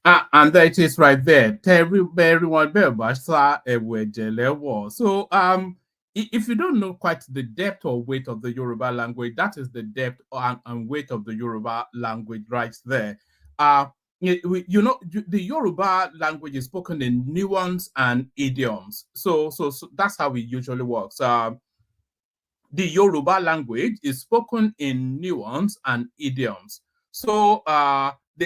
And there it is right there. Everyone, so if you don't know quite the depth or weight of the Yoruba language, that is the depth and weight of the Yoruba language right there. Uh, the Yoruba language is spoken in nuance and idioms. So that's how it usually works. The Yoruba language is spoken in nuance and idioms. So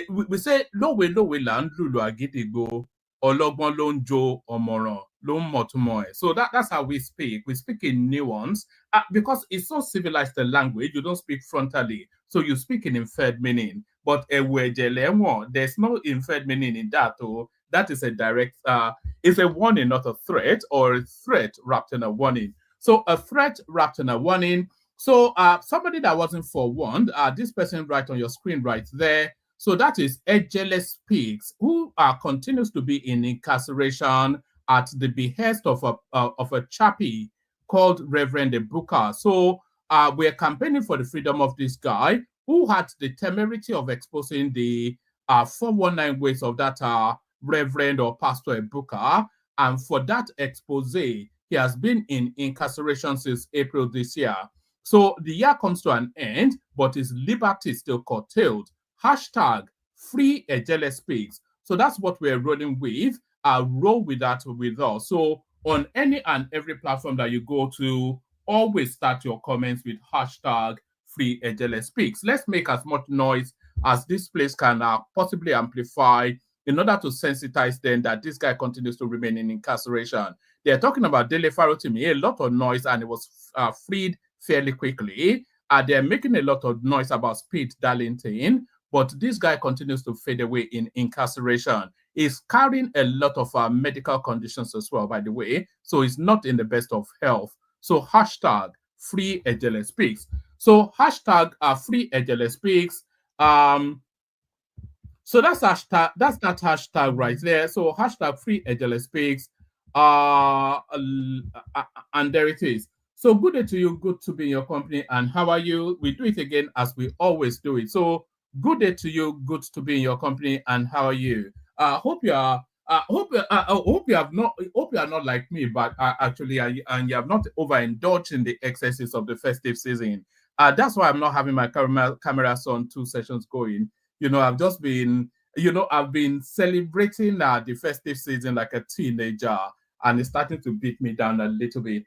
we say lowe lowe la ń lùlù àgídìgbo ọlọ́gbọ́n ló ń jó ọ̀mọ̀ràn ló ń mọ̀túnmọ̀ ẹ̀. So that's how we speak. We speak in nuance because it's so civilized a language. You don't speak frontally, so you speak in inferred meaning. But there's no inferred meaning in that. Oh, that is a direct. It's a warning, not a threat, or a threat wrapped in a warning. So a threat wrapped in a warning. So somebody that wasn't forewarned, this person right on your screen right there. So that is Ejele Speaks, who continues to be in incarceration at the behest of a chappie called Reverend Ebuka. So we're campaigning for the freedom of this guy who had the temerity of exposing the 419 ways of that Reverend or Pastor Ebuka. And for that expose, he has been in incarceration since April this year. So the year comes to an end, but his liberty is still curtailed. Hashtag free Ejele Speaks. So that's what we're rolling with. Roll with that with us. So on any and every platform that you go to, always start your comments with hashtag free Ejele Speaks. Let's make as much noise as this place can possibly amplify in order to sensitize them that this guy continues to remain in incarceration. They're talking about Dele Farotimi, a lot of noise, and it was freed fairly quickly. They're making a lot of noise about Speed Darlington, but this guy continues to fade away in incarceration. He's carrying a lot of medical conditions as well, by the way, so he's not in the best of health. So hashtag free Ejele Speaks. So hashtag free Ejele Speaks. So that's hashtag, that's that hashtag right there. So hashtag free Ejele Speaks. And there it is. So good day to you, good to be in your company, and how are you? We do it again as we always do it. So good day to you, good to be in your company, and how are you? Hope you are. Hope you have not. Hope you are not like me, but actually, and you have not overindulged in the excesses of the festive season. That's why I'm not having my cameras on 2 sessions going. I've just been. I've been celebrating the festive season like a teenager, and it's starting to beat me down a little bit.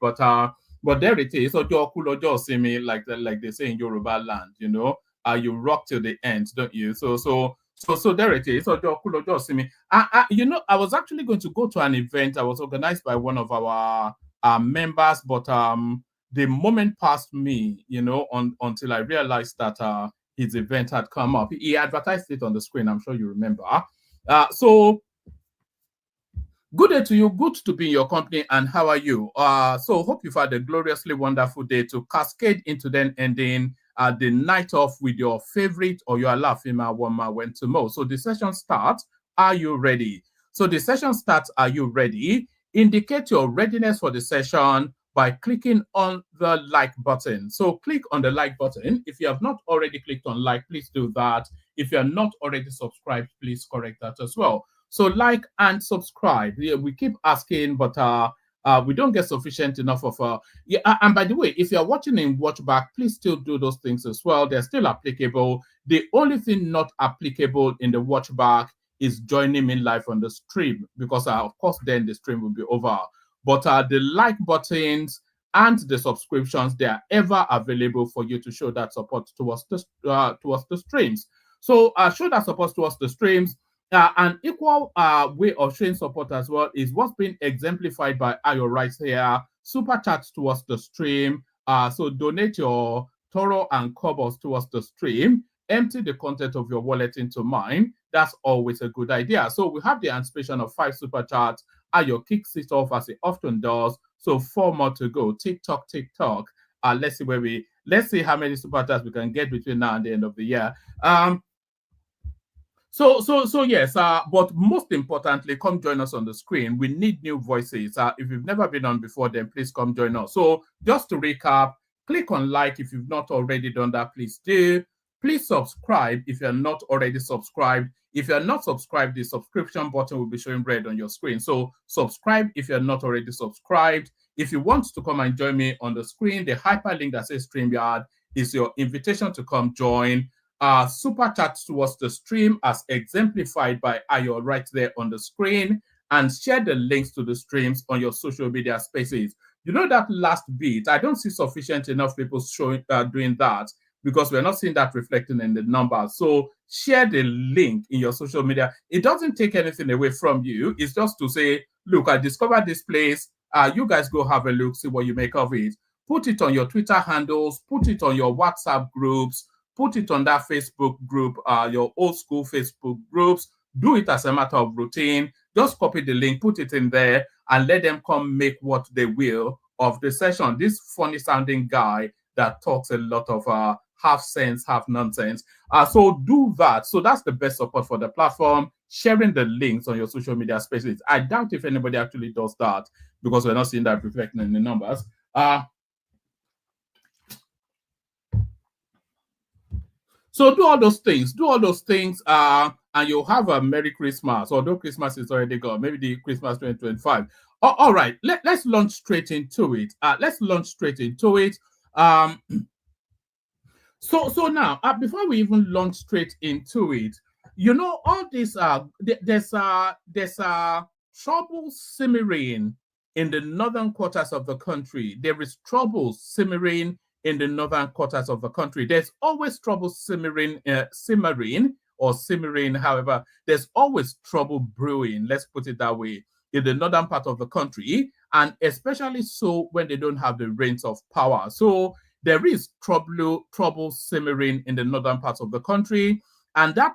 But there it is. Ojo cool, ojo see me, like they say in Yoruba land. You rock till the end, don't you? So there it is. Ojo cool, ojo see me. I was actually going to go to an event. I was organized by one of our members, but the moment passed me, until I realized that his event had come up. He advertised it on the screen. I'm sure you remember. So good day to you. Good to be in your company. And how are you? So hope you've had a gloriously wonderful day to cascade into then ending the night off with your favorite or your Alafima Wama went to Mo. So the session starts. Are you ready? So the session starts. Are you ready? Indicate your readiness for the session by clicking on the like button. So click on the like button. If you have not already clicked on like, please do that. If you are not already subscribed, please correct that as well. So like and subscribe. Yeah, we keep asking, but we don't get sufficient enough of and by the way, if you're watching in watchback, please still do those things as well. They're still applicable. The only thing not applicable in the watchback is joining me live on the stream, because of course then the stream will be over. But the like buttons and the subscriptions, they are ever available for you to show that support towards the streams. So show that support towards the streams. An equal way of showing support as well is what's been exemplified by Ayo right here. Super chats towards the stream. So donate your Toro and Cobos towards the stream. Empty the content of your wallet into mine. That's always a good idea. So we have the anticipation of 5 super chats. Ayo kicks it off as it often does. So 4 more to go. TikTok. Let's see how many super chats we can get between now and the end of the year. So yes, but most importantly, come join us on the screen. We need new voices. If you've never been on before, then please come join us. So just to recap, click on like if you've not already done that, please do. Please subscribe if you're not already subscribed. If you're not subscribed, the subscription button will be showing red on your screen. So subscribe if you're not already subscribed. If you want to come and join me on the screen, the hyperlink that says StreamYard is your invitation to come join. Super chat towards the stream as exemplified by Ayo right there on the screen, and share the links to the streams on your social media spaces. You know that last bit, I don't see sufficient enough people showing doing that, because we're not seeing that reflecting in the numbers. So share the link in your social media. It doesn't take anything away from you. It's just to say, look, I discovered this place. You guys go have a look, see what you make of it. Put it on your Twitter handles, put it on your WhatsApp groups, put it on that Facebook group, your old school Facebook groups. Do it as a matter of routine. Just copy the link, put it in there, and let them come make what they will of the session. This funny sounding guy that talks a lot of half sense, half nonsense. So do that. So that's the best support for the platform, sharing the links on your social media spaces. I doubt if anybody actually does that, because we're not seeing that reflecting in the numbers. So do all those things, and you'll have a Merry Christmas, although Christmas is already gone, maybe the Christmas 2025. All right, let's launch straight into it. So now, before we even launch straight into it, you know, all this, there's trouble simmering in the northern quarters of the country. There is trouble simmering in the northern quarters of the country. There's always trouble simmering, however, there's always trouble brewing, let's put it that way, in the northern part of the country, and especially so when they don't have the reins of power. So there is trouble simmering in the northern parts of the country, and that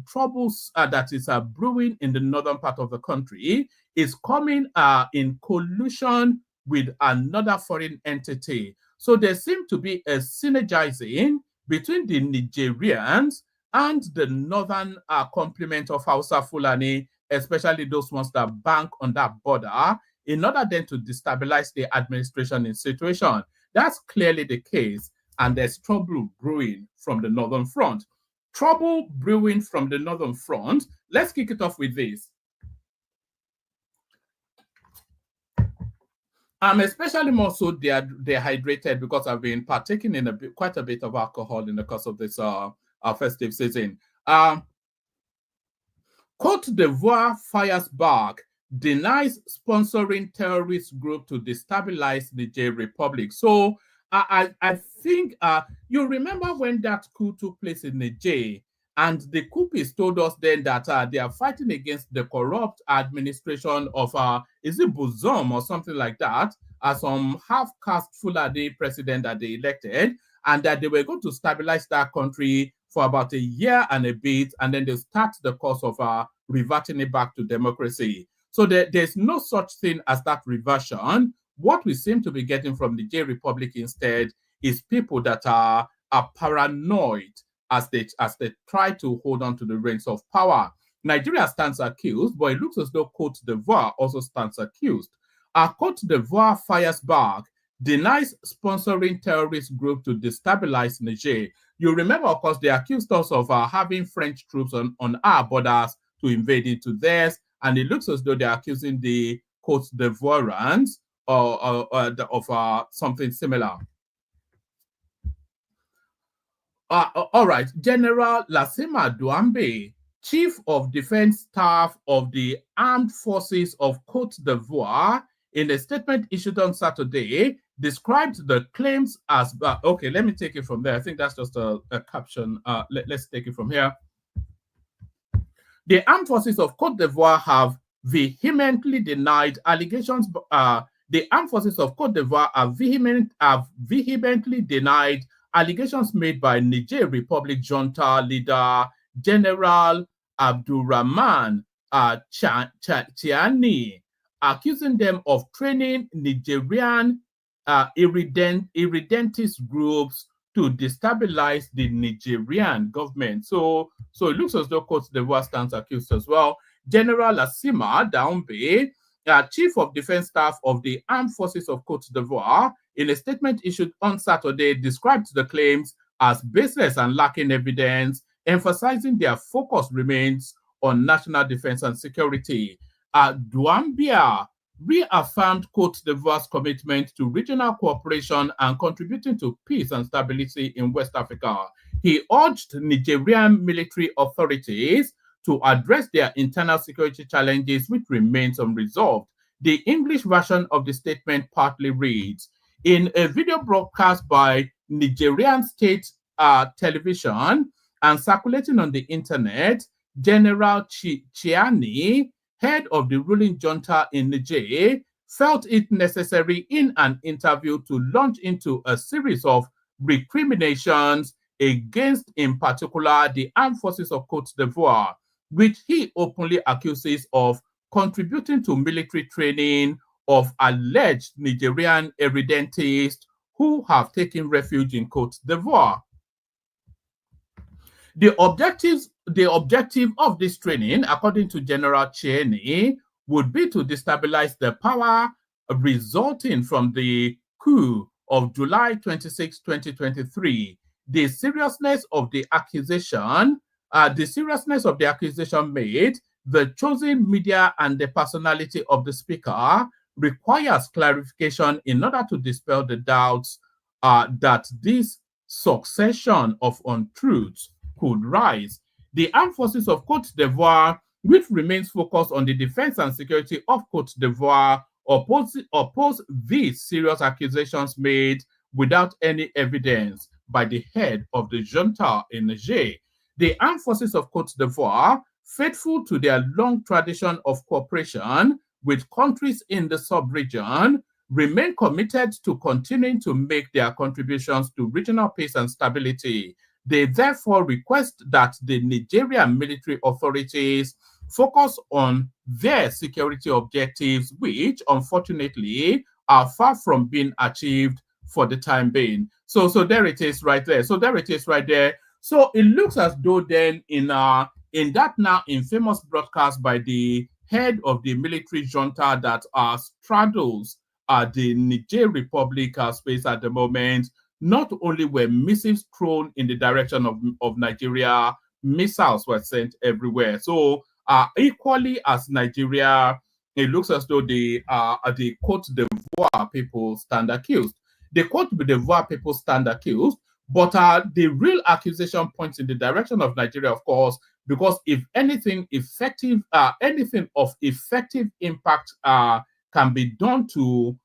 troubles that is brewing in the northern part of the country is coming in collusion with another foreign entity. So there seems to be a synergizing between the Nigerians and the northern complement of Hausa Fulani, especially those ones that bank on that border, in order then to destabilize the administration in situation. That's clearly the case, and there's trouble brewing from the northern front. Trouble brewing from the northern front. Let's kick it off with this. I'm especially more so dehydrated because I've been partaking in quite a bit of alcohol in the course of this festive season. Cote d'Ivoire fires back, denies sponsoring terrorist group to destabilize the Niger Republic. So I think you remember when that coup took place in Niger, and the coupists told us then that they are fighting against the corrupt administration of, is it Bouzum or something like that, as some half-caste Fulani president that they elected, and that they were going to stabilize that country for about a year and a bit, and then they start the course of reverting it back to democracy. So there's no such thing as that reversion. What we seem to be getting from the Niger Republic instead is people that are paranoid as they try to hold on to the reins of power. Nigeria stands accused, but it looks as though Cote d'Ivoire also stands accused. Cote d'Ivoire fires back, denies sponsoring terrorist group to destabilize Niger. You remember, of course, they accused us of having French troops on our borders to invade into theirs, and it looks as though they're accusing the Cote d'Ivoirians of something similar. All right, General Lassima Douambé, Chief of Defense Staff of the Armed Forces of Cote d'Ivoire, in a statement issued on Saturday, described the claims as, okay, let me take it from there. I think that's just a caption. Let's take it from here. The Armed Forces of Cote d'Ivoire have vehemently denied allegations. The Armed Forces of Cote d'Ivoire have vehemently denied allegations made by Niger Republic junta leader General Abdurrahman Chiani, accusing them of training Nigerian irredentist groups to destabilize the Nigerian government. So it looks as though Cote d'Ivoire stands accused as well. General Lassima Douambé, Chief of Defense Staff of the Armed Forces of Cote d'Ivoire, in a statement issued on Saturday, described the claims as baseless and lacking evidence, emphasizing their focus remains on national defense and security. Doumbia reaffirmed Cote d'Ivoire's commitment to regional cooperation and contributing to peace and stability in West Africa. He urged Nigerian military authorities to address their internal security challenges, which remains unresolved. The English version of the statement partly reads, in a video broadcast by Nigerian state television and circulating on the internet, General Chiani, head of the ruling junta in Niger, felt it necessary in an interview to launch into a series of recriminations against, in particular, the armed forces of Cote d'Ivoire, which he openly accuses of contributing to military training of alleged Nigerian irredentists who have taken refuge in Cote d'Ivoire. The objective of this training, according to General Chiani, would be to destabilize the power resulting from the coup of July 26, 2023. The seriousness of the accusation made, the chosen media and the personality of the speaker requires clarification in order to dispel the doubts that this succession of untruths could rise. The armed forces of Cote d'Ivoire, which remains focused on the defense and security of Cote d'Ivoire, oppose these serious accusations made without any evidence by the head of the junta in Niger. The armed forces of Cote d'Ivoire, faithful to their long tradition of cooperation with countries in the sub-region, remain committed to continuing to make their contributions to regional peace and stability. They therefore request that the Nigerian military authorities focus on their security objectives, which unfortunately are far from being achieved for the time being. So there it is right there. So it looks as though then in that now infamous broadcast by the head of the military junta that straddles the Niger Republic space at the moment, not only were missiles thrown in the direction of Nigeria, missiles were sent everywhere. So equally as Nigeria, it looks as though the Cote d'Ivoire people stand accused. The Cote d'Ivoire people stand accused, but the real accusation points in the direction of Nigeria, of course, because if anything of effective impact can be done to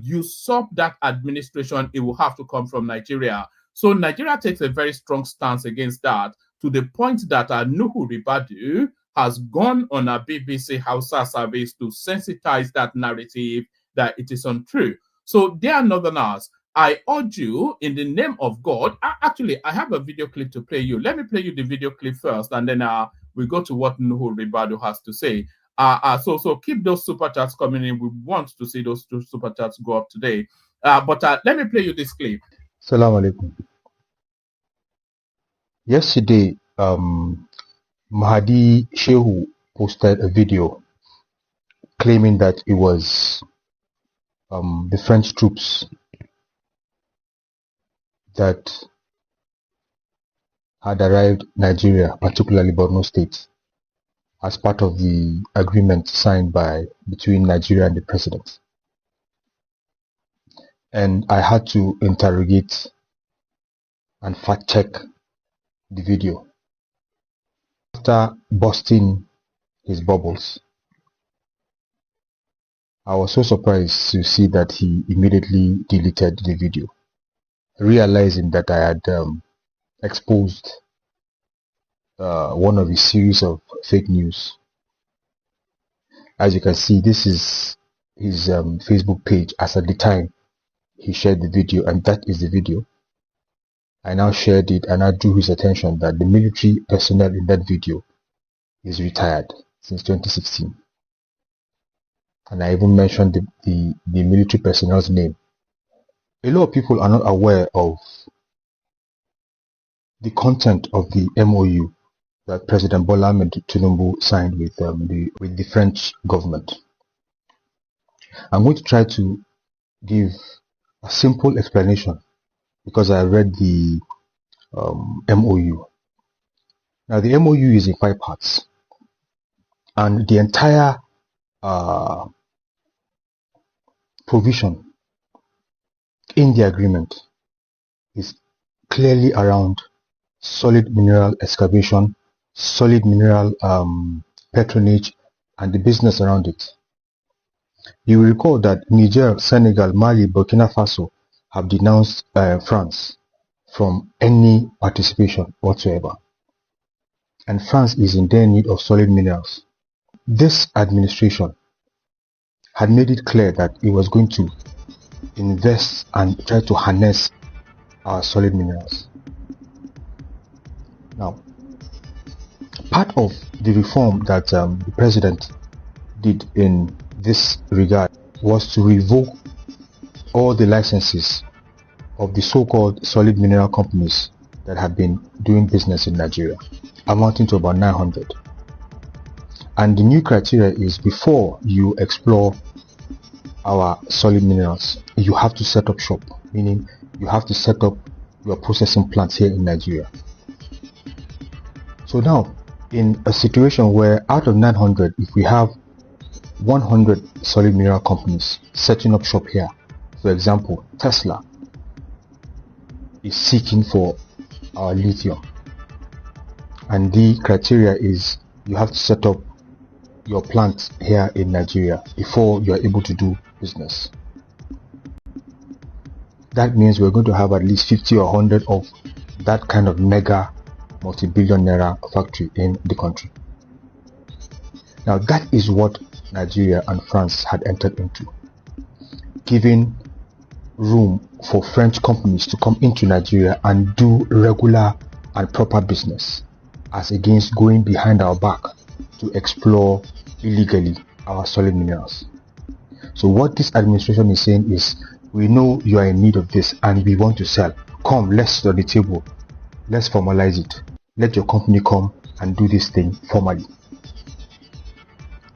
usurp that administration, it will have to come from Nigeria. So Nigeria takes a very strong stance against that, to the point that Nuhu Ribadu has gone on a BBC Hausa service to sensitize that narrative that it is untrue. So dear Northerners, I urge you in the name of God. Actually, I have a video clip to play you. Let me play you the video clip first, and then we go to what Nuhu Ribadu has to say. So keep those super chats coming in. We want to see those two super chats go up today. But let me play you this clip. Assalamu alaikum. Yesterday, Mahdi Shehu posted a video claiming that it was the French troops that had arrived in Nigeria, particularly Borno State, as part of the agreement signed between Nigeria and the president. And I had to interrogate and fact check the video. After busting his bubbles, I was so surprised to see that he immediately deleted the video, realizing that I had exposed one of his series of fake news. As you can see, this is his Facebook page as at the time he shared the video, and that is the video. I now shared it and I drew his attention that the military personnel in that video is retired since 2016. And I even mentioned the military personnel's name. A lot of people are not aware of the content of the MOU that President Bola Ahmed Tinubu signed with the French government. I'm going to try to give a simple explanation because I read the MOU. Now, the MOU is in 5 parts, and the entire provision in the agreement is clearly around solid mineral excavation, solid mineral patronage, and the business around it. You will recall that Niger, Senegal, Mali, Burkina Faso have denounced France from any participation whatsoever. And France is in their need of solid minerals. This administration had made it clear that it was going to invest and try to harness our solid minerals. Now, part of the reform that the president did in this regard was to revoke all the licenses of the so-called solid mineral companies that have been doing business in Nigeria, amounting to about 900. And the new criteria is, before you explore our solid minerals, you have to set up shop, meaning you have to set up your processing plants here in Nigeria. So now, in a situation where out of 900, if we have 100 solid mineral companies setting up shop here, for example, Tesla is seeking for our lithium, and the criteria is you have to set up your plant here in Nigeria before you are able to do business. That means we're going to have at least 50 or 100 of that kind of mega multi-billion naira factory in the country. Now, that is what Nigeria and France had entered into, giving room for French companies to come into Nigeria and do regular and proper business, as against going behind our back to explore illegally our solid minerals. So what this administration is saying is, we know you are in need of this and we want to sell. Come, let's sit on the table. Let's formalize it. Let your company come and do this thing formally.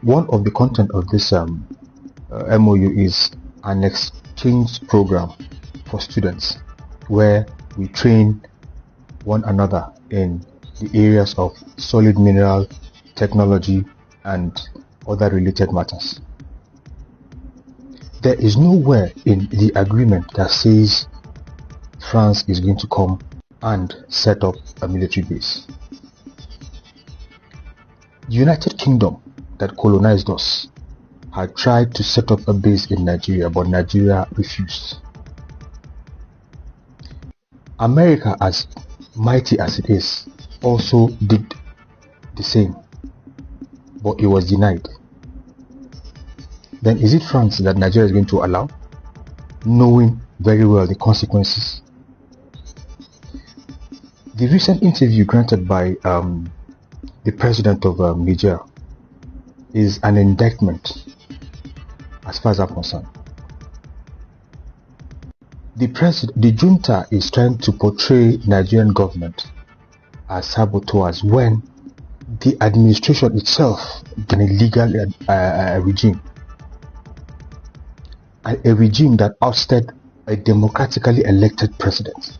One of the content of this MOU is an exchange program for students, where we train one another in the areas of solid mineral technology and other related matters. There is nowhere in the agreement that says France is going to come and set up a military base. The United Kingdom, that colonized us, had tried to set up a base in Nigeria, but Nigeria refused. America, as mighty as it is, also did the same, but it was denied. Then is it France that Nigeria is going to allow, knowing very well the consequences? The recent interview granted by the president of Niger is an indictment, as far as I'm concerned. The junta is trying to portray Nigerian government as saboteurs, when the administration itself is an illegal regime, a regime that ousted a democratically elected president,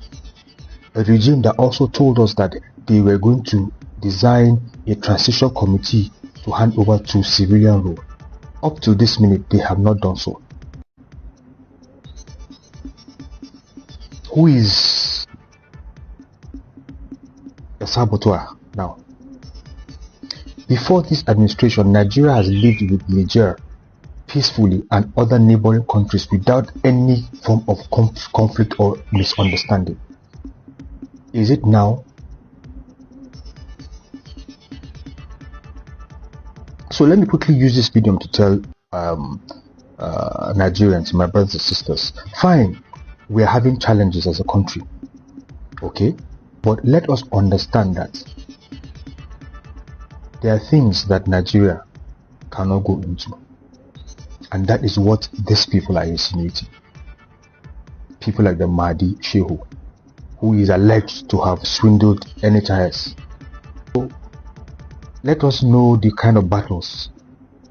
a regime that also told us that they were going to design a transition committee to hand over to civilian rule. Up to this minute, they have not done so. Who is a saboteur now? Before this administration, Nigeria has lived with Niger peacefully and other neighboring countries without any form of conflict or misunderstanding. Is it now? So let me quickly use this medium to tell Nigerians, my brothers and sisters, fine, we are having challenges as a country, okay, but let us understand that there are things that Nigeria cannot go into, and that is what these people are insinuating. People like the Mahdi Shehu, who is alleged to have swindled NHIS. So let us know the kind of battles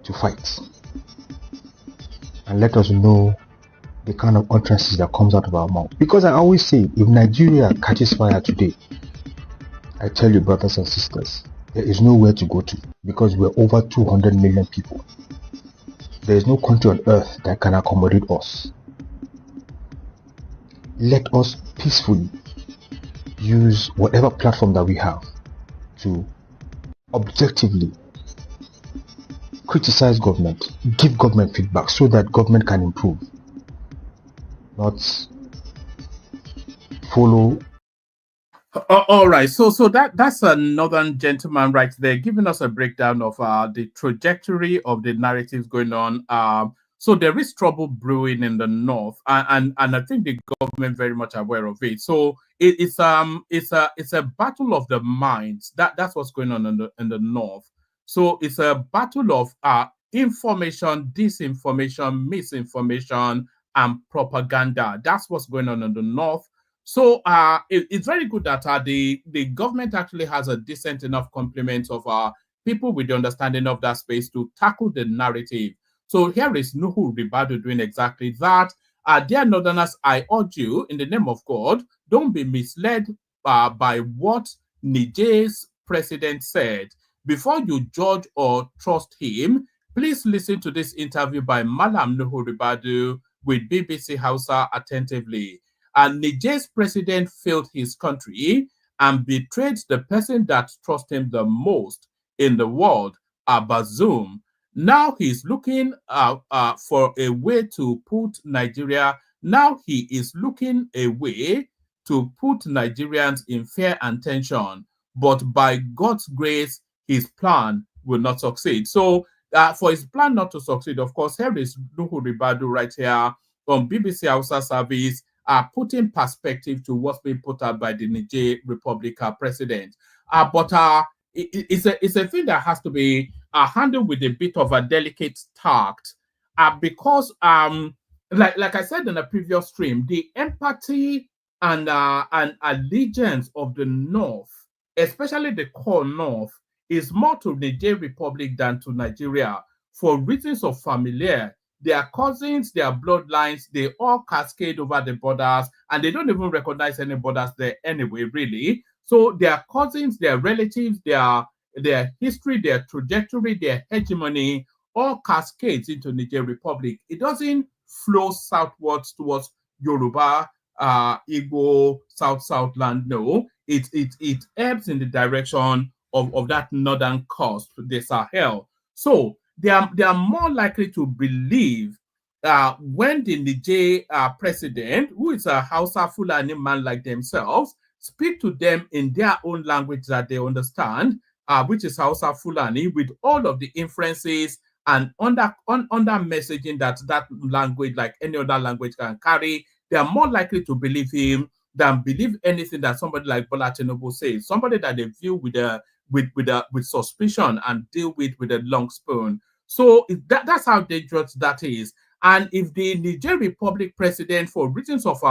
to fight, and let us know the kind of utterances that comes out of our mouth. Because I always say, if Nigeria catches fire today, I tell you, brothers and sisters, there is nowhere to go to because we're over 200 million people. There is no country on earth that can accommodate us. Let us peacefully use whatever platform that we have to objectively criticize government, give government feedback so that government can improve, not follow. All right, so that's a northern gentleman right there giving us a breakdown of the trajectory of the narratives going on. So there is trouble brewing in the north, and I think the government very much aware of it. So it's a battle of the minds. That's what's going on in the north. So it's a battle of information, disinformation, misinformation, and propaganda. That's what's going on in the north. So it's very good that the government actually has a decent enough complement of people with the understanding of that space to tackle the narrative. So here is Nuhu Ribadu doing exactly that. Dear Northerners, I urge you, in the name of God, don't be misled by what Niger's president said. Before you judge or trust him, please listen to this interview by Malam Nuhu Ribadu with BBC Hausa attentively. And Niger's president failed his country and betrayed the person that trusts him the most in the world, Bazoum. Now he's looking for a way to put Nigeria. Now he is looking a way to put Nigerians in fear and tension. But by God's grace, his plan will not succeed. So for his plan not to succeed, of course, here is Nuhu Ribadu right here on BBC Hausa service putting perspective to what's being put out by the Niger Republic president. But it's a thing that has to be handled with a bit of a delicate tact because, like I said in a previous stream, the empathy and allegiance of the North, especially the core North, is more to Niger Republic than to Nigeria for reasons of familiar. Their cousins, their bloodlines, they all cascade over the borders and they don't even recognize any borders there anyway, really. So their cousins, their relatives, their history, their trajectory, their hegemony all cascades into Niger Republic. It doesn't flow southwards towards Yoruba, Igbo, Southland. No, it ebbs in the direction of that northern coast, the Sahel. So they are more likely to believe when the Niger president, who is a Hausa Fulani man like themselves, speak to them in their own language that they understand, which is Hausa Fulani, with all of the inferences and under messaging that language, like any other language, can carry. They are more likely to believe him than believe anything that somebody like Bola Tinubu says. Somebody that they view with suspicion and deal with a long spoon. So that's how dangerous that is. And if the Niger Republic president, for reasons of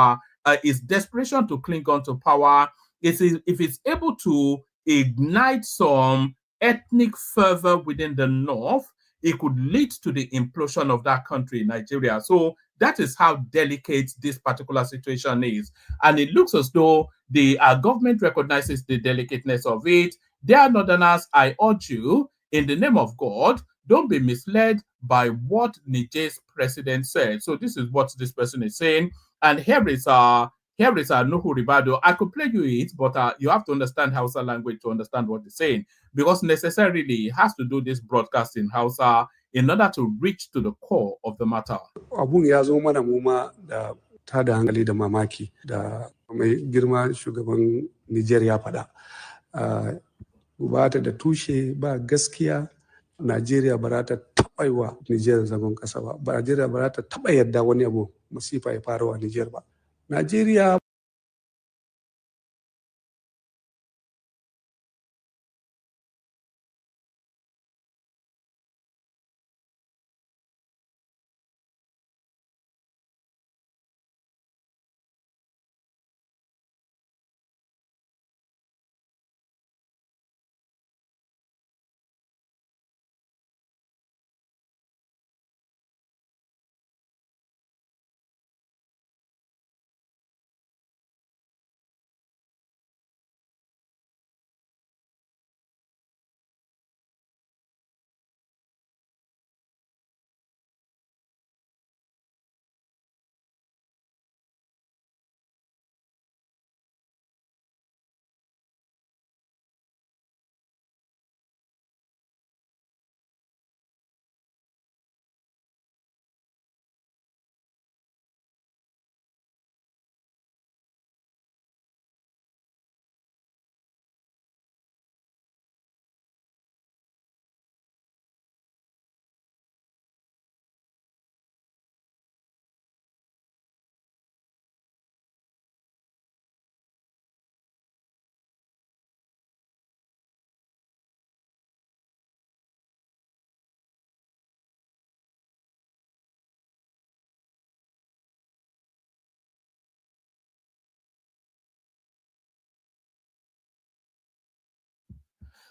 his desperation to cling on to power, if it's able to ignite some ethnic fervor within the north, it could lead to the implosion of that country, Nigeria. So that is how delicate this particular situation is. And it looks as though the government recognizes the delicateness of it. Dear Northerners, I urge you, in the name of God, don't be misled by what Niger's president said. So this is what this person is saying. And here is Nuhu Ribado. I could play you it, but you have to understand Hausa language to understand what he's saying, because necessarily he has to do this broadcast in Hausa in order to reach to the core of the matter. Abun ya zo mana mu ma da tada hankali da mamaki da mai girma shugaban Nijar ya faɗa. Ba ta da tushe, ba gaskiya. Najeriya ba za ta taɓa yi wa Nijar zagon ƙasa ba. Najeriya ba za ta taɓa yadda wani abu masifa ya faru wa Nijar ba. Najeriya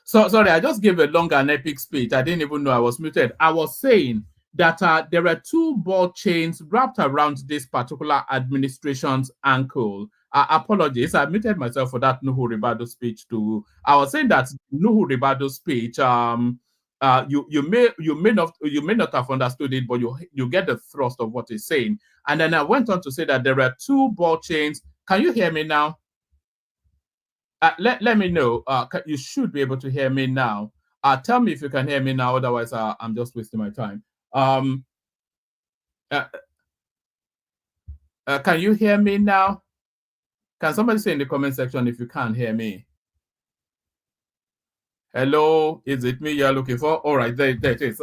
So sorry, I just gave a long and epic speech. I didn't even know I was muted. I was saying that there are two ball chains wrapped around this particular administration's ankle. Apologies, I muted myself for that Nuhu Ribado speech too. I was saying that Nuhu Ribado speech, you may not have understood it, but you get the thrust of what he's saying. And then I went on to say that there are two ball chains. Can you hear me now? Let me know. You should be able to hear me now. Tell me if you can hear me now. Otherwise, I'm just wasting my time. Um, uh, can you hear me now? Can somebody say in the comment section if you can't hear me? Hello, is it me you're looking for? All right, there it is.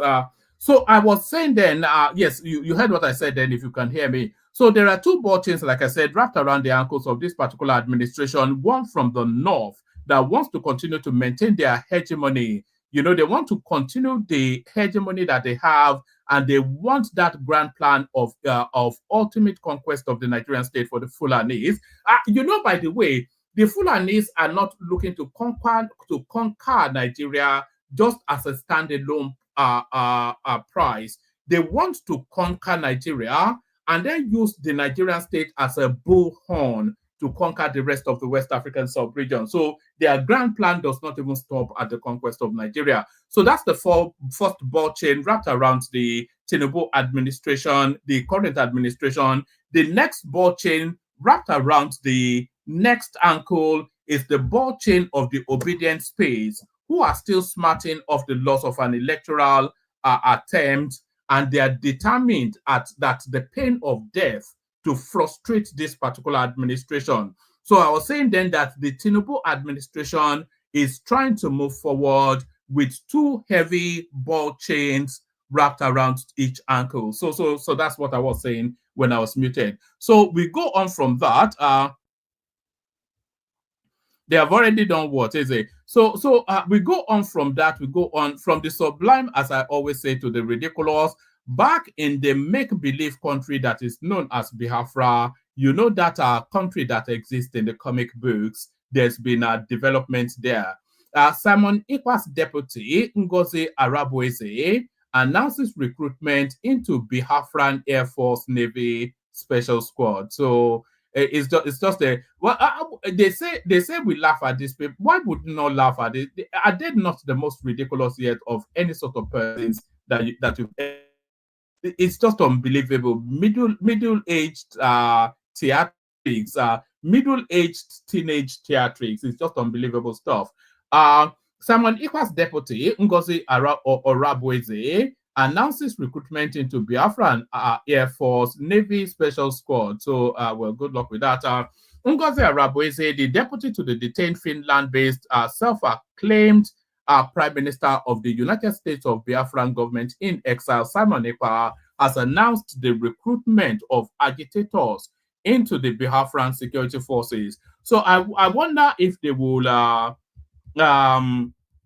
So I was saying then, yes, you heard what I said then, if you can hear me. So there are two ball chains, like I said, wrapped around the ankles of this particular administration, one from the north that wants to continue to maintain their hegemony. You know, they want to continue the hegemony that they have, and they want that grand plan of ultimate conquest of the Nigerian state for the Fulanese. You know, by the way, the Fulanis are not looking to conquer Nigeria just as a standalone prize. They want to conquer Nigeria and then use the Nigerian state as a bullhorn to conquer the rest of the West African sub-region. So their grand plan does not even stop at the conquest of Nigeria. So that's the first ball chain wrapped around the Tinubu administration, the current administration. The next ball chain wrapped around the next ankle is the ball chain of the obedient space, who are still smarting off the loss of an electoral attempt, and they are determined at that the pain of death to frustrate this particular administration. So I was saying then that the Tinubu administration is trying to move forward with two heavy ball chains wrapped around each ankle. So that's what I was saying when I was muted. So we go on from that. They have already done what is it? So we go on from that. We go on from the sublime, as I always say, to the ridiculous. Back in the make-believe country that is known as Biafra, you know that country that exists in the comic books, there's been a development there. Simon Ikwa's deputy, Ngozi Arabueze, announces recruitment into Biafran Air Force Navy Special Squad. So it's just a they say we laugh at this people. Why would you not laugh at it? Are they not the most ridiculous yet of any sort of persons that you've? It's just unbelievable. Middle-aged theatrics, middle-aged teenage theatrics. It's just unbelievable stuff. Simon Ikwa's deputy, Ngozi Arabueze, announces recruitment into Biafran Air Force Navy Special Squad. So, well, good luck with that. Ngozi Arabueze, the deputy to the detained Finland-based self-acclaimed Prime Minister of the United States of Biafran government in exile, Simon Ekpa, has announced the recruitment of agitators into the Biafran security forces. So I wonder if they will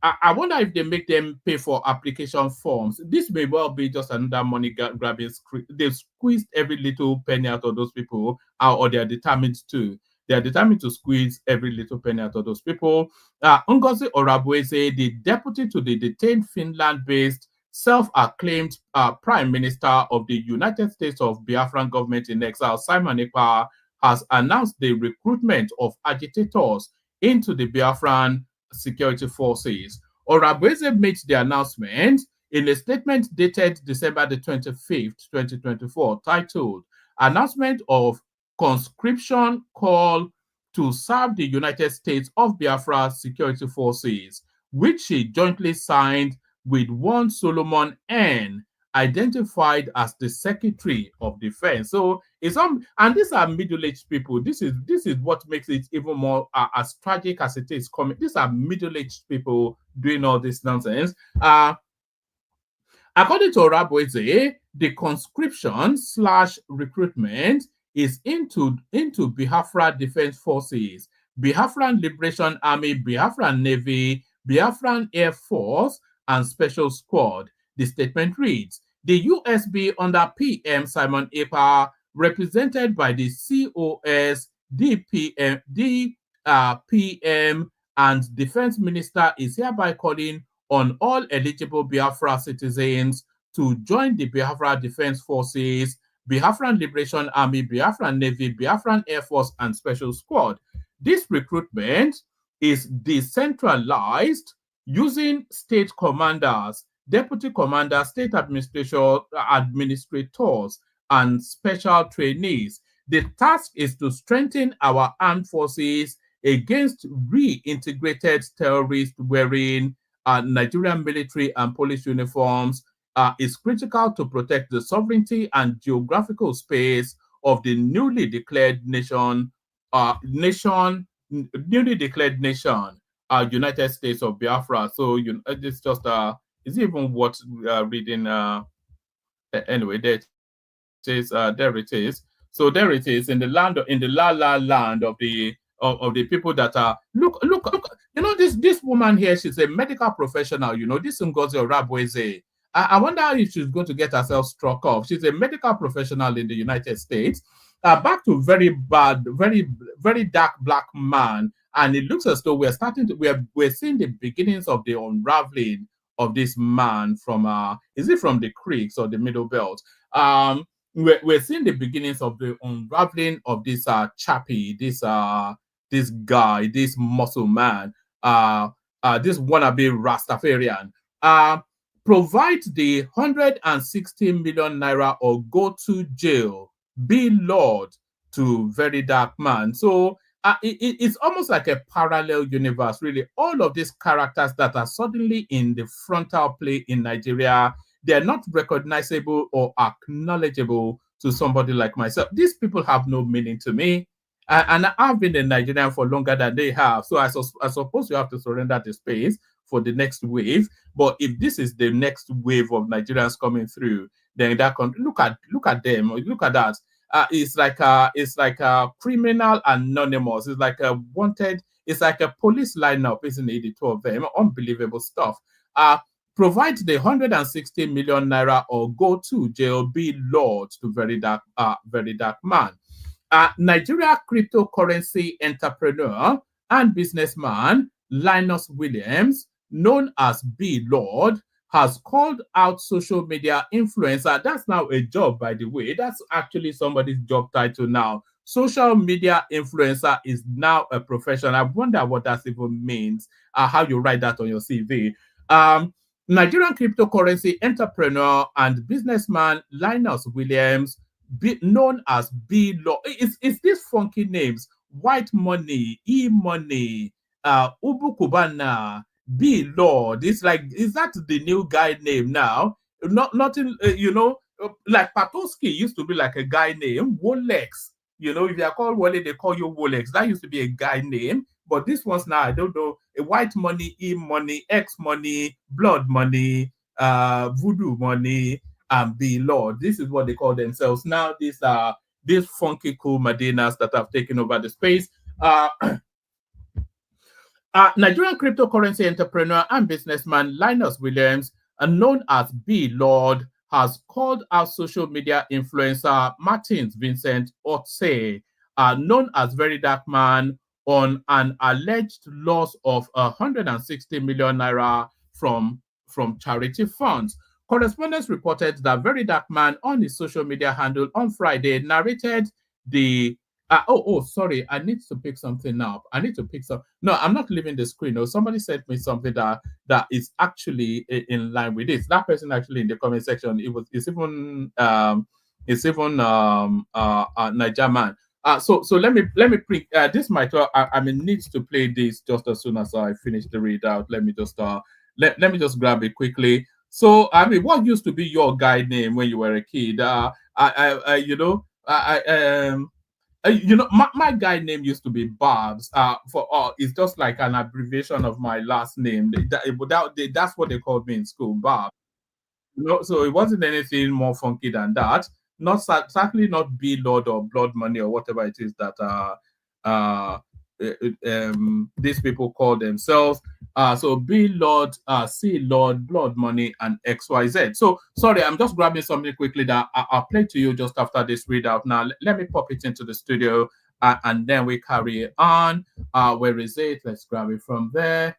I wonder if they make them pay for application forms. This may well be just another money grabbing. They've squeezed every little penny out of those people, or they are determined to. They are determined to squeeze every little penny out of those people. Ngozi Arabueze, the deputy to the detained Finland-based self-acclaimed Prime Minister of the United States of Biafran government in exile, Simon Ekpa, has announced the recruitment of agitators into the Biafran security forces. Arabueze made the announcement in a statement dated December the 25th, 2024, titled Announcement of Conscription Call to Serve the United States of Biafra Security Forces, which she jointly signed with one Solomon N, identified as the Secretary of Defense. So it's and these are middle-aged people. This is what makes it even more as tragic as it is coming. These are middle-aged people doing all this nonsense. According to Arabueze, the conscription / recruitment is into Biafra Defense Forces, Biafran Liberation Army, Biafran Navy, Biafran Air Force, and Special Squad. The statement reads, the USB under PM Simon Ekpa, represented by the COS, DPM, and Defense Minister is hereby calling on all eligible Biafra citizens to join the Biafra Defense Forces, Biafran Liberation Army, Biafran Navy, Biafran Air Force, and Special Squad. This recruitment is decentralized using state commanders, deputy commanders, state administrators, and special trainees. The task is to strengthen our armed forces against reintegrated terrorists wearing Nigerian military and police uniforms. Is critical to protect the sovereignty and geographical space of the newly declared nation, United States of Biafra. So it's just is it even worth reading? Anyway, there it is. There it is. So there it is in the land land of the people that are look. You know this woman here. She's a medical professional. You know this Ngozi Orabweze. I wonder if she's going to get herself struck off. She's a medical professional in the United States. Back to very bad, very dark black man, and it looks as though we're seeing the beginnings of the unraveling of this man from is it from the creeks or the middle belt? We're seeing the beginnings of the unraveling of this chappie, this guy, this muscle man, this wannabe Rastafarian. Provide the 160 million naira or go to jail, be Lord to very dark man. So it's almost like a parallel universe, really. All of these characters that are suddenly in the frontal play in Nigeria, they're not recognizable or acknowledgeable to somebody like myself. These people have no meaning to me. And I've been in Nigeria for longer than they have. So I suppose you have to surrender the space for the next wave. But if this is the next wave of Nigerians coming through, then that look at them, look at that. It's like a criminal anonymous. It's like a wanted. It's like a police lineup, isn't it? The two of them, unbelievable stuff. Provide the 160 million naira or go to jail, be Lord to very dark man. Nigeria cryptocurrency entrepreneur and businessman Linus Williams, known as B Lord, has called out social media influencer. That's now a job, by the way. That's actually somebody's job title now. Social media influencer is now a profession. I wonder what that even means, how you write that on your CV. Nigerian cryptocurrency entrepreneur and businessman Linus Williams, known as B Law. It's these funky names: White Money, E Money, Ubu Kubana, B Lord. It's like, is that the new guy name now? Nothing, like Patoski used to be like a guy name. Wolex, if you are called Wole, they call you Wolex. That used to be a guy name. But this one's now, I don't know, a White Money, E Money, X Money, Blood Money, Voodoo Money, and B Lord. This is what they call themselves now. These are these funky cool Medinas that have taken over the space. Nigerian cryptocurrency entrepreneur and businessman Linus Williams, known as B Lord, has called out social media influencer Martins Vincent Otse, known as Very Dark Man, on an alleged loss of 160 million naira from charity funds. Correspondents reported that Very Dark Man on his social media handle on Friday narrated the sorry, I need to pick something up. No, I'm not leaving the screen. No, somebody sent me something that is actually in line with this. That person actually in the comment section, it's even Niger Man. So let me bring this might I need to play this just as soon as I finish the readout. Let me just let me just grab it quickly. So what used to be your guy name when you were a kid? My guy name used to be Babs. It's just like an abbreviation of my last name. That's what they called me in school, Babs. So it wasn't anything more funky than that. Certainly not B Lord or Blood Money or whatever it is that these people call themselves. So B Lord, C Lord, Blood Money, and XYZ. So sorry, I'm just grabbing something quickly that I'll play to you just after this readout. Now let me pop it into the studio and then we carry on. Where is it? Let's grab it from there.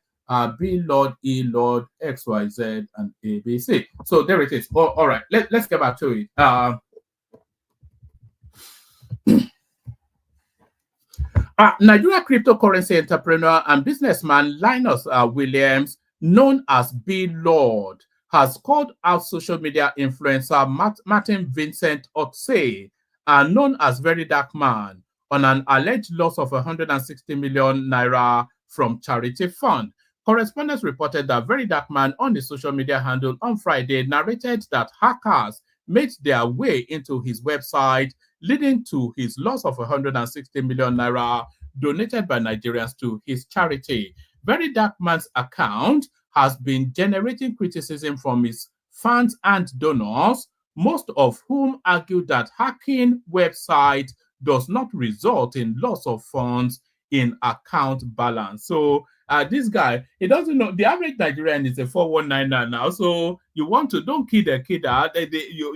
B Lord, E Lord, XYZ, and ABC. So there it is. All right, let's get back to it. Nigeria cryptocurrency entrepreneur and businessman Linus Williams, known as B Lord, has called out social media influencer Martin Vincent Otsay, known as Very Dark Man, on an alleged loss of 160 million naira from charity fund. Correspondents reported that Very Dark Man on the social media handle on Friday narrated that hackers made their way into his website, leading to his loss of 160 million naira donated by Nigerians to his charity. Very Dark Man's account has been generating criticism from his fans and donors, most of whom argue that hacking website does not result in loss of funds in account balance. So this guy, he doesn't know. The average Nigerian is a 419 now. So you want to, don't kid a kidder.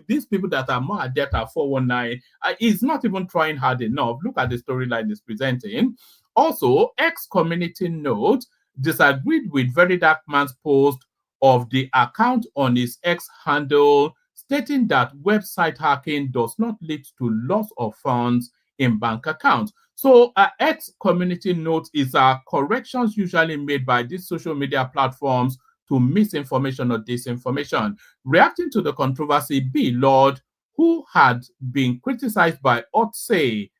These people that are more adept at 419, he's not even trying hard enough. Look at the storyline he's presenting. Also, ex-community note disagreed with Very Dark Man's post of the account on his X handle, stating that website hacking does not lead to loss of funds in bank accounts. So ex-community note is corrections usually made by these social media platforms to misinformation or disinformation. Reacting to the controversy, B. Lord, who had been criticized by Otsay,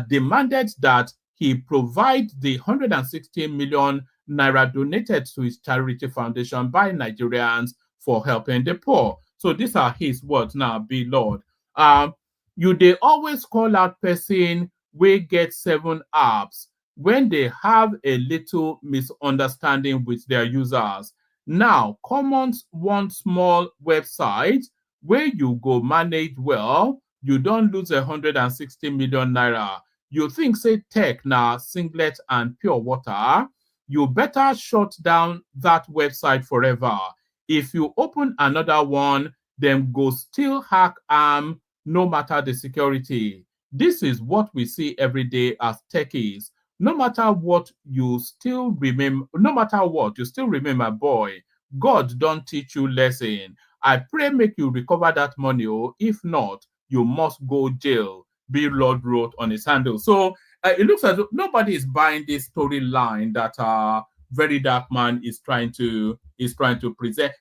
demanded that he provide the 160 million naira donated to his charity foundation by Nigerians for helping the poor. So these are his words now, B. Lord. They always call out person we get 7 apps when they have a little misunderstanding with their users. Now, commons one small website where you go manage well, you don't lose 160 million naira. You think say tech now singlet and pure water, you better shut down that website forever. If you open another one, then go still hack no matter the security. This is what we see every day as techies. No matter what, you still remember, boy. God don't teach you lesson. I pray make you recover that money. If not, you must go jail. B. Lord wrote on his handle. So it looks as though nobody is buying this storyline that Very Dark Man is trying to present.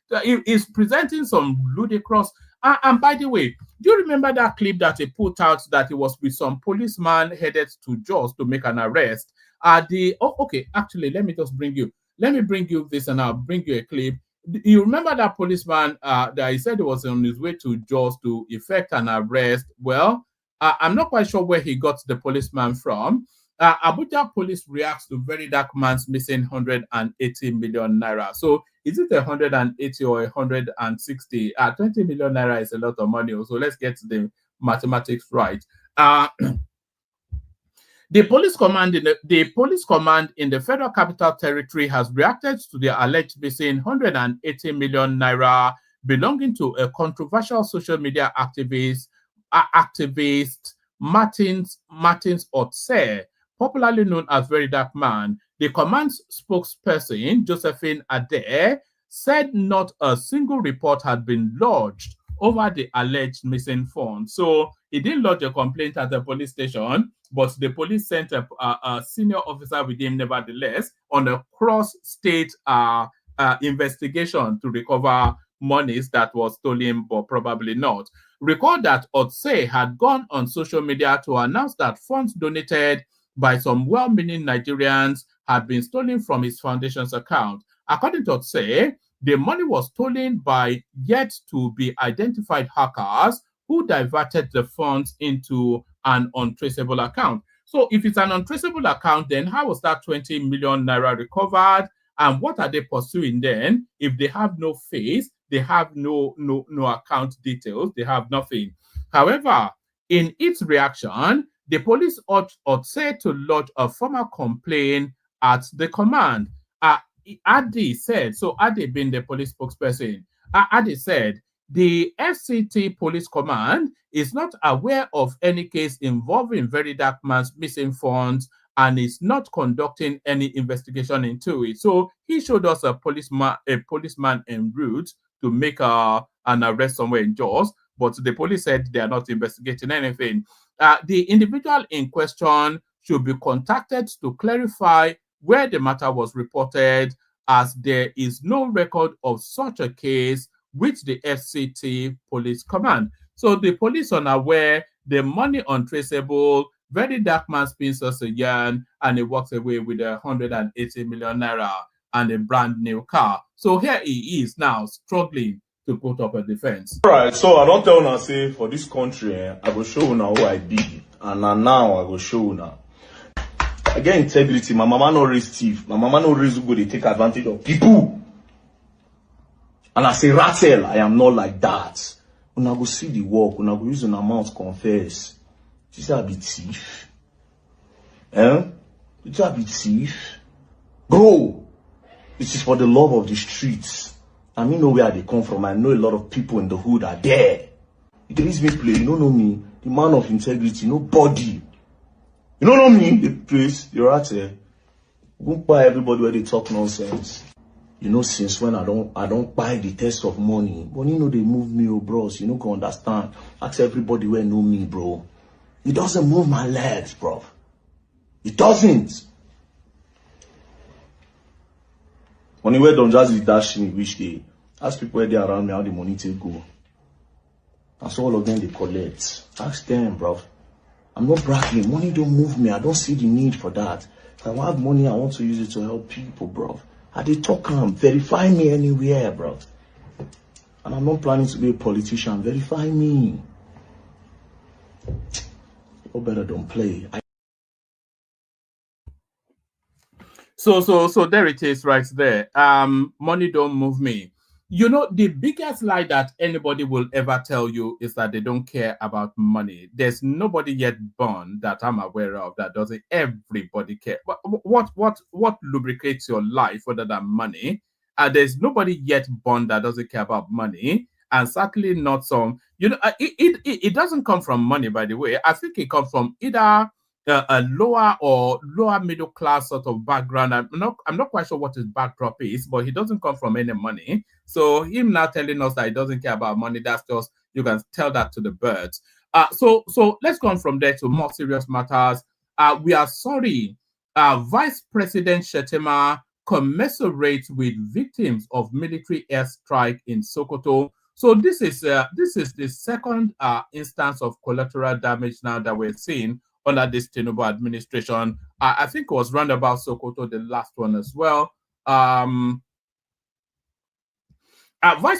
He's presenting some ludicrous. And by the way, do you remember that clip that he put out that it was with some policeman headed to Jos to make an arrest? Actually, let me bring you this and I'll bring you a clip. You remember that policeman that he said he was on his way to Jos to effect an arrest? Well, I'm not quite sure where he got the policeman from. Abuja police reacts to Very Dark Man's missing 180 million naira. So is it 180 or 160? 20 million naira is a lot of money. So let's get the mathematics right. The police command in the Federal Capital Territory has reacted to the alleged missing 180 million naira belonging to a controversial social media activist Martins Otsay, popularly known as Very Dark Man. The command's spokesperson, Josephine Ade, said not a single report had been lodged over the alleged missing funds. So he didn't lodge a complaint at the police station, but the police sent a senior officer with him nevertheless on a cross-state investigation to recover monies that was stolen, but probably not. Recall that Otsay had gone on social media to announce that funds donated by some well-meaning Nigerians had been stolen from his foundation's account. According to Otsay, the money was stolen by yet to be identified hackers who diverted the funds into an untraceable account. So if it's an untraceable account, then how was that 20 million naira recovered? And what are they pursuing then? If they have no face, they have no account details, they have nothing. However, in its reaction, the police said to lodge a formal complaint at the command. Adi said, so Adi being the police spokesperson, Adi said, the FCT Police Command is not aware of any case involving Very Dark Man's missing funds and is not conducting any investigation into it. So he showed us a policeman en route to make an arrest somewhere in Jos, but the police said they are not investigating anything. The individual in question should be contacted to clarify where the matter was reported, as there is no record of such a case with the FCT Police Command. So the police are unaware, the money untraceable, Very Dark Man spins us a yarn, and he walks away with 180 million naira and a brand new car. So here he is now struggling to put up a defense. All right, so I don't tell una say for this country, I will show una who I be, and now I will show una. I get integrity. My mama no raise thief. My mama no raise who go they take advantage of people. And I say rattle, I am not like that. Una go see the work, una go use una mouth confess. You say I be thief? You say I be thief? Bro, this is for the love of the streets. I mean, know where they come from. I know a lot of people in the hood are there. You can me play. You don't know me. The man of integrity. Nobody. You don't know me. The place. You're out there. Won't buy everybody where they talk nonsense. You know, since when I don't buy the test of money. But you know they move me, oh bros. You know, can understand. Ask everybody where know me, bro. It doesn't move my legs, bro. It doesn't. Money where don't just dash me which day. Ask people where they around me how the money take go. And so all of them they collect. Ask them, bro. I'm not bragging. Money don't move me. I don't see the need for that. If I want money, I want to use it to help people, bro. I they talk verify me anywhere, bro. And I'm not planning to be a politician. Verify me. You better don't play. So there it is right there. Money don't move me. You know, the biggest lie that anybody will ever tell you is that they don't care about money. There's nobody yet born that I'm aware of that doesn't. Everybody care. What lubricates your life other than money? There's nobody yet born that doesn't care about money, and certainly not some. You know, it doesn't come from money, by the way. I think it comes from either a lower or lower middle class sort of background. I'm not quite sure what his backdrop is, but he doesn't come from any money. So him now telling us that he doesn't care about money, that's just, you can tell that to the birds. So let's go on from there to more serious matters. We are sorry. Vice President Shettima commiserates with victims of military airstrike in Sokoto. So this is the second instance of collateral damage now that we're seeing under this Tinubu administration. I think it was roundabout Sokoto, the last one as well. Vice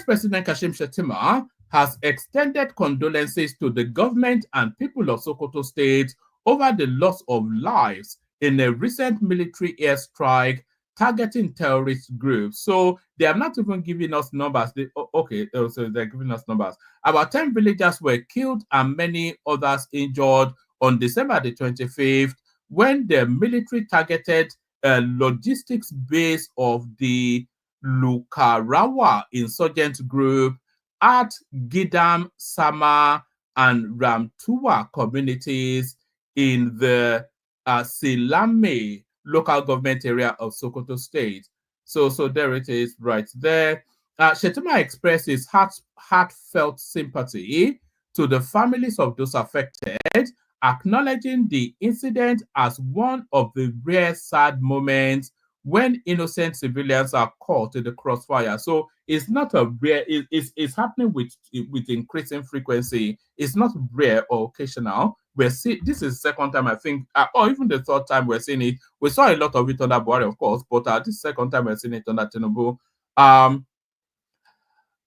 President Kashim Shettima has extended condolences to the government and people of Sokoto State over the loss of lives in a recent military airstrike targeting terrorist groups. So they are not even giving us numbers. So they're giving us numbers. About 10 villagers were killed and many others injured on December the 25th, when the military targeted a logistics base of the Lukarawa insurgent group at Gidam, Sama, and Ramtua communities in the Silame local government area of Sokoto State. So there it is right there. Shettima expressed his heartfelt sympathy to the families of those affected, acknowledging the incident as one of the rare sad moments when innocent civilians are caught in the crossfire. So it's not a rare, it's happening with increasing frequency. It's not rare or occasional. This is the second time, I think, or even the third time we're seeing it. We saw a lot of it under Buhari, of course, but this is the second time we're seeing it under Tinubu.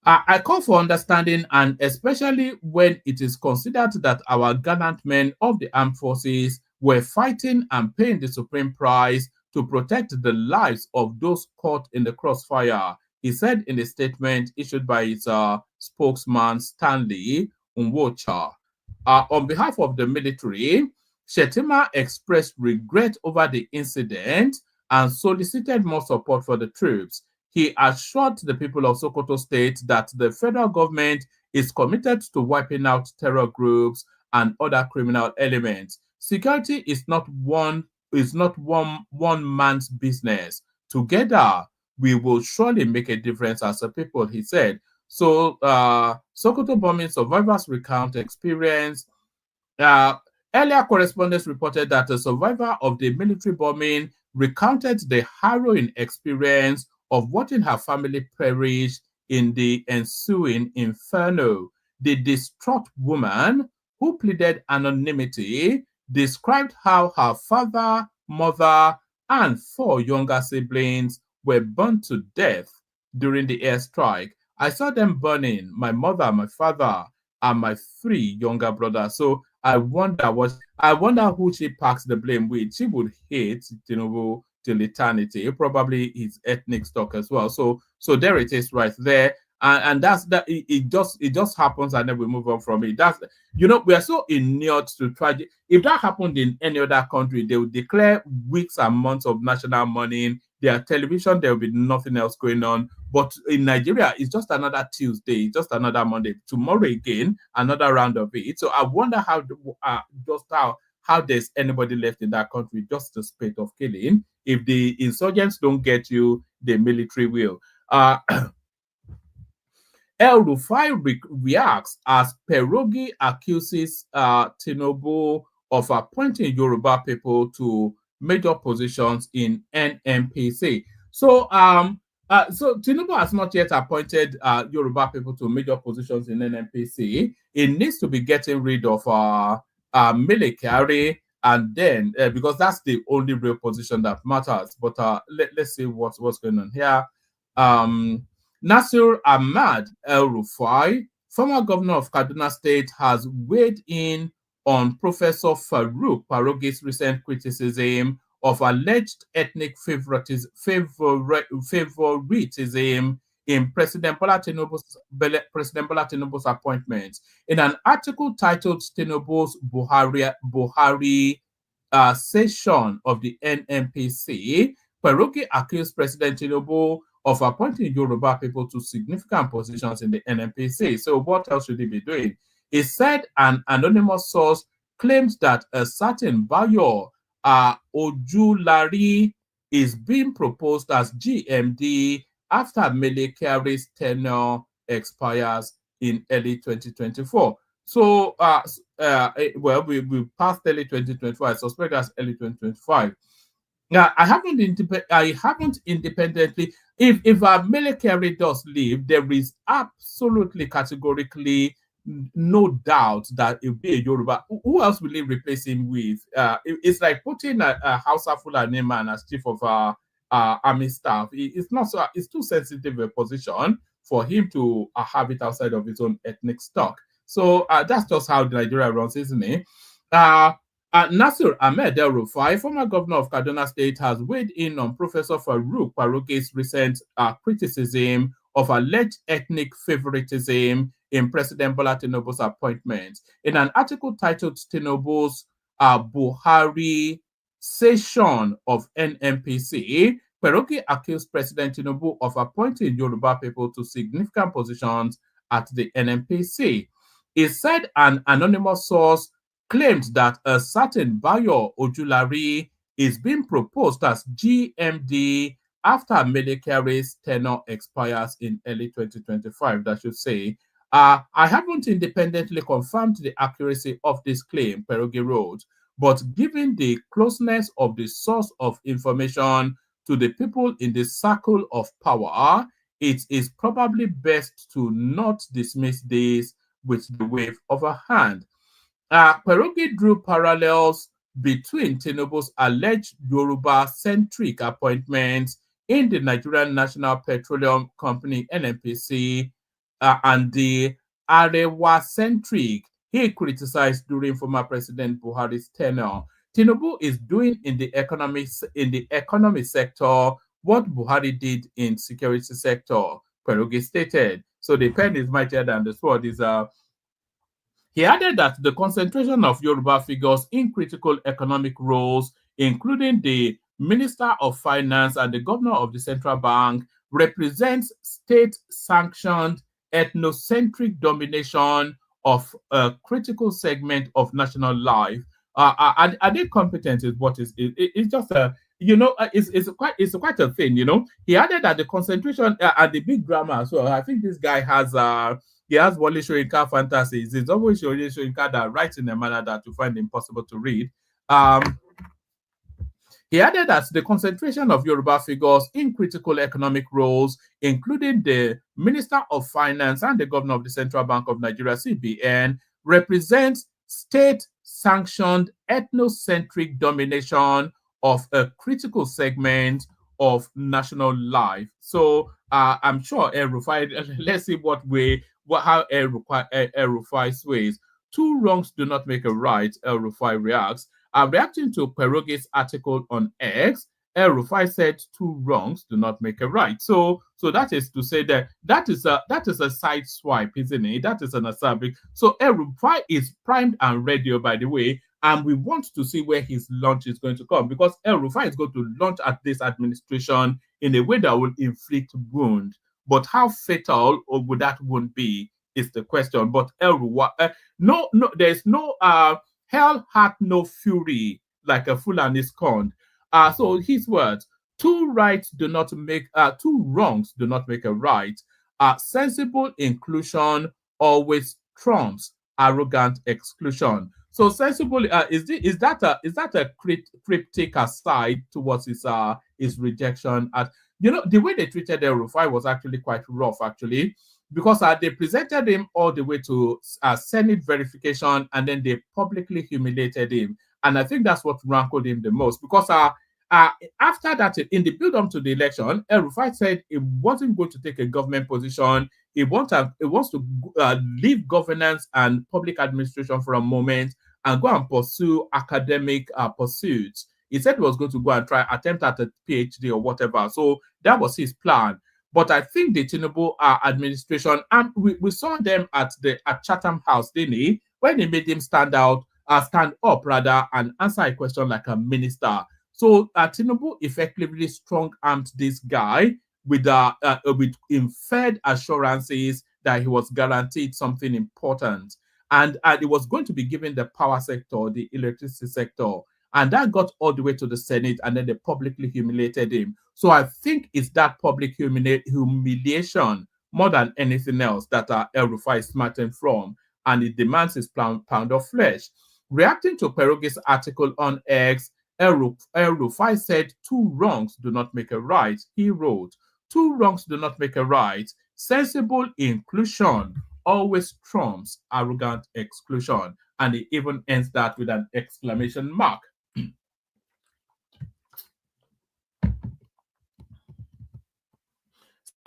I call for understanding, and especially when it is considered that our gallant men of the armed forces were fighting and paying the supreme price to protect the lives of those caught in the crossfire, he said in a statement issued by his spokesman, Stanley Nwocha. On behalf of the military, Shettima expressed regret over the incident and solicited more support for the troops. he assured the people of Sokoto State that the federal government is committed to wiping out terror groups and other criminal elements. Security is not one man's business. Together, we will surely make a difference as a people, he said. So, Sokoto bombing survivors recount experience. Uh, Earlier correspondents reported that a survivor of the military bombing recounted the harrowing experience of watching her family perish in the ensuing inferno. The distraught woman, who pleaded anonymity, described how her father, mother, and 4 younger siblings were burned to death during the airstrike. I saw them burning, my mother, my father, and my 3 younger brothers. So I wonder who she packs the blame with. She would hate Tinubu till eternity. Probably his ethnic stock as well. So there it is right there. And that's that. It just happens, and then we move on from it. That's, we are so inured to tragedy. If that happened in any other country, they would declare weeks and months of national mourning. Their television, there will be nothing else going on. But in Nigeria, it's just another Tuesday, just another Monday. Tomorrow again, another round of it. So I wonder how there's anybody left in that country, just the spate of killing. If the insurgents don't get you, the military will. El Rufai reacts as Perogi accuses Tinubu of appointing Yoruba people to major positions in NNPC. So Tinubu has not yet appointed Yoruba people to major positions in NNPC. It needs to be getting rid of Military, and then because that's the only real position that matters. But let's see what's going on here. Nasir Ahmad El Rufai, former governor of Kaduna State, has weighed in on Professor Farouk Parogi's recent criticism of alleged ethnic favoritism in President Bola Tinubu's appointment. In an article titled Tinubu's Buhari session of the NNPC, Parogi accused President Tinubu of appointing Yoruba people to significant positions in the NNPC. So what else should he be doing? He said an anonymous source claims that a certain Bayo Ojulari is being proposed as GMD after Mele Kyari's tenure expires in early 2024. So, we passed early 2024. I suspect that's early 2025. Now, I haven't independently. If Mele Kyari does leave, there is absolutely categorically no doubt that it will be a Yoruba. Who else will he replace him with? It's like putting a Hausa Fulani man as chief of army staff. It's not so. It's too sensitive a position for him to have it outside of his own ethnic stock. So that's just how Nigeria runs, isn't it? Nasir Ahmed El Rufai, former governor of Kaduna State, has weighed in on Professor Farouk Parogi's recent criticism of alleged ethnic favoritism in President Bola Tinubu's appointment. In an article titled Tinubu's Buhari session of NNPC, Parogi accused President Tinubu of appointing Yoruba people to significant positions at the NNPC. He said an anonymous source claimed that a certain Bayo Ojulari is being proposed as GMD after Mele Kyari's tenure expires in early 2025, that should say. I haven't independently confirmed the accuracy of this claim, Perogi wrote, but given the closeness of the source of information to the people in the circle of power, it is probably best to not dismiss this with the wave of a hand. Perogi drew parallels between Tinubu's alleged Yoruba-centric appointments in the Nigerian National Petroleum Company, NNPC, and the Arewa-centric he criticized during former President Buhari's tenure. Tinubu is doing in the economy sector what Buhari did in security sector, Perogi stated. So the pen is mightier than the sword. He added that the concentration of Yoruba figures in critical economic roles, including the Minister of Finance and the Governor of the Central Bank, represents state-sanctioned ethnocentric domination of a critical segment of national life. Are they competent? Is what is it's just a it's quite a thing. He added that the concentration and the big grammar. So I think this guy has he has Wole Soyinka fantasies. It's always Wole Soyinka that writes in a manner that you find impossible to read. He added that the concentration of Yoruba figures in critical economic roles, including the Minister of Finance and the Governor of the Central Bank of Nigeria, CBN, represents state-sanctioned ethnocentric domination of a critical segment of national life. So I'm sure El-Rufai, let's see how El-Rufai sways. Two wrongs do not make a right, El-Rufai reacts. Reacting to Peroge's article on X, El-Rufai said two wrongs do not make a right. So that is to say that is a side swipe, isn't it? That is an aside. So El-Rufai is primed and ready, by the way, and we want to see where his launch is going to come, because El-Rufai is going to launch at this administration in a way that will inflict wound. But how fatal would that wound be is the question. But El-Rufai, no, there's no hell hath no fury like a fool and his corn. So his words: two wrongs do not make a right. Sensible inclusion always trumps arrogant exclusion. So sensible is that a cryptic aside towards his rejection? The way they treated El-Rufai was actually quite rough, actually, because they presented him all the way to Senate verification, and then they publicly humiliated him. And I think that's what rankled him the most, because after that, in the build-up to the election, El-Rufai said he wasn't going to take a government position. He wants to leave governance and public administration for a moment and go and pursue academic pursuits. He said he was going to go and attempt at a PhD or whatever. So that was his plan. But I think the Tinubu administration, and we saw them at Chatham House, didn't he? When they made him stand up rather, and answer a question like a minister. So Tinubu effectively strong-armed this guy with inferred assurances that he was guaranteed something important, and it was going to be given the power sector, the electricity sector. And that got all the way to the Senate, and then they publicly humiliated him. So I think it's that public humiliation more than anything else that El-Rufai is smarting from, and it demands his pound of flesh. Reacting to Peroge's article on X, El-Rufai said two wrongs do not make a right. He wrote, two wrongs do not make a right. Sensible inclusion always trumps arrogant exclusion. And he even ends that with an exclamation mark.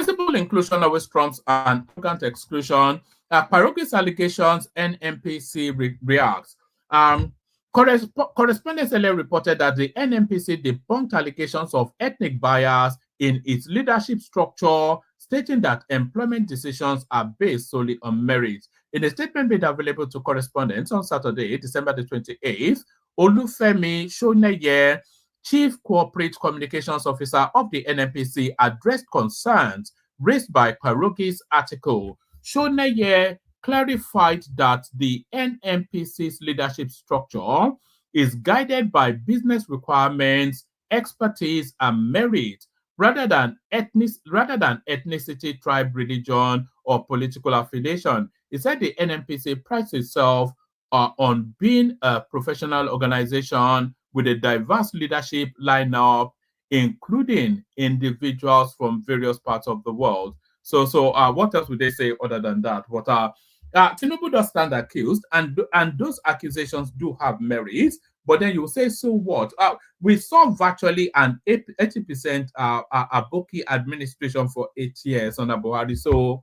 Sensible inclusion always trumps an arrogant exclusion. Peroge's allegations, NMPC reacts. Correspondents earlier reported that the NMPC debunked allegations of ethnic bias in its leadership structure, stating that employment decisions are based solely on merit. In a statement made available to correspondents on Saturday, December the 28th, Olufemi Shoneye, Chief Corporate Communications Officer of the NMPC, addressed concerns raised by Peroge's article. Shoneye clarified that the NMPC's leadership structure is guided by business requirements, expertise, and merit, rather than ethnicity, tribe, religion, or political affiliation. He said the NMPC prides itself on being a professional organization with a diverse leadership lineup, including individuals from various parts of the world. So what else would they say other than that? But Tinubu does stand accused, and those accusations do have merits. But then you say, so what? We saw virtually an 80% Aboki administration for 8 years under Buhari. So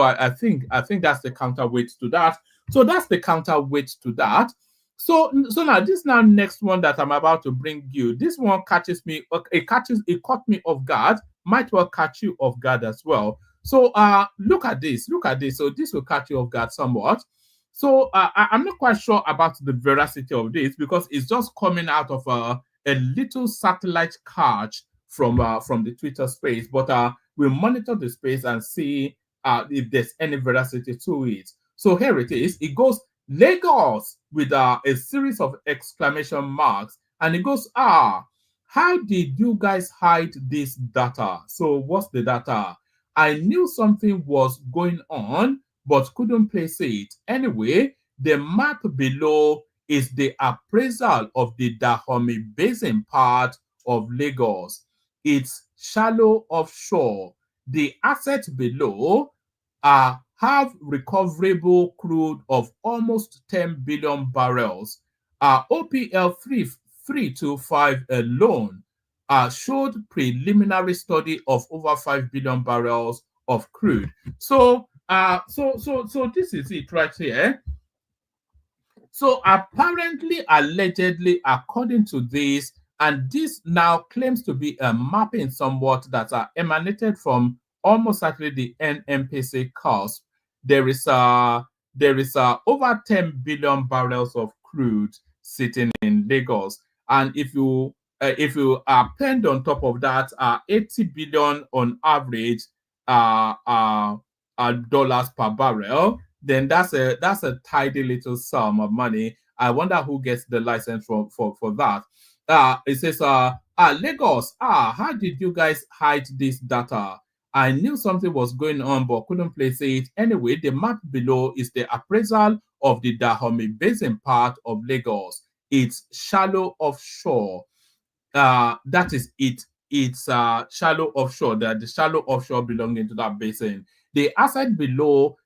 I think that's the counterweight to that. So that's the counterweight to that. So now this next one that I'm about to bring you, this one catches me. It caught me off guard. Might well catch you off guard as well. So look at this. So this will catch you off guard somewhat. So I'm not quite sure about the veracity of this, because it's just coming out of a little satellite catch from the Twitter space. But we'll monitor the space and see if there's any veracity to it. So here it is. It goes Lagos with a series of exclamation marks, and it goes, how did you guys hide this data? So what's the data? I knew something was going on, but couldn't place it. Anyway, the map below is the appraisal of the Dahomey Basin part of Lagos. It's shallow offshore. The assets below have recoverable crude of almost 10 billion barrels. OPL 325 alone showed preliminary study of over 5 billion barrels of crude. So this is it right here. So apparently, allegedly, according to this, and this now claims to be a mapping somewhat that are emanated from almost actually the NMPC cost. There is over 10 billion barrels of crude sitting in Lagos, and if you append on top of that, 80 billion on average dollars per barrel, then that's a tidy little sum of money. I wonder who gets the license for that. It says, Lagos, how did you guys hide this data? I knew something was going on, but couldn't place it. Anyway, the map below is the appraisal of the Dahomey Basin part of Lagos. It's shallow offshore. That is it. It's shallow offshore. The shallow offshore belonging to that basin. The asset below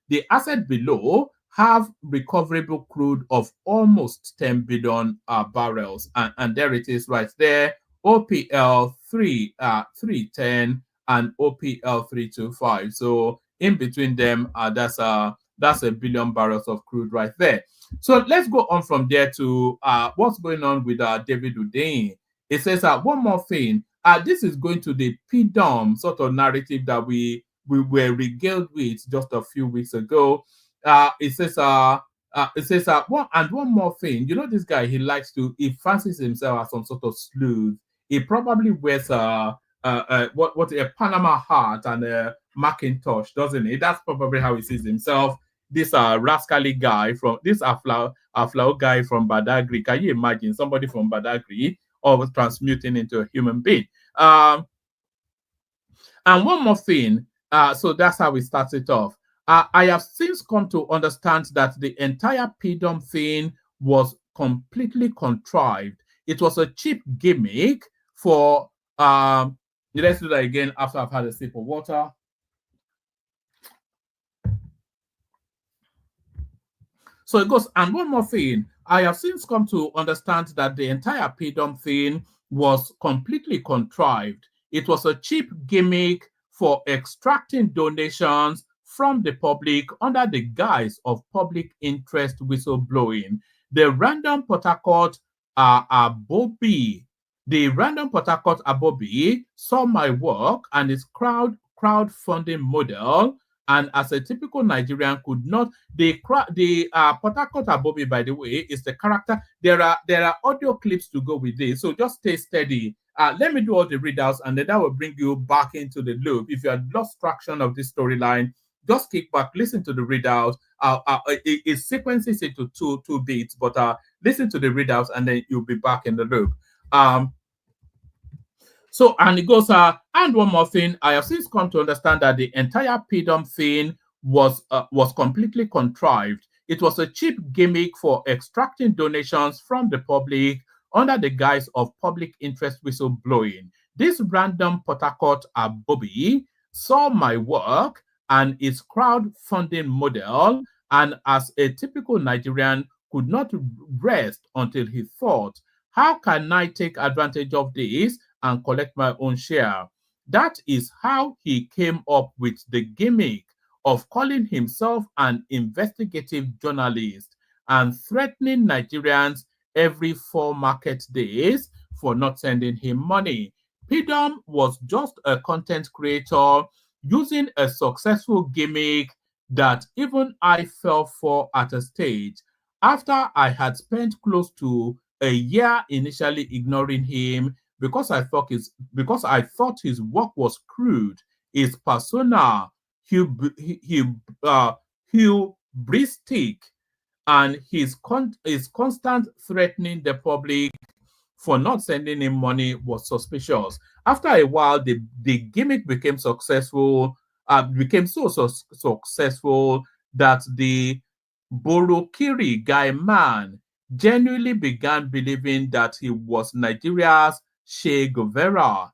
have recoverable crude of almost 10 billion barrels, and there it is right there. OPL 310 and OPL 325. So in between them, that's a billion barrels of crude right there. So let's go on from there to what's going on with David Udein. It says one more thing. This is going to the PDOM sort of narrative that we were regaled with just a few weeks ago. It says one more thing. You know, this guy, he fancies himself as some sort of sleuth. He probably wears a Panama hat and a Macintosh, doesn't he? That's probably how he sees himself. This rascally guy from this Aflao guy from Badagry. Can you imagine somebody from Badagry or transmuting into a human being? And one more thing. So that's how we started off. I have since come to understand that the entire PDOM thing was completely contrived. It was a cheap gimmick for let's do that again after I've had a sip of water. So it goes, and one more thing, I have since come to understand that the entire PDOM thing was completely contrived. It was a cheap gimmick for extracting donations from the public under the guise of public interest whistleblowing. The random Port Harcourt Abobi saw my work and its crowdfunding model, and as a typical Nigerian could not, the Port Harcourt Abobi, by the way, is the character. There are audio clips to go with this, so just stay steady. Let me do all the readouts, and then that will bring you back into the loop. If you had lost traction of this storyline, just kick back, listen to the readouts. It sequences into two beats, but listen to the readouts, and then you'll be back in the loop. So, and it goes, and one more thing, I have since come to understand that the entire PDOM thing was completely contrived. It was a cheap gimmick for extracting donations from the public under the guise of public interest whistleblowing. This random Port Harcourt Abobi saw my work and its crowdfunding model, and as a typical Nigerian could not rest until he thought, how can I take advantage of this and collect my own share? That is how he came up with the gimmick of calling himself an investigative journalist and threatening Nigerians every 4 market days for not sending him money. PDOM was just a content creator using a successful gimmick that even I fell for at a stage. After I had spent close to a year initially ignoring him because I thought his work was crude, his persona, hubristic, and his constant threatening the public for not sending him money was suspicious. After a while, the gimmick became successful, became so successful that the Borokiri guy man genuinely began believing that he was Nigeria's Che Guevara,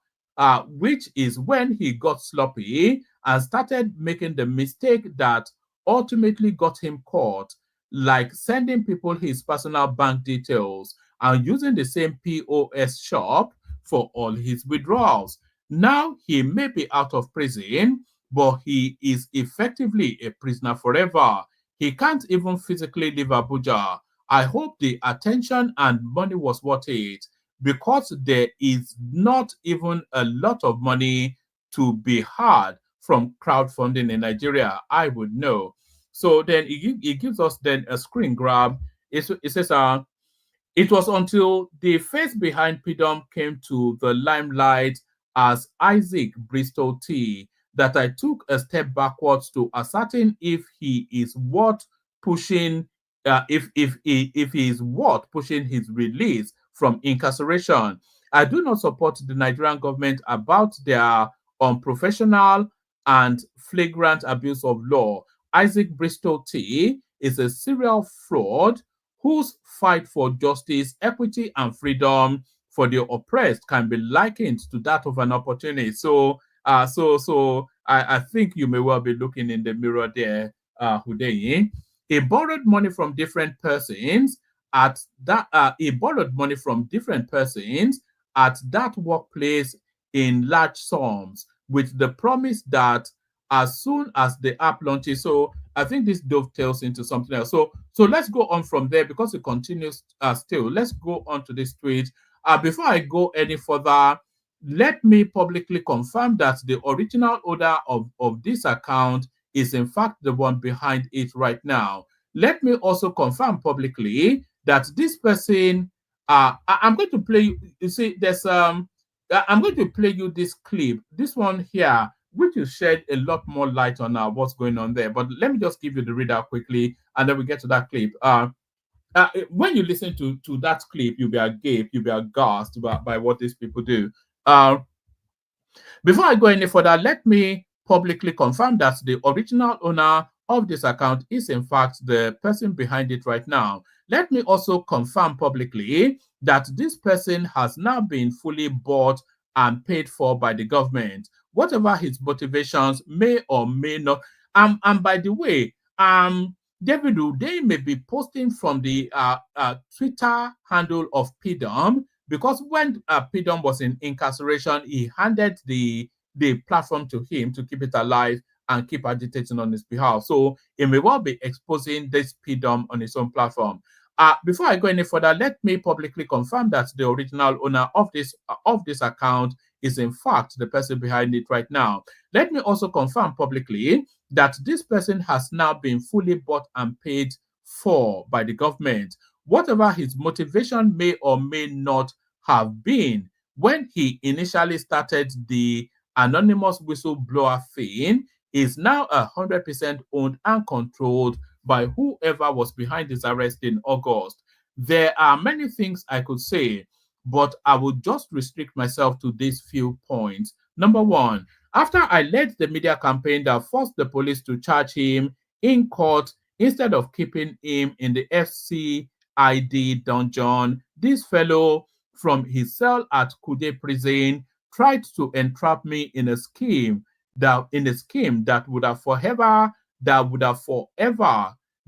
which is when he got sloppy and started making the mistake that ultimately got him caught, like sending people his personal bank details and using the same POS shop for all his withdrawals. Now he may be out of prison, but he is effectively a prisoner forever. He can't even physically leave Abuja. I hope the attention and money was worth it, because there is not even a lot of money to be had from crowdfunding in Nigeria. I would know. So then it gives us then a screen grab. It says, it was until the face behind Pidom came to the limelight as Isaac Bristol T that I took a step backwards to ascertain if he is worth pushing, if he is worth pushing his release from incarceration. I do not support the Nigerian government about their unprofessional and flagrant abuse of law. Isaac Bristol T is a serial fraud whose fight for justice, equity, and freedom for the oppressed can be likened to that of an opportunist. So, I think you may well be looking in the mirror there, Hudei. He borrowed money from different persons at that. He borrowed money from different persons at that workplace in large sums, with the promise that as soon as the app launches. So I think this dovetails into something else. So let's go on from there because it continues still. Let's go on to this tweet. Before I go any further, let me publicly confirm that the original owner of this account is in fact the one behind it right now. Let me also confirm publicly that this person, I'm going to play, you see, I'm going to play you this clip, this one here, which will shed a lot more light on what's going on there. But let me just give you the readout quickly, and then we get to that clip. When you listen to that clip, you'll be agape, you'll be aghast by what these people do. Uh, Before I go any further, let me publicly confirm that the original owner of this account is in fact the person behind it right now. Let me also confirm publicly that this person has now been fully bought and paid for by the government, whatever his motivations may or may not. And by the way, David, they may be posting from the Twitter handle of PDOM, because when Pidom was in incarceration, he handed the platform to him to keep it alive and keep agitating on his behalf. So he may well be exposing this Pidom on his own platform. Before I go any further, let me publicly confirm that the original owner of this account is in fact the person behind it right now. Let me also confirm publicly that this person has now been fully bought and paid for by the government. Whatever his motivation may or may not have been when he initially started the anonymous whistleblower thing, is now 100% owned and controlled by whoever was behind his arrest in August. There are many things I could say, but I would just restrict myself to these few points. Number one, after I led the media campaign that forced the police to charge him in court instead of keeping him in the FCID dungeon, this fellow from his cell at Kude prison tried to entrap me in a scheme that would have forever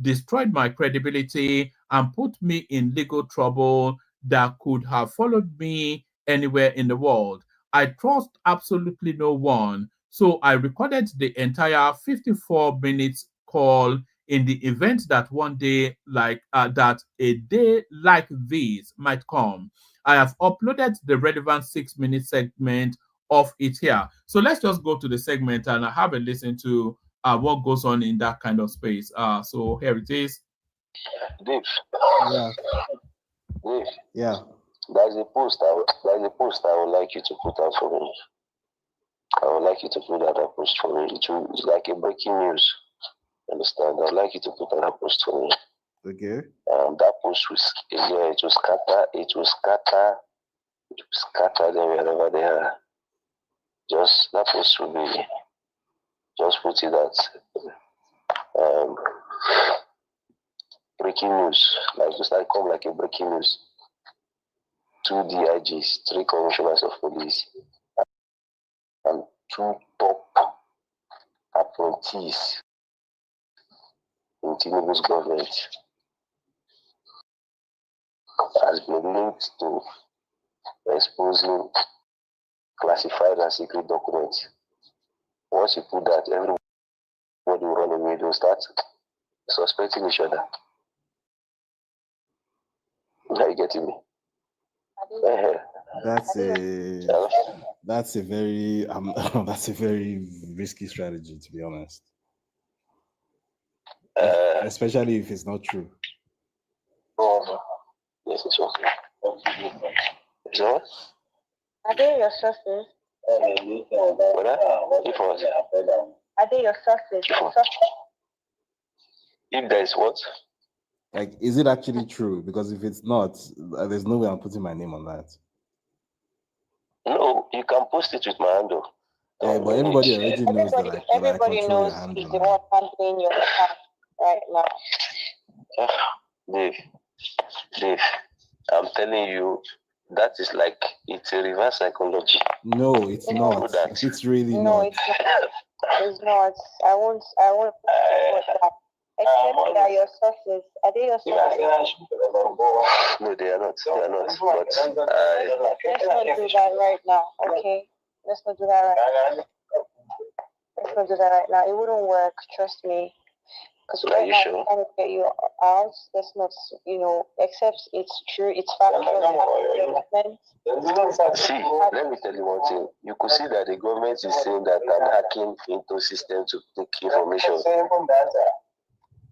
destroyed my credibility and put me in legal trouble that could have followed me anywhere in the world. I trust absolutely no one, so I recorded the entire 54 minutes call in the event that one day that a day like this might come. I have uploaded the relevant 6-minute segment of it here. So let's just go to the segment and have a listen to what goes on in that kind of space. So here it is. Dave. Yeah. Dave. Yeah. There's a post I would like you to put out for me. I would like you to put that up post for me. It's like a breaking news. Understand? I would like you to put that up post for me. Okay. That post was, yeah, it will scatter them wherever they are. Just that post will be, just put it that breaking news, like just like come like a breaking news. 2 DIGs, 3 commissioners of police, and 2 top appointees in Tinubu's government has been linked to exposing classified and secret documents. Once you put that, everybody will run away. They'll start suspecting each other. Are you getting me? That's a very that's a very risky strategy, to be honest. Especially if it's not true. Yes, it's okay. So, Are they your sources? if what? Are they your sources? If there is what? Like, is it actually true? Because if it's not, there's no way I'm putting my name on that. No, you can post it with my handle. Yeah, but everybody already knows that I Everybody control knows your handle. he's the one handling your account right now. Dave, I'm telling you, that is like, it's a reverse psychology. No, it's not. It's really not. It's not. It's not. I won't support that. Except that your sources. Are they your sources? No, they are not. They are not. But let's not do that right now, okay? Let's not do that right now. Let's not do that right now. It wouldn't work, trust me. Because right now, I'm trying to get you out. Let's not, except it's true, it's factual. See, let me tell you one thing. You could see that the government is saying that I'm hacking into system to take information.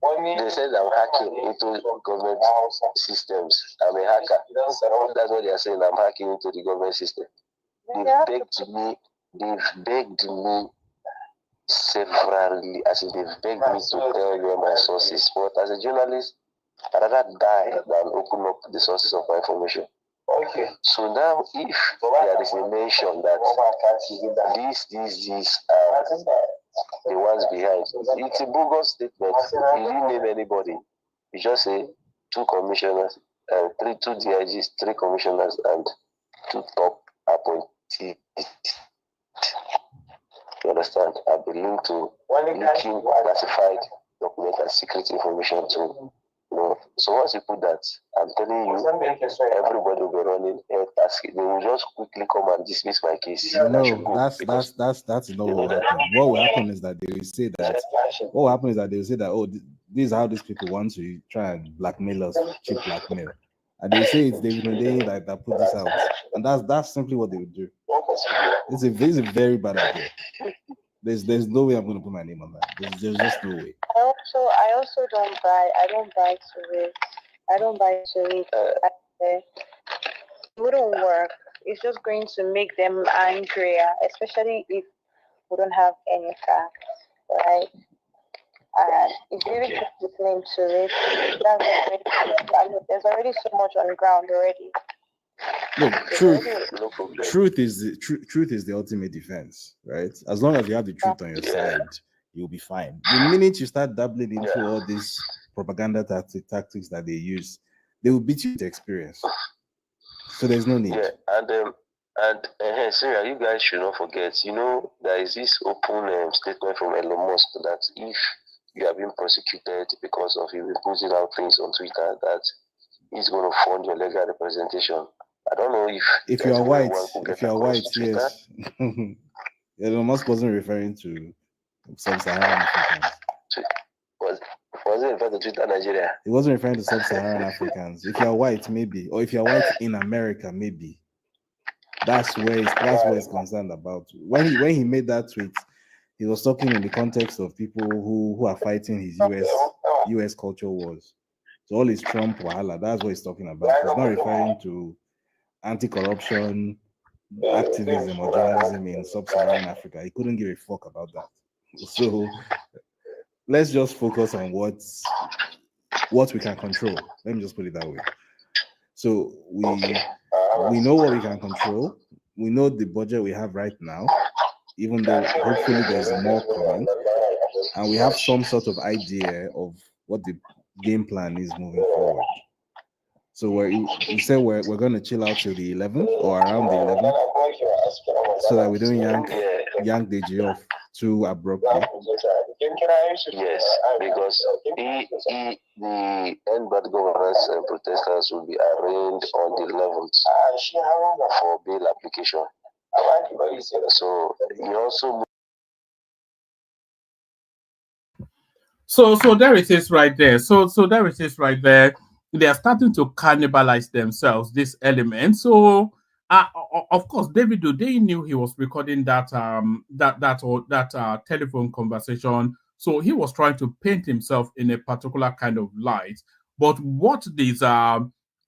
They said I'm hacking into government systems. I'm a hacker. That's what they are saying. I'm hacking into the government system. They've begged me severally, as if they've begged me to tell you my sources. But as a journalist, I'd rather die than open up the sources of my information. Okay. So now, if there is a mention that these are the ones behind, it's a bogus statement. You didn't name anybody. You just say 2 commissioners, 2 DIGs, 3 commissioners, and 2 top appointees. You understand? I've been linked to leaking classified documents and secret information too. So once you put that, I'm telling you, everybody will be running. They will just quickly come and dismiss my case. No, that's not what will happen. What will happen is that they will say that. What will happen is that they will say that, oh, this is how these people want to try and blackmail us, cheap blackmail, and they will say it's David Onday that put this out, and that's simply what they would do. It's a very bad idea. There's no way I'm going to put my name on that. There's just no way. I also don't buy. I don't buy to it. I don't buy to it. It wouldn't work. It's just going to make them angrier, especially if we don't have any facts, right? And if you really put the name to it, there's already so much on the ground already. No, truth is the ultimate defense, right? As long as you have the truth on your side, you'll be fine. The minute you start dabbling into all these propaganda tactics that they use, they will beat you to experience. So there's no need. Yeah, and Syria, you guys should not forget. There is this open statement from Elon Musk that if you have been prosecuted because of you putting out things on Twitter, that he's going to fund your legal representation. I don't know if you are white. If you are white, yes. Elon Musk wasn't referring to sub-Saharan Africans. Was it referring to Twitter Nigeria? He wasn't referring to sub-Saharan Africans. If you are white, maybe, or if you are white in America, maybe. That's what he's concerned about. When he made that tweet, he was talking in the context of people who are fighting his US culture wars. So all his Trump wahala, that's what he's talking about. He's not referring to anti-corruption, activism or journalism in sub-Saharan Africa. He couldn't give a fuck about that. So let's just focus on what we can control. Let me just put it that way. So we know what we can control. We know the budget we have right now, even though hopefully there's more coming, and we have some sort of idea of what the game plan is moving forward. So you said we're going to chill out till the 11th or around the 11th, so that we don't yank the G off too abruptly. Yes, because the end bad governance protesters will be arraigned on the 11th for bail application. So he also. So there it is right there. So there it is right there. They are starting to cannibalize themselves, this element. So of course, David O'Day knew he was recording that telephone conversation. So he was trying to paint himself in a particular kind of light. But what this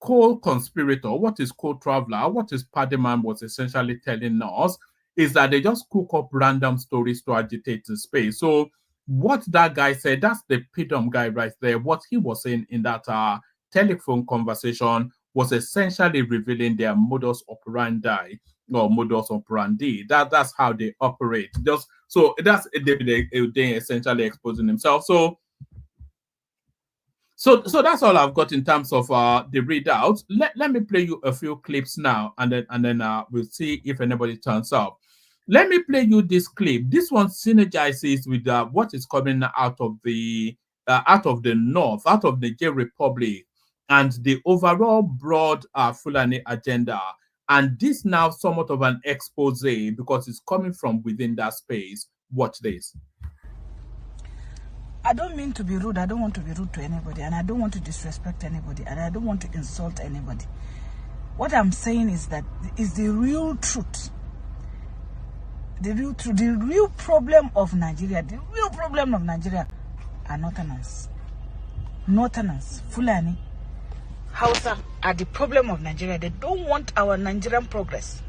co-conspirator, what is co-traveler, what is Paddyman was essentially telling us is that they just cook up random stories to agitate the space. So what that guy said, that's the PDOM guy right there. What he was saying in that telephone conversation was essentially revealing their modus operandi or modus operandi. That's how they operate. Just so that's they essentially exposing himself. So that's all I've got in terms of the readout. Let me play you a few clips now, and then we'll see if anybody turns up. Let me play you this clip. This one synergizes with what is coming out of the north, out of the Niger Republic, and the overall broad Fulani agenda. And this now somewhat of an expose because it's coming from within that space. Watch this. I don't mean to be rude. I don't want to be rude to anybody, and I don't want to disrespect anybody, and I don't want to insult anybody. What I'm saying is that is the real truth. The real truth, the real problem of Nigeria, are Northerners. Northerners, Fulani, Hausa are the problem of Nigeria. They don't want our Nigerian progress.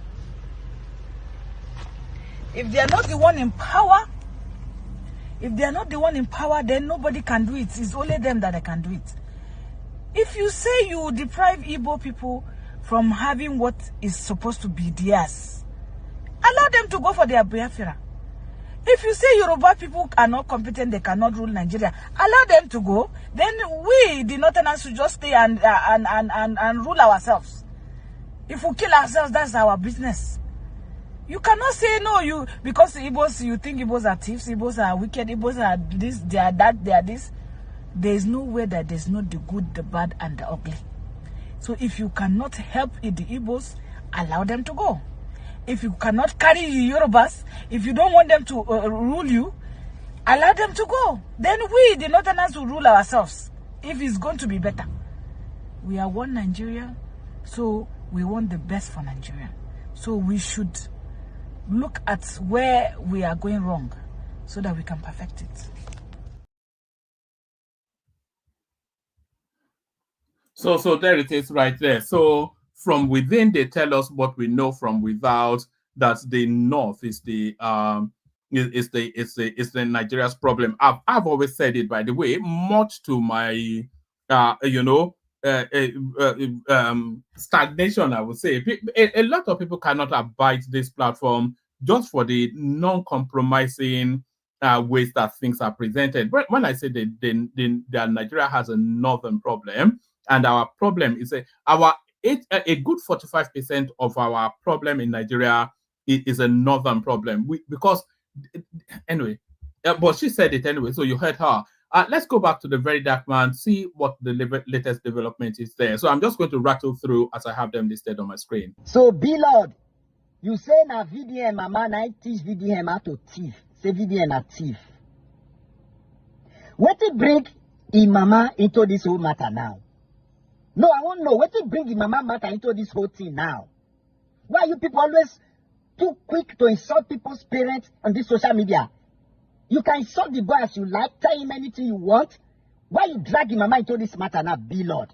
If they are not the one in power, then nobody can do it. It's only them that can do it. If you say you deprive Igbo people from having what is supposed to be theirs, allow them to go for their Biafra. If you say Yoruba people are not competent, they cannot rule Nigeria, allow them to go. Then we, the Northerners, should just stay and rule ourselves. If we kill ourselves, that's our business. You cannot say no, because Igbos, you think Igbos are thieves, Igbos are wicked, Igbos are this, they are that, they are this. There is no way that there's not the good, the bad, and the ugly. So if you cannot help the Igbos, allow them to go. If you cannot carry the Yorubas, if you don't want them to rule you, allow them to go. Then we, the Northerners, will rule ourselves. If it's going to be better. We are one Nigeria, so we want the best for Nigeria. So we should look at where we are going wrong so that we can perfect it. So there it is right there. So from within, they tell us what we know from without, that the North is the Nigeria's problem. I've always said it, by the way, much to my stagnation, I would say. A lot of people cannot abide this platform just for the non-compromising ways that things are presented. But when I say that Nigeria has a northern problem, and our problem is a good 45% of our problem in Nigeria is a northern problem. Anyway, but she said it anyway, so you heard her. Let's go back to the very dark man, see what the latest development is there. So I'm just going to rattle through as I have them listed on my screen. So, Lord, you say na VDM mama na teach VDM how to thief. Say VDM a thief. What to bring in mama into this whole matter now? No, I want to know what to bring in mama matter into this whole thing now. Why you people always too quick to insult people's parents on this social media? You can insult the boy as you like, tell him anything you want. Why you dragging mama into this matter now, Lord?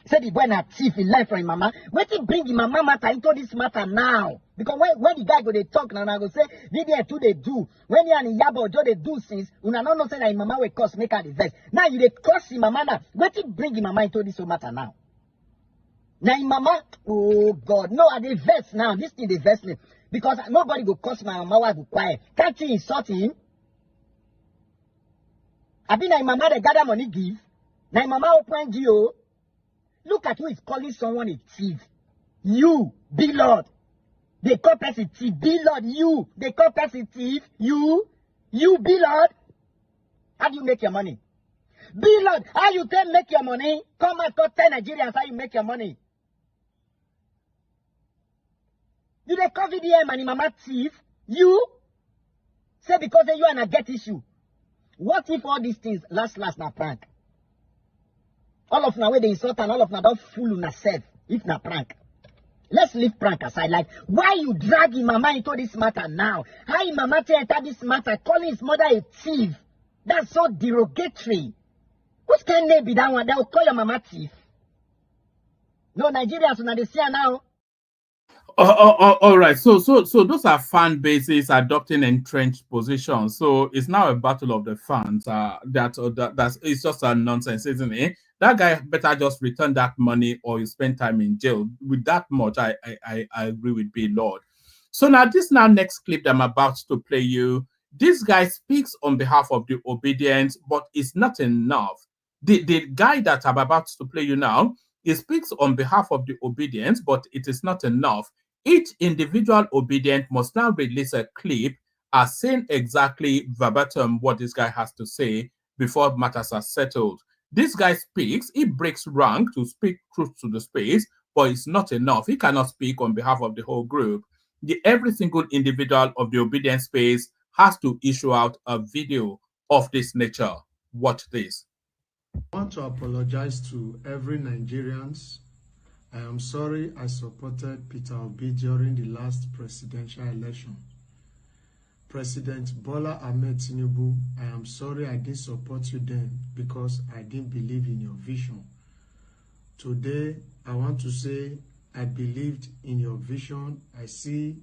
Say the boy na thief, he learn from him mama. Wetin bring him mama matter into this matter now? Because when the guy go they talk now, I go say, video too they do. When you and Yabo Joe they do since, una no know say that him mama will cause make her the vex. Now you they curse him mama now. Wetin bring him mama into this matter now? Now him mama, oh God, no, I dey vex now. This thing they vex me. Because nobody go curse my mama while go quiet. Can't you insult him? I been na mama they gather money give. Now mama open GO. Look at who is calling someone a thief. You, be Lord. They call person thief. Be Lord, you. They call person thief. You, be Lord. How do you make your money? Be Lord, how you can make your money? Come and tell Nigerians how you make your money. You they call VDM and mama thief. You say because you and I get issue. What if all these things last na prank? All of now where they insult and all of now don't fool on self if na prank. Let's leave prank aside. Like, why you drag him mama into this matter now? How him mama enter this matter, calling his mother a thief? That's so derogatory. Which can they be that one? They will call your mama thief. No, Nigerians when they see her now. All right. So those are fan bases adopting entrenched positions. So it's now a battle of the fans. That's it's just a nonsense, isn't it? That guy better just return that money or you spend time in jail. With that much, I agree with B Lord. So now this next clip that I'm about to play you. This guy speaks on behalf of the obedience, but it's not enough. The guy that I'm about to play you now, he speaks on behalf of the obedience, but it is not enough. Each individual obedient must now release a clip as saying exactly verbatim what this guy has to say before matters are settled. This guy speaks, he breaks rank to speak truth to the space, but it's not enough. He cannot speak on behalf of the whole group. Every single individual of the obedience space has to issue out a video of this nature. Watch this. I want to apologize to every Nigerians. I am sorry I supported Peter Obi during the last presidential election. President Bola Ahmed Tinubu, I am sorry I didn't support you then because I didn't believe in your vision. Today, I want to say I believed in your vision. I see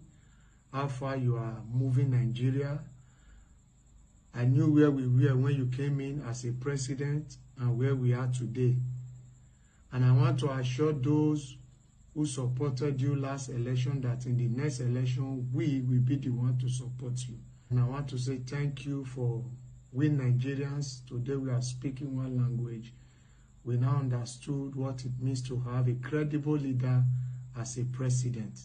how far you are moving Nigeria. I knew where we were when you came in as a president and where we are today. And I want to assure those who supported you last election that in the next election, we will be the one to support you. And I want to say thank you for we Nigerians. Today we are speaking one language. We now understood what it means to have a credible leader as a president.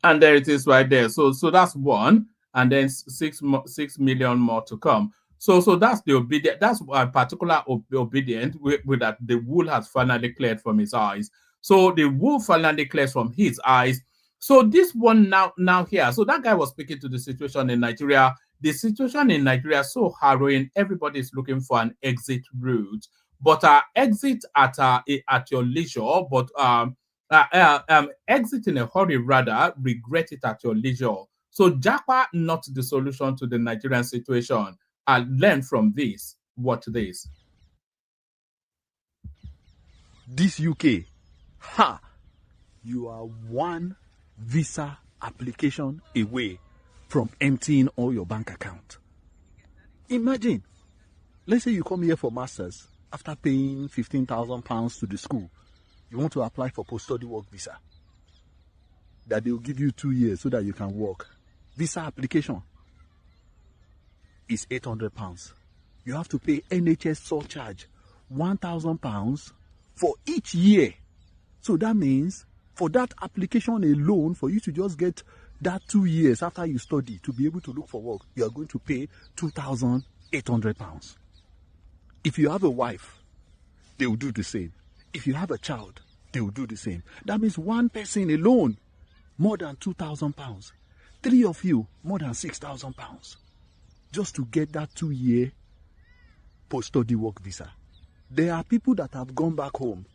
And there it is right there. So that's one. And then 6 million more to come. So that's the obedient. That's a particular obedient with that the wool has finally cleared from his eyes. So the wool finally clears from his eyes. So this one now here. So that guy was speaking to the situation in Nigeria. The situation in Nigeria is so harrowing. Everybody is looking for an exit route, but exit at your leisure. But exit in a hurry, rather regret it at your leisure. So Japa not the solution to the Nigerian situation. Learn from this. Watch this. This UK, you are one visa application away from emptying all your bank account. Imagine, let's say you come here for masters after paying £15,000 to the school. You want to apply for post-study work visa. That they will give you 2 years so that you can work. Visa application is £800. You have to pay NHS surcharge £1,000 for each year. So that means for that application alone, for you to just get that 2 years after you study to be able to look for work, you are going to pay £2,800. If you have a wife, they will do the same. If you have a child, they will do the same. That means one person alone, more than £2,000. 3 of you, more than £6,000. Just to get that 2-year post-study work visa. There are people that have gone back home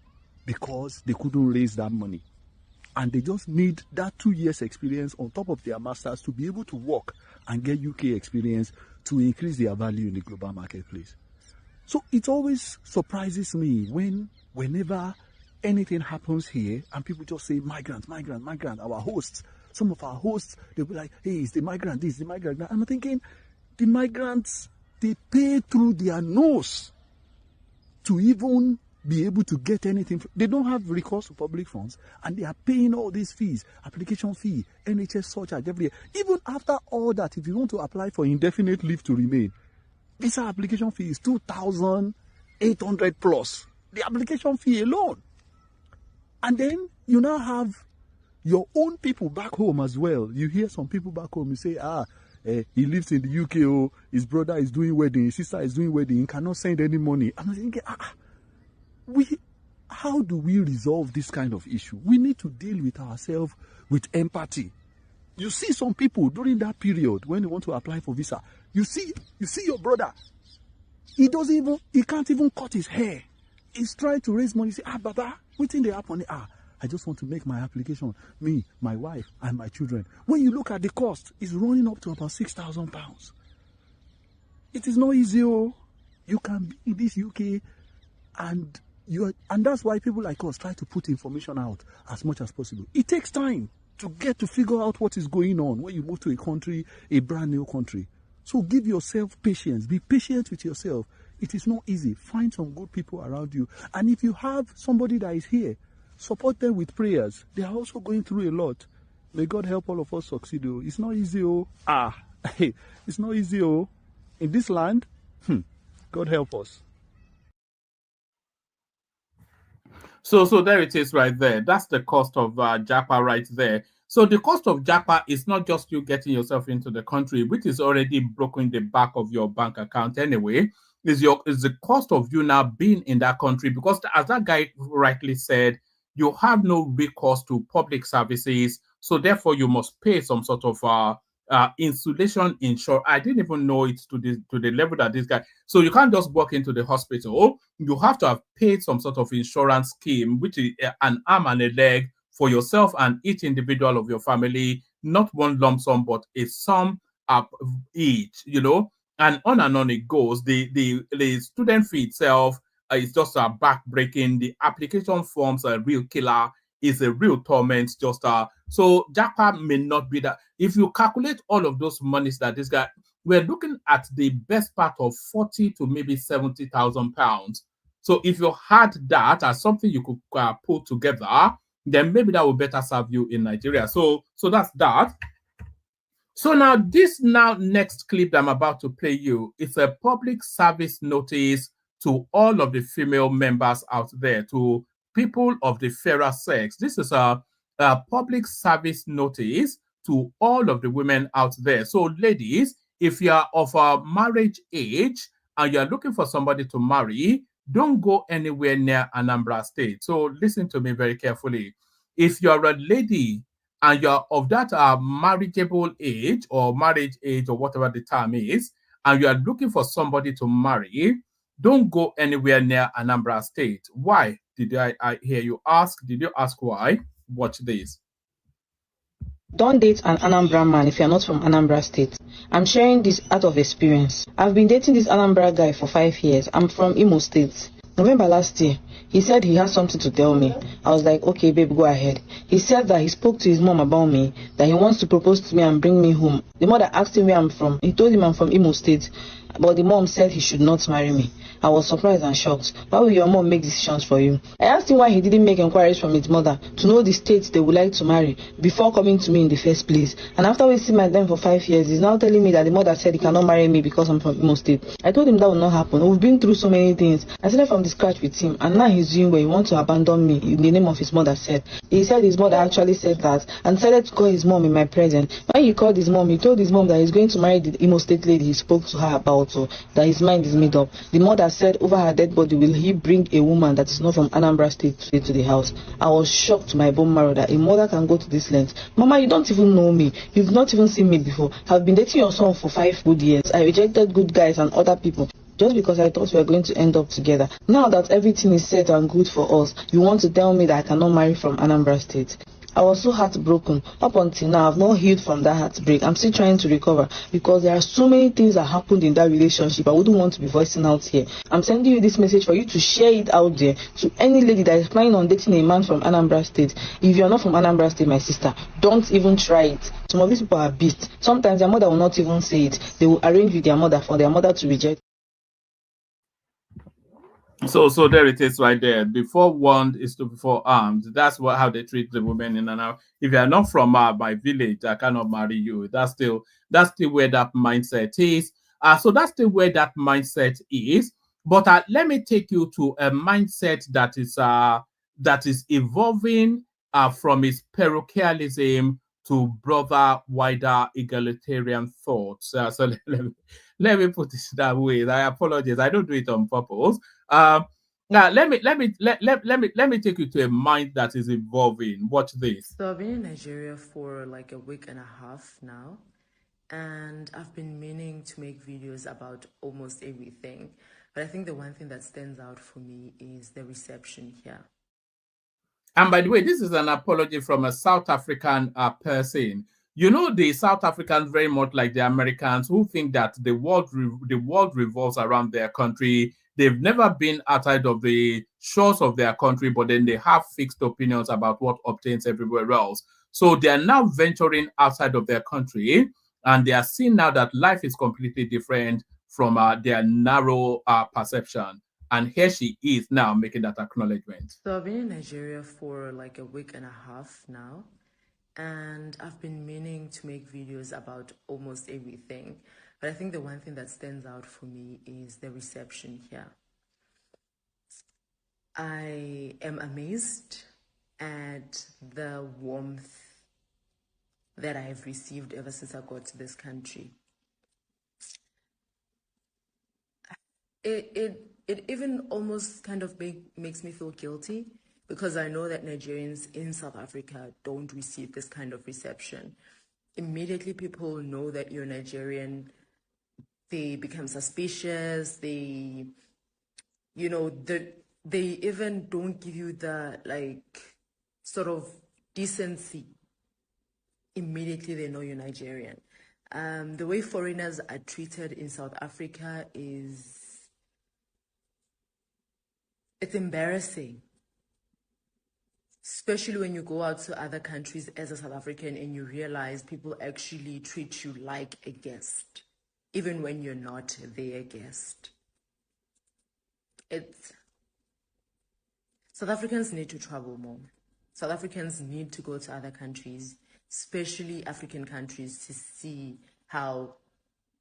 because they couldn't raise that money. And they just need that 2 years experience on top of their masters to be able to work and get UK experience to increase their value in the global marketplace. So it always surprises me whenever anything happens here and people just say migrant. Our hosts, some of our hosts, they'll be like, hey, it's the migrant this, the migrant that. I'm thinking the migrants, they pay through their nose to even be able to get anything. They don't have recourse to public funds and they are paying all these fees, application fee, NHS surcharge every year. Even after all that, if you want to apply for indefinite leave to remain, visa application fee is 2,800 plus. The application fee alone. And then you now have your own people back home as well. You hear some people back home, you say, he lives in the UK, oh, his brother is doing wedding, his sister is doing wedding, he cannot send any money. I'm thinking, how do we resolve this kind of issue? We need to deal with ourselves with empathy. You see some people during that period when they want to apply for visa, you see your brother, he can't even cut his hair. He's trying to raise money. Say, Baba, what's in the happen? I just want to make my application. Me, my wife, and my children. When you look at the cost, it's running up to about £6,000. It is not easy. Oh. You can be in this UK, and that's why people like us try to put information out as much as possible. It takes time to get to figure out what is going on when you move to a country, a brand new country. So give yourself patience. Be patient with yourself. It is not easy. Find some good people around you. And if you have somebody that is here, support them with prayers. They are also going through a lot. May God help all of us succeed. Oh. It's not easy. Oh. It's not easy. Oh. In this land, God help us. So there it is right there. That's the cost of Japa right there. So the cost of Japa is not just you getting yourself into the country, which is already broken the back of your bank account anyway. Is the cost of you now being in that country, because as that guy rightly said, you have no recourse to public services, so therefore you must pay some sort of insulation insurance. I didn't even know it to the level that this guy. So you can't just walk into the hospital. You have to have paid some sort of insurance scheme, which is an arm and a leg for yourself and each individual of your family, not one lump sum, but a sum up each, and on it goes. The student fee itself is just a back-breaking. The application forms are a real killer. Is a real torment. So Japa may not be that. If you calculate all of those monies that this guy, we're looking at the best part of 40 to maybe 70,000 pounds. So if you had that as something you could put together, then maybe that will better serve you in Nigeria. So that's that. So now this next clip that I'm about to play you is a public service notice to all of the female members out there, to people of the fairer sex. This is a public service notice to all of the women out there. So ladies, if you are of a marriage age and you're looking for somebody to marry, don't go anywhere near Anambra State. So listen to me very carefully. If you're a lady and you're of that marriageable age or marriage age or whatever the term is, and you are looking for somebody to marry, don't go anywhere near Anambra State. Why? Did I hear you ask? Did you ask why? Watch this. Don't date an Anambra man if you're not from Anambra State. I'm sharing this out of experience. I've been dating this Anambra guy for 5 years. I'm from Imo State. November last year, he said he has something to tell me. I was like, okay, babe, go ahead. He said that he spoke to his mom about me, that he wants to propose to me and bring me home. The mother asked him where I'm from. He told him I'm from Imo State, but the mom said he should not marry me. I was surprised and shocked. Why will your mom make decisions for you? I asked him why he didn't make inquiries from his mother to know the state they would like to marry before coming to me in the first place. And after wasting my time for 5 years, he's now telling me that the mother said he cannot marry me because I'm from Imo State. I told him that would not happen. We've been through so many things. I started from the scratch with him, and now he's doing where he wants to abandon me in the name of his mother said. He said his mother actually said that and decided to call his mom in my presence. When he called his mom, he told his mom that he's going to marry the Imo State lady he spoke to her about, so that his mind is made up. The mother said over her dead body, will he bring a woman that is not from Anambra State to the house? I was shocked to my bone marrow that a mother can go to this length. Mama, you don't even know me. You've not even seen me before. I've been dating your son for 5 good years. I rejected good guys and other people just because I thought we were going to end up together. Now that everything is set and good for us, you want to tell me that I cannot marry from Anambra State? I was so heartbroken. Up until now, I've not healed from that heartbreak. I'm still trying to recover because there are so many things that happened in that relationship I wouldn't want to be voicing out here. I'm sending you this message for you to share it out there to any lady that is planning on dating a man from Anambra State. If you're not from Anambra State, my sister, don't even try it. Some of these people are beasts. Sometimes their mother will not even say it. They will arrange with their mother for their mother to reject. So there it is right there. Before warned is to before armed. That's how they treat the women in and out. If you are not from my village, I cannot marry you. That's still where that mindset is. So that's still where that mindset is. But let me take you to a mindset that is evolving from its parochialism to broader, wider egalitarian thoughts. So let me put it that way. I apologize. I don't do it on purpose. Now let me take you to a mind that is evolving. Watch this. So I've been in Nigeria for like a week and a half now, and I've been meaning to make videos about almost everything. But I think the one thing that stands out for me is the reception here. And by the way, this is an apology from a South African person. You know, the South Africans very much like the Americans who think that the world revolves around their country. They've never been outside of the shores of their country, but then they have fixed opinions about what obtains everywhere else. So they are now venturing outside of their country, and they are seeing now that life is completely different from their narrow perception. And here she is now making that acknowledgement. So I've been in Nigeria for like a week and a half now, and I've been meaning to make videos about almost everything. But I think the one thing that stands out for me is the reception here. I am amazed at the warmth that I have received ever since I got to this country. It even almost kind of makes me feel guilty because I know that Nigerians in South Africa don't receive this kind of reception. Immediately people know that you're Nigerian, they become suspicious, they even don't give you the like sort of decency. Immediately they know you're Nigerian. The way foreigners are treated in South Africa it's embarrassing, especially when you go out to other countries as a South African and you realize people actually treat you like a guest, even when you're not their guest. South Africans need to travel more. South Africans need to go to other countries, especially African countries, to see how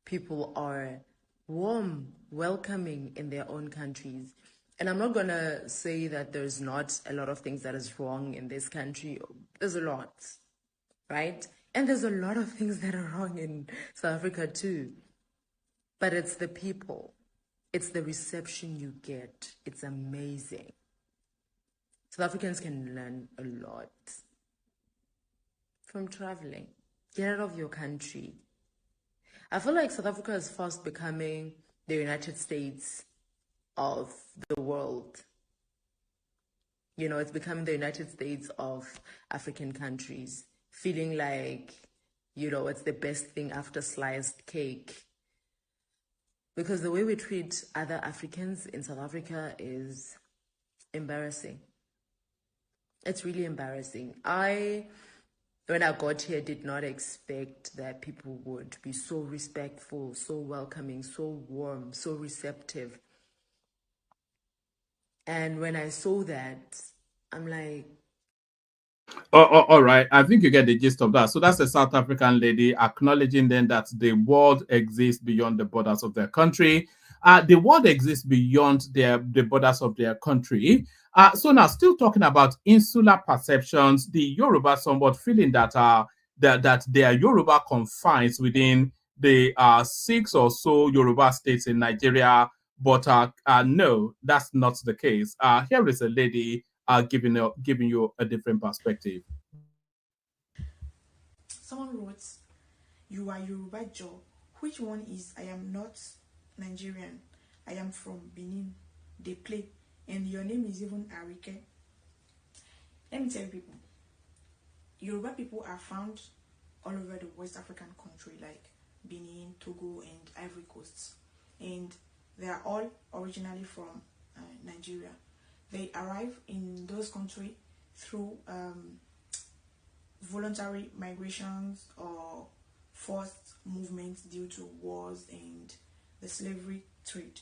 people are warm, welcoming in their own countries. And I'm not going to say that there's not a lot of things that is wrong in this country. There's a lot, right? And there's a lot of things that are wrong in South Africa too. But it's the people. It's the reception you get. It's amazing. South Africans can learn a lot from traveling. Get out of your country. I feel like South Africa is fast becoming the United States of the world. You know, it's becoming the United States of African countries, feeling like, you know, it's the best thing after sliced cake. Because the way we treat other Africans in South Africa is embarrassing. It's really embarrassing. When I got here, did not expect that people would be so respectful, so welcoming, so warm, so receptive. And when I saw that, I'm like... All right. I think you get the gist of that. So that's a South African lady acknowledging then that the world exists beyond the borders of their country. The world exists beyond the borders of their country. So now, still talking about insular perceptions, the Yoruba somewhat feeling that that their Yoruba confines within the 6 or so Yoruba states in Nigeria, but no, that's not the case. Here is a lady giving you a different perspective. Someone wrote, "You are Yoruba Joe. Which one is I am not Nigerian? I am from Benin. They play. And your name is even Arike." Let me tell you people, Yoruba people are found all over the West African country like Benin, Togo, and Ivory Coast, and they are all originally from Nigeria. They arrive in those countries through voluntary migrations or forced movements due to wars and the slavery trade.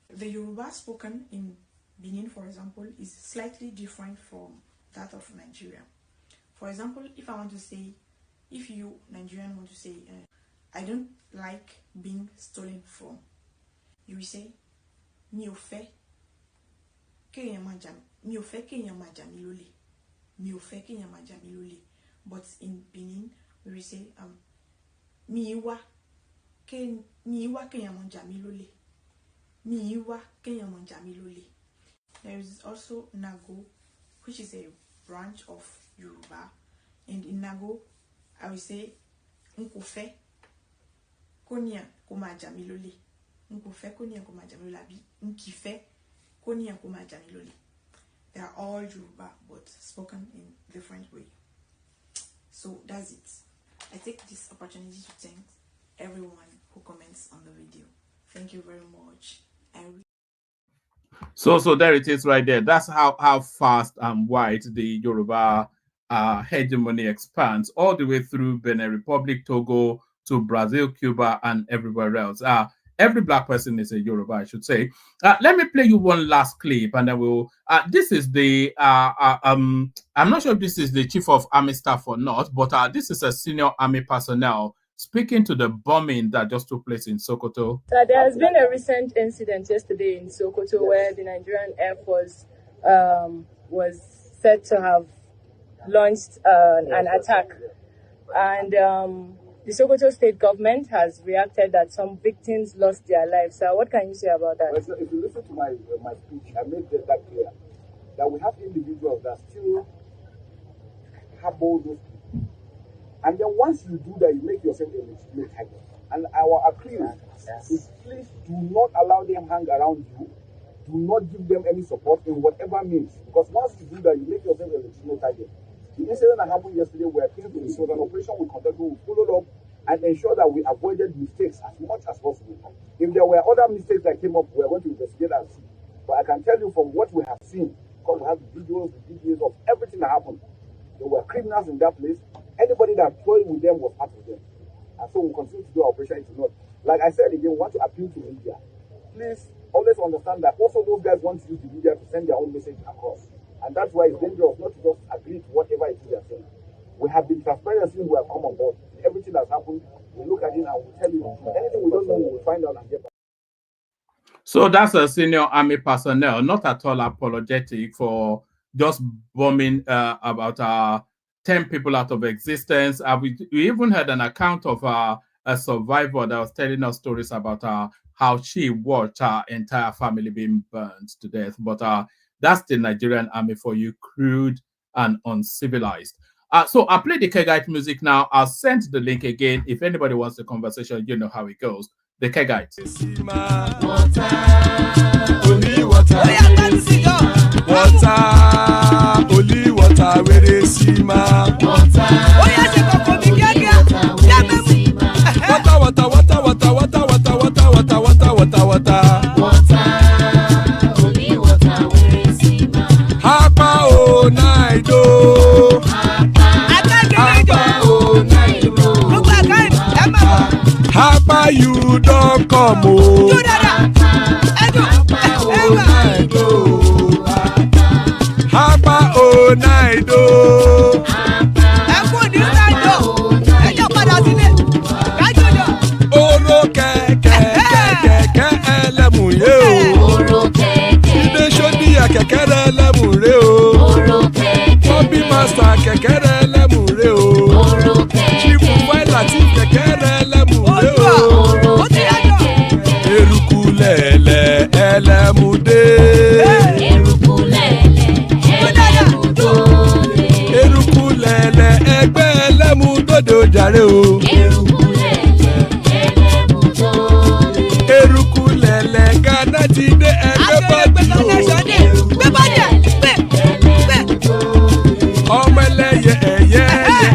The Yoruba spoken in Benin, for example, is slightly different from that of Nigeria. For example, if I want to say, if you Nigerian want to say, I don't like being stolen from, you will say, mi ò fẹ́ kéèyàn máa jà mí lólè. Mi ò fẹ́ kéèyàn máa jà mí lólè. But in Benin, we will say, mi ì wá kéèyàn máa jà mí lólè. Mi ì wá kéèyàn máa jà mí lólè. There is also Nago, which is a branch of Yoruba, and in Nago, I will say, nko fẹ́ kóníyàn kó máa jà mí lólè. Nko fẹ́ kóníyàn kó máa jà mí lólè. Àbí nkì fẹ́ kóníyàn kó máa jà mí lólè. They are all Yoruba, but spoken in different way. So that's it. I take this opportunity to thank everyone who comments on the video. Thank you very much. So there it is right there. That's how fast and wide the Yoruba hegemony expands all the way through Benin Republic, Togo, to Brazil, Cuba, and everywhere else. Every black person is a Yoruba, I should say. Let me play you one last clip, and then we'll. This is the. I'm not sure if this is the chief of army staff or not, but this is a senior army personnel speaking to the bombing that just took place in Sokoto. So there has been a recent incident yesterday in Sokoto where the Nigerian Air Force was said to have launched an attack, and the Sokoto state government has reacted that some victims lost their lives. So what can you say about that? Well, if you listen to my speech, I made that clear, that we have individuals that still harbor those people. And then once you do that, you make yourself a legitimate target. And our appeal is, please do not allow them hang around you. Do not give them any support in whatever means. Because once you do that, you make yourself a legitimate target. The incident that happened yesterday, we are pleased with. It was an operation we conducted. We followed up and ensured that we avoided mistakes as much as possible. If there were other mistakes that came up, we are going to investigate and see. But I can tell you from what we have seen, because we have the videos, the videos of everything that happened, there were criminals in that place. Anybody that toyed with them was part of them. And so we'll continue to do our operation into North. Like I said again, we want to appeal to media. Please always understand that also those guys want to use the media to send their own message across. And that's why it's dangerous not to just agree to whatever it is they're saying. We have been transparent since we have come on board. Everything that's happened, we look at it and we'll tell you. Anything we don't know, we'll find out and get back. So that's a senior army personnel, not at all apologetic for just bombing about 10 people out of existence. We even had an account of a survivor that was telling us stories about how she watched her entire family being burned to death. But that's the Nigerian army for you, crude and uncivilized. So I'll play the Kegite music now. I'll send the link again. If anybody wants the conversation, you know how it goes. The Kegite. Only water, where they see ma. Water, only water, where they see ma. Hapa o naido. Hapa o naido. Hapa you don't come o. Hapa o naido. Hapa o naido. Oro kẹ̀kẹ́ ẹlẹ́mù yé o. Ilé sọ́dí kẹ̀kẹ́ rẹ̀ ẹlẹ́mù rẹ̀ o. Bobby master kẹ̀kẹ́ rẹ̀ ẹlẹ́mù rẹ̀ o. Chifu Faila ti kẹ̀kẹ́ rẹ̀ ẹlẹ́mù rẹ̀ o. Eruku lẹ̀lẹ̀ ẹlẹ́mù dé. Eruku lẹ̀lẹ̀ ẹgbẹ́ ẹlẹ́mù dòde ojàre o. Eruku lẹ̀lẹ̀ Ghana ti dé ẹgbẹ́ bọ́dì o. Ọmọ ẹlẹ́yẹ ẹ̀yẹ ẹ̀yẹ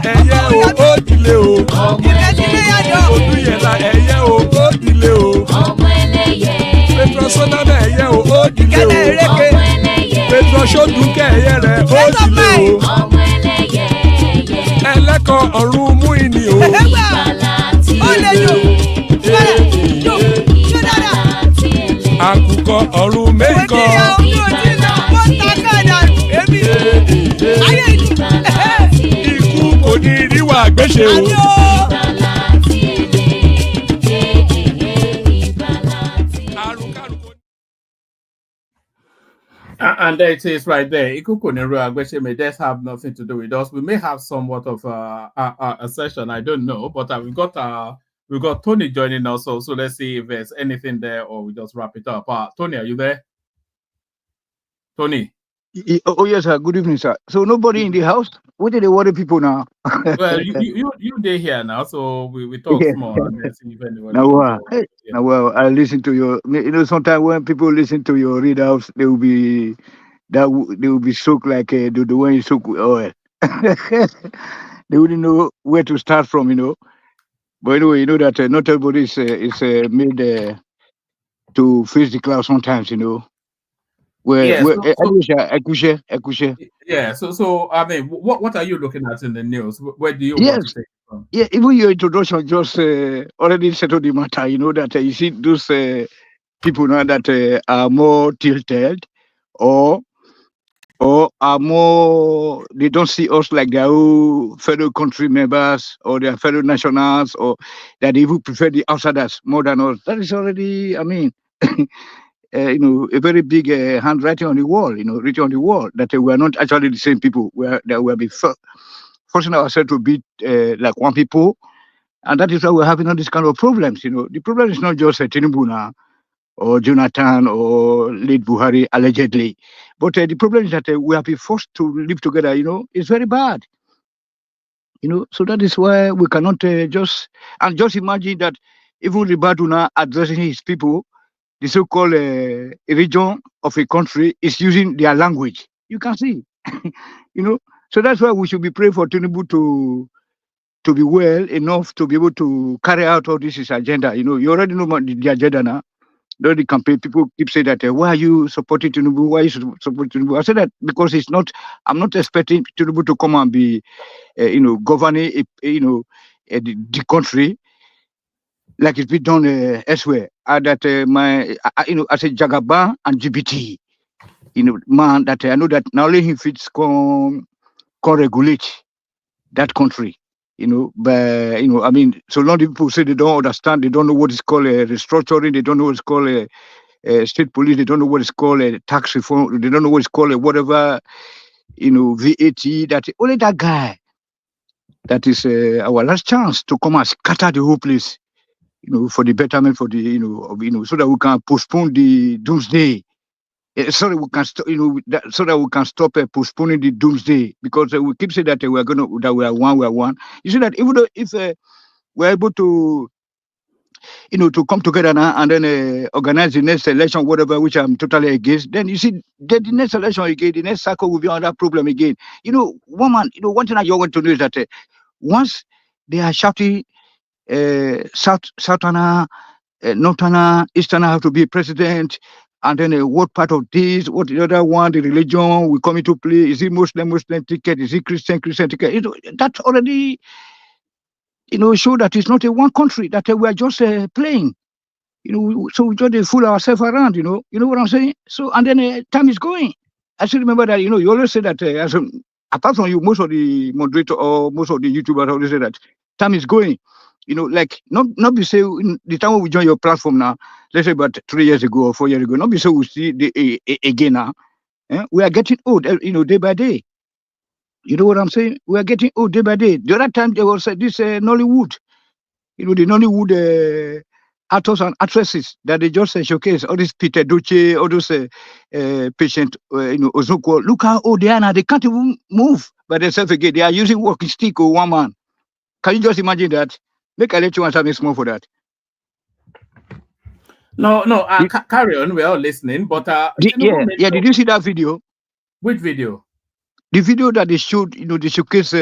ṣòdùkẹ́ ẹ̀yẹ rẹ̀ ó dìde o. ẹlẹ́kọ̀ọ́ ọ̀run mú ìní o. àkùkọ ọ̀run mẹ́kọ̀. ikú kò ní ríwà gbéṣe o. And there it is right there. Ikuku Neru Agbeche may just have nothing to do with us. We may have somewhat of a session, I don't know, but we've got Tony joining us, so let's see if there's anything there or we just wrap it up. Tony, are you there? Tony? Oh yes, sir. Good evening, sir. So nobody in the house? What do they worry people now? Well, you day here now, so we talk small and then see if anyone. Now, well, I listen to your. You know, sometimes when people listen to your readouts, they will be soaked like the way you soak with oil. They wouldn't know where to start from, you know. But anyway, you know that not everybody is made to face the cloud sometimes, you know. Yeah, So I mean, what are you looking at in the news? Where do you want to take it from? Yeah, even your introduction just already settled the matter. You know that you see those people now that are more tilted, or are more, they don't see us like their own fellow country members or their fellow nationals, or that they even prefer the outsiders more than us. That is already, I mean. You know, a very big handwriting on the wall, you know, written on the wall, that we are not actually the same people. That we are forcing ourselves to be like one people, and that is why we're having all these kind of problems. You know, the problem is not just Tinubu now, or Jonathan, or late Buhari, allegedly, but the problem is that we have been forced to live together. You know, it's very bad. You know, so that is why we cannot just imagine that even Ribaduna addressing his people, the so-called region of a country, is using their language. You can see, you know. So that's why we should be praying for Tinubu to be well enough to be able to carry out all this his agenda. You know, you already know the agenda now. During the campaign, people keep saying that, why are you supporting Tinubu? Why are you supporting Tinubu? I said that because I'm not expecting Tinubu to come and be, you know, governing, the country like it's been done elsewhere. That you know, as a Jagaban and GBT, you know, man, that I know that not only he fits can regulate that country, you know, but, you know, I mean, so a lot of people say they don't understand, they don't know what is called restructuring, they don't know what is called state police, they don't know what is called tax reform, they don't know what is called whatever, you know, VAT, that only that guy, that is our last chance to come and scatter the whole place. You know, for the betterment, for the, you know, so that we can postpone the doomsday. So that we can so that we can stop postponing the doomsday, because we keep saying that we are one. You see that even though if we're able to, you know, to come together now and then organize the next election, whatever, which I'm totally against, then you see the next election again, the next cycle will be another problem again. You know, one thing that you want to know is that once they are shouting Southerner, Northerner, Easterner have to be president, and then what part of this, what the other one, the religion will come into play. Is it Muslim ticket? Is it Christian ticket? You know, that already, you know, show that it's not a one country, that we are just playing. You know, so we just fool ourselves around. You know what I'm saying. So, and then time is going. I still remember that, you know, you always say that apart from you, most of the moderator or most of the YouTubers always say that time is going. You know, like not be say the time when we join your platform now, let's say about 3 years ago or 4 years ago, not be so we see the again now. We are getting old, you know, day by day. You know what I'm saying? We are getting old day by day. The other time there was this Nollywood, you know, the Nollywood actors and actresses that they just showcase all this Peter Duce, all those patient, you know, Ozoko. Look how old they are now. They can't even move by themselves again. They are using walking stick or one man. Can you just imagine that? Make I let you answer me small for that. No, carry on. We're all listening. But did you see that video? Which video? The video that they showed, you know, they showcase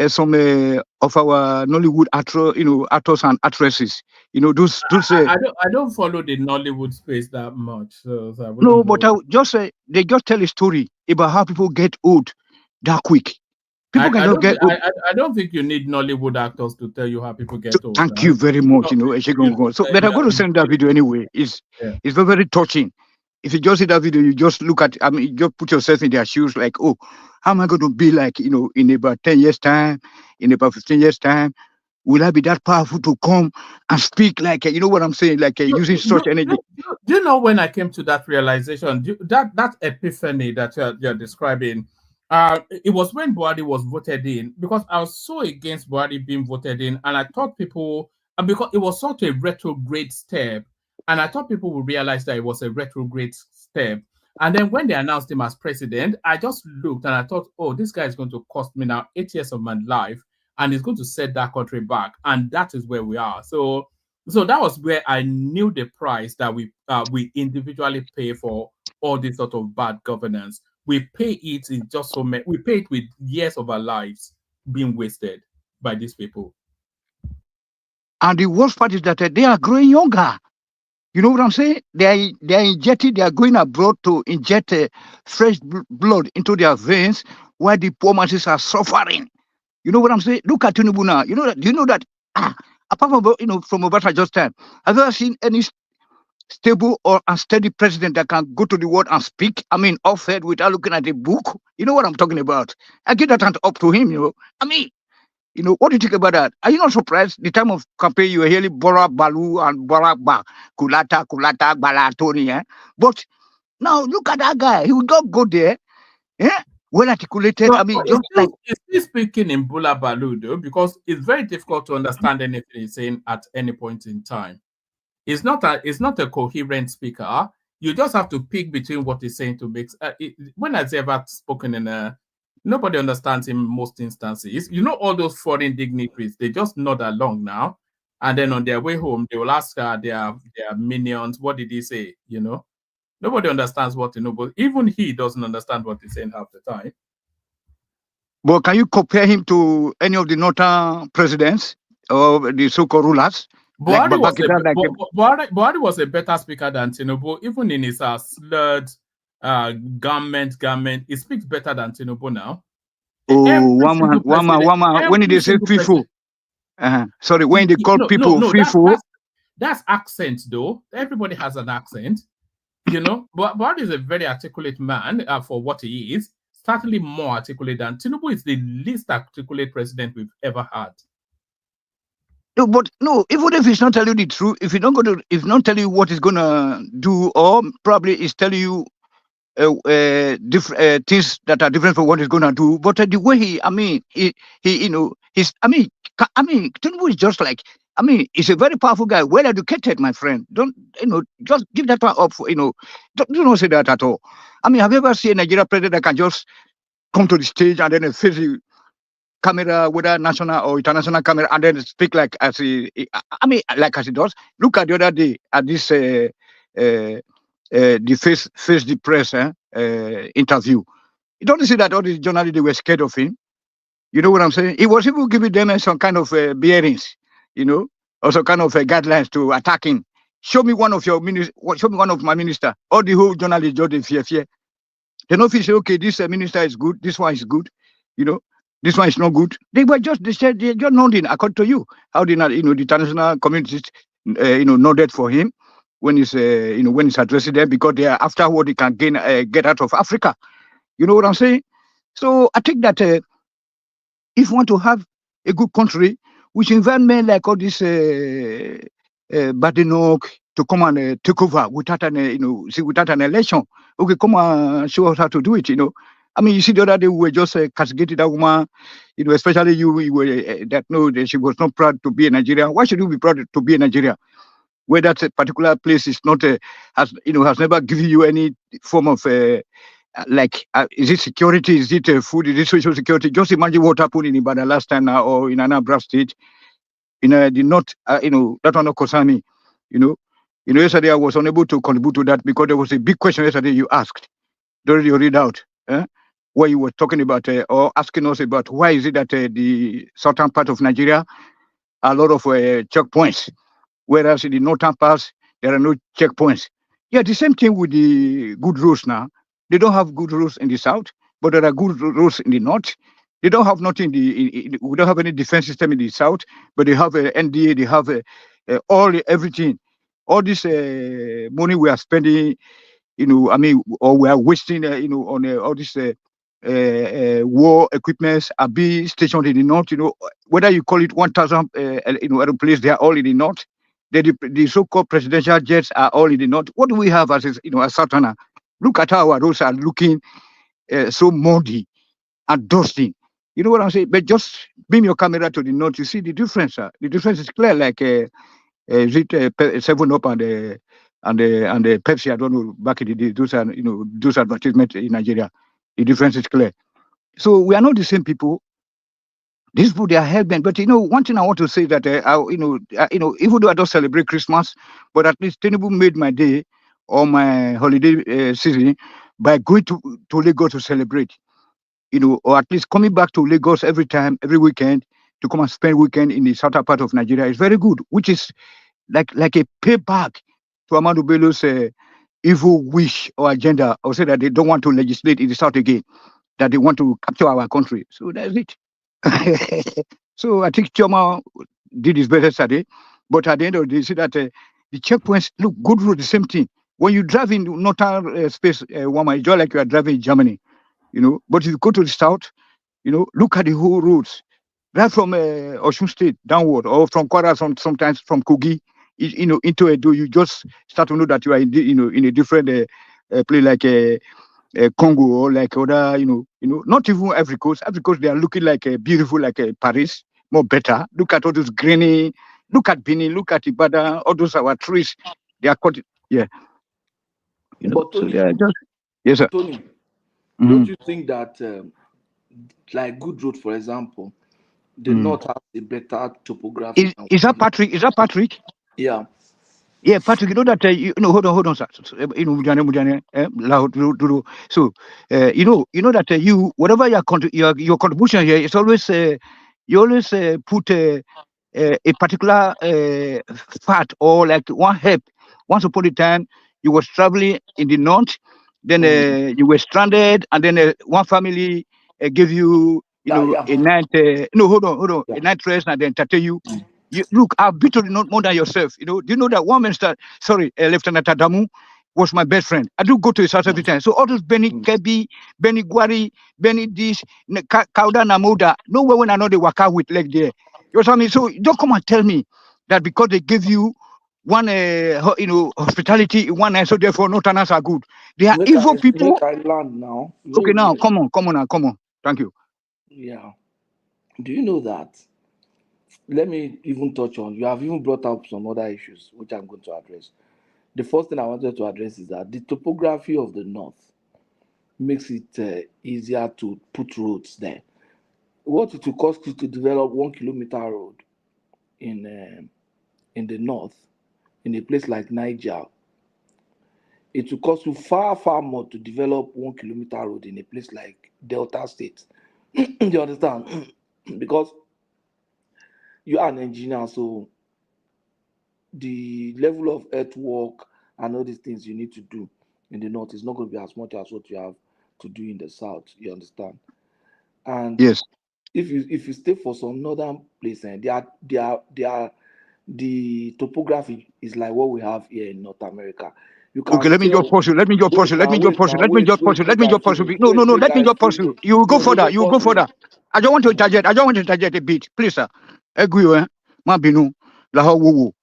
some of our Nollywood actors and actresses. Those. I don't follow the Nollywood space that much, so I wouldn't No, know. but they just tell a story about how people get old that quick. People cannot get old. I don't think you need Nollywood actors to tell you how people get old. Thank you very much. So, but I'm going to send that video anyway. It's very, very touching. If you just see that video, you just look at. You just put yourself in their shoes. Like, oh, how am I going to be like? In about 10 years time, in about 15 years time, will I be that powerful to come and speak like? You know what I'm saying? Like using such energy. Do you know when I came to that realization? That epiphany that you're describing. It was when Buhari was voted in, because I was so against Buhari being voted in, and I thought people, and because it was such a retrograde step, and I thought people would realize that it was a retrograde step. And then when they announced him as president, I just looked and I thought, oh, this guy is going to cost me now 8 years of my life, and it's going to set that country back. And that is where we are. So that was where I knew the price that we individually pay for all this sort of bad governance. We pay it in just so many. We pay it with years of our lives being wasted by these people. And the worst part is that they are growing younger. You know what I'm saying? They are injecting. They are going abroad to inject fresh blood into their veins, while the poor masses are suffering. You know what I'm saying? Look at Tinubu now. You know that. Do you know that? Apart from from Obama just time, have you ever seen any stable or unsteady president that can go to the world and speak? I mean, off-head without looking at a book. You know what I'm talking about? I give that hand up to him. I mean, what do you think about that? Are you not surprised? The time of campaign, you were hearing Bora Balu and Bora Ba, Kulata, Balatoni. But now look at that guy. He will not go there. Well articulated. But, I mean, just like. Is he speaking in Bula Balu, though? Because it's very difficult to understand anything he's saying at any point in time. It's not a coherent speaker. You just have to pick between what he's saying to make. When has he ever spoken in a? Nobody understands him in most instances. All those foreign dignitaries, they just nod along now, and then on their way home, they will ask their minions, what did he say? Nobody understands what but even he doesn't understand what he's saying half the time. But can you compare him to any of the northern presidents or the so-called rulers? Buhari was a better speaker than Tinubu, even in his slurred garment. He speaks better than Tinubu now. Oh, one man. When did they say FIFO? Sorry, when they call people FIFO. That's accent, though. Everybody has an accent, But Buhari is a very articulate man for what he is. Certainly more articulate than Tinubu is the least articulate president we've ever had. No, but no, even if he's not telling you the truth, if not telling you what he's gonna do, or probably is telling you different things that are different from what he's gonna do. But the way Tinubu is just like, he's a very powerful guy, well educated, my friend. Don't just give that one up. Do not say that at all. Have you ever seen a Nigeria president that can just come to the stage and then face the camera, whether national or international camera, and then speak like as he does? Look at the other day at this the face the press interview. You don't see that all the journalists, they were scared of him. You know what I'm saying? He was even giving them some kind of bearings, or some kind of guidelines to attack him. Show me one of your ministers. Show me one of my minister. All the whole journalists just fear. They don't feel say, okay, this minister is good. This one is good. This one is not good. They said they're just nodding according to you. How did the international communities nodded for him when he's when he's addressing them, because they are after what he can get out of Africa. You know what I'm saying? So I think that if you want to have a good country, which invite men like all this Badenoch to come and take over without an election. Okay, come and show us how to do it. You see, the other day we were just castigating that woman. Especially you were that she was not proud to be a Nigerian. Why should you be proud to be a Nigerian? Where that particular place is not has never given you any form of is it security? Is it food? Is it social security? Just imagine what happened in Ibadan last time now, or in Anambra State. The north, that one not concern me. Yesterday I was unable to contribute to that because there was a big question yesterday you asked during your readout. where you were talking about or asking us about why is it that the southern part of Nigeria are a lot of checkpoints, whereas in the northern parts there are no checkpoints. Yeah, the same thing with the good roads now. They don't have good roads in the south, but there are good roads in the north. They don't have nothing. We don't have any defense system in the south, but they have a NDA. They have everything. All this money we are spending, I mean, or we are wasting, on all this war equipments are being stationed in the north. Whether you call it 1,000, airplanes, they are all in the north. The so-called presidential jets are all in the north. What do we have as a southerner? Look at how our roads are looking so muddy and dusty. You know what I'm saying? But just beam your camera to the north, you see the difference. The difference is clear. Like is it 7 Up and the Pepsi? I don't know. Back in the day, those are those advertisements in Nigeria. The difference is clear. So we are not the same people. These people, they are hellbent. But one thing I want to say that even though I don't celebrate Christmas, but at least Tinubu made my day or my holiday season by going to Lagos to celebrate. Or at least coming back to Lagos every weekend to come and spend weekend in the southern part of Nigeria is very good, which is like a payback to Amadu Bello's evil wish or agenda, or say that they don't want to legislate in the south again, that they want to capture our country. So that's it. So I think Choma did his best yesterday, but at the end of the day, see that the checkpoints look good road, the same thing. When you drive in northern space, Wama, it's just like you are driving in Germany, But if you go to the south, look at the whole roads, right from Osun State downward, or from Kwara, sometimes from Kogi, into Edo. You just start to know that you are in a different place like Congo or like other, not even Ivory Coast. Ivory Coast, they are looking like beautiful, like Paris, more better. Look at all those greeny. Look at Benin. Look at Ibadan. All those our trees. They are cut. Yeah. But So Tony, they are just. Yes, sir. Tony, Mhm. don't you think that, like Good Road, for example, the north has a better topography than Is that Patrick? Is that Patrick? Yeah. Yeah, Patrick, you know that hold on, sir. So, you know that you whatever your contribution here is always you always put a particular fact or like one help. Once upon a time, you was traveling in the north, then you were stranded, and then one family gave you a night. No, hold on, a night rest, and then entertain you. Look, I've been to the north more than yourself. Do you know that one minister, Lieutenant Adamu, was my best friend. I do go to his house every time. So all those Benny Kebi, Benny Gwari, Benny Dish, Kauda Namoda, nowhere when I know they work out with leg there. You know what I mean? So don't come and tell me that because they give you one, hospitality in one night, so therefore Northerners are good. They are evil people. Make I land now. Okay, now come on. Thank you. Yeah. Do you know that? Let me even touch on. You have even brought up some other issues which I'm going to address. The first thing I wanted to address is that the topography of the north makes it easier to put roads there. What it will cost you to develop 1 kilometer road in the north, in a place like Niger, it will cost you far more to develop 1 kilometer road in a place like Delta State. Do you understand? Because you are an engineer, so the level of earthwork and all these things you need to do in the north is not going to be as much as what you have to do in the south. You understand? And yes, if you stay for some northern place, the topography is like what we have here in North America. You can Okay, let me stay just pause you. Let me just pause you. Let me just pause you. Let me just pause you. Let me just pause you. No. Make Let me I just pause you. finish. You will go No, further. don't You will go pause me. further. I don't want to interject. I don't want to interject a bit, please, sir. Agree, Ma binu. Laho wo.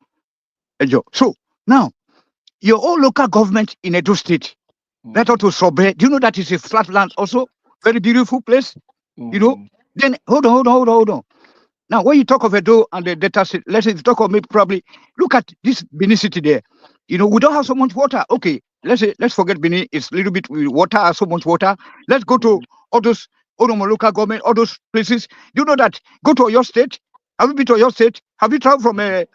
Ejo. So now your own local government in Edo State, that ought to Sobe. Do you know that is a flat land also? Very beautiful place. Then hold on. Now, when you talk of Edo and the data set, let's say if you talk of maybe probably look at this Benin city there. We don't have so much water. Okay, let's forget Benin. It's a little bit with water, has so much water. Let's go to all those local government, all those places. Do you know that? Go to your state. Have you been to your state? Have you traveled from have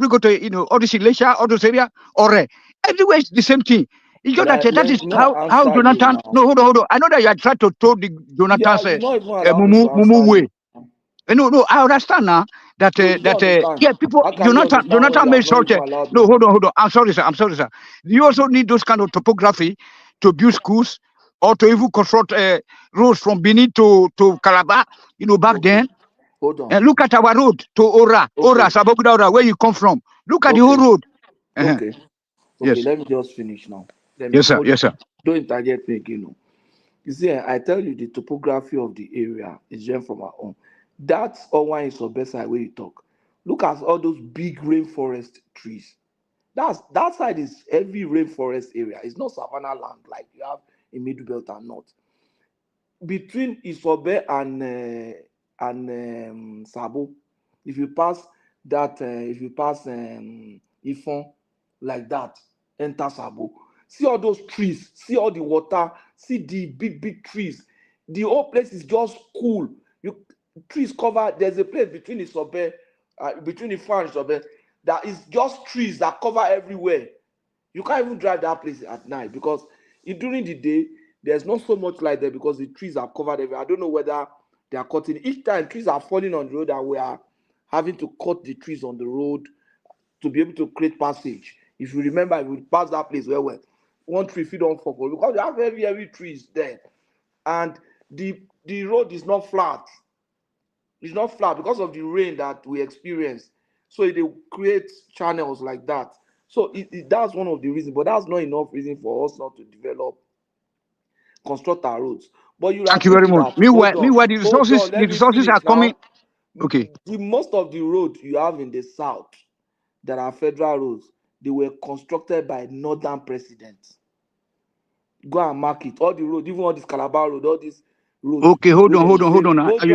you go to all this Elisha, all those area? Or everywhere is the same thing. It's just But that is no how answer you Jonathan. now. No, hold on. I know that you are trying to throw the Yeah, Jonathan's you not even allow me to Mumu answer way. you. No, I understand now that So you don't understand. yeah, people. How can you understand when Jonathan you made have not such. even allowed No, me? hold on. I'm sorry, sir. You also need those kind of topography to build schools or to even construct roads from Benin to Calabar. Back then. Hold on. And look at our road to Ora, Sabokuda Ora, where you come from. Look at the whole road. Okay. Yes. Let me just finish now. Yes, sir. Yes, sir. Don't interject me again. No. You see, I tell you the topography of the area is just from our own. That's all why it's the best side where you talk. Look at all those big rainforest trees. That side is heavy rainforest area. It's not savanna land like you have in Middle Belt and North. Between Isobe and Sabo, if you pass Ifon like that, enter Sabo. See all those trees, see all the water, see the big trees. The whole place is just cool. Trees cover. There's a place between Isobe, between Ifon and Isobe, that is just trees that cover everywhere. You can't even drive that place at night because during the day there's not so much light there because the trees are covered everywhere. I don't know whether they are cutting. Each time trees are falling on the road and we are having to cut the trees on the road to be able to create passage. If you remember, we pass that place where one tree feed on fall because you have heavy trees there, and the road is not flat. It's not flat because of the rain that we experience. So they create channels like that. So that's one of the reasons, but that's not enough reason for us not to develop, construct our roads. But you Thank you agree very to much. that. Meanwhile, Hold on, the let me resources finish are coming. now. Okay. The most of the roads you have in the south that are federal roads, they were constructed by northern presidents. Go and mark it. All the roads, even all this Calabar road, all these roads. Okay, hold on. Hold on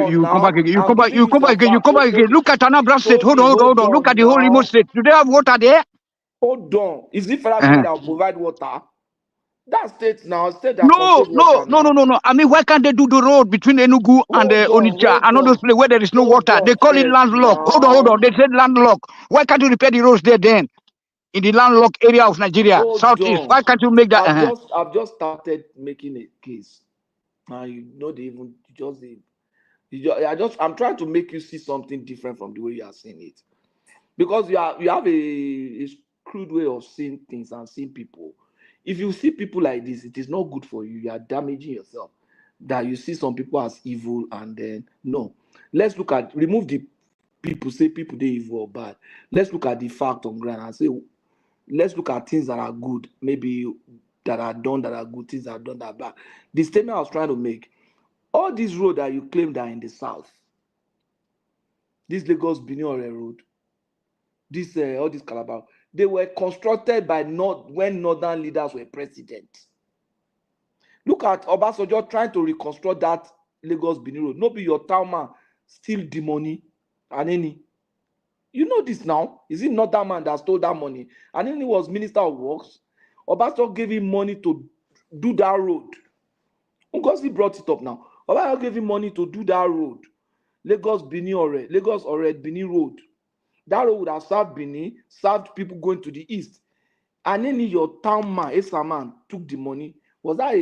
You come back now. again. You I'm come back. giving You you come some back again. You facts. come back again. Look at Anambra State. Hold on. Look at the whole Imo Now. State. Do they have water there? Hold on. Is it federal government that will provide water? That state that No. contains water now. I mean, why can't they do the road between Enugu and Onitsha and all those places where there is no water? They call it landlocked. Hold on. They said landlocked. Why can't you repair the roads there then? In the landlocked area of Nigeria, southeast. Why can't you make that? I've just started making a case. And you know I'm trying to make you see something different from the way you are seeing it. Because you have a crude way of seeing things and seeing people. If you see people like this, it is not good for you. You are damaging yourself. That you see some people as evil and then no. Let's remove the people, say people they evil or bad. Let's look at the fact on ground and say, let's look at things that are good, maybe that are done that are good, things that are done that are bad. The statement I was trying to make, all these roads that you claim that are in the south, this Lagos Benin Road, all this Calabar, they were constructed by when northern leaders were president. Look at Obasanjo trying to reconstruct that Lagos Benin Road. No be your town man steal the money and any. You know this now. Is it not that man that stole that money? And then he was Minister of Works. Obasanjo gave him money to do that road. Ngozi brought it up now. Obasanjo gave him money to do that road. Lagos Benin Road. That road would have served Benin, served people going to the east. And then your town man, Esa man, took the money. Was that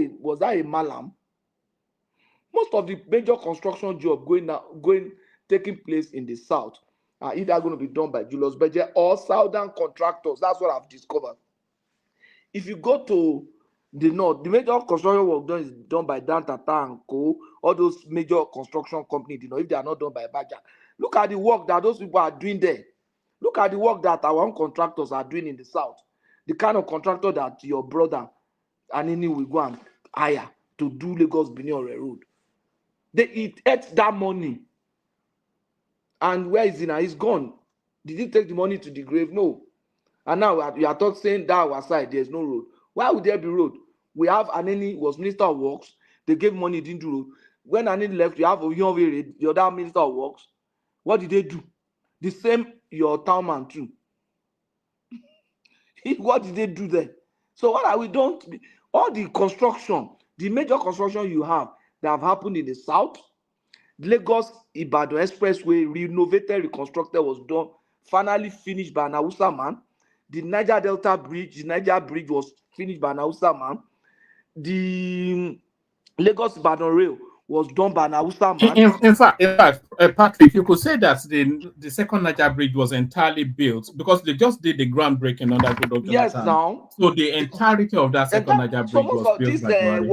a malam? Most of the major construction job taking place in the south are either going to be done by Julius Berger or southern contractors. That's what I've discovered. If you go to the north, the major construction work is done by Dan Tata and Co. All those major construction companies, if they are not done by Baja. Look at the work that those people are doing there. Look at the work that our own contractors are doing in the south. The kind of contractor that your brother Anini will go and hire to do Lagos Benin Road. They ate that money. And where is he now? He's gone. Did he take the money to the grave? No. And now you are talking saying that our side there's no road. Why would there be road? We have Anini was Minister of Works. They gave money, didn't do road. When Anini left, you have Oyonvere, the other Minister of Works. What did they do? The same your town man too. What did they do there? So what are we doing? All the construction, the major construction you have that have happened in the south, Lagos Ibadan Expressway, renovated, reconstructed, was done, finally finished by an Hausa man. The Niger Delta Bridge, the Niger Bridge was finished by an Hausa man. The Lagos Ibadan Rail was done by an Hausa man. In fact, Patrick, you could say that the second Niger Bridge was entirely built because they just did the groundbreaking under Goodluck Yes, Jonathan. now. So the entirety of that second Niger So Bridge most was of built this by Buhari.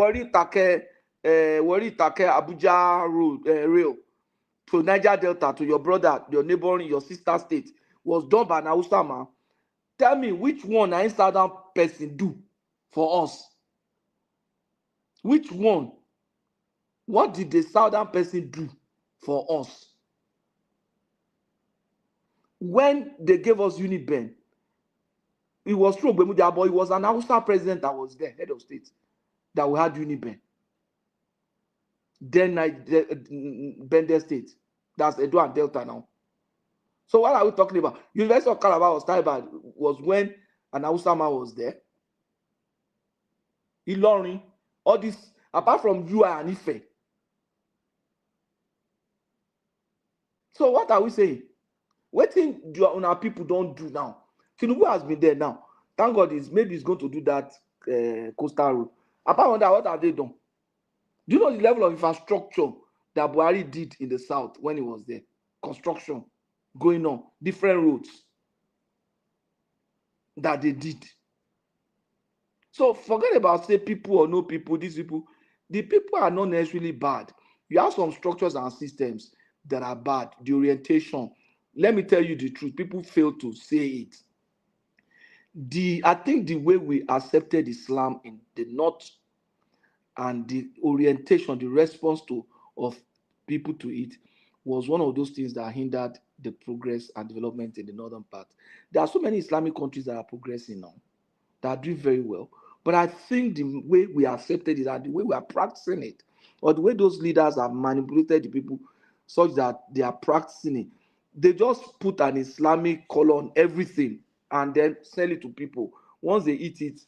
Wari Take Abuja road rail to Niger Delta, to your brother, your neighboring, your sister state, was done by an Hausa man. Tell me which one an southern person do for us? Which one? What did the southern person do for us? When they gave us Uniben, it was true, but it was an Hausa president that was there, head of state, that we had Uniben. Then Bender State, that's Edo and Delta now. So what are we talking about? University of Calabar was when an Hausa man was there. Ilorin, all this, apart from UI and Ife. So what are we saying? What thing do our people don't do now? Tinubu has been there now. Thank God maybe he's going to do that coastal road. Apart from that, what have they done? Do you know the level of infrastructure that Buhari did in the south when he was there? Construction going on, different roads that they did. So forget about say people or no people, these people. The people are not necessarily bad. You have some structures and systems that are bad. The orientation. Let me tell you the truth. People fail to say it. I think the way we accepted Islam in the north and the orientation, the response of people to it was one of those things that hindered the progress and development in the northern part. There are so many Islamic countries that are progressing now, that are doing very well. But I think the way we accepted it and the way we are practicing it, or the way those leaders have manipulated the people such that they are practicing it, they just put an Islamic color on everything and then sell it to people. Once they eat it,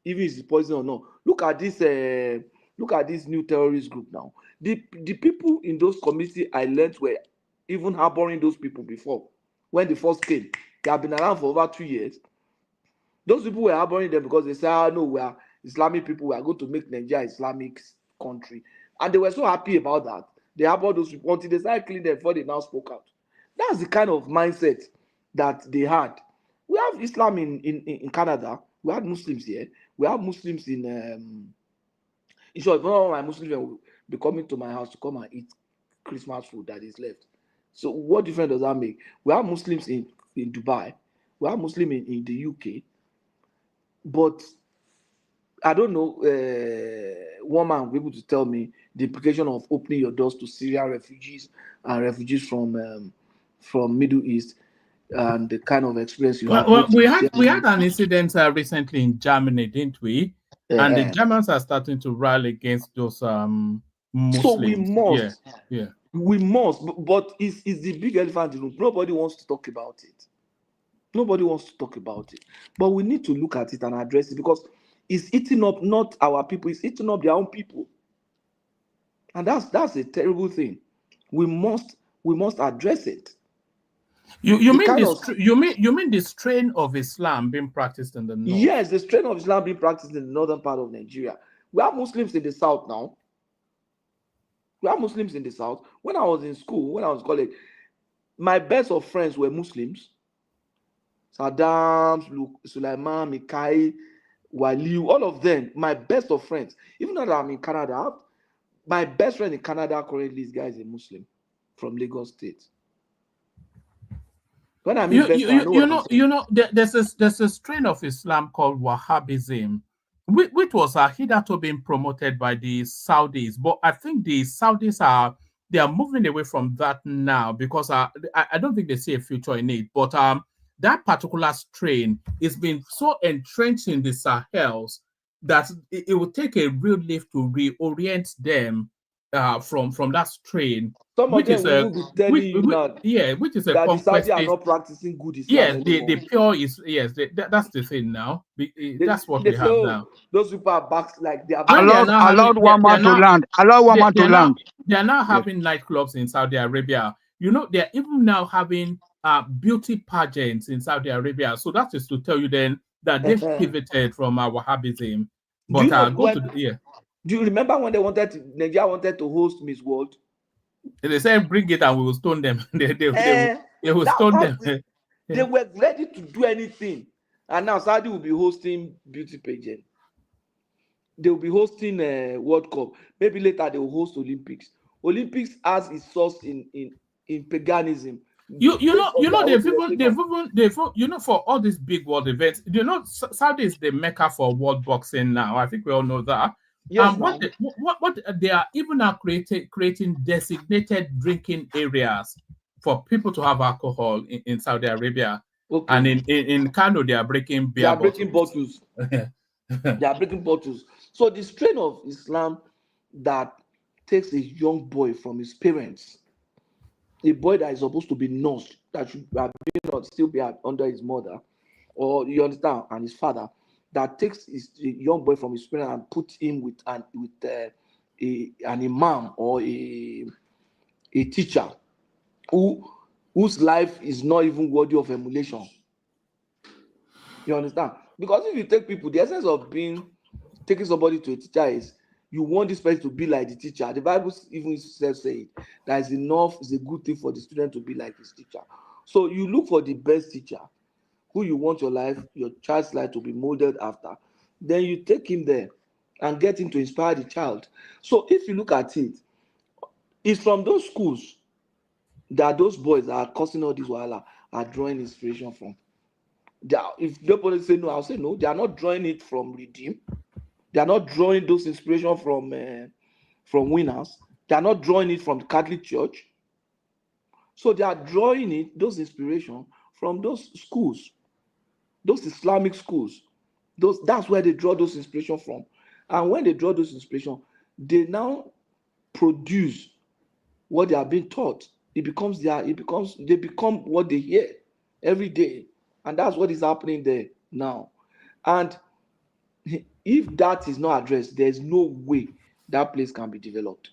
even if it's poison or not. Look at this new terrorist group now. The people in those communities I learned were even harboring those people before. When they first came, they have been around for over 2 years. Those people were harboring them because they said, no, we are Islamic people, we are going to make Nigeria Islamic country. And they were so happy about that. They harbored those people until they started killing them before they now spoke out. That's the kind of mindset that they had. We have Islam in Canada. We have Muslims here. We have Muslims in short, one of my Muslims will be coming to my house to come and eat Christmas food that is left. So what difference does that make? We have Muslims in Dubai. We have Muslims in the UK. But I don't know, one man will be able to tell me the implication of opening your doors to Syrian refugees and refugees from Middle East and the kind of experience you have. Well, we had an incident recently in Germany, didn't we? And the Germans are starting to rally against those Muslims. So we must. Yeah. We must. But it's the big elephant in the room. Nobody wants to talk about it. Nobody wants to talk about it. But we need to look at it and address it because it's eating up not our people, it's eating up their own people. And that's a terrible thing. We must address it. You mean the strain of Islam being practiced in the north? Yes, the strain of Islam being practiced in the northern part of Nigeria. We have Muslims in the south now. We have Muslims in the south. When I was in school, when I was in college, my best of friends were Muslims. Saddam, Sulaiman, Mikhail, Waliu, all of them, my best of friends. Even though I'm in Canada, my best friend in Canada currently is a Muslim from Lagos State. When I mean there's a strain of Islam called Wahhabism, which was hitherto being promoted by the Saudis, but I think the Saudis are moving away from that now because I don't think they see a future in it. But that particular strain is being so entrenched in the Sahels that it will take a real lift to reorient them from that strain. Some of them will be telling you now, which is a that the conquest. Saudis are not practicing good Islam. Yes, anymore. the pure is that's the thing now. That's what we have now. Those people are back like they are. Allowed one man to land. Allow one man to land. They are now having nightclubs in Saudi Arabia. They're even now having beauty pageants in Saudi Arabia. So that is to tell you then that they've pivoted from Wahhabism. But Do you know go to the, Do you remember when Nigeria wanted to host Miss World? They said, bring it and we will stone them. they will stone them. They were ready to do anything. And now Saudi will be hosting beauty pageant. They will be hosting World Cup. Maybe later they will host Olympics. Olympics has its source in paganism. They've for all these big world events, Saudi is the mecca for world boxing now. I think we all know that. Yes, what they are even now creating designated drinking areas for people to have alcohol in Saudi Arabia. Okay. And in Kano, they are breaking beer bottles. They are breaking bottles. So the strain of Islam that takes a young boy from his parents, a boy that is supposed to be nursed, that should have been still be under his mother, or you understand, and his father, that takes a young boy from his parents and puts him with an imam or a teacher whose life is not even worthy of emulation. You understand? Because if you take people, the essence of taking somebody to a teacher is you want this person to be like the teacher. The Bible even says that is enough, is a good thing for the student to be like his teacher. So you look for the best teacher who you want your child's life to be modeled after. Then you take him there and get him to inspire the child. So if you look at it, it's from those schools that those boys that are causing all this wahala are drawing inspiration from. If nobody say no, I'll say no. They are not drawing it from Redeem. They are not drawing those inspiration from winners. They are not drawing it from the Catholic Church. So they are drawing those inspiration from those schools, those Islamic schools. That's where they draw those inspiration from. And when they draw those inspiration, they now produce what they are being taught. They become what they hear every day. And that's what is happening there now. And if that is not addressed, there's no way that place can be developed.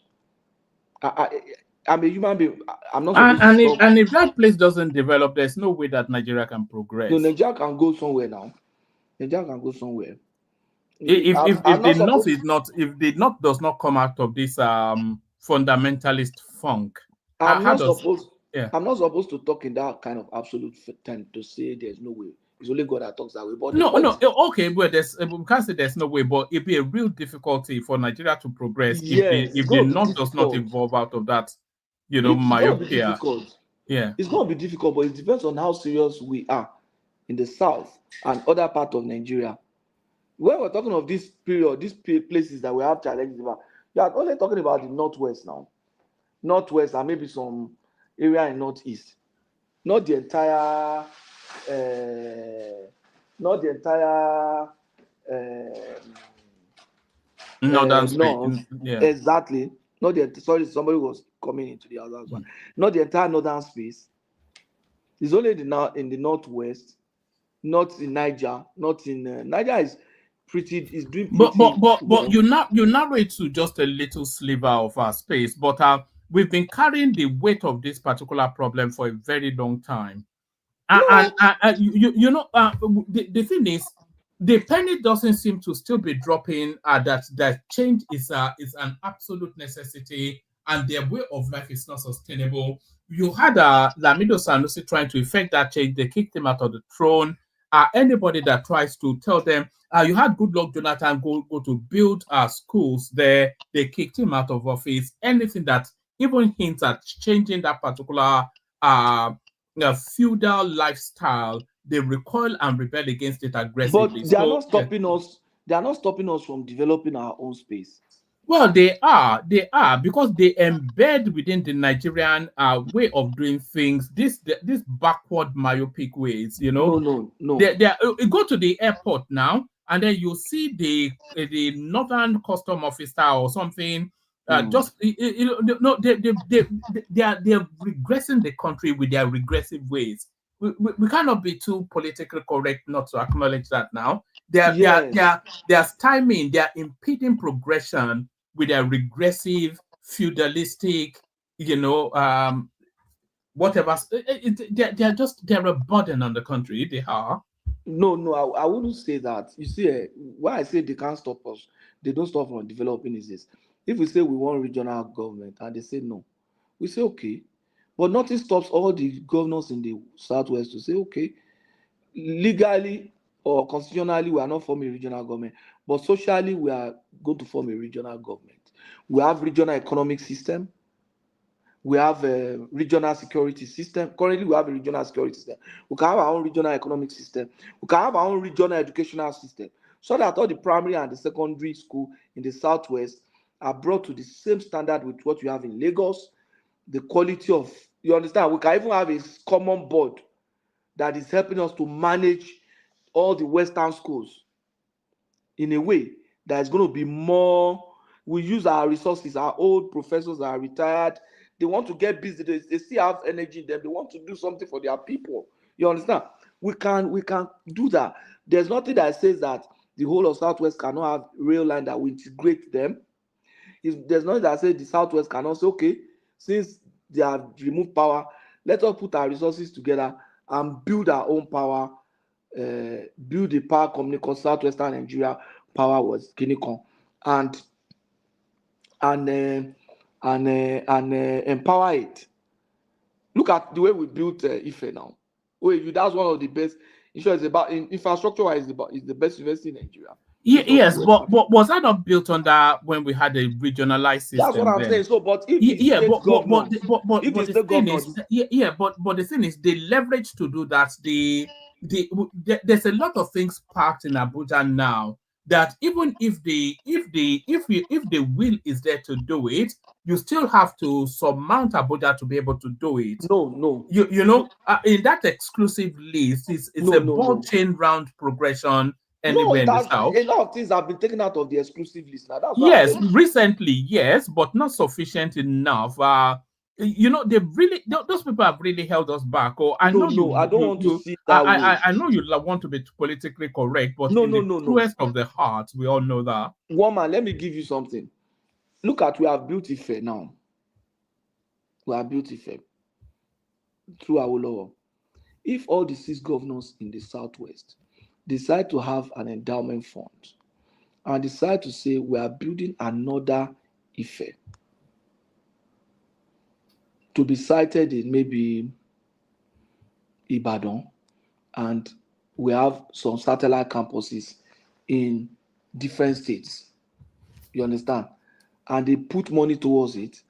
I'm a human being. I'm not supposed to. And if that place doesn't develop, there's no way that Nigeria can progress. No, Nigeria can go somewhere now. Nigeria can go somewhere. If the North does not come out of this fundamentalist funk, I'm not supposed to talk in that kind of absolute term to say there's no way. It's only God that talks that way. But okay, but we can't say there's no way, but it'd be a real difficulty for Nigeria to progress if the North does not evolve out of that, myopia. It's going to be difficult, but it depends on how serious we are in the South and other parts of Nigeria. When we're talking of this period, these places that we have challenges about, you are only talking about the Northwest now. Northwest and maybe some area in Northeast. Not the entire northern north. Yeah. Exactly. Somebody was coming into the other one. Not the entire northern space. It's only in the Northwest, not in Niger, not in Niger is doing pretty. But you narrate to just a little sliver of our space, but we've been carrying the weight of this particular problem for a very long time. The thing is, the penny doesn't seem to still be dropping. That change is an absolute necessity, and their way of life is not sustainable. You had Lamido Sanusi trying to effect that change. They kicked him out of the throne. Anybody that tries to tell them, you had Goodluck Jonathan go to build schools there, they kicked him out of office. Anything that even hints at changing that particular feudal lifestyle, they recoil and rebel against it aggressively. But they are not stopping us. They are not stopping us from developing our own space. Well, they are because they embed within the Nigerian way of doing things this backward myopic ways. No. They go to the airport now, and then you see the northern custom officer or something. They're regressing the country with their regressive ways. We cannot be too politically correct not to acknowledge that now. They're stymieing, they're impeding progression with their regressive, feudalistic, whatever. They're a burden on the country. They are. No, I wouldn't say that. You see, why I say they can't stop us, they don't stop from developing is this. If we say we want regional government and they say no, we say okay. But nothing stops all the governors in the southwest to say okay, legally or constitutionally, we are not forming a regional government, but socially, we are going to form a regional government. We have regional economic system. We have a regional security system. Currently, we have a regional security system. We can have our own regional economic system. We can have our own regional educational system. So that all the primary and the secondary school in the southwest are brought to the same standard with what you have in Lagos. The quality of, you understand, we can even have a common board that is helping us to manage all the Western schools in a way that is going to be more. We use our resources. Our old professors are retired. They want to get busy. They still have energy in them. They want to do something for their people. You understand? We can do that. There's nothing that says that the whole of Southwest cannot have rail line that will integrate them. If there's nothing that says the Southwest cannot say, okay, since they have removed power, let us put our resources together and build our own power. Build the power company called Southwestern Nigeria Power was Kinikon, and empower it. Look at the way we built Ife now. That's one of the best. It's about infrastructure wise, is the best university in Nigeria. Yes, but was that not built under when we had a regionalized system? That's what I'm saying. So, but if the the thing is, they leverage to do that. There's a lot of things parked in Abuja now that even if the will is there to do it, you still have to surmount Abuja to be able to do it. No. You know, in that exclusive list, it's a ball chain round progression. Anywhere in the south. A lot of things have been taken out of the exclusive list now. That's yes, recently, yes, but not sufficient enough. You know, those people have really held us back. Or I don't want to see that way. I know you want to be politically correct, but in the truest of the heart, we all know that. Woman, let me give you something. Look at, we have built Ife now. We have built Ife through our law. If all the 6 governors in the southwest decide to have an endowment fund and decide to say we are building another Ife to be sited in maybe Ibadan, and we have some satellite campuses in different states, you understand, and they put money towards it,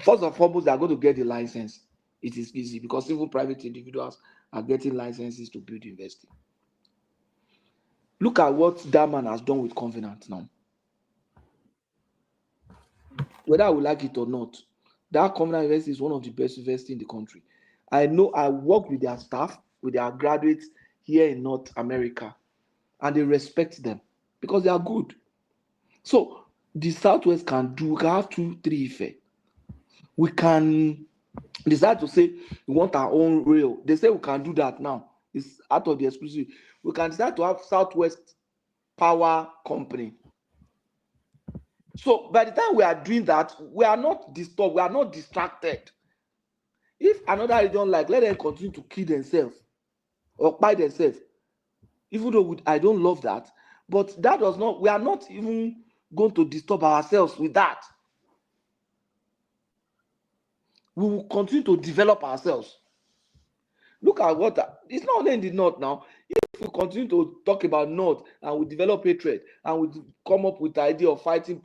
first and foremost, they are going to get the license. It is easy because even private individuals are getting licenses to build university. Look at what that man has done with Covenant now. Whether I would like it or not, that Covenant University is one of the best universities in the country. I know, I work with their staff, with their graduates here in North America, and they respect them because they are good. So the Southwest we can have 2, 3 Ife. We can decide to say we want our own rail. They say we can do that now. It's out of the exclusive. We can decide to have Southwest Power Company. So by the time we are doing that, we are not disturbed, we are not distracted. If another region let them continue to kill themselves or buy themselves, even though I don't love that, but that does not, we are not even going to disturb ourselves with that. We will continue to develop ourselves. Look at what, it's not only in the north now. If we continue to talk about north and we develop hatred and we come up with the idea of fighting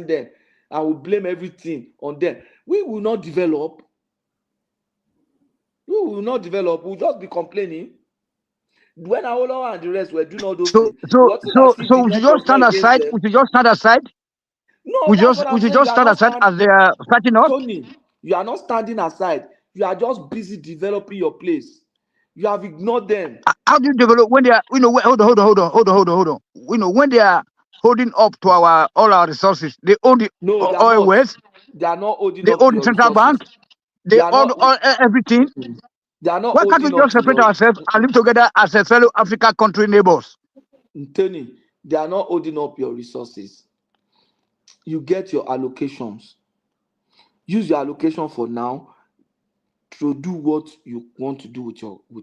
them and we blame everything on them, we will not develop. We'll just be complaining. When Awolowo and the rest were doing all those things, so we should just stand aside. We should just stand aside. No, we should just stand aside as they are fighting us. Tony, you are not standing aside. You are just busy developing your place. You have ignored them. How do you develop when they are? Hold on. When they are holding up to all our resources, they own the oil wells. They are not holding they up own to the central resources. bank. They own everything. They are not. Why can't we just separate ourselves and live together as a fellow African country neighbors? Tony, they are not holding up your resources. You get your allocations. Use your allocation for now. to do what you want to do with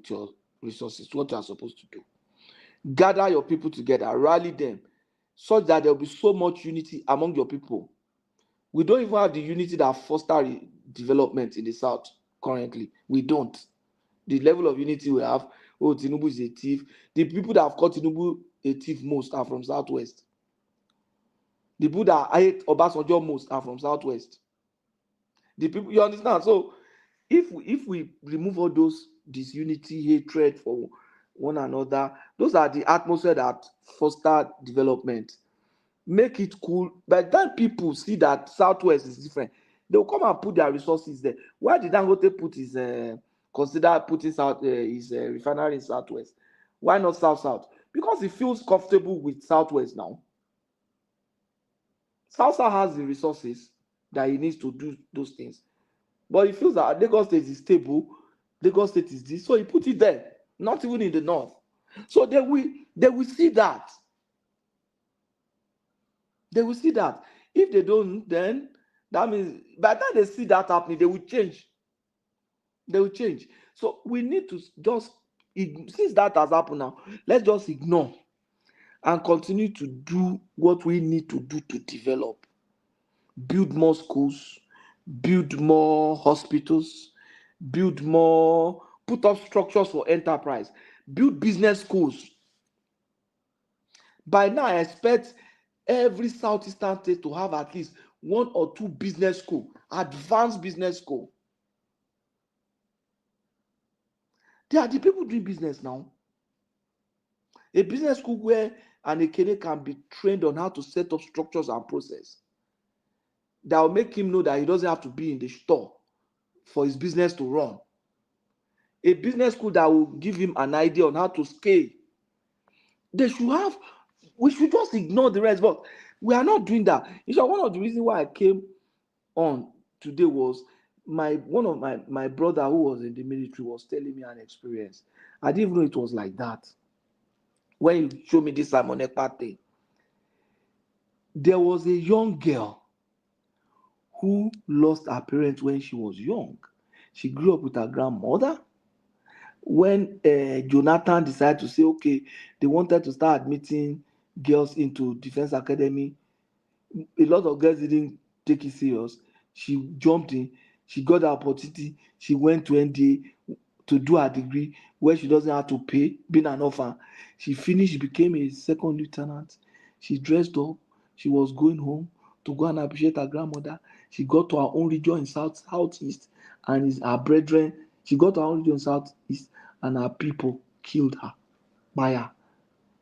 your resources, what you are supposed to do. Gather your people together, rally them, such that there will be so much unity among your people. We don't even have the unity that foster development in the South currently. We don't. The level of unity we have, oh, Tinubu is a thief. The people that have called Tinubu a thief most are from Southwest. The people that hate Obasanjo most are from Southwest. The people, you understand? So if we remove all those disunity, hatred for one another, those are the atmosphere that foster development. Make it cool. By the time people see that Southwest is different, they'll come and put their resources there. Why did Dangote put his consider putting his refinery in Southwest? Why not South? Because he feels comfortable with Southwest now. South has the resources that he needs to do those things, but he feels that Lagos State is stable. Lagos State is this, so he put it there, not even in the north. So they will see that. They will see that. If they don't, then that means by the time they see that happening, they will change. They will change. So we need to just, since that has happened now, let's just ignore and continue to do what we need to do to develop. Build more schools, build more hospitals, build more, put up structures for enterprise, build business schools. By now, I expect every Southeastern state to have at least 1 or 2 business school, advanced business school. They are the people doing business now. A business school where an Ekene can be trained on how to set up structures and process. That will make him know that he doesn't have to be in the store for his business to run. A business school that will give him an idea on how to scale. They should have, we should just ignore the rest, but we are not doing that. One of the reasons why I came on today was one of my brother who was in the military was telling me an experience. I didn't even know it was like that. When you show me this Simon Ekpa thing, there was a young girl who lost her parents when she was young. She grew up with her grandmother. When Jonathan decided to say, okay, they wanted to start admitting girls into Defense Academy, a lot of girls didn't take it serious. She jumped in. She got the opportunity. She went to NDA to do her degree where she doesn't have to pay, being an orphan. She finished, became a second lieutenant. She dressed up. She was going home to go and appreciate her grandmother. She got to her own region in Southeast, and her brethren. She got to her own region in Southeast, and her people killed her by her.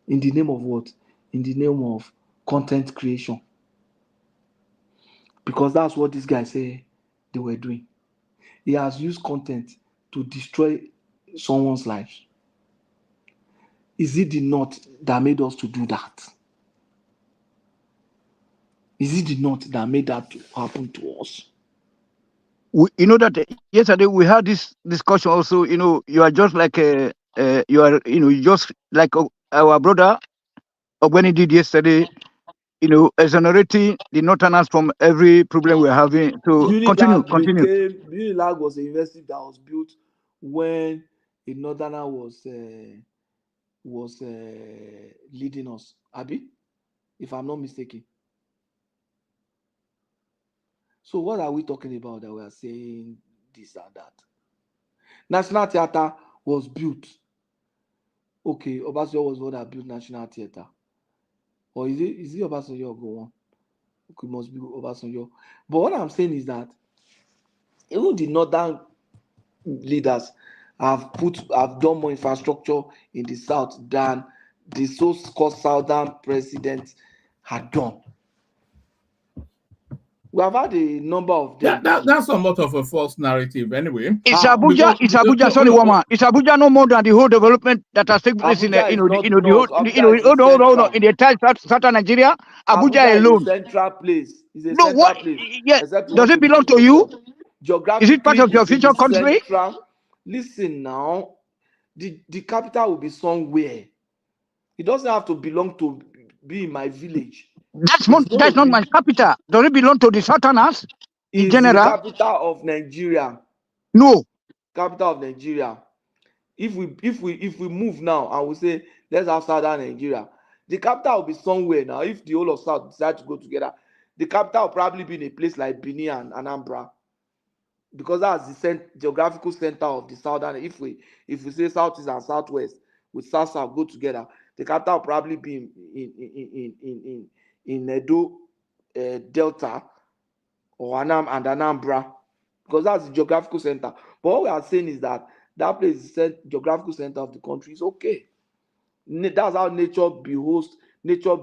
In the name of what? In the name of content creation. Because that's what this guy said they were doing. He has used content to destroy someone's life. Is it the knot that made us to do that? Is it the knot that made that to happen to us? You know that yesterday we had this discussion also. You are just like just like our brother when he did yesterday. Exonerating the Northerners from every problem we're having. So continue. Unilag was a university that was built when a Northerner was leading us. Abi, if I'm not mistaken. So what are we talking about that we are saying this and that? National Theatre was built. Okay, Obasanjo was the one that built National Theatre. Or is it Obasanjo go on? Okay, must be Obasanjo. But what I'm saying is that even the northern leaders have done more infrastructure in the south than the so-called southern president had done. We have had a number of them. That's somewhat of a false narrative anyway. It's Abuja, sorry, woman. It's Abuja no more than the whole development that has taken place in the entire southern Nigeria. Abuja alone. Is a central place. It's a central place. Yeah. Does it belong to you? Geographically, is it part of your future country? Listen now, the capital will be somewhere. It doesn't have to belong to be in my village. That's not my capital. Does it belong to the Southerners in general? It's the capital of Nigeria. No. capital of Nigeria, if we move now and we say let's have southern Nigeria, the capital will be somewhere now. If the whole of South decide to go together, the capital will probably be in a place like Benin and Anambra, because that's the geographical center of the southern. If we say southeast and southwest with south go together, the capital will probably be in Edo Delta or Anambra, because that's the geographical center. But what we are saying is that place is the geographical center of the country is okay. That's how nature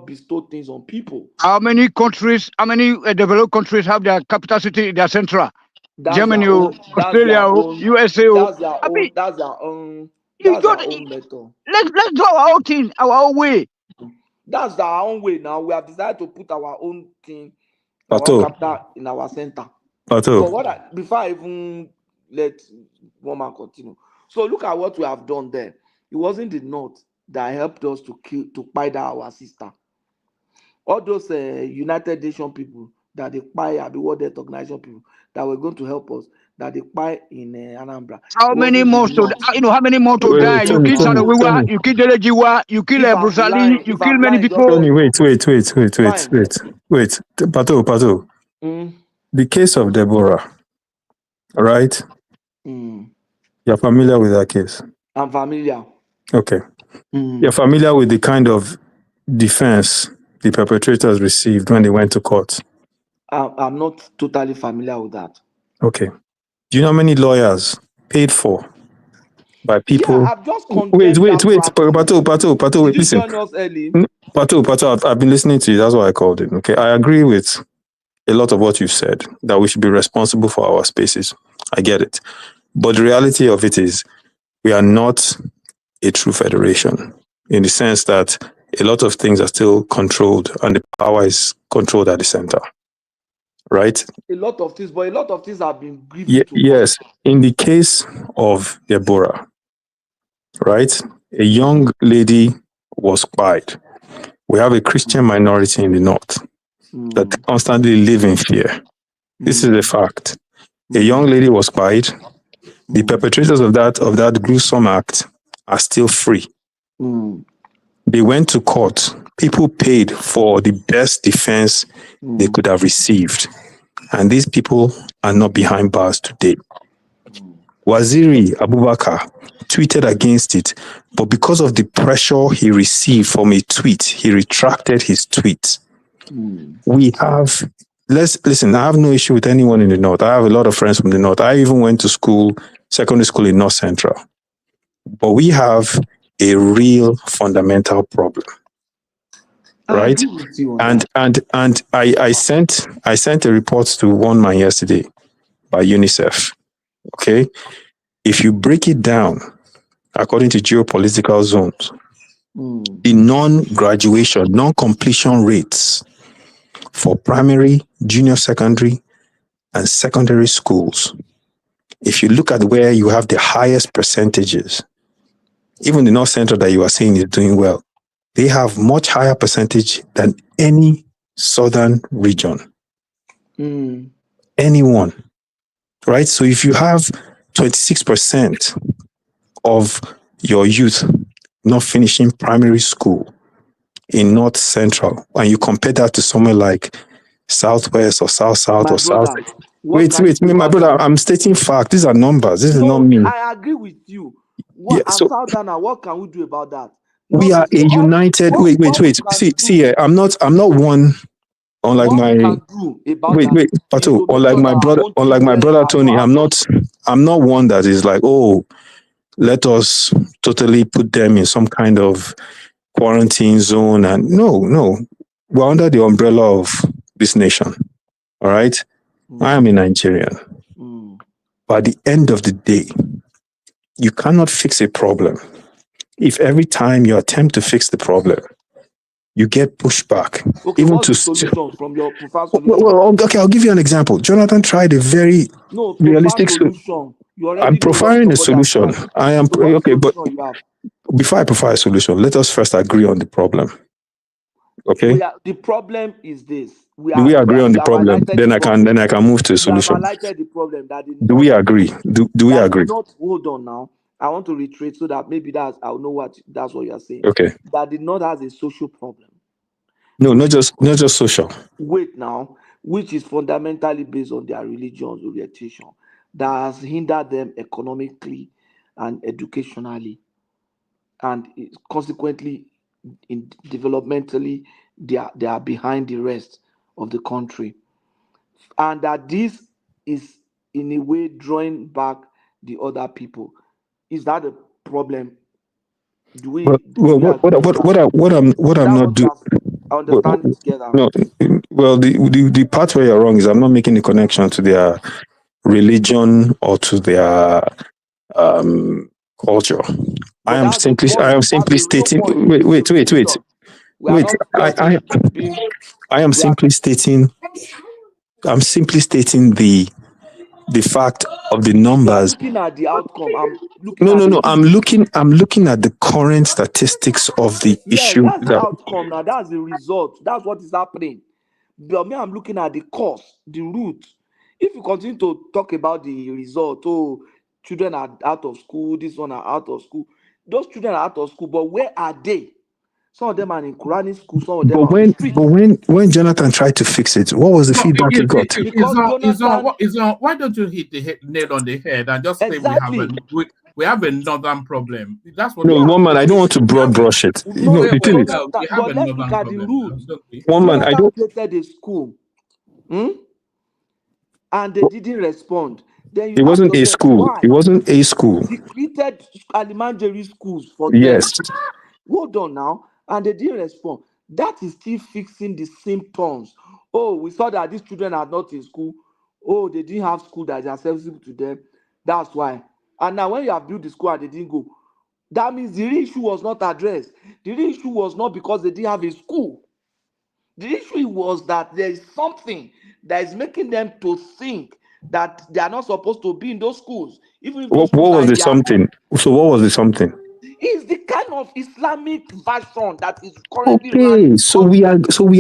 bestow things on people. How many developed countries have their capital city, their central? That's Germany, Australia, USA. That's their own method. Let's do our own thing, our own way. That's our own way now. We have decided to put our own thing, our capital in our center. But before I even let one man continue, so look at what we have done there. It wasn't the North that helped us to buy our sister. All those United Nations people that they buy the World Health Organization people that were going to help us, that they buy in Anambra. How many more to how many more to die? You kill Sanawiwa, you kill Delejiwa, you kill Brusali, you kill many people. Tony, wait. Pato. The case of Deborah, right? You're familiar with that case? I'm familiar. Okay. You're familiar with the kind of defense the perpetrators received when they went to court? I'm not totally familiar with that. Okay. Do you know how many lawyers paid for by people? Yeah, I've just wait, Pato, wait, listen. Pato, I've been listening to you. That's why I called it. Okay. I agree with a lot of what you've said, that we should be responsible for our spaces. I get it. But the reality of it is we are not a true federation, in the sense that a lot of things are still controlled and the power is controlled at the center. Right? A lot of things have been given to yes. In the case of Deborah, right? A young lady was spied. We have a Christian minority in the north that constantly live in fear. This is a fact. A young lady was spied. The perpetrators of that gruesome act are still free. They went to court. People paid for the best defense they could have received. And these people are not behind bars today. Waziri Abubakar tweeted against it, but because of the pressure he received from a tweet, he retracted his tweet. We have, listen, I have no issue with anyone in the north. I have a lot of friends from the north. I even went to secondary school in North Central. But we have a real fundamental problem. Right? And I sent a report to one man yesterday by UNICEF. Okay? If you break it down according to geopolitical zones, the non-graduation, non-completion rates for primary, junior secondary, and secondary schools, if you look at where you have the highest percentages, even the North Central that you are saying is doing well, they have much higher percentage than any southern region. Anyone. Right? So if you have 26% of your youth not finishing primary school in North Central, and you compare that to somewhere like Southwest or South or South. Wait, my brother, I'm stating facts. These are numbers. This is not me. I agree with you. Southerner, what can we do about that? We are a united. Wait. See, I'm not one. Unlike my Pato, unlike my brother Tony, I'm not one that is like, oh, let us totally put them in some kind of quarantine zone. And no, we're under the umbrella of this nation. All right, I am a Nigerian. But at the end of the day, you cannot fix a problem if every time you attempt to fix the problem, you get pushback. Okay, even what's the solution from your preferred solution? Well, okay, I'll give you an example. Jonathan tried a very realistic solution. I'm profiling a solution. I am okay, but before I profile a solution, let us first agree on the problem. Okay. The problem is this. Do we agree on we the have problem? highlighted the problem. Then I can move to a We have solution. highlighted the problem that did Do not. we agree? Do we That agree? did not. Hold on now. I want to reiterate so that maybe I'll know that's what you're saying. Okay. That did not has a social problem. No, not just social. Wait now, which is fundamentally based on their religious orientation that has hindered them economically and educationally, and consequently, in developmentally, they are behind the rest of the country, and that this is in a way drawing back the other people. Is that a problem? Do we agree on that? What I'm not doing. Understand it together. No, well, the part where you're wrong is I'm not making a connection to their religion or to their culture. I am simply stating. Wait. We are not getting being. I am simply stating. I'm simply stating the fact of the numbers. Looking at the outcome, I'm looking No, at no, the no. I'm looking at the current statistics of the yes, issue. that's the outcome now. That's the result. That's what is happening. But me, I'm looking at the cause, the root. If you continue to talk about the result, oh, children are out of school, this one are out of school. Those children are out of school, but where are they? Some of them are in Quranic school, some of them are on the street. But when Jonathan tried to fix it, what was the feedback he got? Why don't you hit the nail on the head and just say we have a northern problem? That's what. No, one man, I don't want to broad brush it. No, the thing is, but let's look at the root. One man, I don't. Created a school, and they didn't respond. Then It wasn't a school. Why? It wasn't a school. He created alimentary schools for yes. them. Hold on now, and they didn't respond. That is still fixing the symptoms. Oh, we saw that these children are not in school. Oh, they didn't have school that is accessible to them. That's why. And now when you have built the school and they didn't go, that means the real issue was not addressed. The real issue was not because they didn't have a school. The issue was that there is something that is making them to think that they are not supposed to be in those schools. Even if what was the something? So what was the something? It's the kind of Islamic version that is currently running. So we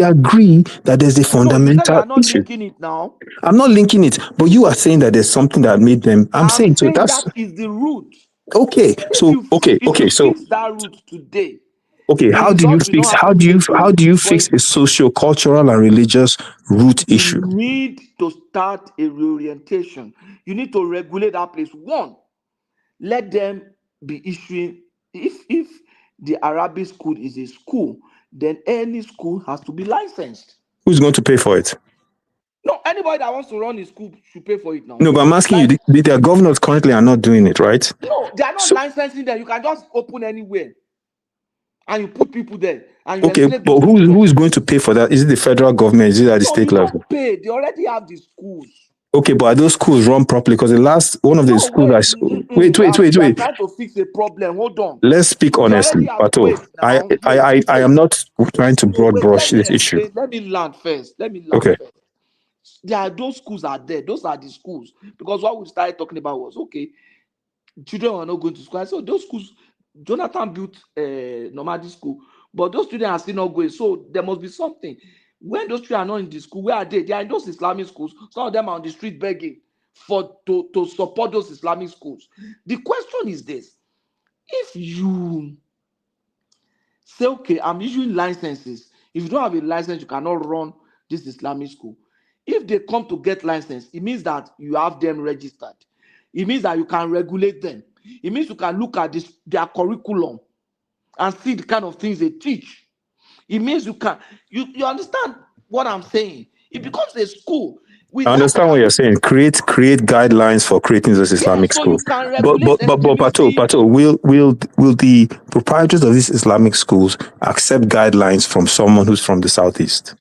agree that there's a fundamental you are not issue. linking it now. I'm not linking it, but you are saying that there's something that made them. I'm saying so that's that is the root. Okay. So fix that root today. Okay, how do you fix a socio-cultural and religious root issue? You need to start a reorientation. You need to regulate that place. One, let them be issuing. If the Arabic school is a school, then any school has to be licensed. Who's going to pay for it? No, anybody that wants to run a school should pay for it now. No, but I'm asking you, their governors currently are not doing it, right? No, they are not licensing them. You can just open anywhere. And you put people there. And you but who is going to pay for that? Is it the federal government? Is it at the state level? Pay. They already have the schools. Okay, but are those schools run properly? Because the last one of the schools wait. I'm trying to fix a problem. Hold on. Let's speak honestly, Pato. I am not trying to broad brush this issue. Let me land first. Okay. Those schools are there. Those are the schools. Because what we started talking about was children are not going to school. So those schools, Jonathan built a nomadic school, but those children are still not going. So there must be something. When those children are not in the school, where are they? They are in those Islamic schools. Some of them are on the street begging to support those Islamic schools. The question is this: if you say, okay, I'm issuing licenses. If you don't have a license, you cannot run this Islamic school. If they come to get license, it means that you have them registered. It means that you can regulate them. It means you can look at their curriculum and see the kind of things they teach. It means you can, you understand what I'm saying? It becomes a school. I understand what you're saying. Create guidelines for creating those Islamic schools. But Pato, will the proprietors of these Islamic schools accept guidelines from someone who's from the southeast?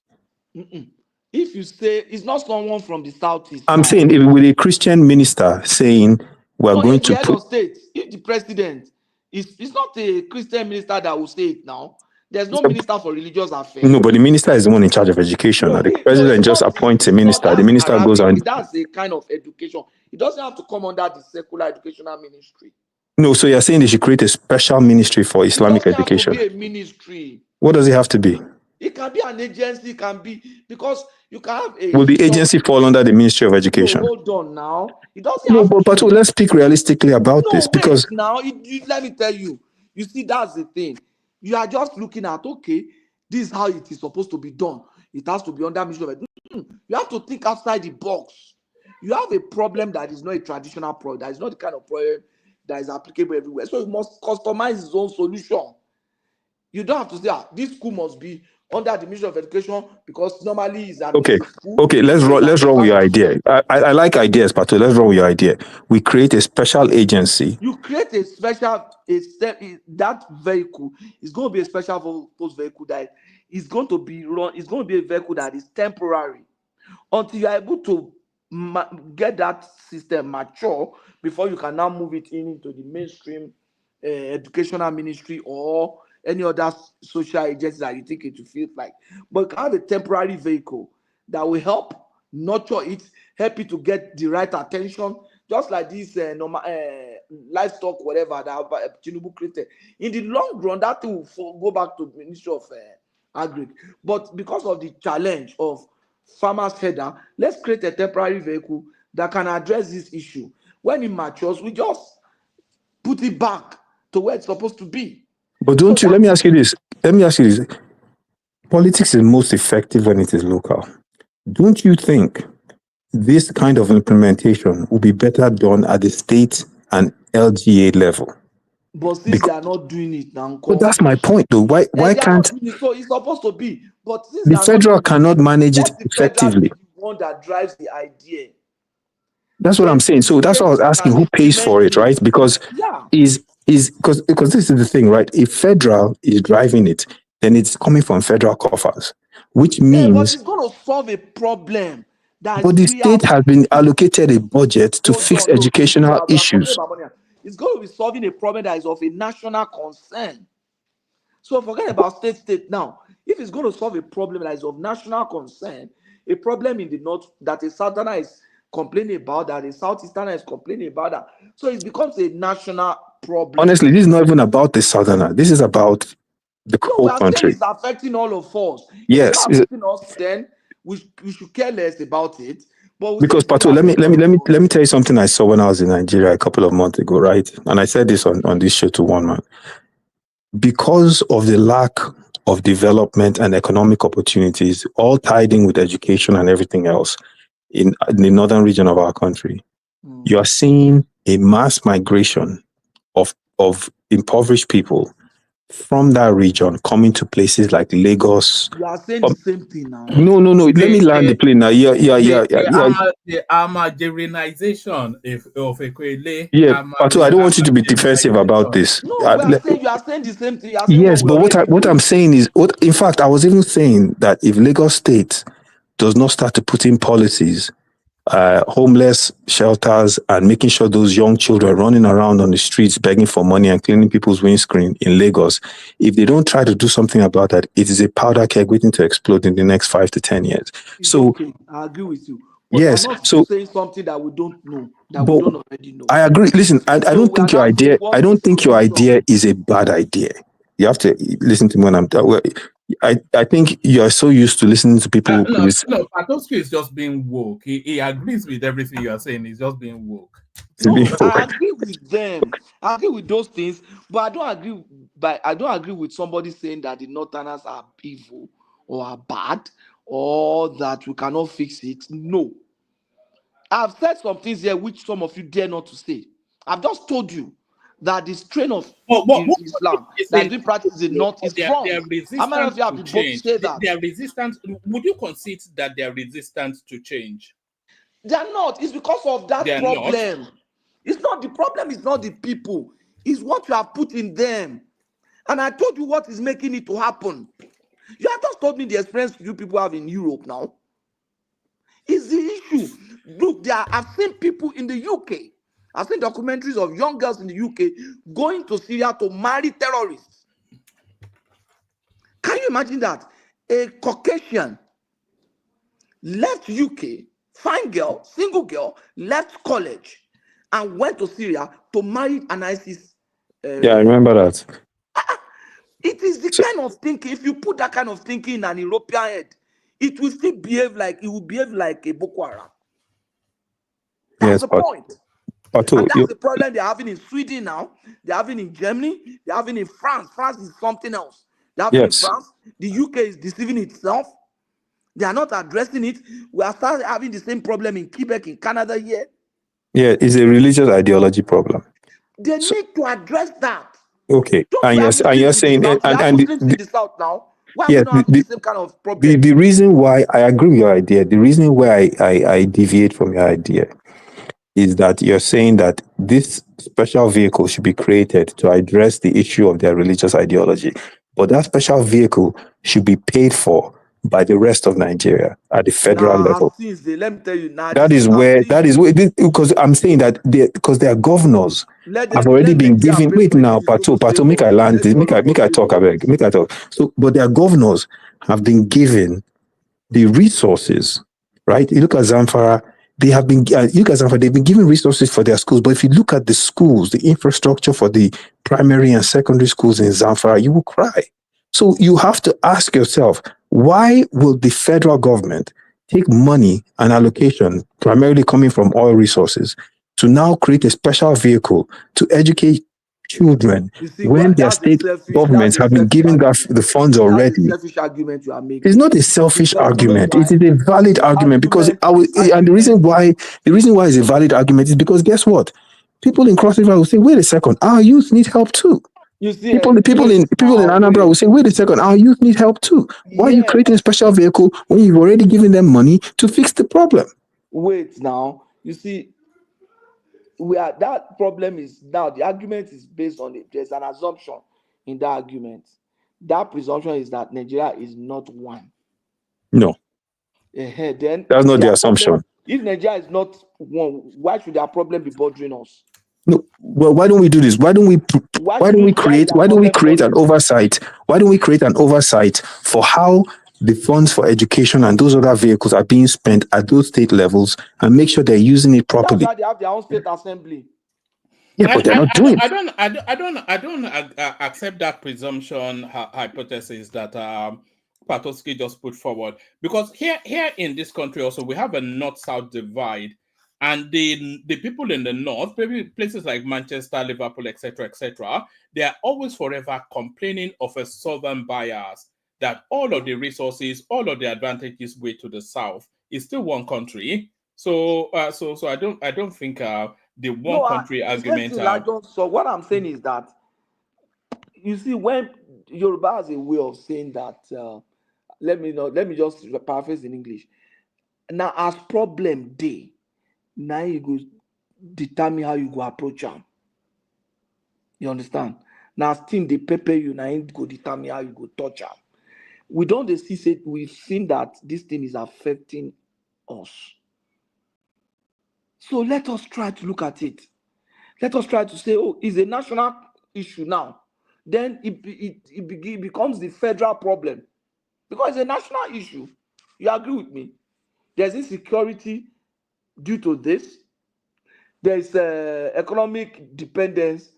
If you say it's not someone from the southeast, I'm saying with a Christian minister saying we're going to put state. If the president it's not a Christian minister that will say it now. There's no minister for religious affairs. No, but the minister is the one in charge of education. The president just appoints a minister. The minister goes on. That's a kind of education. It doesn't have to come under the secular educational ministry. No, so you're saying they should create a special ministry for Islamic education. Have to be a ministry. What does it have to be? It can be an agency, it can be because you can have a Will the agency fall under the Ministry of Education? No, hold on now. It doesn't No, have but to. let's speak realistically about No, this, wait because now. Let me tell you. You see, that's the thing. You are just looking at, okay, this is how it is supposed to be done. It has to be under Ministry of Education. You have to think outside the box. You have a problem that is not a traditional problem. That is not the kind of problem that is applicable everywhere. So you must customize its own solution. You don't have to say, this school must be under the Ministry of Education because normally it's a school. Okay, let's run with your idea. I like ideas, but let's run with your idea. We create a special agency. You create a special that vehicle is going to be a special post vehicle that is going to be run. It's going to be a vehicle that is temporary until you are able to get that system mature before you can now move it into the mainstream educational ministry or any other social agency that you think it will feel like. But you can have a temporary vehicle that will help nurture it, help it to get the right attention, just like this livestock, whatever that Tinubu created. In the long run, that will go back to the Ministry of Agri. But because of the challenge of farmers' header, let's create a temporary vehicle that can address this issue. When it matures, we just put it back to where it's supposed to be. But don't you, let me ask you this. Politics is most effective when it is local. Don't you think this kind of implementation will be better done at the state and LGA level? But since they are not doing it now, but that's my point, though. Why can't so it's supposed to be? But since the federal cannot manage it effectively? The one that drives the idea. That's what I'm saying. So that's what I was asking. Who pays for it, right? Because because this is the thing, right? If federal is driving it, then it's coming from federal coffers, which means. But it's going to solve a problem. But the state has been allocated a budget to fix educational issues. It's going to be solving a problem that is of a national concern. So forget about state now. If it's going to solve a problem that is of national concern, a problem in the north that a southerner is complaining about, that a southeasterner is complaining about, that so it becomes a national problem. Honestly, this is not even about the southerner. This is about the whole country. It's affecting all of us. Yes, if it's affecting us, then we should care less about it. But because Pato, let me tell you something I saw when I was in Nigeria a couple of months ago, right? And I said this on this show to one man. Because of the lack of development and economic opportunities, all tied in with education and everything else in the northern region of our country, you are seeing a mass migration of impoverished people from that region coming to places like Lagos. You are saying the same thing now. No. Let me land the plane now. Yeah. The Amazonization of Ekwele. Yeah, Pato, I don't want you to be defensive about this. No, you are saying the same thing. Yes, but what I'm saying is, in fact, I was even saying that if Lagos State does not start to put in policies, homeless shelters, and making sure those young children running around on the streets begging for money and cleaning people's windscreen in Lagos, if they don't try to do something about that, it is a powder keg waiting to explode in the next 5 to 10 years. So, okay, I agree with you. But yes, I'm not saying something that we don't know, that we don't already know. I agree. Listen, I don't think your idea. I don't think your idea is a bad idea. You have to listen to me when I'm. I think you are so used to listening to people. No, Patoski is just being woke. He agrees with everything you are saying. He's just being woke. No, I agree with them. I agree with those things, but I don't agree with somebody saying that the Northerners are evil or are bad or that we cannot fix it. No. I've said some things here which some of you dare not to say. I've just told you that the strain of Islam that is being practiced in the North is strong. How many of you have been both say that? They are resistant. Would you concede that they are resistant to change? They are not. It's because of that problem. It's not the problem. It's not the people. It's what you have put in them. And I told you what is making it to happen. You have just told me the experience you people have in Europe now. It's the issue. Look, I've seen people in the UK. I've seen documentaries of young girls in the UK going to Syria to marry terrorists. Can you imagine that? A Caucasian left UK, fine girl, single girl, left college and went to Syria to marry an ISIS. Yeah, I remember that. It is the kind of thinking, if you put that kind of thinking in an European head, it will still behave like a Boko Haram. That's Yes, the but point. Pato, And that's the problem they're having in Sweden now. They're having in Germany. They're having in France. France is something else. They're having in yes, France. The UK is deceiving itself. They are not addressing it. We are starting having the same problem in Quebec, in Canada here. yeah, it's a religious ideology problem. They need to address that. Okay, Don't and we have you're Muslims in the saying, south? We have and Muslims in the south now. Why are we yes, not having the same kind of problem? the reason why I agree with your idea, the reason why I deviate from your idea is that you're saying that this special vehicle should be created to address the issue of their religious ideology. But that special vehicle should be paid for by the rest of Nigeria at the federal level. Since let me tell you now, That is where, because I'm saying that because their governors have already been given, wait now, Pato, make I land this, make I talk, I beg, make I talk. So, but their governors have been given the resources, right? You look at Zamfara, they've been given resources for their schools. But if you look at the schools, the infrastructure for the primary and secondary schools in Zamfara, you will cry. So you have to ask yourself, why will the federal government take money and allocation, primarily coming from oil resources, to now create a special vehicle to educate children when their state governments have been given the funds already? That's a selfish argument you are making. It's not a selfish argument. Why? It is a valid argument because and the reason why it's a valid argument is because guess what? People in Cross River will say, "Wait a second, our youth need help too." You see, People in Anambra will say, "Wait a second, our youth need help too." Why are you creating a special vehicle when you've already given them money to fix the problem? Wait now, you see, that problem is now the argument is based on it. There's an assumption in that argument. That presumption is that Nigeria is not one. No, then that's not the assumption. If Nigeria is not one, why should their problem be bothering us? No, well, why don't we do this? Why don't we create an oversight? Why don't we create an oversight for how the funds for education and those other vehicles are being spent at those state levels and make sure they're using it properly? That's why they have their own state assembly. Yeah, but they're not doing it. I don't accept that presumption hypothesis that Patoski just put forward, because here in this country also we have a north-south divide, and the people in the north, maybe places like Manchester, Liverpool, etc., they are always forever complaining of a southern bias, that all of the resources, all of the advantages way to the south. Is still one country. So I don't think the one country argument. So what I'm saying is that, you see, when Yoruba has a way of saying that, let me just paraphrase in English. Now, as problem day, now you go determine how you go approach them. You understand? Now, still they prepare you, now you go determine how you go touch them. We don't see, we've seen that this thing is affecting us. So let us try to look at it. Let us try to say, oh, it's a national issue now. Then it becomes the federal problem. Because it's a national issue. You agree with me? There's insecurity due to this. There's economic dependence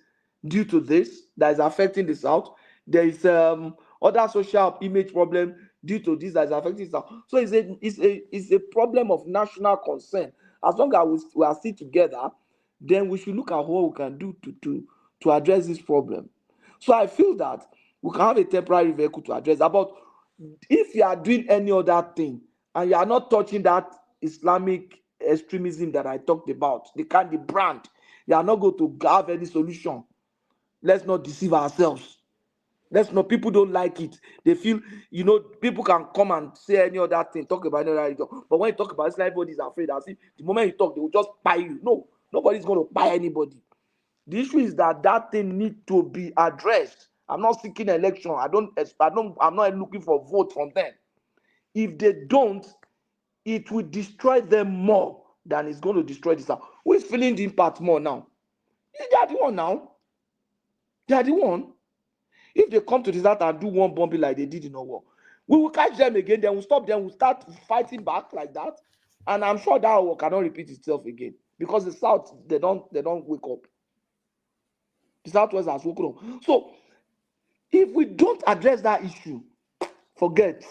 due to this that is affecting the South. There is other social image problem due to this that is affecting the South. So it's a problem of national concern. As long as we are still together, then we should look at what we can do to address this problem. So I feel that we can have a temporary vehicle to address that. But if you are doing any other thing and you are not touching that Islamic extremism that I talked about, the brand, you are not going to have any solution. Let's not deceive ourselves. People don't like it. They feel, people can come and say any other thing, talk about any other religion. But when you talk about Islam, everybody is afraid. As if the moment you talk, they will just buy you. No, nobody's going to buy anybody. The issue is that thing needs to be addressed. I'm not seeking election. I'm not looking for vote from them. If they don't, it will destroy them more than it's going to destroy this house. Who is feeling the impact more now? They are the one now. They are the one. If they come to this out and do one bombing like they did in our war, we will catch them again, then we'll stop them, we'll start fighting back like that. And I'm sure that war cannot repeat itself again. Because the South, they don't wake up. The Southwest has woken up. So if If we don't address that issue, forget.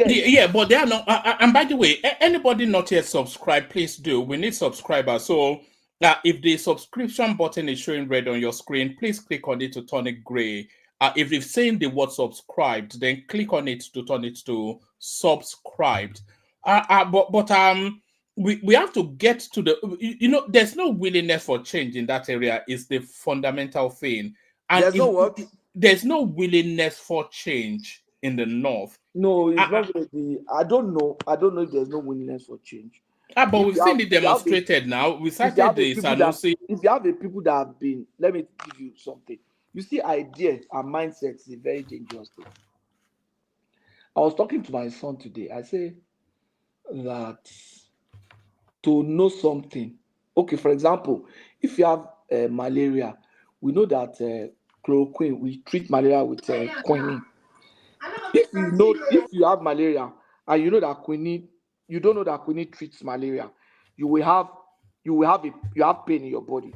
Yeah, but they are not. And by the way, anybody not yet subscribed, please do. We need subscribers. So if the subscription button is showing red on your screen, please click on it to turn it gray. If you've seen the word subscribed, then click on it to turn it to subscribed. We have to get to the. There's no willingness for change in that area. Is the fundamental thing. And There's no what? There's no willingness for change in the north. No, it's not going to be. I don't know if there's no willingness for change. But we've seen it demonstrated now. We cited the Sanusi. If you have the people that have been, let me give you something. You see, ideas and mindsets is a very dangerous thing. I was talking to my son today. I say that to know something. Okay, for example, if you have malaria, we know that chloroquine, we treat malaria with quinine. If you have malaria and you know that quinine, you don't know that quinine treats malaria, you have pain in your body.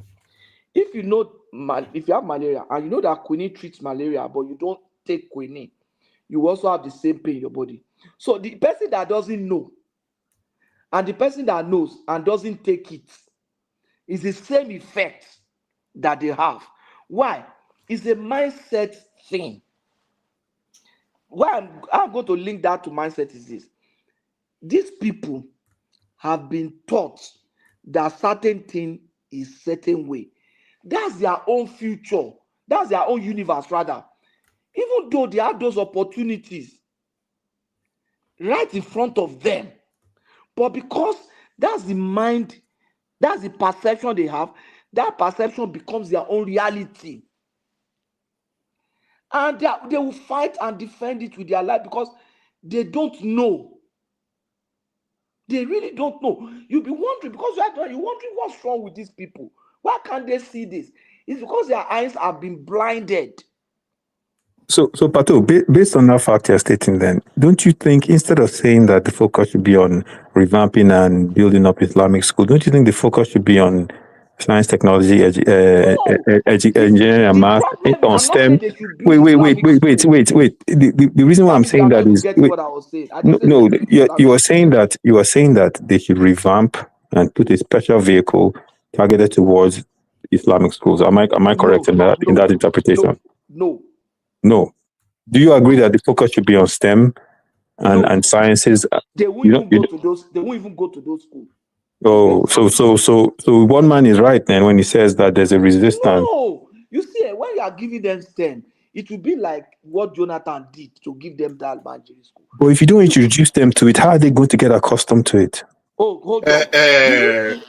If you have malaria and you know that quinine treats malaria, but you don't take quinine, you also have the same pain in your body. So the person that doesn't know and the person that knows and doesn't take it is the same effect that they have. Why? It's a mindset thing. Why I'm going to link that to mindset is this. These people have been taught that certain thing is certain way. That's their own future. That's their own universe, rather. Even though they have those opportunities right in front of them, but because that's the mind, that's the perception they have, that perception becomes their own reality. And they will fight and defend it with their life because they don't know. They really don't know. You'll be wondering, because you're wondering what's wrong with these people. Why can't they see this? It's because their eyes have been blinded. So Pato, based on that fact you're stating, then don't you think instead of saying that the focus should be on revamping and building up Islamic school, don't you think the focus should be on science, technology, engineering, and math, on STEM? Wait. The reason why I'm saying that is you are saying that they should revamp and put a special vehicle targeted towards Islamic schools. Am I correct in that interpretation? No. Do you agree that the focus should be on STEM and sciences? They won't even go to those. They won't even go to those schools. Oh, so one man is right then when he says that there's a resistance. No, you see, when you are giving them STEM, it will be like what Jonathan did to give them that Almanjiri school. But if you don't introduce them to it, how are they going to get accustomed to it? Oh, hold on.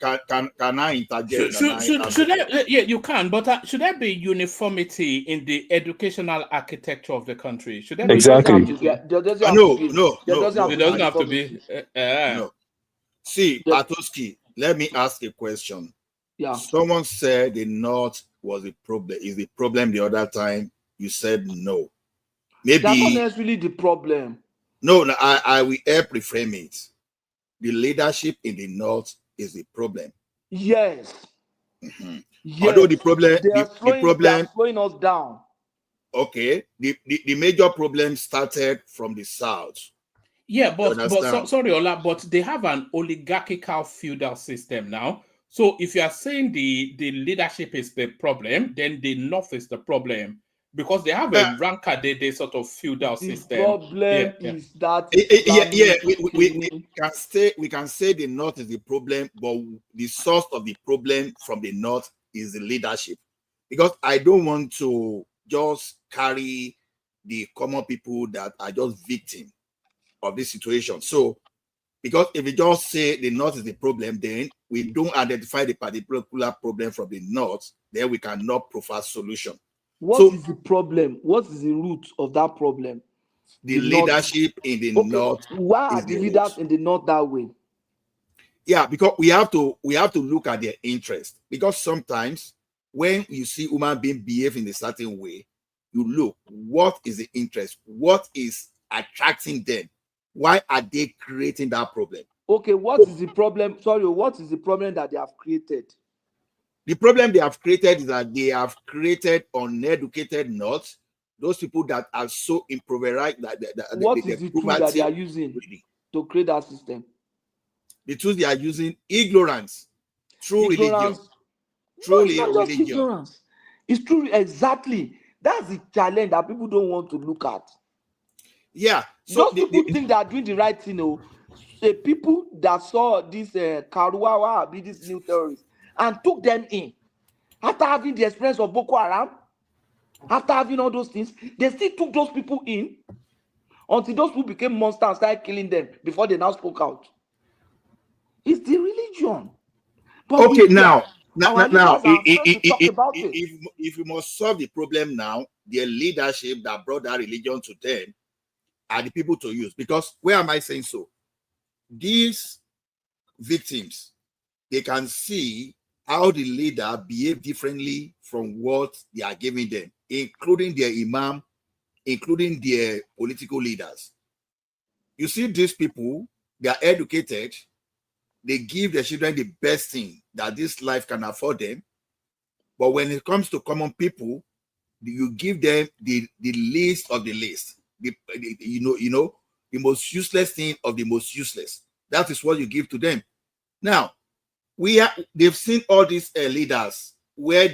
Can I interject? You can, but should there be uniformity in the educational architecture of the country? Should there exactly? There doesn't have to be. No. See, Patoski, let me ask a question. Yeah. Someone said the North was a problem. Is the problem the other time? You said no. Maybe that's not necessarily the problem. No, I will help reframe it. The leadership in the North is the problem. Yes. Mm-hmm. Yes. Although the problem, they are slowing us down. Okay. The major problem started from the South. Yeah, sorry, Ola, but they have an oligarchical feudal system now. So if you are saying the leadership is the problem, then the North is the problem. Because they have a rank-a-day sort of feudal system. The problem is that we can say the North is the problem, but the source of the problem from the North is the leadership. Because I don't want to just carry the common people that are just victims of this situation. So, because if we just say the North is the problem, then we don't identify the particular problem from the North, then we cannot provide solution. What is the problem? What is the root of that problem? The leadership in the North. Why are the leaders in the North that way? Yeah, because we have to look at their interest. Because sometimes when you see human being behave in a certain way, you look, what is the interest? What is attracting them? Why are they creating that problem? Okay, what is the problem? Sorry, what is the problem that they have created? The problem they have created is that they have created uneducated nuts, those people that are so improvised that what is the tool that they are using to create that system? The tools they are using, ignorance, true religion. Truly, no, it's not just ignorance. It's true, exactly. That's the challenge that people don't want to look at. Yeah. So those people think they are doing the right thing. Oh, the people that saw this Karuawa be this new terrorist and took them in after having the experience of Boko Haram, after having all those things, they still took those people in until those people became monsters and started killing them before they now spoke out. It's the religion. But okay, now, if we must solve the problem now, the leadership that brought that religion to them are the people to use. Because where am I saying so? These victims, they can see how the leader behave differently from what they are giving them, including their imam, including their political leaders. You see, these people, they are educated. They give their children the best thing that this life can afford them. But when it comes to common people, you give them the least of the least. The most useless thing of the most useless. That is what you give to them. Now, they've seen all these leaders where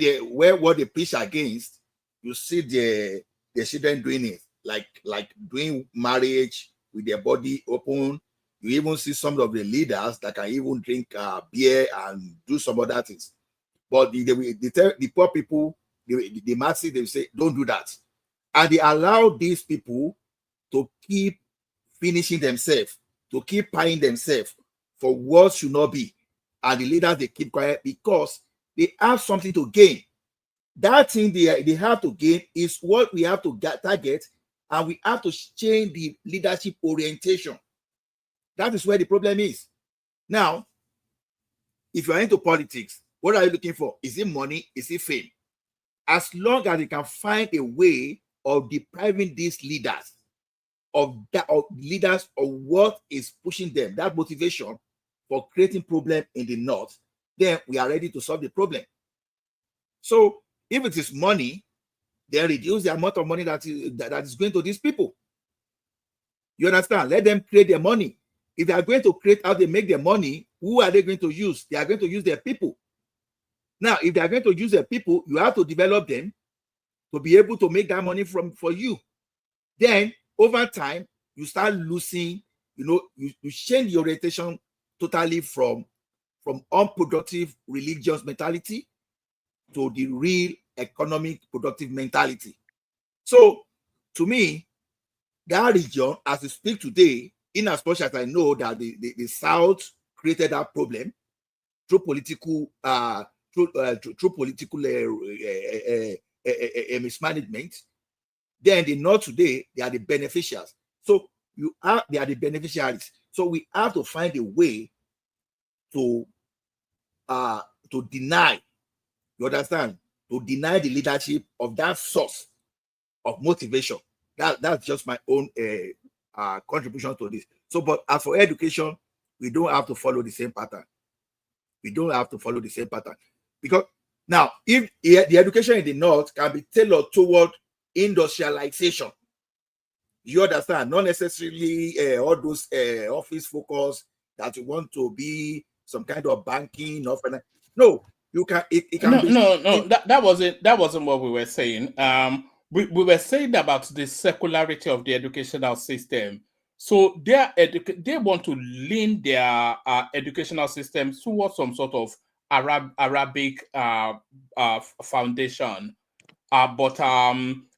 what they preach against, you see their children doing it, like doing marriage with their body open. You even see some of the leaders that can even drink beer and do some other things. But the poor people, the masses, they say, don't do that. And they allow these people to keep finishing themselves, to keep buying themselves for what should not be. And the leaders, they keep quiet because they have something to gain. That thing they have to gain is what we have to target, and we have to change the leadership orientation. That is where the problem is. Now, if you are into politics, what are you looking for? Is it money? Is it fame? As long as you can find a way of depriving these leaders of what is pushing them, that motivation for creating problem in the north, then we are ready to solve the problem. So if it is money, then reduce the amount of money that is going to these people. You understand? Let them create their money. If they are going to create how they make their money, who are they going to use? They are going to use their people. Now, if they are going to use their people, you have to develop them to be able to make that money for you. Then, over time, you start losing, you change your orientation totally from unproductive religious mentality to the real economic productive mentality. So, to me, that region, as we speak today, in as much as I know that the South created that problem through political mismanagement, then the North today, they are the beneficiaries. So they are the beneficiaries. So we have to find a way to deny, you understand, to deny the leadership of that source of motivation. That's just my own contribution to this. So, but as for education, we don't have to follow the same pattern. We don't have to follow the same pattern. Because now, if the education in the North can be tailored toward industrialization, you understand, not necessarily all those office focus that you want to be some kind of banking or finance. No, you can. It can be. No. That wasn't what we were saying. We were saying about the secularity of the educational system. So they want to lean their educational system towards some sort of Arabic foundation. But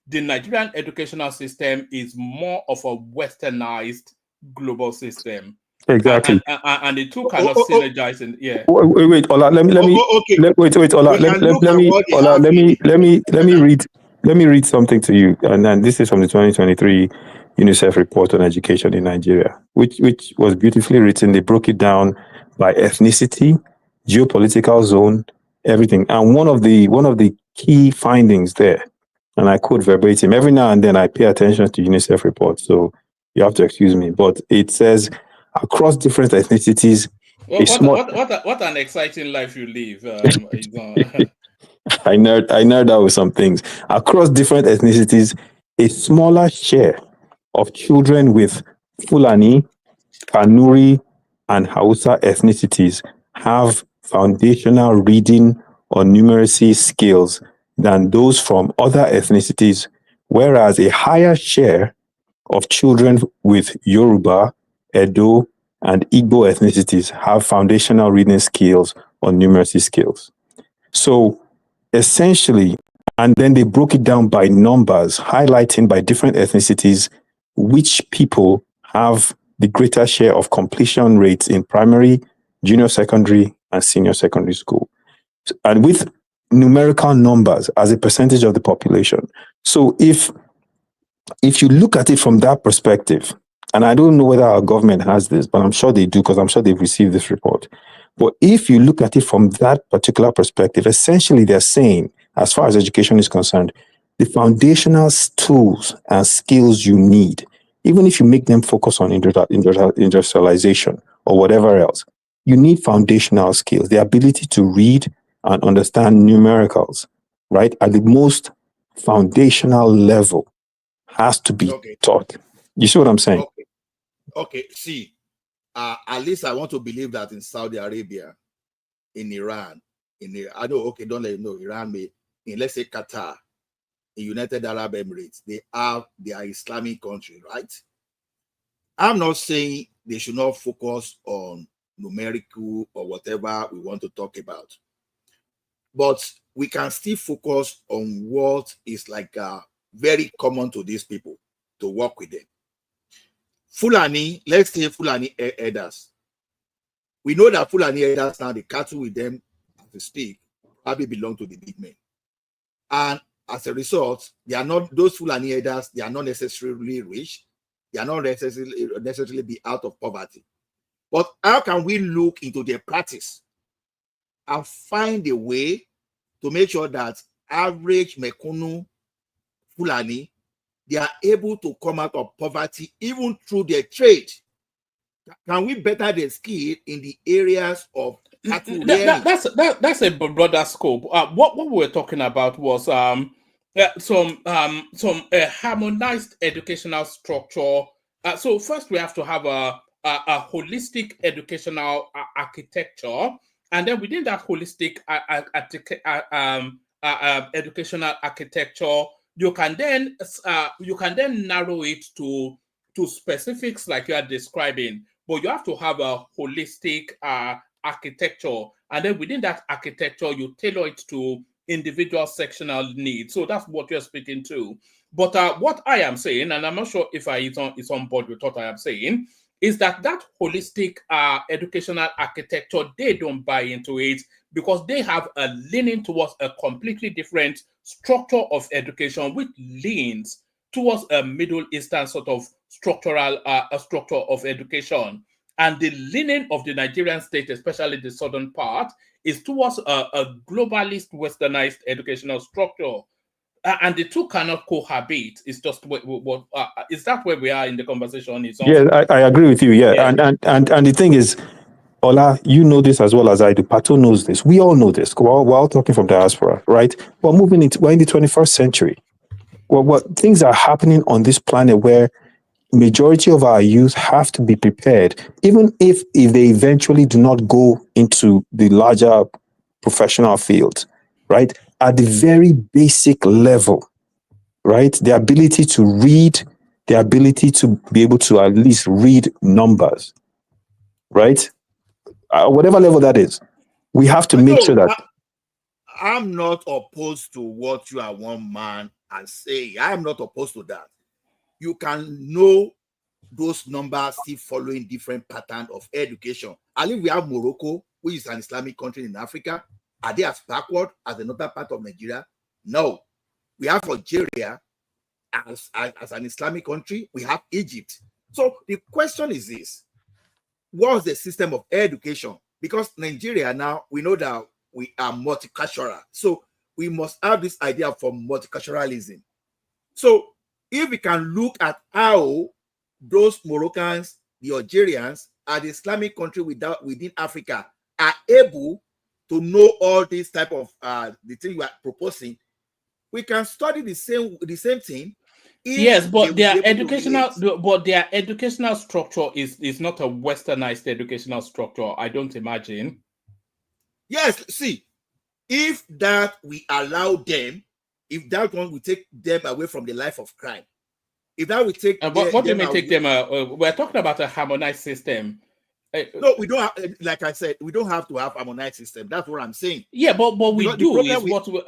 the Nigerian educational system is more of a westernized global system. Exactly. And the two cannot synergize in Wait, Ola, let me read something to you. And then this is from the 2023 UNICEF report on education in Nigeria, which was beautifully written. They broke it down by ethnicity, geopolitical zone, everything. And one of the key findings there, and I quote verbatim, every now and then I pay attention to UNICEF reports, so you have to excuse me, but it says across different ethnicities, Well, what an exciting life you live. I nerd out with some things. Across different ethnicities, a smaller share of children with Fulani, Kanuri, and Hausa ethnicities have foundational reading or numeracy skills than those from other ethnicities, whereas a higher share of children with Yoruba, Edo, and Igbo ethnicities have foundational reading skills or numeracy skills. So essentially, and then they broke it down by numbers, highlighting by different ethnicities which people have the greater share of completion rates in primary, junior secondary, and senior secondary school. And with numerical numbers as a percentage of the population. So if you look at it from that perspective, and I don't know whether our government has this, but I'm sure they do because I'm sure they've received this report. But if you look at it from that particular perspective, essentially they're saying, as far as education is concerned, the foundational tools and skills you need, even if you make them focus on industrialization or whatever else, you need foundational skills, the ability to read and understand numericals, right? At the most foundational level has to be taught. You see what I'm saying? Okay. See, at least I want to believe that in Saudi Arabia, in Iran, I know, okay, don't let you know, Iran may, in let's say Qatar, in United Arab Emirates, they are Islamic country, right? I'm not saying they should not focus on numerical or whatever we want to talk about, but we can still focus on what is like very common to these people to work with them. Fulani, let's say Fulani herders. We know that Fulani herders now, the cattle with them, as we speak, probably belong to the big men. And as a result, they are not, those Fulani herders, they are not necessarily rich. They are not necessarily be out of poverty. But how can we look into their practice and find a way to make sure that average Mekunu Fulani, they are able to come out of poverty even through their trade? Can we better their skill in the areas of cattle rearing? That's a broader scope. What we were talking about was some harmonized educational structure. So first we have to have a holistic educational architecture, and then within that holistic educational architecture, you can then narrow it to specifics like you are describing. But you have to have a holistic architecture, and then within that architecture, you tailor it to individual sectional needs. So that's what you're speaking to. But what I am saying, and I'm not sure if is on board with what I am saying, is that holistic educational architecture, they don't buy into it because they have a leaning towards a completely different structure of education, which leans towards a Middle Eastern sort of structural structure of education. And the leaning of the Nigerian state, especially the southern part, is towards a globalist, westernized educational structure. And the two cannot cohabit. It's just is that where we are in the conversation? Yeah, I agree with you. Yeah. And the thing is, Ola, you know this as well as I do. Pato knows this. We all know this. We're all talking from diaspora, right? We're in the 21st century. What things are happening on this planet where majority of our youth have to be prepared, even if they eventually do not go into the larger professional fields, right? At the very basic level, right? The ability to read, the ability to be able to at least read numbers, right? Whatever level that is, we have to make sure that. I'm not opposed to what you are one man and say. I'm not opposed to that. You can know those numbers still following different pattern of education. I think we have Morocco, which is an Islamic country in Africa. Are they as backward as another part of Nigeria? No. We have Algeria as an Islamic country. We have Egypt. So the question is this: what's the system of education? Because Nigeria now, we know that we are multicultural. So we must have this idea for multiculturalism. So if we can look at how those Moroccans, the Algerians, as the Islamic country within Africa are able to know all these type of the thing you are proposing, we can study the same thing. Yes, but their educational structure is not a westernized educational structure. I don't imagine. Yes, see, if that we allow them, if that one will take them away from the life of crime, if that will take what do you mean take them? We're talking about a harmonized system. No, we don't have, like I said, we don't have to have harmonized system. That's what I'm saying. Yeah, but we do is what we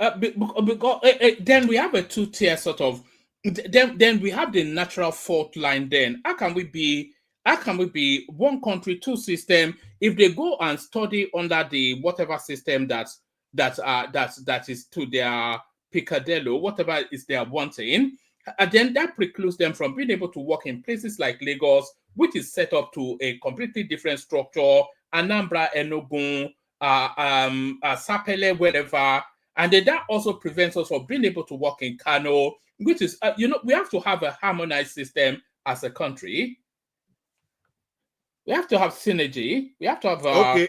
because then we have a two-tier sort of. Then we have the natural fault line. Then how can we be one country, two system if they go and study under the whatever system that is to their picadillo, whatever is they are wanting, and then that precludes them from being able to work in places like Lagos, which is set up to a completely different structure, Anambra, Enugu, Sapele, wherever, and then that also prevents us from being able to work in Kano, which is, we have to have a harmonized system as a country. We have to have synergy. We have to have a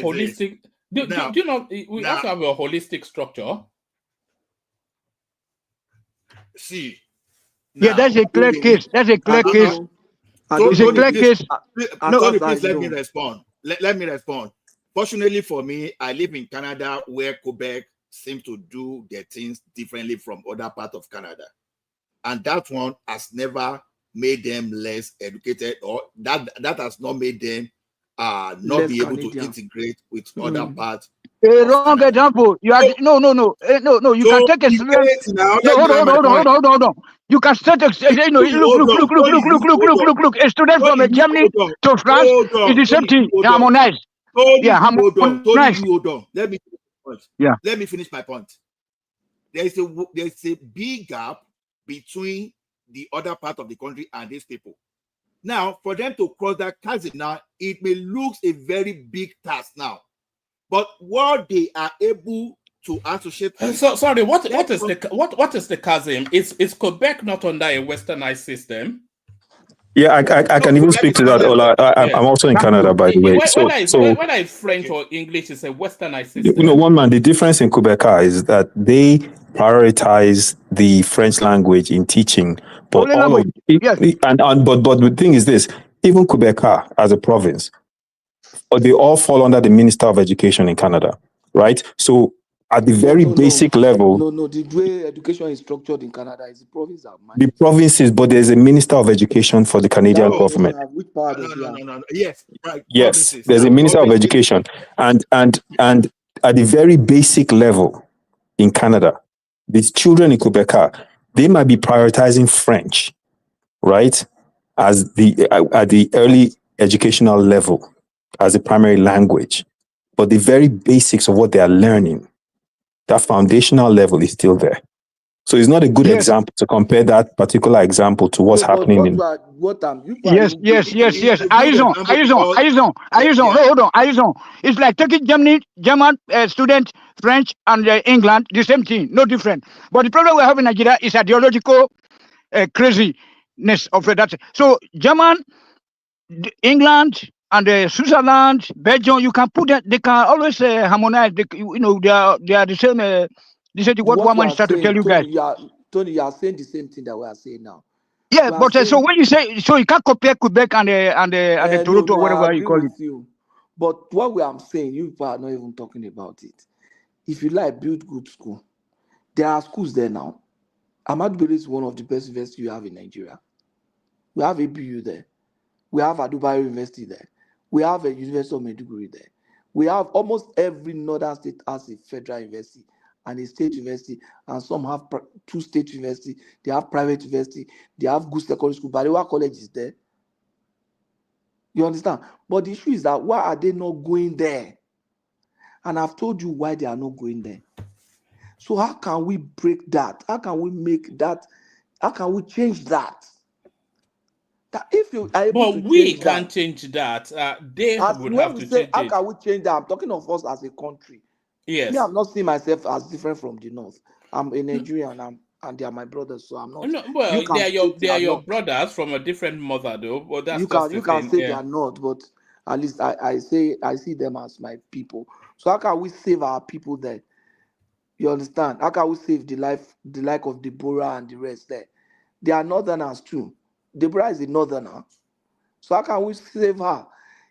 holistic. We have to have a holistic structure. See. Yeah, that's a clear case. That's a clear case. It's a clear case. Tony, please let me respond. Let me respond. Fortunately for me, I live in Canada where Quebec seems to do their things differently from other parts of Canada. And that one has never made them less educated, or that has not made them not less be able Canadian. To integrate with other parts. A wrong example. You are no. You can take a student. Hold on. You can start look. A student from Germany to France is the same thing. Harmonized. Yeah, harmonized. Hold on. Let me finish my point. Yeah. Let me finish my point. There's a big gap between the other part of the country and these people. Now, for them to cross that chasm now, it may look a very big task now. But what they are able to associate. So sorry, what is the chasm? Is Quebec not under a westernized system? Yeah, I can even speak to that, Ola. I'm also in Canada, by the way. Whether it's French or English, it's a westernized system. One man, the difference in Quebec is that they prioritize the French language in teaching, but but the thing is this: even Quebec as a province, they all fall under the Minister of Education in Canada, right? So at the very basic level, the way education is structured in Canada is the province that the provinces, but there's a Minister of Education for the Canadian government. Which part no. Yes, right. Yes, there's a Minister of Education, and at the very basic level in Canada, these children in Quebec, they might be prioritizing French, right, as at the early educational level as a primary language, but the very basics of what they are learning, that foundational level is still there. So it's not a good example to compare that particular example to what's happening in. Yes. Ayizon. Hold on. Ayizon. It's like taking German student, French, and England, the same thing, no different. But the problem we have in Nigeria is ideological craziness of that. So German, England, and Switzerland, Belgium, you can put that. They can always harmonize. They are the same. This is what one man started to tell you guys. Tony, you are saying the same thing that we are saying now. Yeah, but so when you say, so you can't compare Quebec and the Toronto or whatever you call it. But what we are saying, you are not even talking about it. If you like, build good school. There are schools there now. Ahmadu Bello is one of the best universities you have in Nigeria. We have ABU there. We have Adubayo University there. We have a University of Maiduguri there. We have almost every northern state has a federal university and a state university, and some have two state university. They have private university. They have good secondary school. Balewa College is there. You understand? But the issue is that why are they not going there? And I've told you why they are not going there. So how can we break that? How can we make that? How can we change that? That if you are able to we change can't that, change that. They would have to change how it. can we change that? I'm talking of us as a country. Yes. Me, I'm not seeing myself as different from the north. I'm a Nigerian, and they are my brothers, so I'm not. No, well, they are your brothers from a different mother, though. But that's you can say they are not, but At least I see them as my people. So how can we save our people there? You understand? How can we save the like of Deborah and the rest there? They are northerners too. Deborah is a northerner. So how can we save her?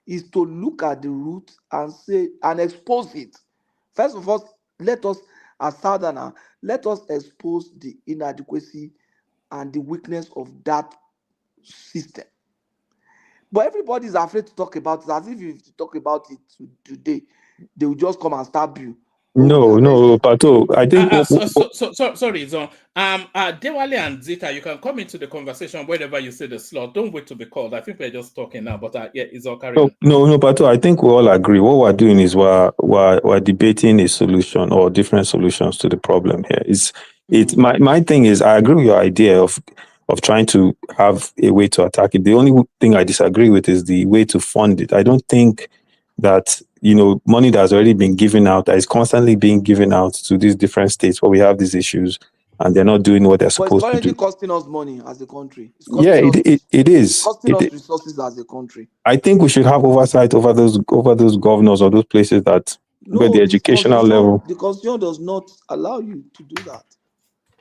Is to look at the root and say and expose it. First of all, let us, as southerner, let us expose the inadequacy and the weakness of that system. But everybody is afraid to talk about it, as if you talk about it today, they will just come and stab you. No, Pato. I think Sorry, Zon. Dewale and Zita, you can come into the conversation whenever you see the slot. Don't wait to be called. I think we're just talking now, but yeah, it's all carry on. No, Pato. I think we all agree. What we're doing is we're debating a solution or different solutions to the problem here. My thing is I agree with your idea of trying to have a way to attack it. The only thing I disagree with is the way to fund it. I don't think that money that has already been given out, that is constantly being given out to these different states where we have these issues and they're not doing what they're supposed to do. But it's currently costing us money as a country. It's Yeah, it is. It's costing us resources as a country. I think we should have oversight over those governors or those places where the educational level. The constitution does not allow you to do that.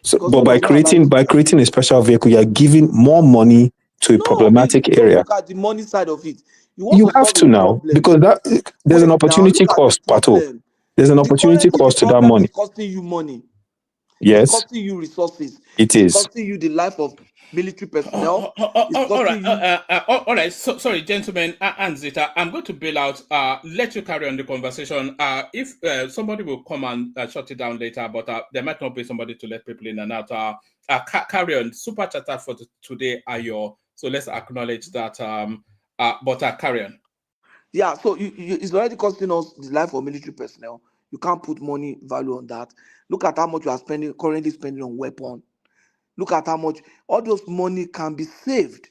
So, but by creating a special vehicle, you are giving more money to a problematic area. Look at the money side of it. You have to now, because there's an opportunity cost, Pato. There's an opportunity cost to that money. It's costing you money. Yes. It's costing you resources. It's costing you the life of military personnel. All right. So, sorry, gentlemen, and Zita, I'm going to bail out. Let you carry on the conversation. If somebody will come and shut it down later, but there might not be somebody to let people in and out. Carry on. Super chatter for today are your. So let's acknowledge that. But carry on. Yeah. So it's already costing us the life of military personnel. You can't put money value on that. Look at how much you are currently spending on weapon. Look at how much all those money can be saved.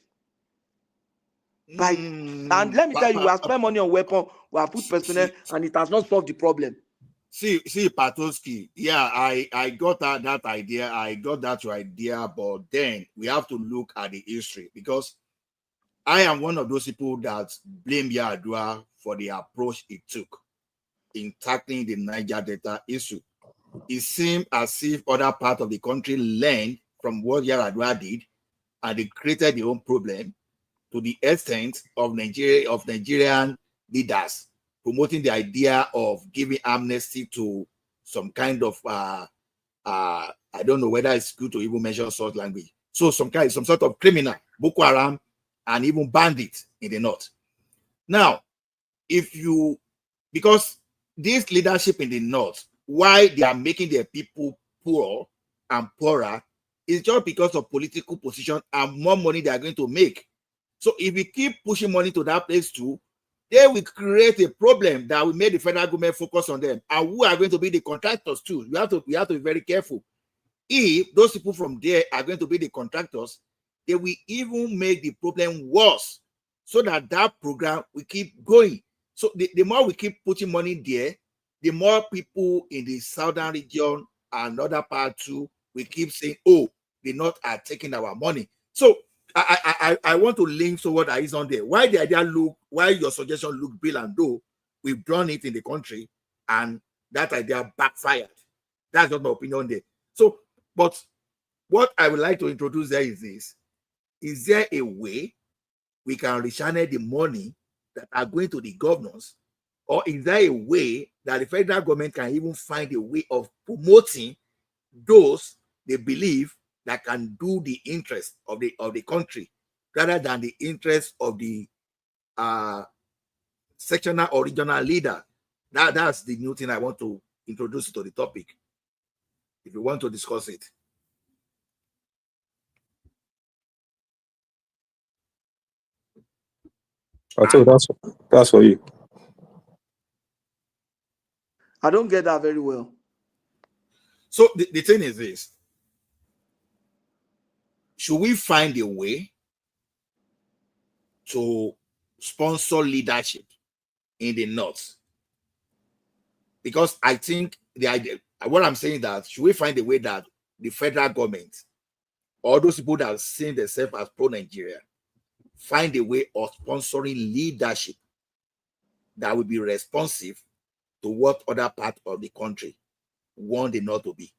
And let me tell you, we have spent money on weapon, we have put personnel, and it has not solved the problem. See, Patoski, yeah, I got that idea. I got that your idea, but then we have to look at the history, because I am one of those people that blame Yar'Adua for the approach it took in tackling the Niger Delta issue. It seemed as if other parts of the country learned from what Yar'Adua did, and they created their own problem to the extent of Nigerian leaders promoting the idea of giving amnesty to some kind of I don't know whether it's good to even mention such language. So some sort of criminal, Boko Haram, and even bandits in the north. Now, because this leadership in the north, why they are making their people poor and poorer, is just because of political position and more money they are going to make. So if we keep pushing money to that place too, they will create a problem that will make the federal government focus on them. And who are going to be the contractors too? We have to be very careful. If those people from there are going to be the contractors, they will even make the problem worse, so that program will keep going. So the more we keep putting money there, the more people in the southern region and other parts too will keep saying, oh, the North are taking our money. So I want to link to what is on there. Why your suggestion look bill and though we've done it in the country and that idea backfired. That's not my opinion there. So, but what I would like to introduce there is this. Is there a way we can rechannel the money that are going to the governors? Or is there a way that the federal government can even find a way of promoting those they believe that can do the interest of the country rather than the interest of the sectional or regional leader? That's the new thing I want to introduce to the topic, if you want to discuss it. That's for you. I don't get that very well. So the thing is this. Should we find a way to sponsor leadership in the North? Because I think the idea, what I'm saying, that should we find a way that the federal government or those people that see themselves as pro-Nigeria find a way of sponsoring leadership that will be responsive to what other part of the country want the North to be.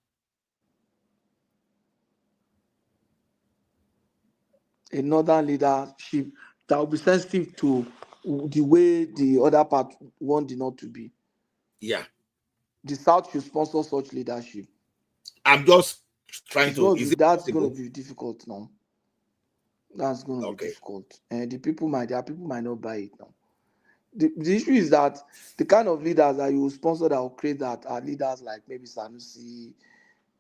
A northern leadership that will be sensitive to the way the other part want the North to be. Yeah. The South should sponsor such leadership. I'm just trying It's to. Is that's going to be difficult now. That's going to be difficult, and the people might not buy it now. The issue is that the kind of leaders that you will sponsor that will create that are leaders like maybe Sanusi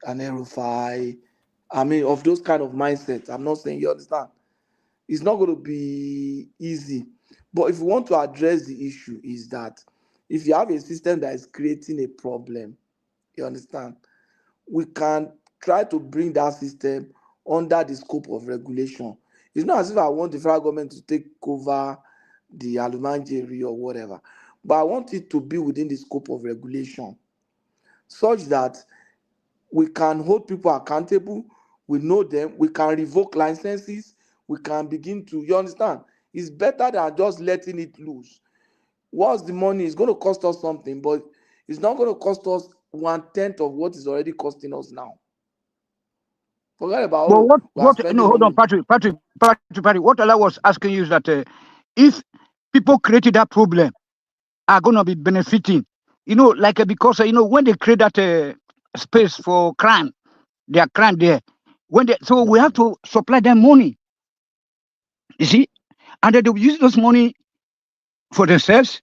and Erufai. I mean, of those kind of mindsets. I'm not saying, you understand. It's not going to be easy. But if you want to address the issue, is that if you have a system that is creating a problem, you understand, we can try to bring that system under the scope of regulation. It's not as if I want the federal government to take over the Alumanjeri or whatever, but I want it to be within the scope of regulation, such that we can hold people accountable, we know them, we can revoke licenses, we can begin to, you understand? It's better than just letting it loose. What's the money? It's going to cost us something, but it's not going to cost us 1/10 of what is already costing us now. Forget about no, hold on, Patrick. What Allah was asking you is that if people created that problem, are going to be benefiting, because when they create that space for crime, they are crime there. So we have to supply them money. You see, and they will use those money for themselves.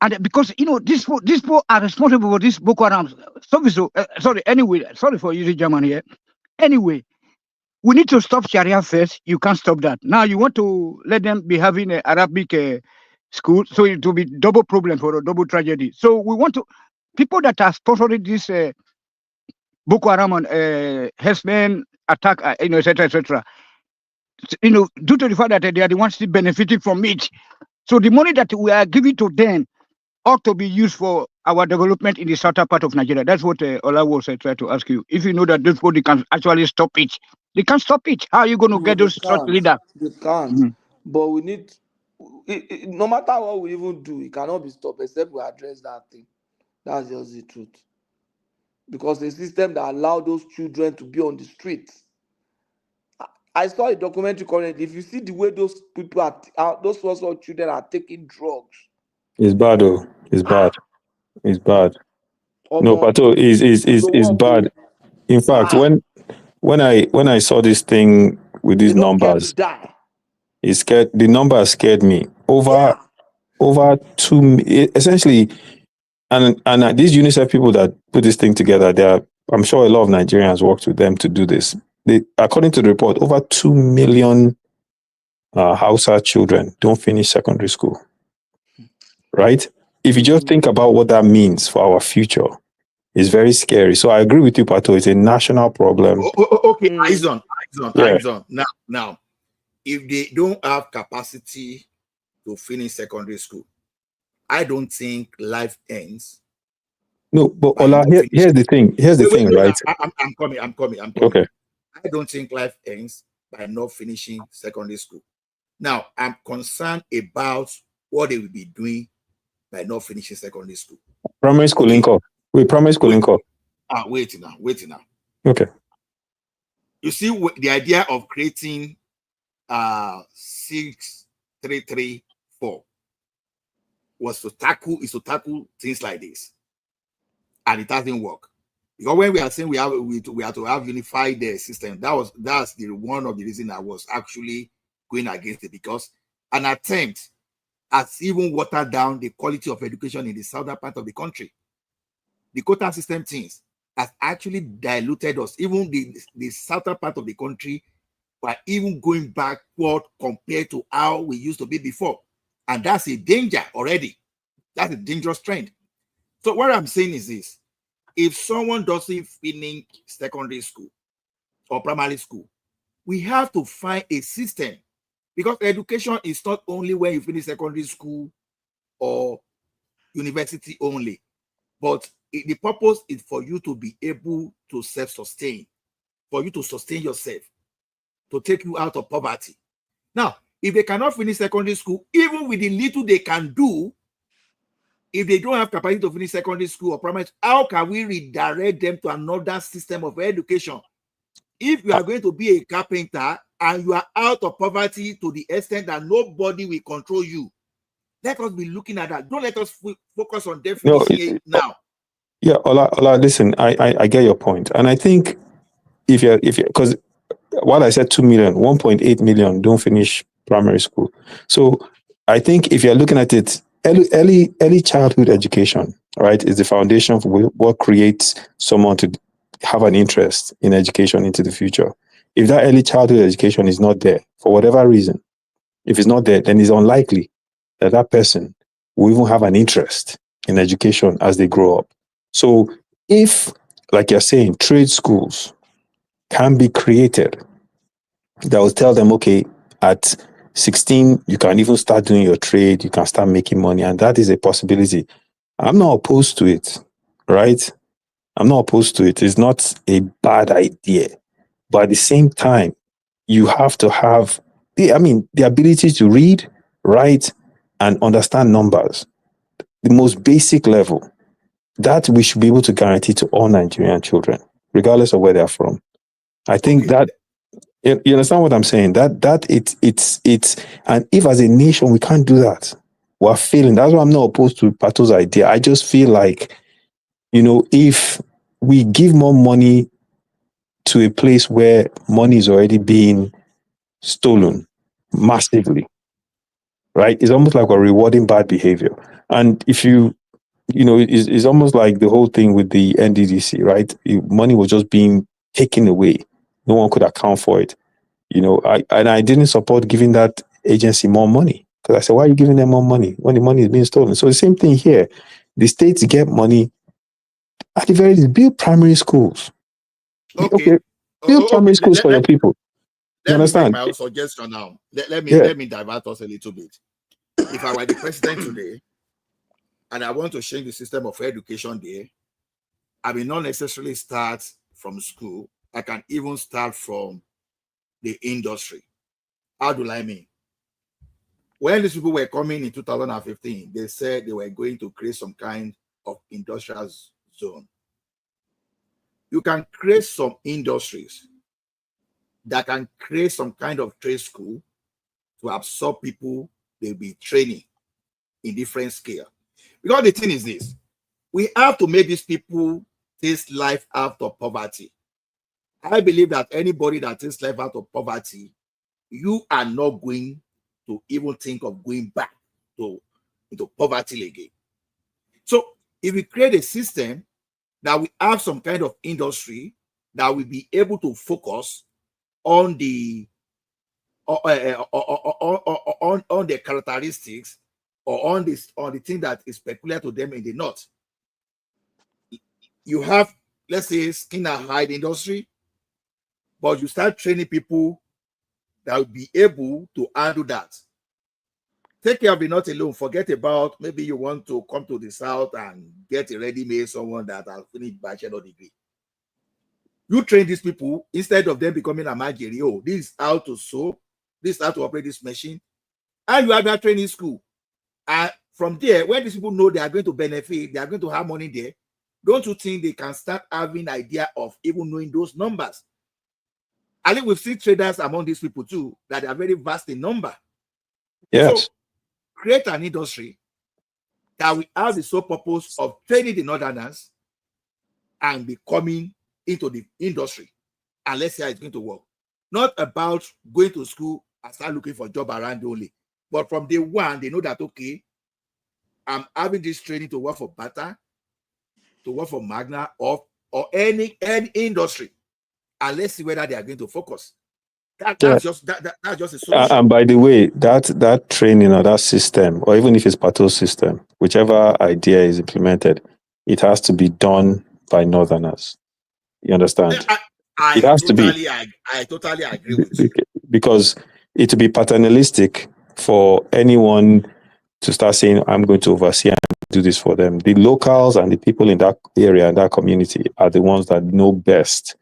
And because these people are responsible for this Boko Haram. Sorry for using German here. Anyway, we need to stop Sharia first. You can't stop that. Now you want to let them be having an Arabic school, so it will be double problem for a double tragedy. So we want to people that are sponsoring this Boko Haram and herdsmen attack, etc., etc. Due to the fact that they are the ones still benefiting from it. So the money that we are giving to them ought to be used for our development in the southern part of Nigeria. That's what Ola was trying to ask you. If you know that those people can actually stop it, they can stop it. How are you going to get those such leaders? They can't. But we need, no matter what we even do, it cannot be stopped except we address that thing. That's just the truth. Because the system that allow those children to be on the streets. I saw a documentary currently. If you see the way those people those sorts of children are taking drugs, it's bad, though. It's bad. It's bad. No, Pato is bad. In fact, when I saw this thing with these numbers, the numbers scared me. Over 2 essentially, and these UNICEF people that put this thing together, I'm sure a lot of Nigerians worked with them to do this. According to the report, over 2 million Hausa children don't finish secondary school. Right? If you just think about what that means for our future, it's very scary. So I agree with you, Pato. It's a national problem. Okay, eyes on. Now, if they don't have capacity to finish secondary school, I don't think life ends. No, but Ola, here's the thing. Right? I'm coming. Okay. I don't think life ends by not finishing secondary school. Now, I'm concerned about what they will be doing by not finishing secondary school. Primary school income. Primary school income. Wait now. Okay. You see, the idea of creating 6334 was to tackle things like this, and it doesn't work. Because when we are saying we have to have unified system, that's the one of the reasons I was actually going against it, because an attempt has even watered down the quality of education in the southern part of the country. The quota system things has actually diluted us. Even the southern part of the country were even going backward compared to how we used to be before. And that's a danger already. That's a dangerous trend. So what I'm saying is this: if someone doesn't finish secondary school or primary school, we have to find a system, because education is not only when you finish secondary school or university only, but the purpose is for you to be able to self-sustain, for you to sustain yourself, to take you out of poverty. Now, if they cannot finish secondary school, even with the little they can do, If they don't have capacity to finish secondary school or primary, how can we redirect them to another system of education? If you are going to be a carpenter and you are out of poverty to the extent that nobody will control you, let us be looking at that. Don't let us focus on them No, finishing it now. yeah, Ola, listen, I get your point. And I think if you because what I said 2 million, 1.8 million don't finish primary school. So I think if you're looking at it, early childhood education, right, is the foundation for what creates someone to have an interest in education into the future. If that early childhood education is not there, for whatever reason, if it's not there, then it's unlikely that that person will even have an interest in education as they grow up. So if, like you're saying, trade schools can be created that will tell them, okay, at 16, you can even start doing your trade, you can start making money, and that is a possibility. I'm not opposed to it, right? I'm not opposed to it. It's not a bad idea. But at the same time, you have to have the ability to read, write, and understand numbers. The most basic level that we should be able to guarantee to all Nigerian children, regardless of where they are from. I think that you understand what I'm saying. That it's and if as a nation we can't do that, we're failing. That's why I'm not opposed to Pato's idea. I just feel like, if we give more money to a place where money is already being stolen massively, right? It's almost like we're rewarding bad behavior. And if it's almost like the whole thing with the NDDC, right? Money was just being taken away. No one could account for it. I didn't support giving that agency more money because I said, why are you giving them more money when the money is being stolen? So the same thing here. The states get money at the very least, build primary schools. Okay. Build primary schools for your people. You Let me make understand? my own suggestion now. Let me divert us a little bit. If I were the president today and I want to change the system of education there, I will not necessarily start from school. I can even start from the industry. How do I mean? When these people were coming in 2015, they said they were going to create some kind of industrial zone. You can create some industries that can create some kind of trade school to absorb people they'll be training in different scale. Because the thing is this, we have to make these people taste life out of poverty. I believe that anybody that takes life out of poverty, you are not going to even think of going back into poverty again. So if we create a system that we have some kind of industry that will be able to focus on the on the characteristics or on the thing that is peculiar to them in the north. You have, let's say, skin and hide industry, but you start training people that will be able to handle that. Take care of the north alone. Forget about maybe you want to come to the south and get a ready-made someone that has finished bachelor degree. You train these people instead of them becoming a magiri. Oh, this is how to sew, this is how to operate this machine. And you have that training school. And from there, when these people know they are going to benefit, they are going to have money there, don't you think they can start having idea of even knowing those numbers? I think we've seen traders among these people too, that are very vast in number. Yes. So create an industry that will have the sole purpose of training the northerners and becoming into the industry. And let's see how it's going to work. Not about going to school and start looking for a job around only. But from day one, they know that, okay, I'm having this training to work for Bata, to work for Magna, or any industry. And let's see whether they are going to focus. That's just a solution. And by the way, that training or that system, or even if it's Pato's system, whichever idea is implemented, it has to be done by northerners. You understand? I totally agree with you. Because it would be paternalistic for anyone to start saying, I'm going to oversee and do this for them. The locals and the people in that area and that community are the ones that know best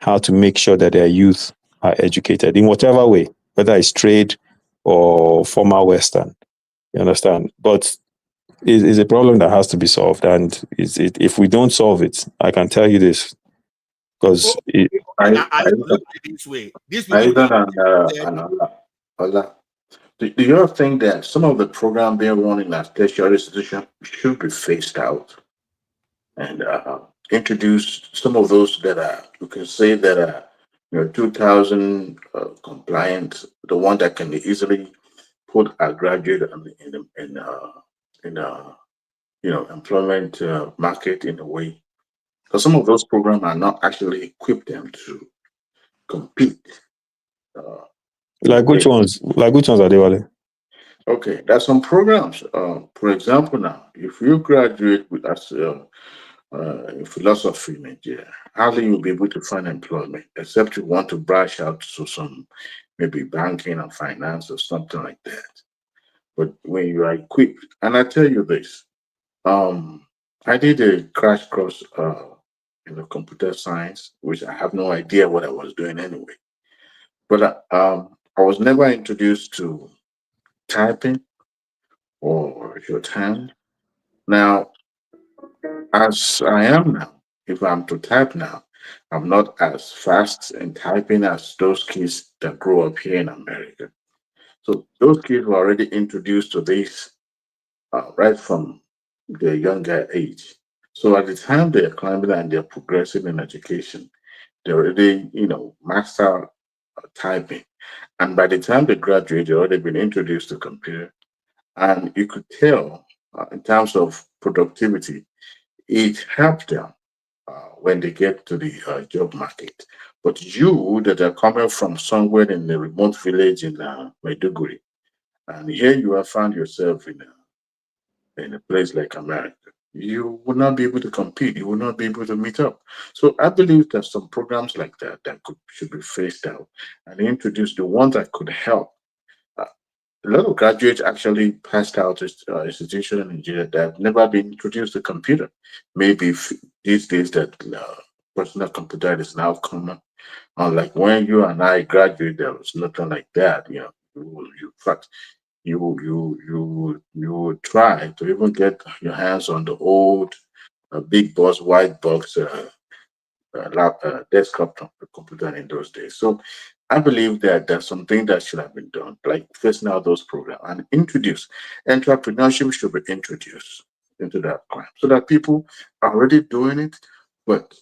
how to make sure that their youth are educated in whatever way, whether it's trade or formal Western. You understand? But is a problem that has to be solved. And if we don't solve it, I can tell you this, because I look at it this way. These people Ola, do you not think that some of the program being run in that tertiary institution should be phased out and introduce some of those that are, you can say that are, 2000 compliant, the one that can easily put a graduate in employment market in a way. Because some of those programs are not actually equipped them to compete. Like which ones? Like which ones are they, Wale? Okay, there's some programs. For example, now, if you graduate with as in philosophy in Nigeria, hardly you'll be able to find employment, except you want to branch out to some maybe banking and finance or something like that. But when you are equipped, and I tell you this, I did a crash course in the computer science, which I have no idea what I was doing anyway. But I was never introduced to typing or shorthand. Now, as I am now, if I'm to type now, I'm not as fast in typing as those kids that grew up here in America. So those kids were already introduced to this right from their younger age. So at the time they're climbing and they're progressing in education, they already, master typing. And by the time they graduate, they've already been introduced to computer. And you could tell in terms of productivity, it helped them when they get to the job market. But you that are coming from somewhere in the remote village in Maiduguri, and here you have found yourself in a place like America, you will not be able to compete. You will not be able to meet up. So I believe there's some programs like that should be phased out and introduce the ones that could help. A lot of graduates actually passed out institution in Nigeria that have never been introduced to computer. Maybe these days that personal computer is now common. Unlike when you and I graduated, there was nothing like that. In fact, you would try to even get your hands on the old big box white box desktop computer in those days. So I believe that there's something that should have been done, like phasing out those programs and introduce entrepreneurship should be introduced into that crime so that people are already doing it. But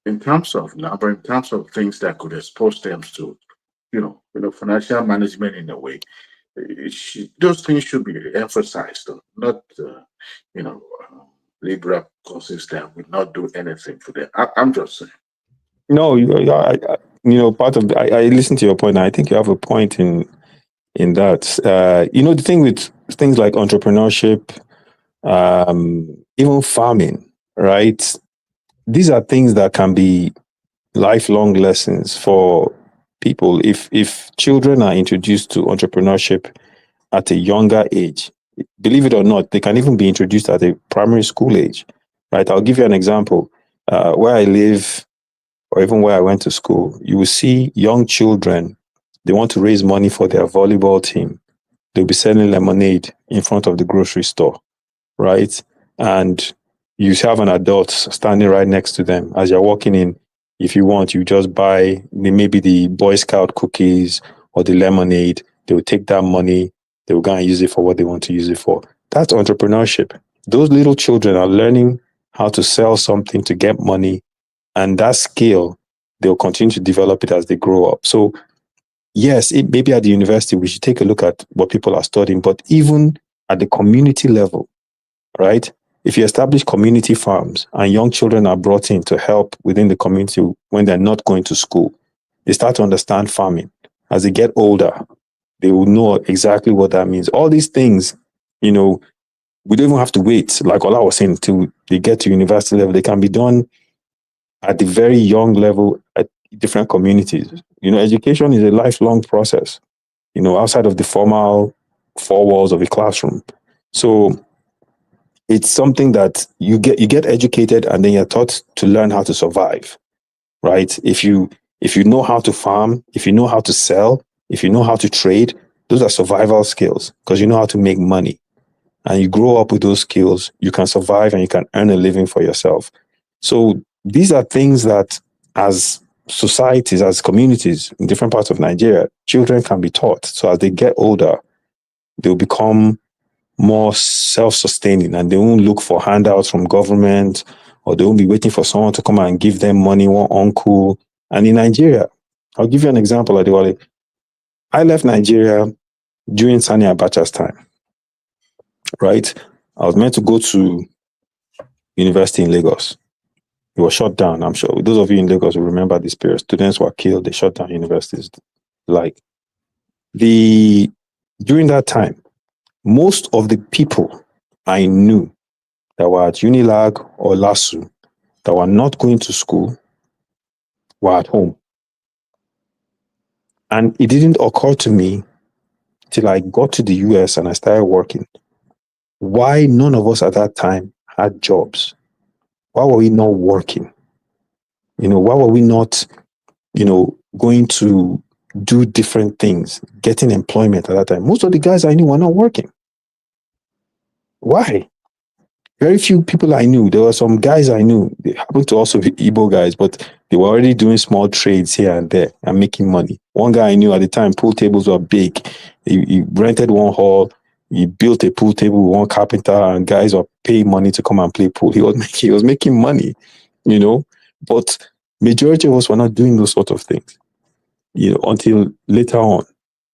in terms of number, in terms of things that could expose them to, financial management in a way, those things should be emphasized, not, liberal courses that would not do anything for them. I'm just saying. No, part of I listen to your point. And I think you have a point in that. The thing with things like entrepreneurship, even farming, right? These are things that can be lifelong lessons for people if children are introduced to entrepreneurship at a younger age. Believe it or not, they can even be introduced at a primary school age, right? I'll give you an example. Where I live, or even where I went to school, you will see young children, they want to raise money for their volleyball team. They'll be selling lemonade in front of the grocery store, right? And you have an adult standing right next to them. As you're walking in, if you want, you just buy maybe the Boy Scout cookies or the lemonade. They will take that money, they will go and use it for what they want to use it for. That's entrepreneurship. Those little children are learning how to sell something to get money, and that skill, they'll continue to develop it as they grow up. So yes, maybe at the university, we should take a look at what people are studying, but even at the community level, right? If you establish community farms and young children are brought in to help within the community when they're not going to school, they start to understand farming. As they get older, they will know exactly what that means. All these things, we don't even have to wait, like Ola was saying, till they get to university level. They can be done at the very young level at different communities. Education is a lifelong process, outside of the formal four walls of a classroom. So it's something that you get educated and then you're taught to learn how to survive, right? If you know how to farm, if you know how to sell, if you know how to trade, those are survival skills because you know how to make money. and you grow up with those skills, you can survive and you can earn a living for yourself. So these are things that as societies, as communities in different parts of Nigeria, children can be taught. So as they get older, they'll become more self-sustaining and they won't look for handouts from government, or they won't be waiting for someone to come and give them money, one uncle. And in Nigeria, I'll give you an example, Adewale. I left Nigeria during Sani Abacha's time, right? I was meant to go to university in Lagos. It was shut down, I'm sure. Those of you in Lagos will remember this period. Students were killed, they shut down universities. Like during that time, most of the people I knew that were at Unilag or LASU that were not going to school were at home. And it didn't occur to me till I got to the US and I started working why none of us at that time had jobs. Why were we not working? Why were we not, going to do different things, getting employment at that time? Most of the guys I knew were not working. Why? Very few people I knew. There were some guys I knew. They happened to also be Igbo guys, but they were already doing small trades here and there and making money. One guy I knew at the time, pool tables were big. He rented one hall. He built a pool table with one carpenter, and guys were paying money to come and play pool. He was making money, But majority of us were not doing those sort of things, until later on.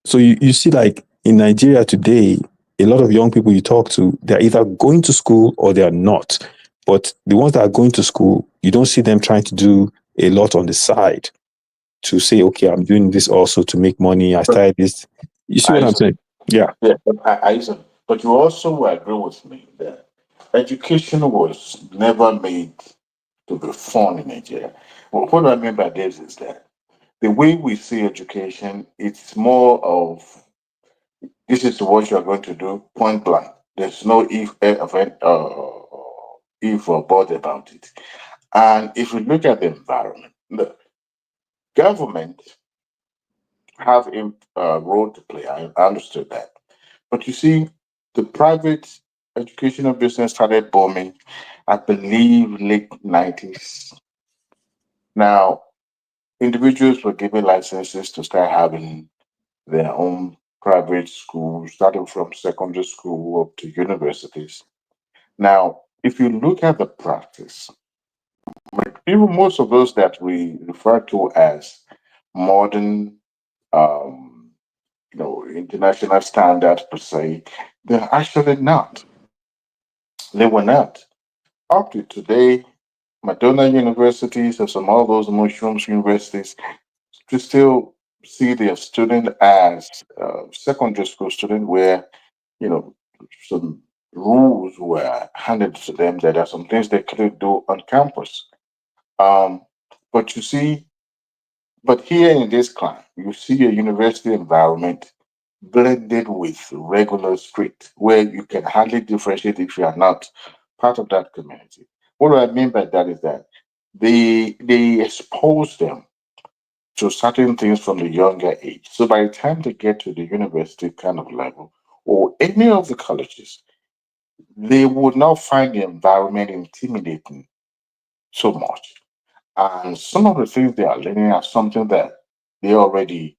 So you see, like in Nigeria today, a lot of young people you talk to, they're either going to school or they are not. But the ones that are going to school, you don't see them trying to do a lot on the side to say, okay, I'm doing this also to make money. I started this. You see what I'm saying? Yeah. Yeah, but you also agree with me that education was never made to be fun in Nigeria. Well, what I mean by this is that the way we see education, it's more of this is what you are going to do, point blank. There's no if or but about it. And if we look at the environment, the government have a role to play. I understood that. But you see, the private educational business started booming, I believe, late 90s. Now, individuals were given licenses to start having their own private schools, starting from secondary school up to universities. Now, if you look at the practice, even most of those that we refer to as modern, international standards per se, they're actually not. They were not. Up to today, Madonna universities and some of those mushrooms universities to still see their student as secondary school student where, some rules were handed to them that there are some things they couldn't do on campus. Um, but you see, but here in this climate, you see a university environment blended with regular street where you can hardly differentiate if you are not part of that community. What do I mean by that is that they expose them to certain things from the younger age. So by the time they get to the university kind of level or any of the colleges, they would not find the environment intimidating so much. And some of the things they are learning are something that they already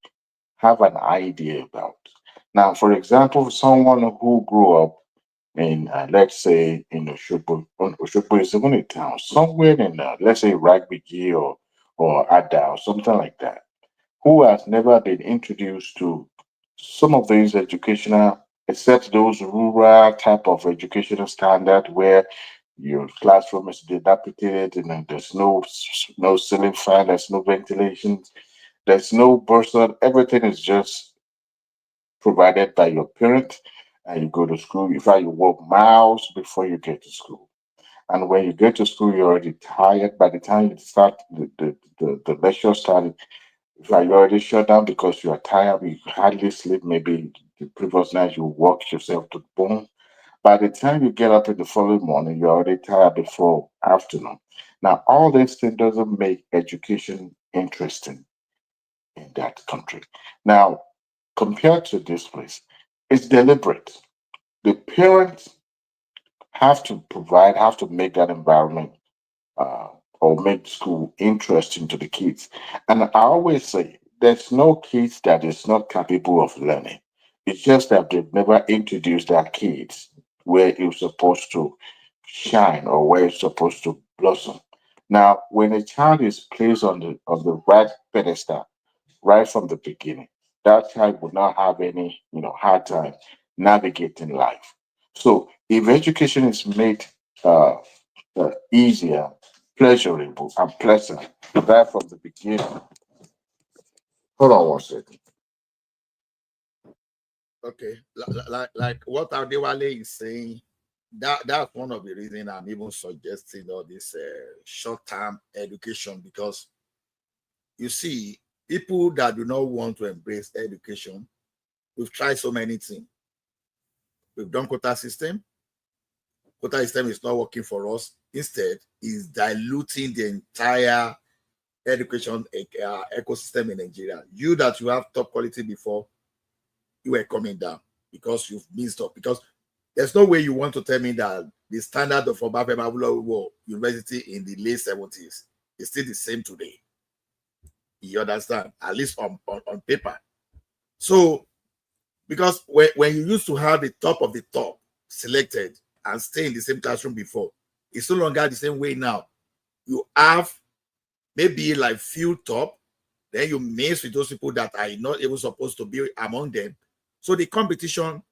have an idea about. Now, for example, someone who grew up in, let's say, in Oshogbo is even a town, somewhere in, let's say, Ragbiji or Ada or something like that, who has never been introduced to some of these educational, except those rural type of educational standard where your classroom is dilapidated and then there's no ceiling fan, there's no ventilation, there's no bursar, everything is just provided by your parent, and you go to school. In fact, you walk miles before you get to school. And when you get to school, you're already tired. By the time you start the lecture started, if you're already shut down because you are tired, you hardly sleep. Maybe the previous night you walk yourself to the bone. By the time you get up in the following morning, you're already tired before afternoon. Now, all this thing doesn't make education interesting in that country. Now, compared to this place, it's deliberate. The parents have to make that environment or make school interesting to the kids. And I always say there's no kids that is not capable of learning. It's just that they've never introduced their kids where it's supposed to shine or where it's supposed to blossom. Now, when a child is placed on the right pedestal right from the beginning, that child would not have any hard time navigating life. So if education is made uh, easier, pleasurable, and pleasant right from the beginning. Hold on one second. Okay, like what Adewale is saying, that's one of the reasons I'm even suggesting all this short-term education, because you see, people that do not want to embrace education, we've tried so many things. We've done quota system. Quota system is not working for us. Instead, is diluting the entire education ecosystem in Nigeria. You that you have top quality before, you were coming down because you've missed up. Because there's no way you want to tell me that the standard of Obafemi University in the late 70s is still the same today. You understand? At least on paper. So, because when you used to have the top of the top selected and stay in the same classroom before, it's no longer the same way now. You have maybe like few top, then you mix with those people that are not even supposed to be among them. So the competition,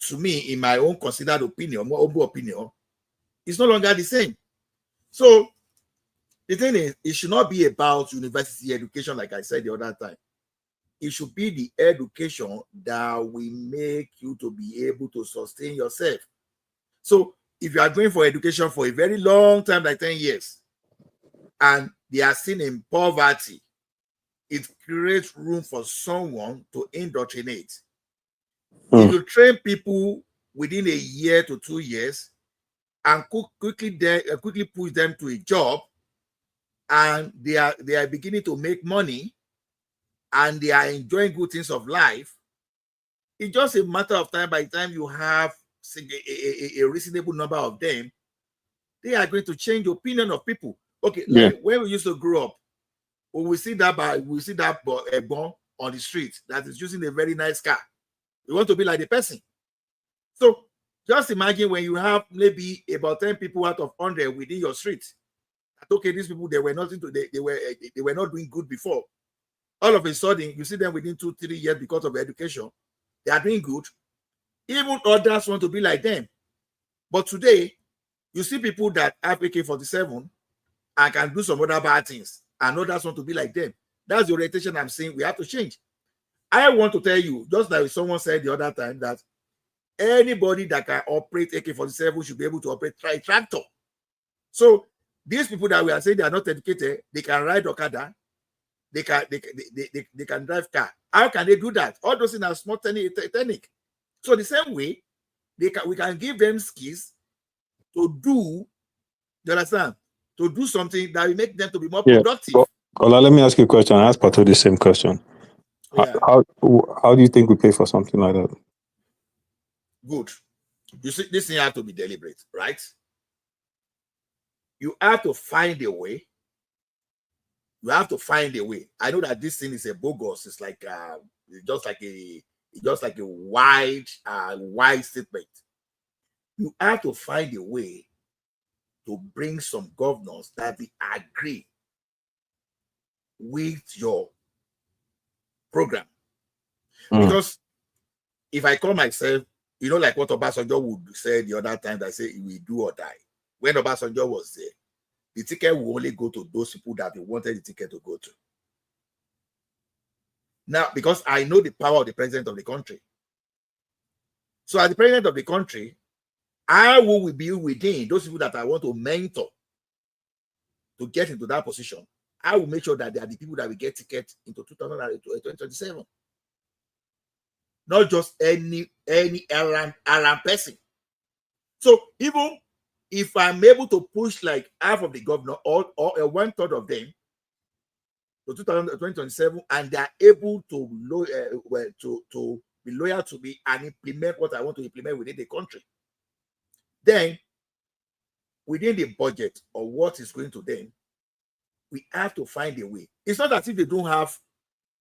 to me, in my own considered opinion, more open opinion, is no longer the same. So the thing is, it should not be about university education, like I said the other time. It should be the education that will make you to be able to sustain yourself. So if you are going for education for a very long time, like 10 years, and they are still in poverty, it creates room for someone to indoctrinate. If you train people within a year to 2 years and quickly push them to a job, and they are beginning to make money and they are enjoying good things of life, it's just a matter of time. By the time you have a reasonable number of them, they are going to change the opinion of people. Okay, like when we used to grow up, when we see that Egbon on the street that is using a very nice car, we want to be like the person. So just imagine when you have maybe about 10 people out of 100 within your street. Okay, these people, they were nothing to they were not doing good before. All of a sudden, you see them within 2-3 years because of education, they are doing good. Even others want to be like them. But today, you see people that have AK-47 and can do some other bad things, and others want to be like them. That's the orientation I'm saying we have to change. I want to tell you, just like someone said the other time, that anybody that can operate AK-47 should be able to operate a tractor. So these people that we are saying they are not educated, they can ride Okada, they can drive car. How can they do that? All those things are small technique. So the same way, we can give them skills to do, you understand? To do something that will make them to be more productive. Ola, let me ask you a question. I asked Pato the same question. Yeah. How do you think we pay for something like that? Good. You see, this thing has to be deliberate, right? You have to find a way. You have to find a way. I know that this thing is a bogus. It's like just like a wide statement. You have to find a way to bring some governors that will agree with your program. Because if I call myself, you know, like what Obasanjo would say the other time, that I say we do or die. When Obasanjo was there, the ticket will only go to those people that they wanted the ticket to go to. Now, because I know the power of the president of the country. So as the president of the country, I will be within those people that I want to mentor to get into that position. I will make sure that they are the people that will get tickets into 2027. Not just any errand person. So even if I'm able to push like half of the governor or 1/3 of them to 2027, and they are able to be loyal to me and implement what I want to implement within the country, then within the budget or what is going to them, we have to find a way. It's not as if they don't have,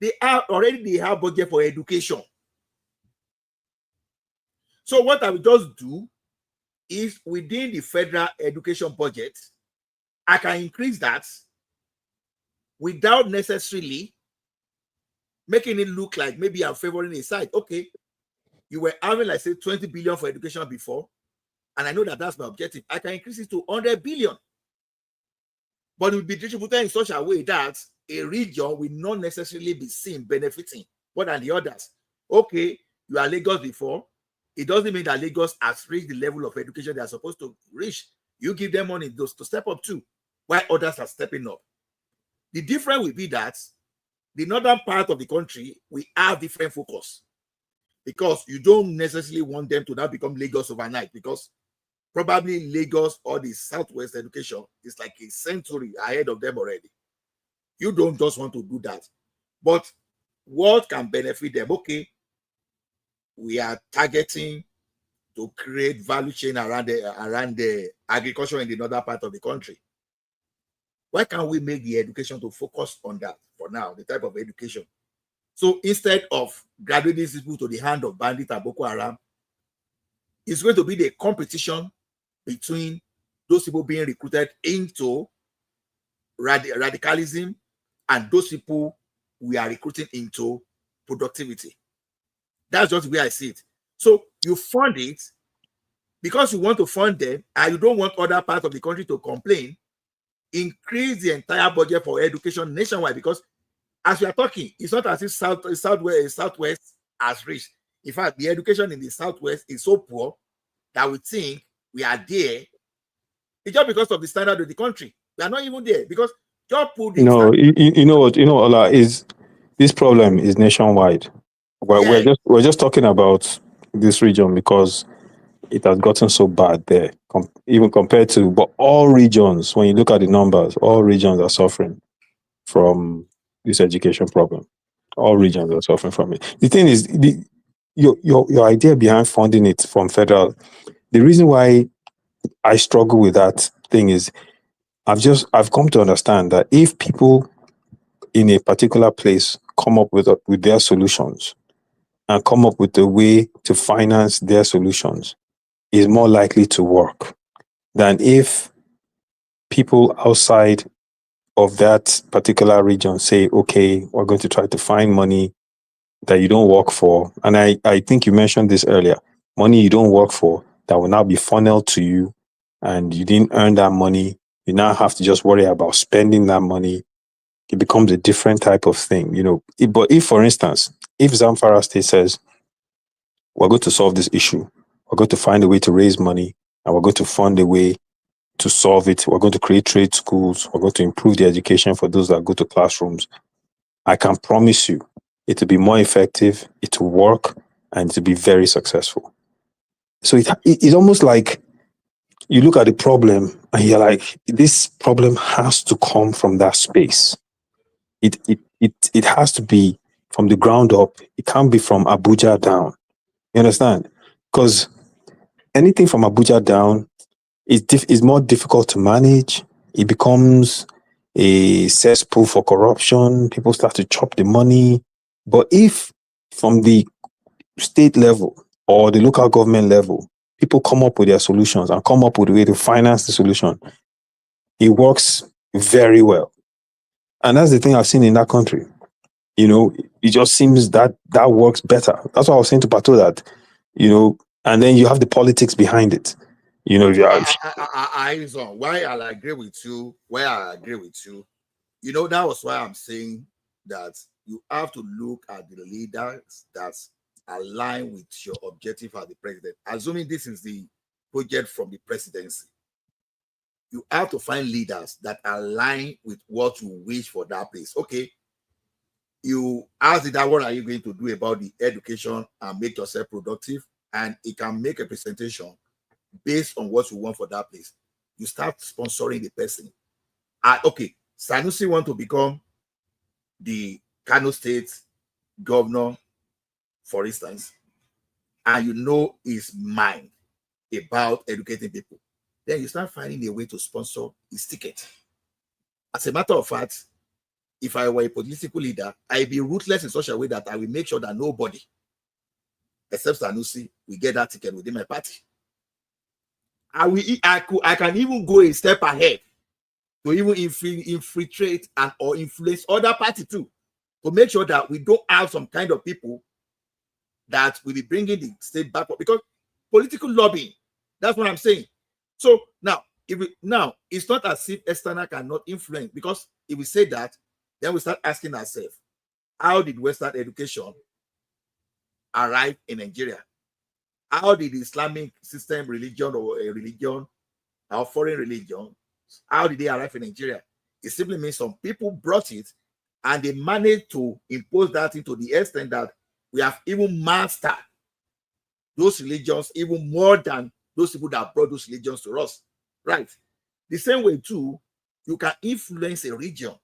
they have budget for education. So what I will just do is within the federal education budget, I can increase that without necessarily making it look like maybe I'm favoring a side. Okay, you were having, like, say, 20 billion for education before, and I know that that's my objective. I can increase it to 100 billion. But it will be distributed in such a way that a region will not necessarily be seen benefiting more than the others. Okay, you are Lagos before. It doesn't mean that Lagos has reached the level of education they are supposed to reach. You give them money to step up too, while others are stepping up. The difference will be that the northern part of the country will have different focus, because you don't necessarily want them to now become Lagos overnight, because probably Lagos or the Southwest education is like a century ahead of them already. You don't just want to do that. But what can benefit them? Okay, we are targeting to create value chain around the agriculture in the northern part of the country. Why can't we make the education to focus on that for now, the type of education? So instead of graduating these people to the hand of bandit and Boko Haram, it's going to be the competition between those people being recruited into radicalism and those people we are recruiting into productivity. That's just the way I see it. So you fund it because you want to fund them and you don't want other parts of the country to complain. Increase the entire budget for education nationwide, because as we are talking, it's not as if Southwest has reached. In fact, the education in the Southwest is so poor that we think we are there. It's just because of the standard of the country. We are not even there, because just put the No, you know what? You know, Ola, is this problem is nationwide. We're just talking about this region because it has gotten so bad there, even compared to, but all regions. When you look at the numbers, all regions are suffering from this education problem. All regions are suffering from it. The thing is, your idea behind funding it from federal. The reason why I struggle with that thing is I've come to understand that if people in a particular place come up with their solutions and come up with a way to finance their solutions, is more likely to work than if people outside of that particular region say, okay, we're going to try to find money that you don't work for. And I think you mentioned this earlier, money you don't work for that will now be funneled to you, and you didn't earn that money. You now have to just worry about spending that money. It becomes a different type of thing, you know. But if, for instance, if Zamfara State says, we're going to solve this issue, we're going to find a way to raise money, and we're going to fund a way to solve it, we're going to create trade schools, we're going to improve the education for those that go to classrooms, I can promise you it will be more effective, it will work, and it will be very successful. So it's almost like you look at the problem and you're like, this problem has to come from that space. It has to be from the ground up. It can't be from Abuja down. You understand? Because anything from Abuja down is more difficult to manage. It becomes a cesspool for corruption. People start to chop the money. But if from the state level or the local government level, people come up with their solutions and come up with a way to finance the solution, it works very well. And that's the thing I've seen in that country. You know, it just seems that works better. That's what I was saying to Pato, that, you know, and then you have the politics behind it. You know, why I agree with you, you know, that was why I'm saying that you have to look at the leaders that align with your objective as the president. Assuming this is the project from the presidency, you have to find leaders that align with what you wish for that place. Okay, you ask that, what are you going to do about the education and make yourself productive? And it can make a presentation based on what you want for that place. You start sponsoring the person. Okay, Sanusi want to become the Kano State governor, for instance, and you know his mind about educating people. then you start finding a way to sponsor his ticket. As a matter of fact, if I were a political leader, I'd be ruthless in such a way that I will make sure that nobody, except Sanusi, will get that ticket within my party. I can even go a step ahead to even infiltrate and or influence other parties too, to make sure that we don't have some kind of people that will be bringing the state back up, because political lobbying, that's what I'm saying. So now, it's not as if external cannot influence, because if we say that, then we start asking ourselves, how did Western education arrive in Nigeria? How did the Islamic system, religion, or a religion, or foreign religion, how did they arrive in Nigeria? It simply means some people brought it and they managed to impose that into the extent that we have even mastered those religions even more than those people that brought those religions to us. Right? The same way too, you can influence a region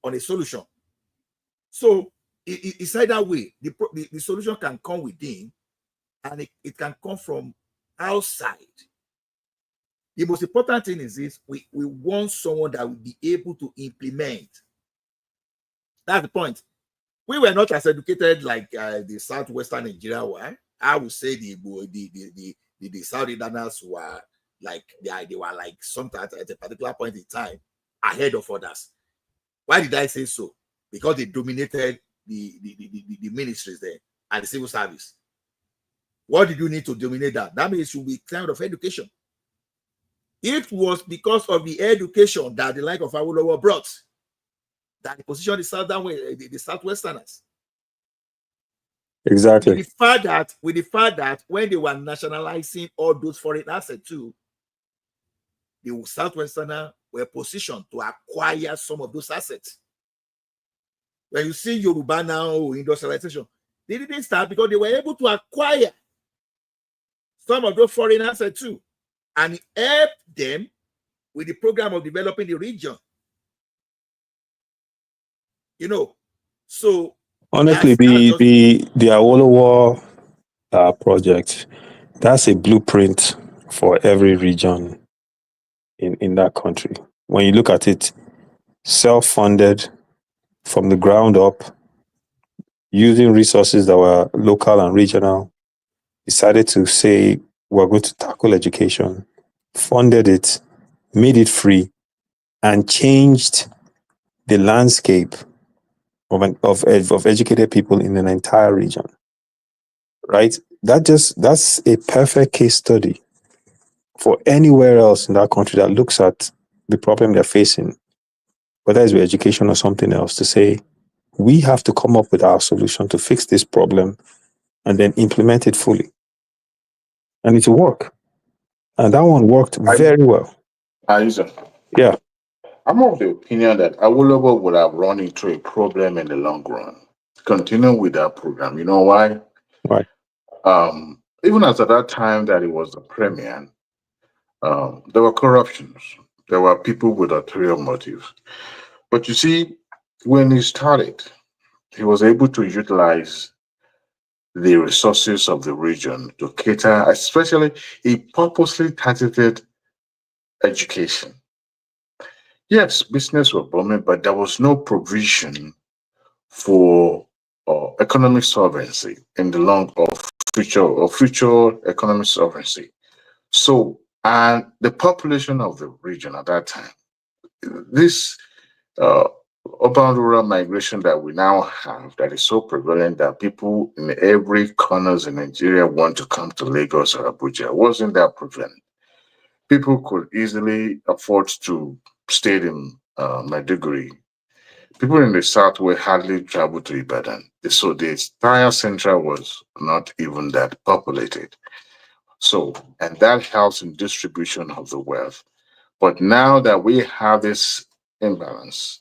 on a solution. So it's either way. The solution can come within, and it can come from outside. The most important thing is this: we want someone that will be able to implement. That's the point. We were not as educated like the southwestern Nigeria were. I would say the Southerners were like they were like sometimes at a particular point in time ahead of others. Why did I say so? Because they dominated the ministries there and the civil service. What did you need to dominate that? That means you be kind of education. It was because of the education that the like of Awolowo brought that the position the southern way, the southwesterners. Exactly. With the fact that when they were nationalizing all those foreign assets too, the southwesterners were positioned to acquire some of those assets. When you see Yoruba now industrialization, they didn't start because they were able to acquire some of those foreign assets too, and it helped them with the program of developing the region. So honestly, the Awolowo project, that's a blueprint for every region in that country. When you look at it, self-funded from the ground up, using resources that were local and regional, decided to say we're going to tackle education, funded it, made it free, and changed the landscape of educated people in an entire region. Right? That's a perfect case study for anywhere else in that country that looks at the problem they're facing, whether it's with education or something else, to say, we have to come up with our solution to fix this problem and then implement it fully. And it will work. And that one worked very well. Isaac. Yeah. I'm of the opinion that Awolowo would have run into a problem in the long run. Continue with that program. You know why? Why? Even as at that time that he was the premier, there were corruptions. There were people with ulterior motives. But you see, when he started, he was able to utilize the resources of the region to cater, especially he purposely targeted education. Yes, business was booming, but there was no provision for economic sovereignty in the long of future economic sovereignty. So, and the population of the region at that time, this urban rural migration that we now have that is so prevalent that people in every corners in Nigeria want to come to Lagos or Abuja wasn't that prevalent. People could easily afford to stay in Maiduguri. People in the south were hardly travel to Ibadan. So the entire central was not even that populated. So, and that helps in distribution of the wealth. But now that we have this imbalance,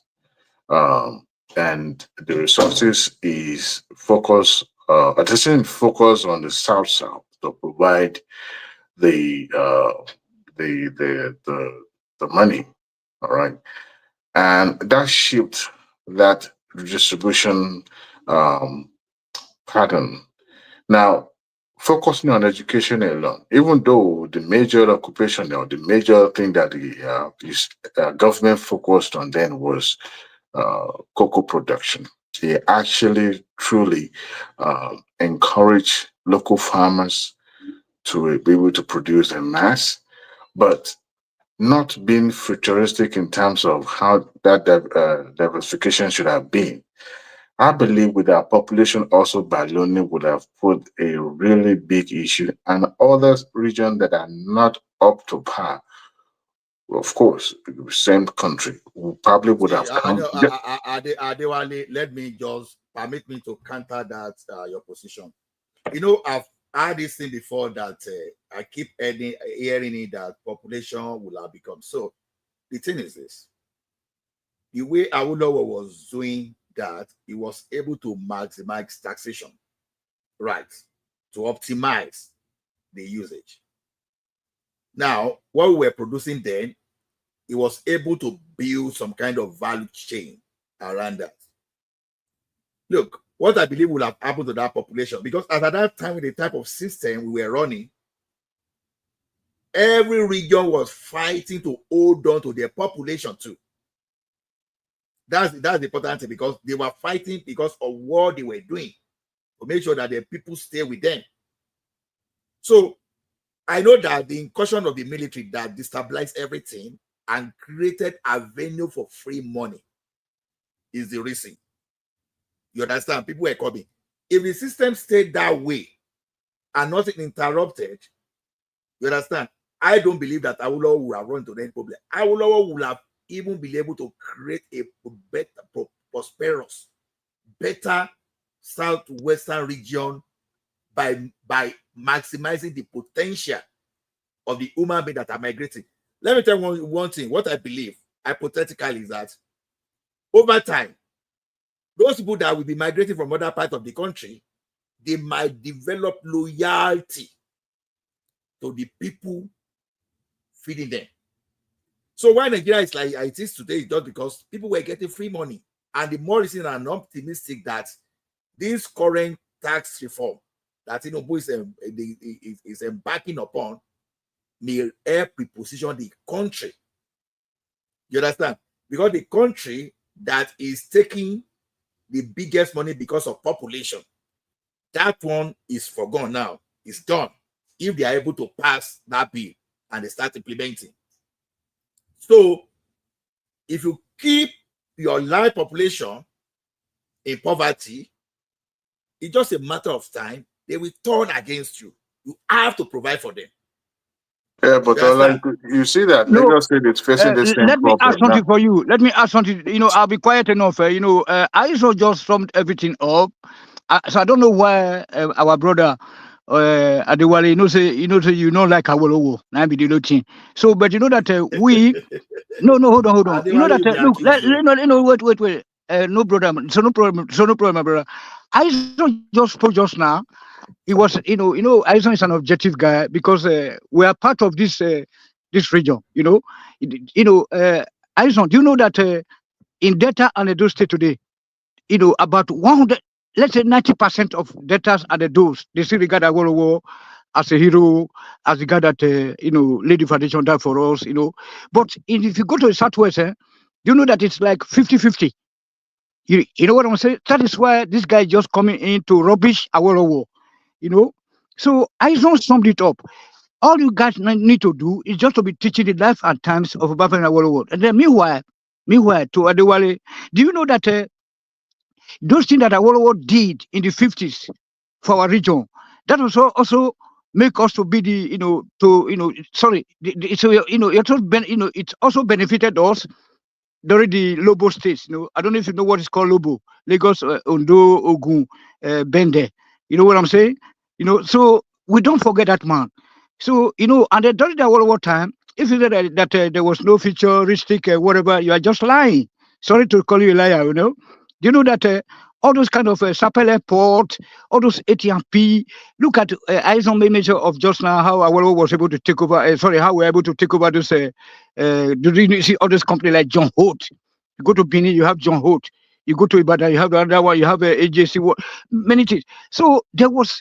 and the resources is focus, attention focus on the south to provide the money, all right, and that shift, that distribution pattern. Now, focusing on education alone, even though the major occupation or the major thing that the government focused on then was cocoa production. They actually truly encourage local farmers to be able to produce en masse, but not being futuristic in terms of how that diversification should have been. I believe with our population also ballooning would have put a really big issue, and other regions that are not up to par, of course, same country, probably would have come. Adewale, let me just permit me to counter that your position. You know, I've had this thing before that I keep hearing it that population will have become. So the thing is this: the way Awolowo was doing that, he was able to maximize taxation, right, to optimize the usage. Now, what we were producing then, he was able to build some kind of value chain around that. Look, what I believe will have happened to that population, because at that time, with the type of system we were running, every region was fighting to hold on to their population too. That's the important thing, because they were fighting because of what they were doing to make sure that the people stay with them. So I know that the incursion of the military that destabilized everything and created a venue for free money is the reason. You understand? People were coming. If the system stayed that way and nothing interrupted, you understand? I don't believe that Awolowo would have run to any problem. Awolowo would have even been able to create a better, prosperous, better southwestern region by maximizing the potential of the human being that are migrating. Let me tell you one thing. What I believe, hypothetically, is that over time, those people that will be migrating from other parts of the country, they might develop loyalty to the people feeding them. So why Nigeria is like it is today is just because people were getting free money. And the more reason I'm optimistic that this current tax reform that Tinubu is embarking upon may help reposition the country. You understand? Because the country that is taking the biggest money because of population, that one is forgone now. It's done. If they are able to pass that bill and they start implementing. So, if you keep your live population in poverty, it's just a matter of time. They will turn against you. You have to provide for them. Yeah, but you see that Lagos State is facing the same let me problem ask something for you. Let me ask something. I'll be quiet enough. I also just summed everything up. So I don't know why our brother Adewale, say you know like Awolowo. Now be the thing. So, but you know that we. No, hold on. You know that look. Wait. No brother. So no problem, my brother. I just spoke just now. He was, Aison is an objective guy because we are part of this region. Aison, do you know that in Delta and Edo State today, about 100, let's say 90% of Deltas and Edos, they still regard Awolowo as a hero, as the guy that Lady Foundation died for us. But if you go to the Southwest, you know that it's like 50-50. You know what I'm saying? That is why this guy just coming in to rubbish Awolowo. So I don't summed it up. All you guys need to do is just to be teaching the life and times of Obafemi Awolowo. And then meanwhile, to Adewale, do you know that those things that Awolowo did in the 50s for our region, that also make us to be it's also benefited us during the Lobo states. I don't know if you know what is called Lobo, Lagos, Ondo, Ogun, Bende. You know what I'm saying? So we don't forget that man. So, and then during the World War time, if you said that there was no futuristic whatever, you are just lying. Sorry to call you a liar, Do you know that all those kind of Sapele Airport, all those AT&P, look at Aison made mention of just now how Awolowo was able to take over, how we're able to take over those, do you see all those companies like John Holt? You go to Benin, you have John Holt. You go to Ibadan, you have the other one, you have AJC, many things. So there was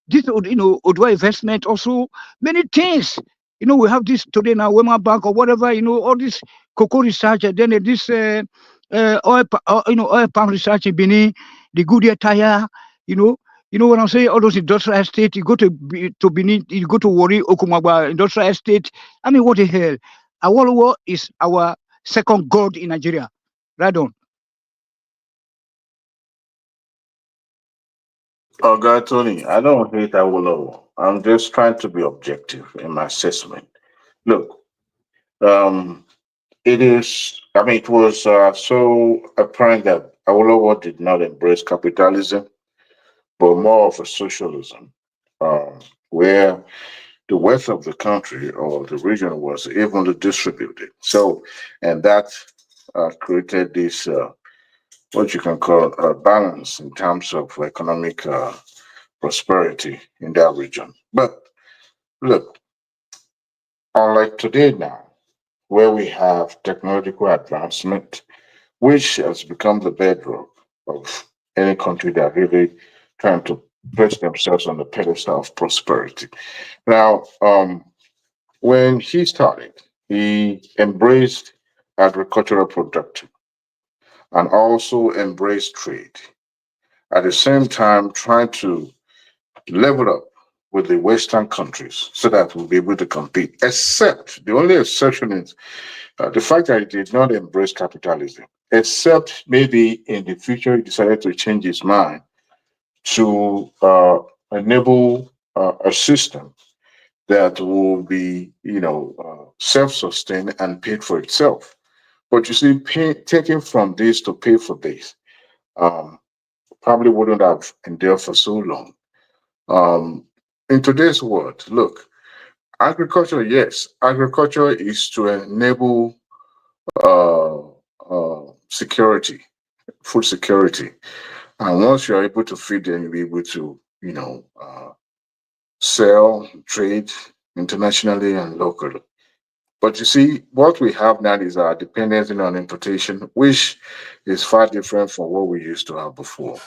this, Odua investment, also many things. We have this today now, Wema Bank or whatever, all this cocoa research, and then this oil palm research in Benin, the Goodyear tire, what I'm saying, all those industrial estate, you go to Benin, you go to Wari, Okumagba industrial estate. I mean, what the hell? Awolowo is our second god in Nigeria. Right on. Oh, God, Tony, I don't hate Awolowo. I'm just trying to be objective in my assessment. Look, it is, I mean, it was so apparent that Awolowo did not embrace capitalism, but more of a socialism, where the wealth of the country or the region was evenly distributed. So, and that created this, what you can call a balance in terms of economic prosperity in that region. But look, unlike today now, where we have technological advancement, which has become the bedrock of any country that really trying to place themselves on the pedestal of prosperity. Now, when he started, he embraced agricultural production and also embraced trade. At the same time, trying to level up with the Western countries so that we'll be able to compete. Except the only exception is the fact that he did not embrace capitalism, except maybe in the future he decided to change his mind to enable a system that will be, self-sustained and paid for itself. But you see, taking from this to pay for this um, probably wouldn't have endured for so long. In today's world, look, agriculture, yes, agriculture is to enable uh, security, food security. And once you're able to feed them, you'll be able to, sell, trade internationally and locally. But you see, what we have now is our dependency on importation, which is far different from what we used to have before.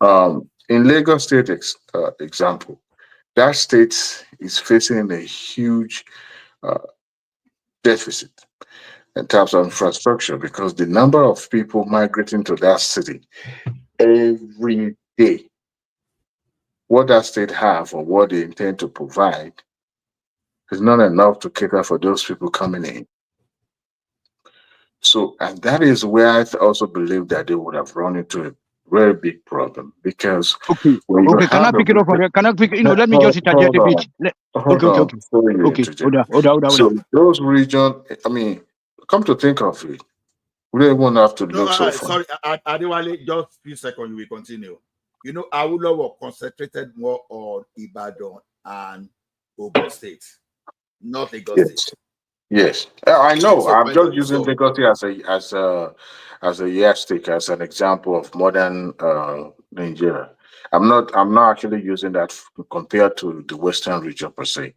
In Lagos State example, that state is facing a huge uh, deficit in terms of infrastructure because the number of people migrating to that city every day, what that state have or what they intend to provide is not enough to cater for those people coming in. So, and that is where I also believe that they would have run into a very big problem because Okay. when you Okay. Can I have a pick it up from there? Can I pick? Let me just interject hold a bit. on, hold Okay. Okay. on Okay. before you Okay. interject. Hold So on. those region, I mean, come to think of it, we don't even have to No, look so far. sorry, Adewale, just a few seconds, we continue. Awolowo concentrated more on Ibadan and Ogun State, not Lagos Yes. State. Yes, I know. So I'm point just of using so Lagos as a yardstick, as an example of modern Nigeria. I'm not actually using that compared to the Western region per se.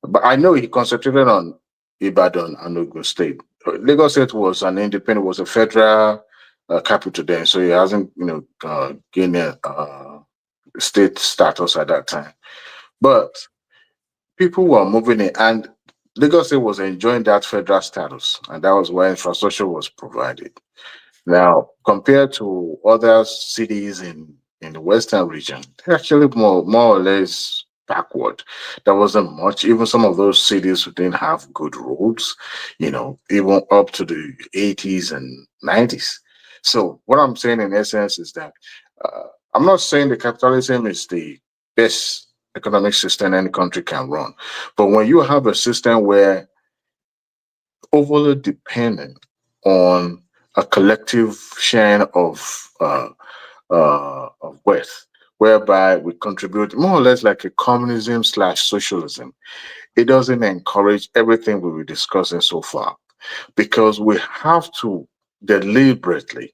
But I know he concentrated on Ibadan and Ogun State. Lagos State was an independent, was a federal capital then, so he hasn't, gained a state status at that time. But people were moving in, and Lagos State was enjoying that federal status, and that was why infrastructure was provided. Now, compared to other cities in the western region, they're actually more or less backward. There wasn't much. Even some of those cities didn't have good roads, even up to the 80s and 90s. So what I'm saying in essence is that I'm not saying the capitalism is the best economic system any country can run, but when you have a system where overly dependent on a collective sharing of wealth, whereby we contribute more or less like a communism slash socialism. It doesn't encourage everything we were discussing so far because we have to deliberately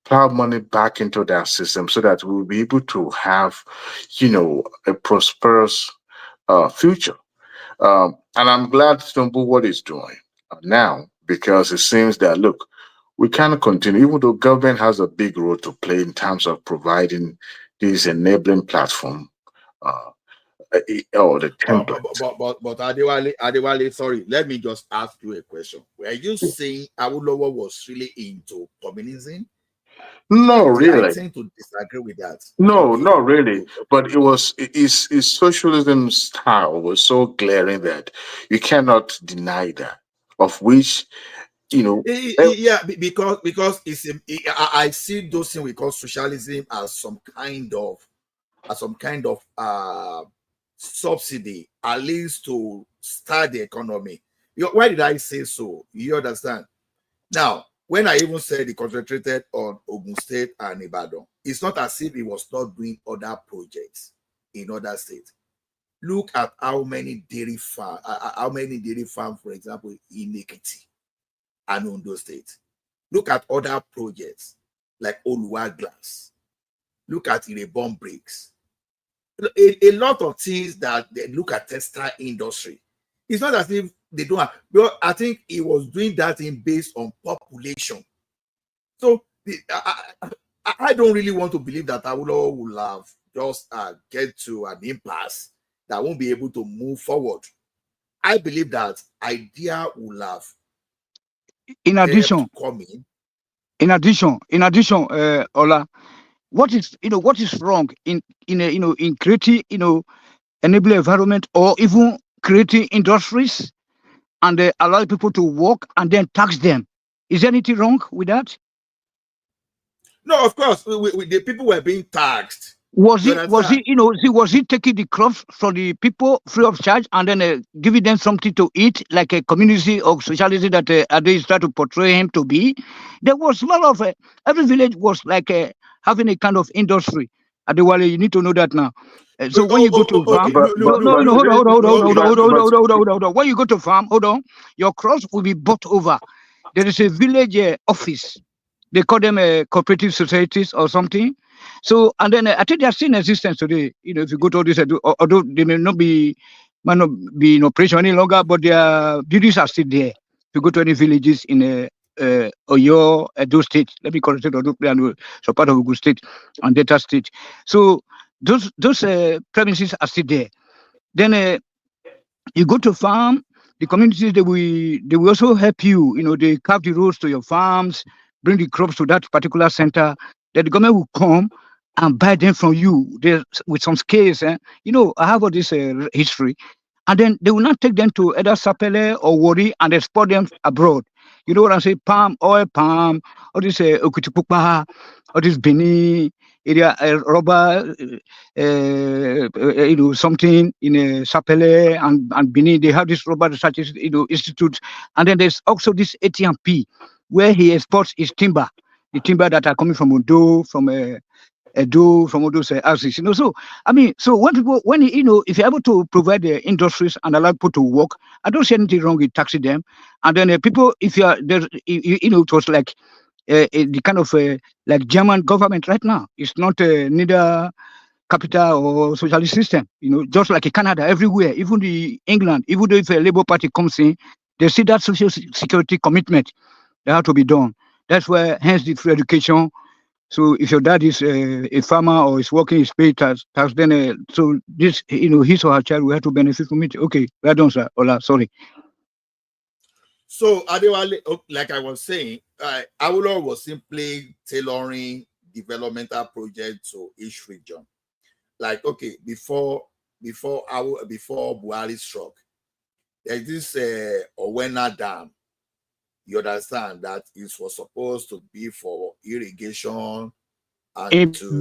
plow money back into that system so that we'll be able to have, a prosperous future. And I'm glad Tinubu what he's doing now because it seems that look, we cannot continue, even though government has a big role to play in terms of providing this enabling platform or the template. But Adewale, sorry, let me just ask you a question. Were you saying Awolowo was really into communism? No, I really. tend to disagree with that. No, Okay. not really. But it was his socialism style was so glaring that you cannot deny that. Of which, Yeah, because I see those things we call socialism as some kind of subsidy, at least to start the economy. Why did I say so? You understand? Now, when I even said he concentrated on Ogun State and Ibadan, it's not as if he was not doing other projects in other states. Look at how many dairy farms, for example, in Ekiti and Ondo State. Look at other projects like Oluwa Glass. Look at Irebon Bricks. A lot of things that they look at textile industry. It's not as if they don't have, but I think he was doing that in based on population. So I don't really want to believe that Awolowo will have just get to an impasse that won't be able to move forward. I believe that idea will have in addition, coming. Ola, what is wrong in creating enable environment or even creating industries and allow people to work and then tax them? Is there anything wrong with that? No, of course, the people were being taxed. Was he taking the crops from the people free of charge and then giving them something to eat, like a community of socialism that they try to portray him to be? There was a lot of every village was like having a kind of industry. Adewale, you need to know that now. So when you go to farm, hold on. When you go to farm, hold on, your crops will be bought over. There is a village office. They call them cooperative societies or something. So, and then I think they are still in existence today. If you go to all this, although they might not be in operation any longer, but their duties are still there. If you go to any villages in Oyo, Edo State, let me correct it, Odo, so part of Ogun State and Delta State. So those premises are still there. Then you go to farm, the communities they will also help you. They carve the roads to your farms, bring the crops to that particular center. Then the government will come and buy them from you with some scales. I have all this history. And then they will not take them to either Sapele or Wari and export them abroad. You know what I'm saying? Palm, all this Okitipupa, all this Bini area, rubber, something in Sapele and Bini. They have this rubber research institute. And then there's also this ATMP where he exports his timber, the timber that are coming from Ondo, from Edo, from all those houses. So when if you're able to provide the industries and allow people to work, I don't see anything wrong with taxing them. And then people, if you are there, it was like the kind of like German government right now. It's not neither capital or socialist system. Just like in Canada, everywhere, even the England, even though if a Labour Party comes in, they see that social security commitment that have to be done. That's where, hence the free education. So if your dad is a farmer or is working his pay tax, then so this his or her child will have to benefit from it. Okay, well done, sir. Ola, sorry. So Adewale, like I was saying, Awolowo was simply tailoring developmental projects to each region. Like before Buhari struck, there's this Owena Dam. You understand that it was supposed to be for irrigation and river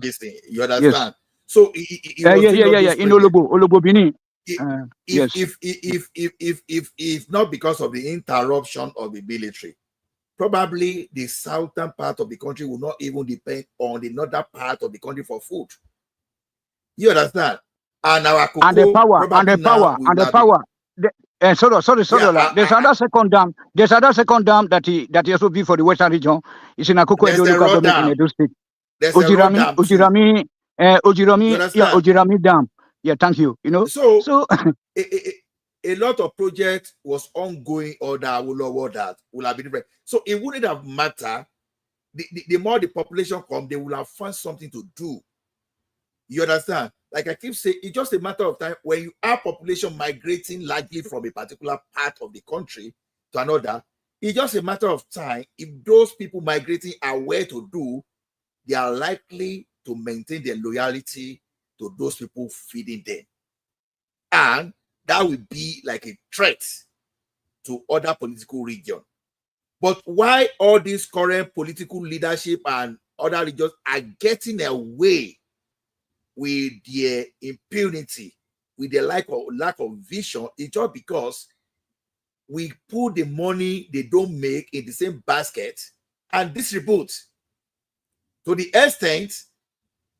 basin. You understand? Yes. So it was in Olobo Bini. If not because of the interruption of the military, probably the southern part of the country will not even depend on the northern part of the country for food. You understand? And our cocoa, and the power. Sorry. Yeah, there's another second dam. There's another second dam that he also built for the Western region. It's in Akoko Edo local government in Edo State. Ojirami Dam. Yeah, thank you. So a lot of projects was ongoing or that will that will have been different. So it wouldn't have mattered the more the population come, they will have found something to do. You understand? Like I keep saying, it's just a matter of time when you have population migrating largely from a particular part of the country to another. It's just a matter of time. If those people migrating are aware to do, they are likely to maintain their loyalty to those people feeding them. And that will be like a threat to other political regions. But why all these current political leadership and other regions are getting away with their impunity, with their lack of vision, is just because we put the money they don't make in the same basket and distribute to the extent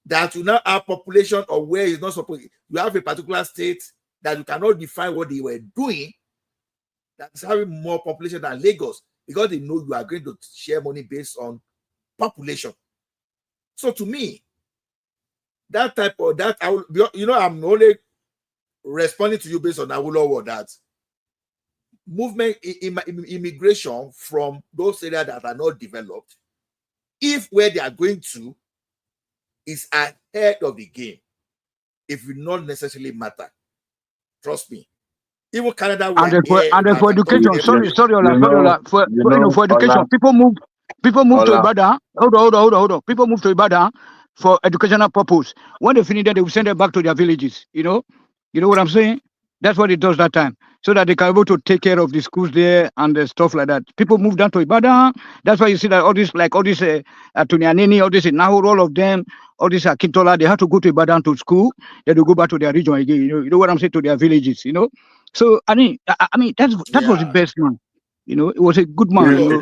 that you now have population of where it's not supposed. You have a particular state that you cannot define what they were doing, that's having more population than Lagos, because they know you are going to share money based on population. So to me, that type of that, I will, you know, I'm only responding to you based on Awolowo, that movement immigration from those areas that are not developed, if where they are going to is ahead of the game, it will not necessarily matter. Trust me. Even Canada, we are there. And then for education, sorry, Ola, for education, Ola, people move to Ola. Ibadan. Hold on. People move to Ibadan for educational purpose. When they finish that, they will send them back to their villages. You know what I'm saying? That's what it does that time, so that they can be able to take care of the schools there and the stuff like that. People move down to Ibadan. That's why you see that all this Tunianini, all this Nahur, all of them, all this Akintola, they have to go to Ibadan to school. Then they go back to their region again. You know what I'm saying, to their villages. So I mean that was the best man. It was a good man.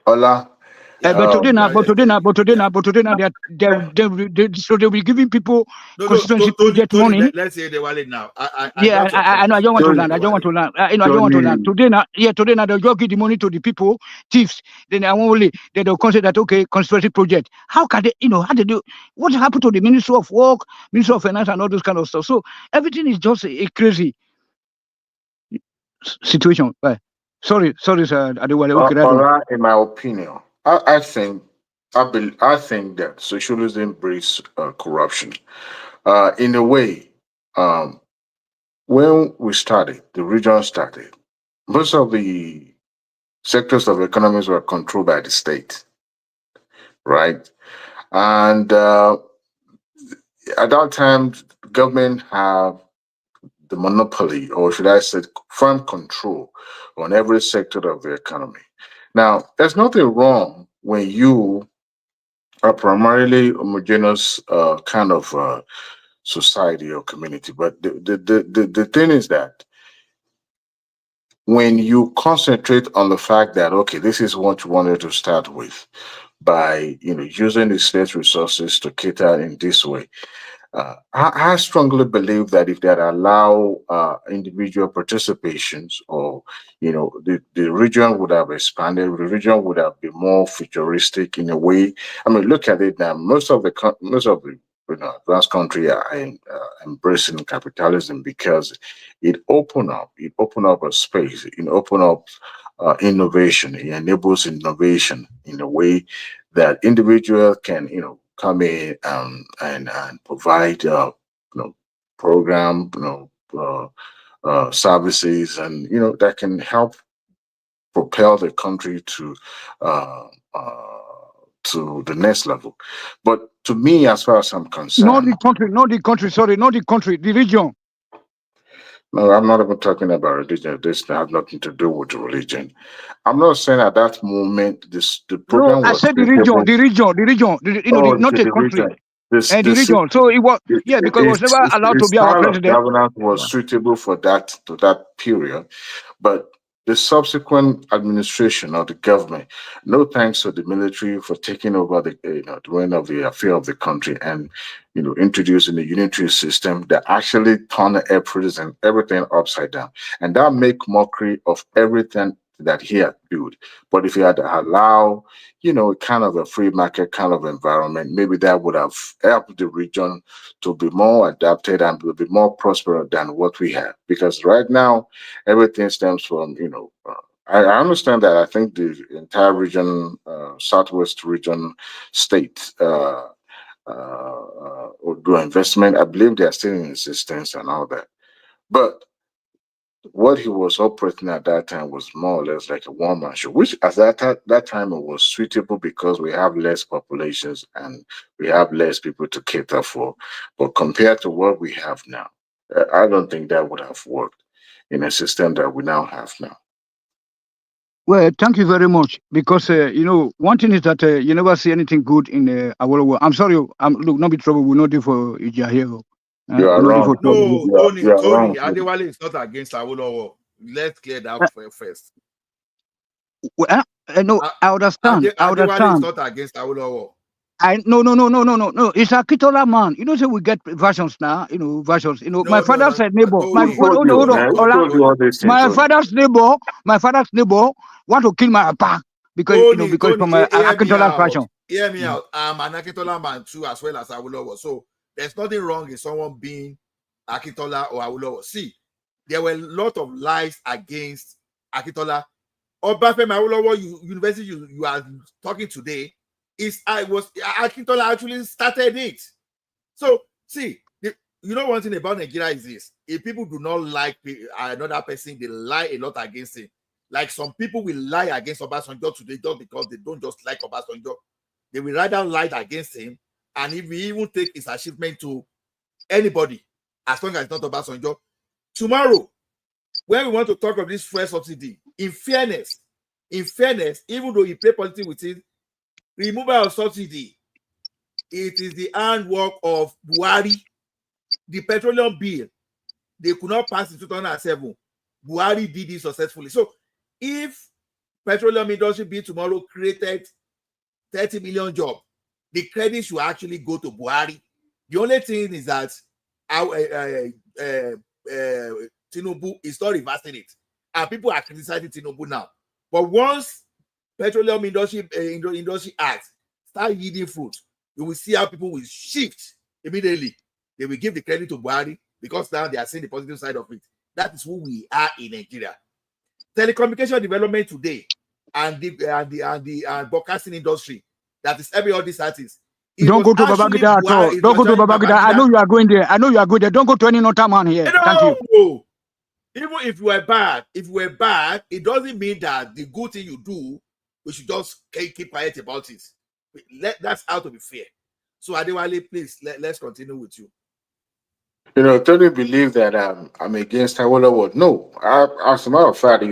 Ola. But today now, so they'll be giving people constituency project money. Let's say they wallet now. I know. I don't want to learn. I don't want to learn. I don't want to learn. Today now they'll just give the money to the people, thieves. Then they'll consider that, okay, constituency project. How can they? How they do? What happened to the Ministry of Work, Ministry of Finance, and all those kind of stuff? So everything is just a crazy situation. Sorry, sir. Okay, in my opinion, I think that socialism breeds corruption. In a way, when we started, the region started, most of the sectors of economies were controlled by the state, right? And at that time, government have the monopoly, or should I say, firm control on every sector of the economy. Now, there's nothing wrong when you are primarily homogeneous kind of society or community, but the thing is that when you concentrate on the fact that, okay, this is what you wanted to start with, by using the state resources to cater in this way, I strongly believe that if they allow individual participations, or the region would have expanded, the region would have been more futuristic in a way. I mean, look at it now. Most of the advanced country are embracing capitalism because it opened up a space, it opened up innovation, it enables innovation in a way that individual can come in and provide program services, and that can help propel the country to the next level. But to me, as far as I'm concerned, not the country, the region. No, I'm not even talking about religion. This has nothing to do with religion. I'm not saying at that moment the program No, I was said the region, not a country. The region. So it was, because it was never allowed to be our president. Governance was suitable for that period, but the subsequent administration of the government, no thanks to the military for taking over the reign of the affair of the country and introducing the unitary system that actually turned everything upside down, and that make mockery of everything that he had built. But if he had allowed, kind of a free market kind of environment, maybe that would have helped the region to be more adapted and to be more prosperous than what we have. Because right now, everything stems from, I understand that. I think the entire region, Southwest region state, would do investment. I believe they are still in existence and all that. But what he was operating at that time was more or less like a one-man show, which at that time it was suitable because we have less populations and we have less people to cater for. But compared to what we have now, I don't think that would have worked in a system that we now have now. Well, thank you very much. Because one thing is that you never see anything good in Awolowo. I'm sorry, look, not be trouble. We know do for Ijahiro. You are We know do wrong. for trouble. No, You are Tony, wrong. Adewale is not against Awolowo. Let's clear that first. Well, no, I understand. I Adewale is understand. not against Awolowo. No. It's a Kitola man. You know, say we get versions now. Versions. My father's neighbor. My Who father. told you? Hold on. Who told you all these things, My Tony? father's neighbor. My father's neighbor want to kill my papa because Tony, from hear me Akintola out. fashion. Hear me out. I'm an Akintola man too, as well as Awolowo. So there's nothing wrong in someone being Akintola or Awolowo. See, there were a lot of lies against Akintola. Obafemi Awolowo University you are talking today Akintola actually started it. So see, you know one thing about Nigeria is this: if people do not like another person, they lie a lot against him. Like some people will lie against Obasanjo today just because they don't just like Obasanjo. They will rather lie against him, and if we even take his achievement to anybody, as long as it's not Obasanjo, tomorrow, when we want to talk of this fuel subsidy, in fairness, even though you pay politics with it, removal of subsidy, it is the handwork of Buhari. The petroleum bill, they could not pass in 2007. Buhari did it successfully. So if petroleum industry bill tomorrow created 30 million jobs, the credit should actually go to Buhari. The only thing is that Tinubu is not reversing it. And people are criticizing Tinubu now. But once petroleum industry act start yielding fruit, you will see how people will shift immediately. They will give the credit to Buhari because now they are seeing the positive side of it. That is who we are in Nigeria. Telecommunication development today and the broadcasting industry, that is every all these artists. Don't go to Babangida at all. Don't go to Babangida. I know you are going there. Don't go to any other man here. Thank you. Even if you were bad, it doesn't mean that the good thing you do, we should just keep quiet about it. That's how to be fair. So Adewale, please let's continue with you. Tony believe that I'm against Awolowo. No, as a matter of fact,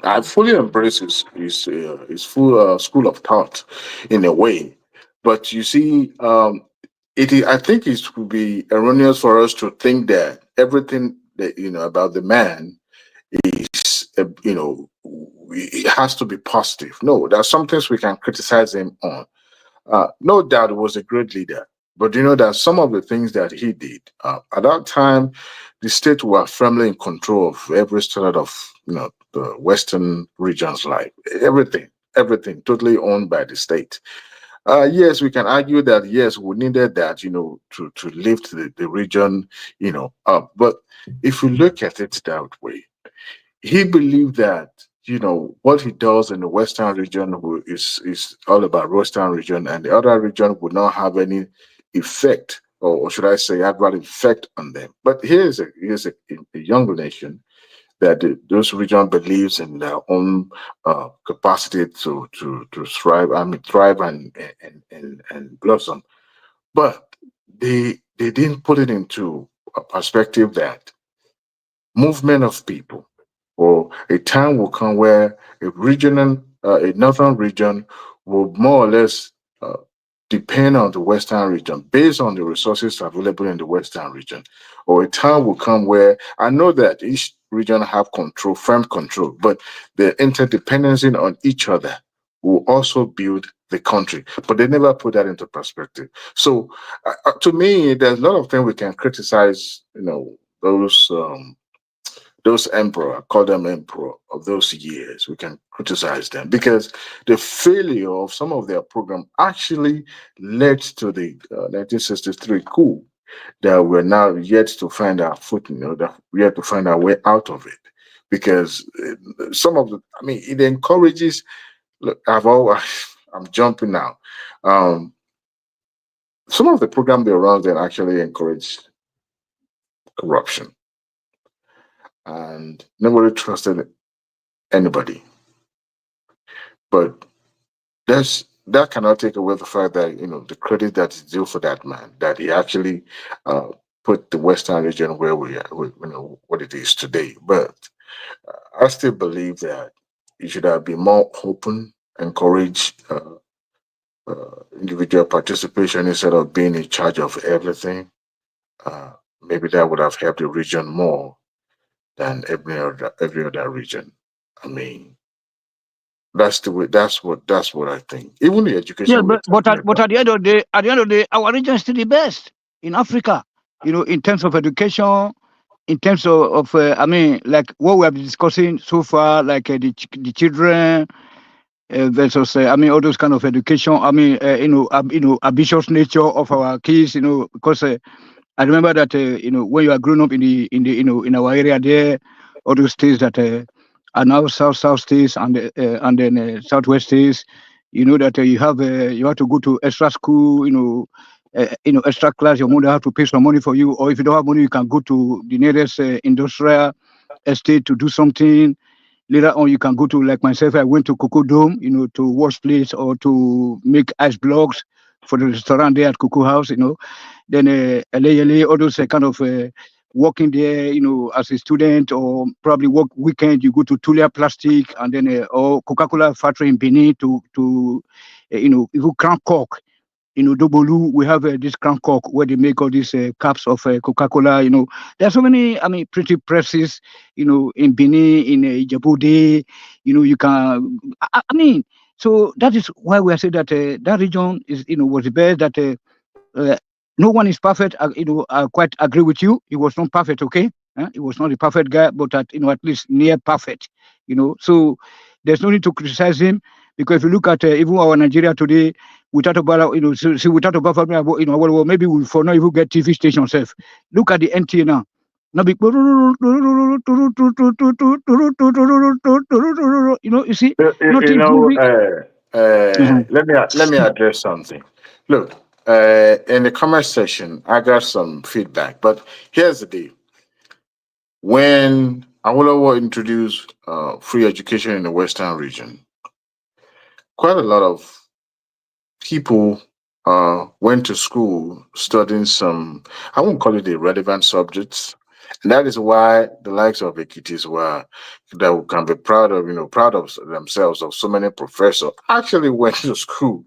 I fully embrace his full school of thought in a way. But you see, I think it would be erroneous for us to think that everything that about the man is it has to be positive. No, there are some things we can criticize him on. No doubt he was a great leader, but that some of the things that he did at that time, the state were firmly in control of every strand of the western region's life. Everything totally owned by the state. Yes, we can argue that yes, we needed that to lift the region up. But if you look at it that way, he believed that what he does in the western region is all about western region, and the other region would not have any effect, or should I say adverse effect on them. But here's a younger nation that those region believes in their own capacity to thrive. I mean, thrive and blossom. But they didn't put it into a perspective that movement of people, or a time will come where a northern region will more or less depend on the western region based on the resources available in the western region. Or a time will come where I know that each region have firm control, but the interdependency on each other will also build the country. But they never put that into perspective. So to me, there's a lot of things we can criticize, those emperor, call them emperor of those years. We can criticize them because the failure of some of their program actually led to the 1963 coup that we're now yet to find our footing, that we have to find our way out of it. because some of the, I mean, it encourages. Look, I'm jumping now. Some of the program they run that actually encourage corruption, and nobody trusted anybody. But that cannot take away the fact that the credit that is due for that man, that he actually put the Western region where we are, what it is today. But I still believe that it should have been more open, encourage individual participation instead of being in charge of everything. Maybe that would have helped the region more than every other region. I mean, that's the way. That's what I think. Even the Yeah, education we're but talking about. at the end of the day, our region is still the best in Africa. In terms of education, in terms of I mean, like what we have been discussing so far, like the children versus I mean all those kind of education. I mean, ambitious nature of our kids. Because I remember that when you are growing up in our area there, all those states that are now south states and then southwest states, that you have to go to extra school, extra class. Your mother have to pay some money for you, or if you don't have money, you can go to the nearest industrial estate to do something. Later on, you can go to, like myself, I went to Cocoa Dome, to wash plates or to make ice blocks for the restaurant there at Cocoa House, Then LA, all those kind of working there, as a student, or probably work weekend, you go to Tulia Plastic and then or Coca-Cola factory in Benin to you go Grand Cork. Dobolu, we have this Grand Cork where they make all these cups of Coca-Cola. There are so many, I mean, pretty presses, in Benin, in Djibouti. You can, I mean, so that is why we are saying that that region is, was the best. That uh, no one is perfect. I quite agree with you. He was not perfect, okay? He was not a perfect guy, but at least near perfect. So there's no need to criticize him because if you look at even our Nigeria today, without about without about well, maybe we for now even get TV station self. Look at the NTA now. Now be, you see, nothing moving. Let me address something. Look, in the comment section, I got some feedback, but here's the deal. When Awolowo introduced free education in the Western region, quite a lot of people went to school studying some, I won't call it irrelevant subjects. And that is why the likes of Ekitis that can be proud of themselves, of so many professors actually went to school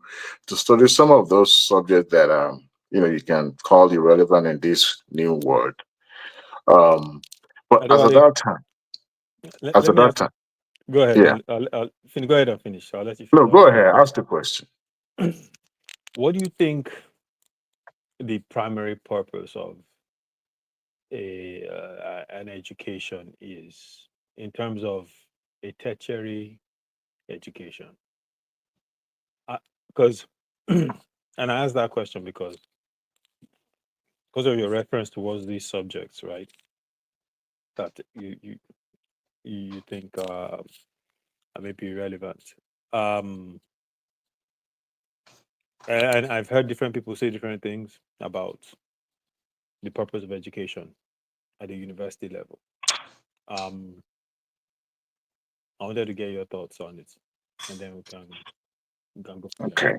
to study some of those subjects that you can call irrelevant in this new world. But as at that time, let me ask. Go ahead. yeah. Go ahead and finish. I'll let you No, finish. go ahead. Ask the question. What do you think the primary purpose of an education is in terms of a tertiary education? Because, and I ask that question because of your reference towards these subjects, right? That you think may be relevant. And I've heard different people say different things about the purpose of education at the university level. I wanted to get your thoughts on it, and then we can go from there.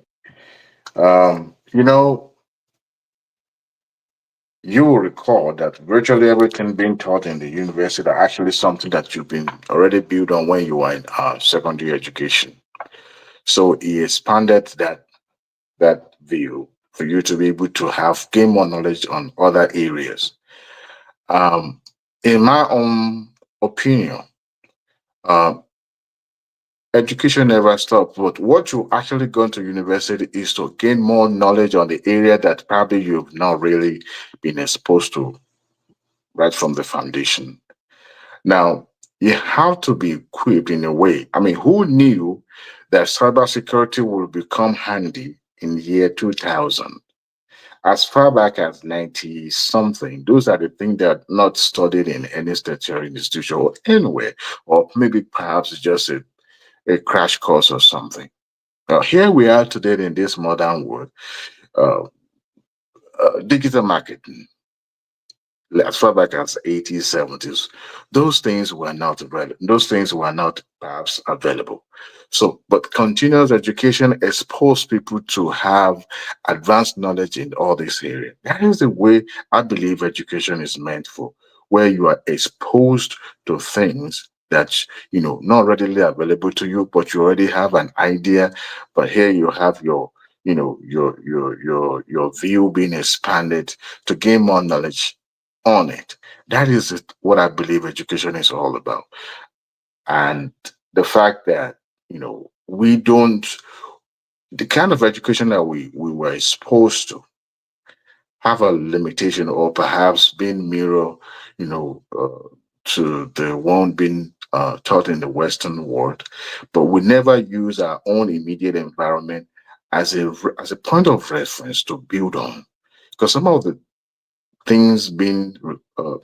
You will recall that virtually everything being taught in the university are actually something that you've been already built on when you were in secondary education. So he expanded that view for you to be able to gain more knowledge on other areas. In my own opinion, education never stops, but what you actually go to university is to gain more knowledge on the area that probably you've not really been exposed to right from the foundation. Now, you have to be equipped in a way. I mean, who knew that cybersecurity will become handy in the year 2000? as far back as 90 something, those are the things that are not studied in any tertiary institution or anywhere, or maybe perhaps just a crash course or something. Now, here we are today in this modern world, uh, digital marketing, as far back as 80s, 70s, those things were not relevant. Those things were not perhaps available. So, but continuous education exposed people to have advanced knowledge in all this area. That is the way I believe education is meant for, where you are exposed to things that not readily available to you, but you already have an idea. But here you have your view being expanded to gain more knowledge on it. That is what I believe education is all about. And the fact that, we don't, the kind of education that we were exposed to have a limitation, or perhaps being mirror, to the one being taught in the Western world, but we never use our own immediate environment as a point of reference to build on. Because some of the things being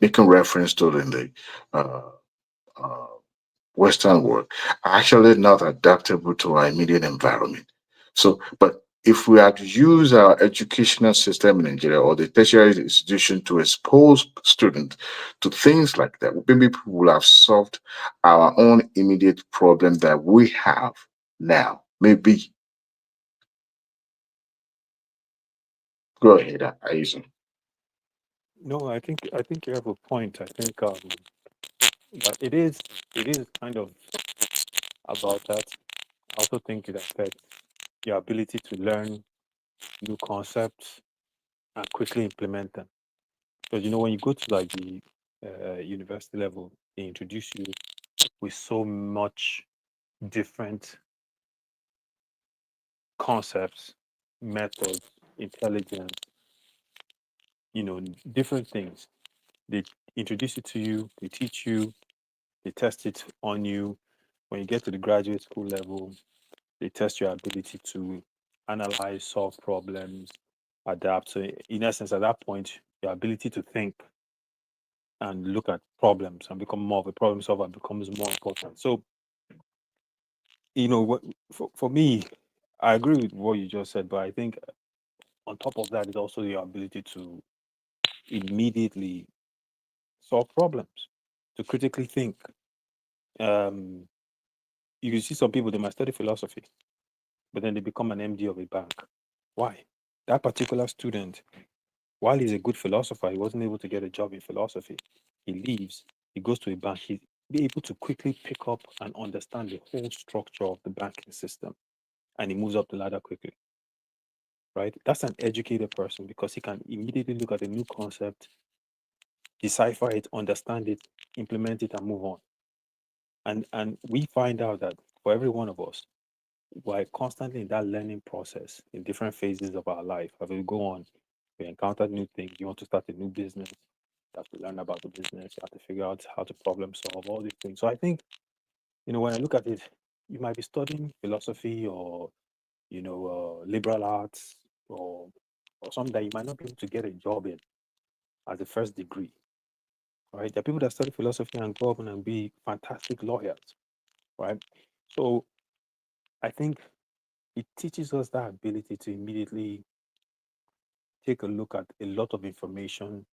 making reference to in the uh, uh, Western world are actually not adaptable to our immediate environment. So, but if we had used our educational system in Nigeria or the tertiary institution to expose students to things like that, maybe we will have solved our own immediate problem that we have now. Maybe. Go ahead, Aizen. No, I think you have a point. I think but it is kind of about that. I also think it affects your ability to learn new concepts and quickly implement them. Because when you go to like the university level, they introduce you with so much different concepts, methods, intelligence, different things. They introduce it to you, they teach you, they test it on you. When you get to the graduate school level, they test your ability to analyze, solve problems, adapt. So, in essence, at that point, your ability to think and look at problems and become more of a problem solver becomes more important. So, for me, I agree with what you just said, but I think on top of that is also your ability to immediately solve problems, to critically think. Um, you can see some people, they might study philosophy, but then they become an MD of a bank. Why? That particular student, while he's a good philosopher, he wasn't able to get a job in philosophy. He leaves, he goes to a bank, he's be able to quickly pick up and understand the whole structure of the banking system, and he moves up the ladder quickly. Right? That's an educated person because he can immediately look at a new concept, decipher it, understand it, implement it, and move on. And we find out that for every one of us, we're constantly in that learning process in different phases of our life. As we go on, we encounter new things. You want to start a new business, you have to learn about the business, you have to figure out how to problem solve, all these things. So I think, when I look at it, you might be studying philosophy or, liberal arts or something that you might not be able to get a job in as a first degree. Right? There are people that study philosophy and go up and be fantastic lawyers. Right? So I think it teaches us that ability to immediately take a look at a lot of information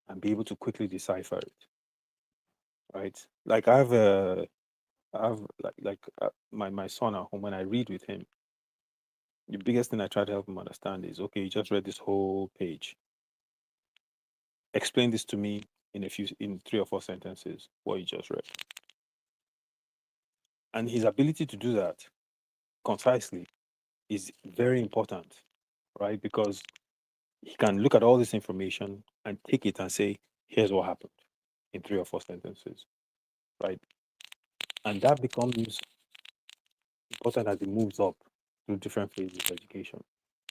and be able to quickly decipher it. Right? Like I have my son at home. When I read with him, the biggest thing I try to help him understand is, okay, you just read this whole page. Explain this to me in 3 or 4 sentences what you just read. And his ability to do that concisely is very important, right? Because he can look at all this information and take it and say, here's what happened in 3 or 4 sentences, right? And that becomes important as it moves up through different phases of education.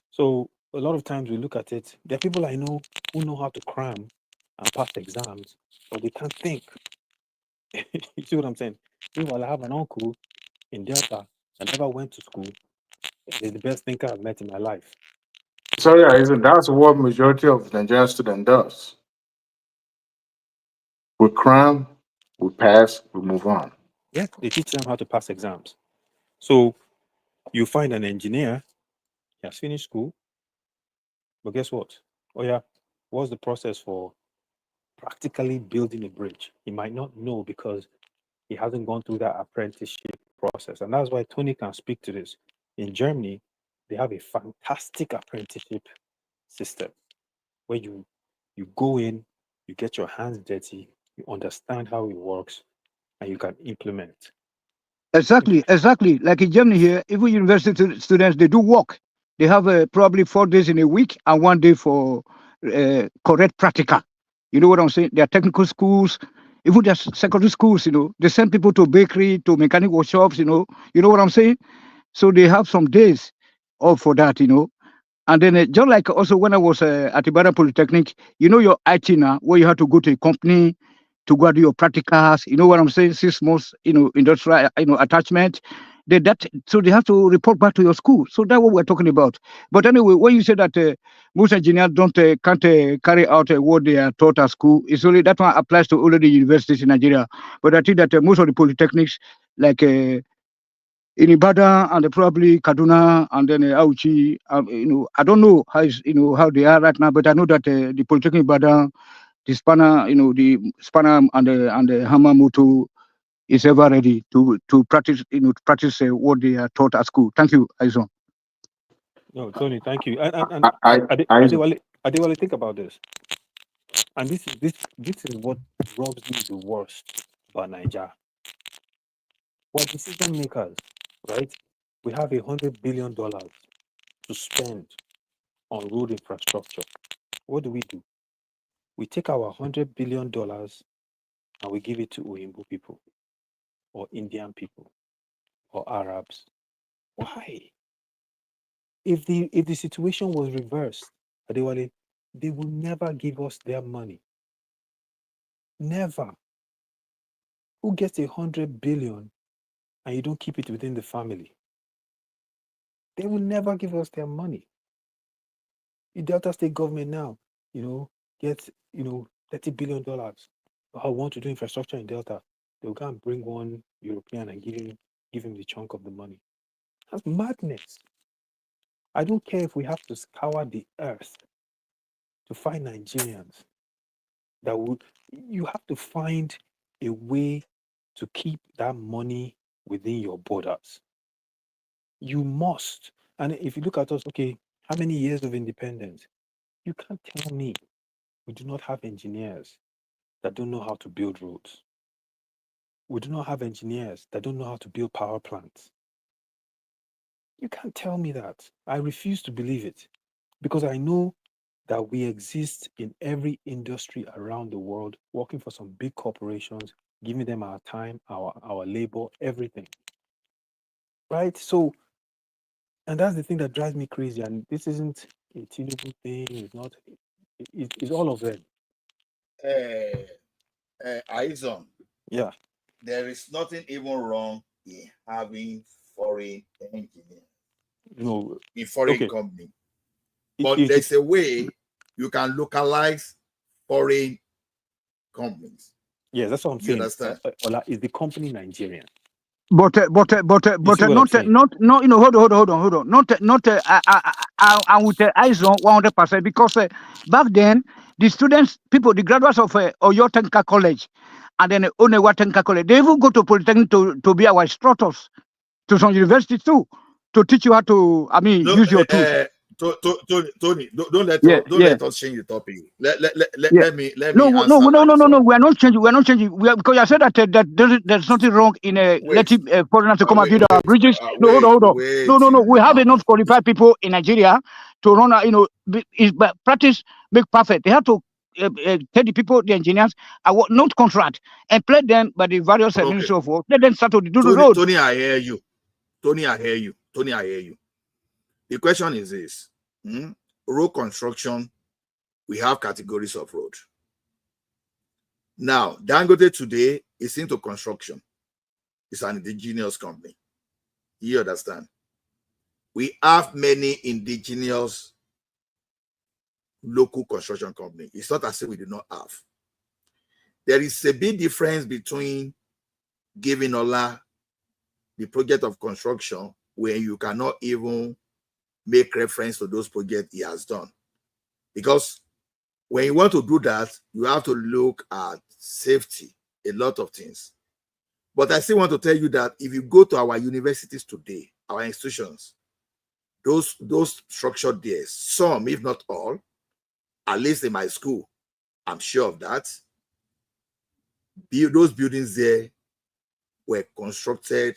So a lot of times we look at it, there are people I know who know how to cram and pass exams, but they can't think. You see what I'm saying? Meanwhile, I have an uncle in Delta that never went to school. He's the best thinker I've met in my life. So yeah, isn't that's what majority of Nigerian student does. We cram, we pass, we move on. Yeah, they teach them how to pass exams. So you find an engineer, he has finished school, but guess what? Oh yeah, what's the process for practically building a bridge? He might not know because he hasn't gone through that apprenticeship process. And that's why Tony can speak to this. In Germany, they have a fantastic apprenticeship system where you go in, you get your hands dirty, you understand how it works, and you can implement. Exactly, exactly. Like in Germany here, even university students, they do work. They have probably 4 days in a week and 1 day for correct practical. You know what I'm saying? There are technical schools, even there's secondary schools. They send people to bakery, to mechanic workshops. You know what I'm saying? So they have some days off for that. And then just like also when I was at Ibadan Polytechnic, your IT now, where you have to go to a company to go do your practicals. You know what I'm saying? 6 months, industrial, attachment. So they have to report back to your school. So that's what we're talking about. But anyway, when you say that most engineers can't carry out what they are taught at school, it's only that one applies to only the universities in Nigeria. But I think that most of the polytechnics, like in Ibadan and probably Kaduna and then Auchi, I don't know how they are right now, but I know that the Polytechnic Ibadan, the spanner, the spanner and the hammer motor is ever ready to practice, to practice what they are taught at school. Thank you, Aizon. No, Tony, thank you. And I Adewale, think about this. And this is what robs me the worst about Nigeria. We're decision makers, right? We have $100 billion to spend on road infrastructure. What do? We take our $100 billion and we give it to Oyinbo people or Indian people or Arabs. Why? If the situation was reversed, Adewale, they will never give us their money. Never. Who gets 100 billion and you don't keep it within the family? They will never give us their money. The Delta State government now, gets, $30 billion. I want to do infrastructure in Delta. They'll go and bring one European and give him the chunk of the money. That's madness. I don't care if we have to scour the earth to find Nigerians you have to find a way to keep that money within your borders. You must. And if you look at us, okay, how many years of independence? You can't tell me we do not have engineers that don't know how to build roads. We do not have engineers that don't know how to build power plants. You can't tell me that. I refuse to believe it because I know that we exist in every industry around the world, working for some big corporations, giving them our time, our labor, everything. Right? So, and that's the thing that drives me crazy. And this isn't a Tinubu thing. It's not. It's all of them. Aizon, Yeah. there is nothing even wrong in having foreign engineers in foreign company. But there's a way you can localize foreign companies. Yeah, that's what I'm saying. Understand? Ola, is the company Nigerian? But not hold on. Not I would eyes on 100% because back then the students, the graduates of Oyo Technical College and then Onewa Technical College, they even go to Polytechnic to be our instructors to some universities too to teach you how to use your tools. Tony, don't let us change the topic. Let me answer. No. We are not changing. Because I said that there's nothing wrong in letting foreigners to come and build our bridges. Hold on. No. We have enough qualified people in Nigeria to run. Practice make perfect. They have to tell the people, the engineers, not contract, employ them by the various ministry of work. Let them start to do the road. Tony, I hear you. The question is this: road construction, we have categories of road. Now, Dangote today is into construction. It's an indigenous company. You understand? We have many indigenous local construction company. It's not as if we do not have. There is a big difference between giving Ola the project of construction when you cannot even make reference to those projects he has done. Because when you want to do that, you have to look at safety, a lot of things. But I still want to tell you that if you go to our universities today, our institutions, those structured there, some, if not all, at least in my school, I'm sure of that, those buildings there were constructed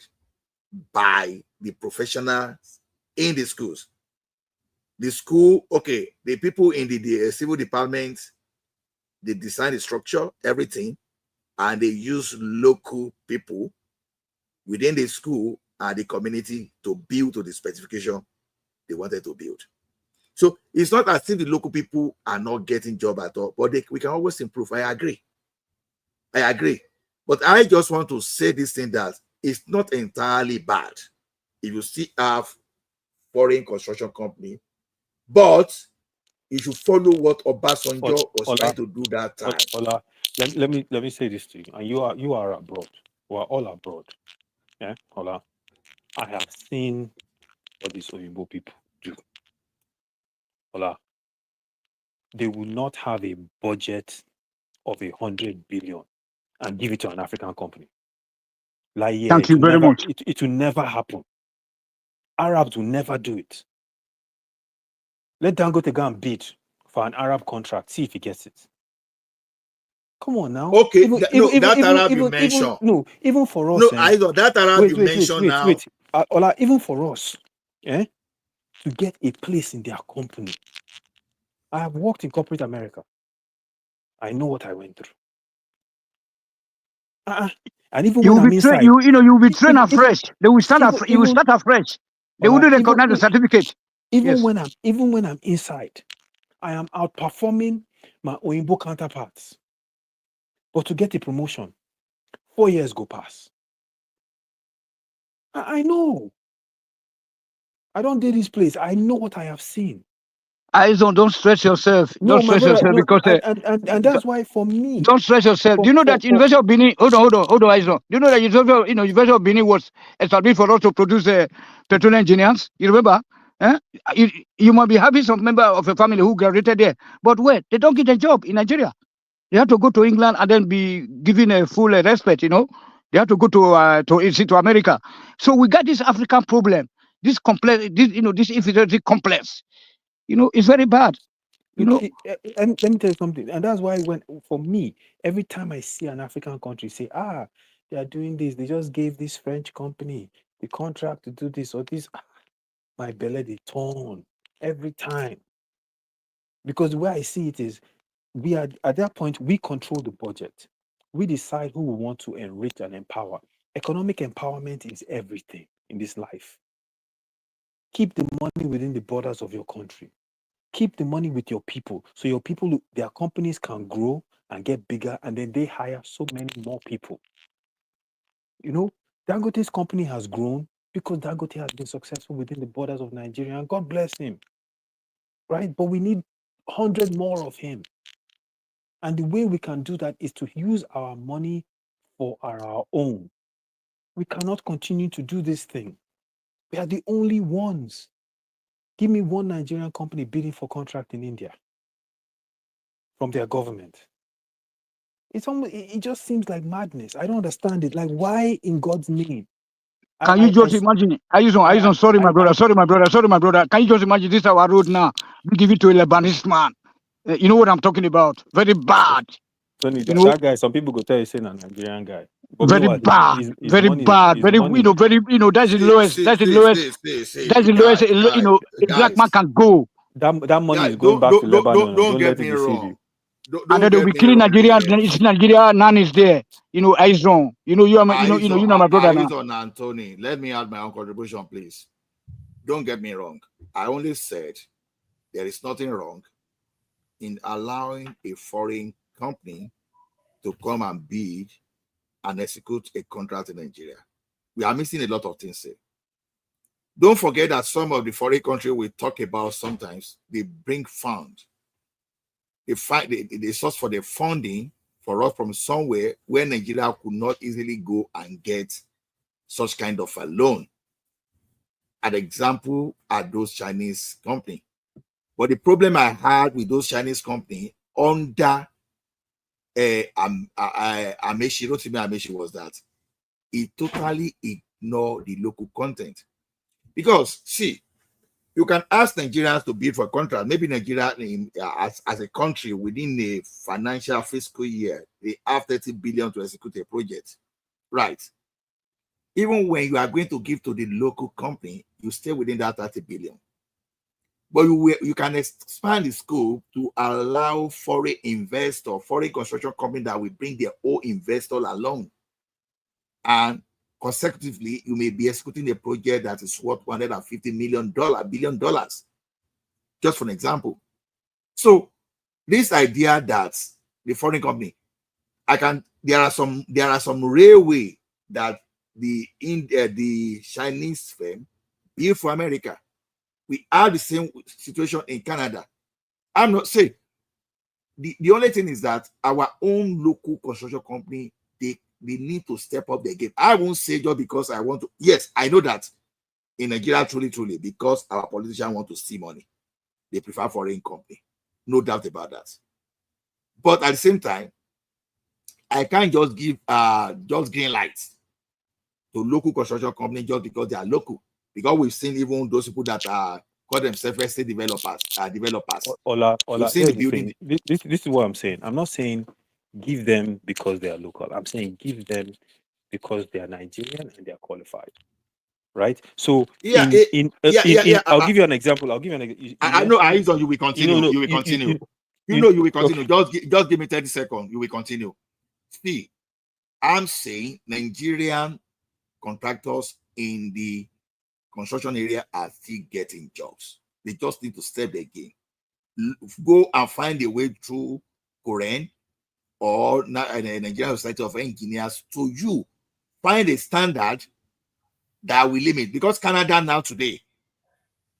by the professionals in the schools. The school, okay, the people in the civil department, they design the structure, everything, and they use local people within the school and the community to build to the specification they wanted to build. So it's not as if the local people are not getting job at all, but we can always improve. I agree. But I just want to say this thing that it's not entirely bad if you still have foreign construction company, but you should follow what Obasanjo was trying to do that time. Ola, let me say this to you, and you are abroad. We are all abroad. Yeah, Ola. I have seen what these Oyinbo people do. Ola, they will not have a budget of 100 billion and give it to an African company. Like, yeah, Thank you very much. It will never happen. Arabs will never do it. Let Dangote go and bid for an Arab contract. See if he gets it. Come on now. Okay, that Arab you mentioned. Even for us. No, I thought that Arab you mentioned now. Wait. Ola, even for us, to get a place in their company. I have worked in corporate America. I know what I went through. And even You when will I'm be inside, you will be trained afresh. They will start you will start afresh. They wouldn't recognize the certificate. Even when I'm inside, I am outperforming my Oyinbo counterparts. But to get a promotion, 4 years go past. I know. I don't do this place. I know what I have seen. Don't stress yourself. Don't stress yourself because and that's why for me. Don't stress yourself. Do you know that University of Benin? Hold on, Aizon. Do you know that University of Benin was established for us to produce petroleum engineers? You remember? You might be having some member of a family who graduated there, but wait, they don't get a job in Nigeria. They have to go to England and then be given a full respect. They have to go to America. So we got this African problem. This complex. This inferiority complex. It's very bad. And let me tell you something. And that's why for me, every time I see an African country say, they are doing this, they just gave this French company the contract to do this or this, my belly they turn every time. Because the way I see it is, we are at that point, we control the budget. We decide who we want to enrich and empower. Economic empowerment is everything in this life. Keep the money within the borders of your country. Keep the money with your people, so your people, their companies can grow and get bigger, and then they hire so many more people. Dangote's company has grown because Dangote has been successful within the borders of Nigeria, and God bless him, right? But we need 100 more of him. And the way we can do that is to use our money for our own. We cannot continue to do this thing. We are the only ones. Give me one Nigerian company bidding for contract in India from their government. It just seems like madness. I don't understand it. Like, why in God's name? Can you just imagine it? Ayuson, sorry, my brother. Can you just imagine this our road now? We give it to a Lebanese man. You know what I'm talking about? Very bad. Tony, that guy, some people go tell you saying a Nigerian guy. But very bad. His very bad. Very, that's the lowest. That's the lowest. That's the lowest, a black man can go. That money is going back to Lebanon. Don't get me wrong. And then they'll be killing Nigeria. It's Nigeria. None is there. Aizon. You are my brother now. Aizon and Tony, let me add my own contribution, please. Don't get me wrong. I only said there is nothing wrong in allowing a foreign company to come and bid and execute a contract in Nigeria. We are missing a lot of things here. Don't forget that some of the foreign countries we talk about sometimes, they bring fund they source for the funding for us from somewhere where Nigeria could not easily go and get such kind of a loan. An example are those Chinese companies. But the problem I had with those Chinese companies under Amechi, Rotimi Amechi, was that it totally ignored the local content. Because, see, you can ask Nigerians to bid for a contract. Maybe Nigeria, as a country, within a financial fiscal year, they have 30 billion to execute a project. Right. Even when you are going to give to the local company, you stay within that 30 billion. But you can expand the scope to allow foreign investor, foreign construction company that will bring their own investor along. And consecutively, you may be executing a project that is worth $150 billion, just for an example. So this idea that the foreign company, there are some railway that the Chinese firm built for America. We have the same situation in Canada. I'm not saying the only thing is that our own local construction company, they need to step up their game. I won't say just because I want to. Yes, I know that in Nigeria, truly, because our politicians want to see money, they prefer foreign company. No doubt about that. But at the same time, I can't just give just green lights to local construction company just because they are local. Because we've seen even those people that call themselves estate developers. Ola, We've seen here's the building. This is what I'm saying. I'm not saying give them because they are local. I'm saying give them because they are Nigerian and they are qualified. Right? So I'll give you an example. I know Aizon, you will continue. You will continue. You will continue. Just give me 30 seconds. You will continue. See, I'm saying Nigerian contractors in the construction area are still getting jobs. They just need to step their game. Go and find a way through Korean or Nigerian Society of Engineers to you. Find a standard that will limit. Because Canada now today,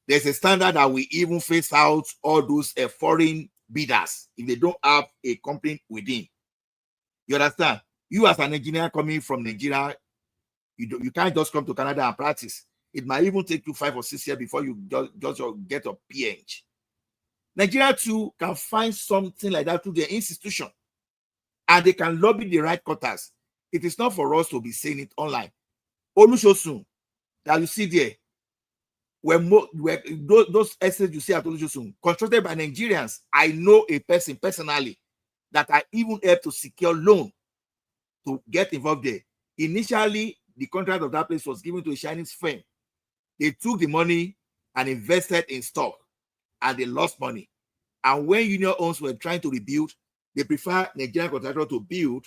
there's a standard that will even phase out all those foreign bidders if they don't have a company within. You understand? You as an engineer coming from Nigeria, you can't just come to Canada and practice. It might even take you 5 or 6 years before you just get a PhD. Nigeria too can find something like that through their institution, and they can lobby the right quarters. It is not for us to be saying it online. Olusosun that you see there, those essays you see at Olusosun, constructed by Nigerians. I know a person personally that I even helped to secure loan to get involved there. Initially, the contract of that place was given to a Chinese firm. They took the money and invested in stock, and they lost money. And when union owners were trying to rebuild, they prefer Nigerian contractor to build,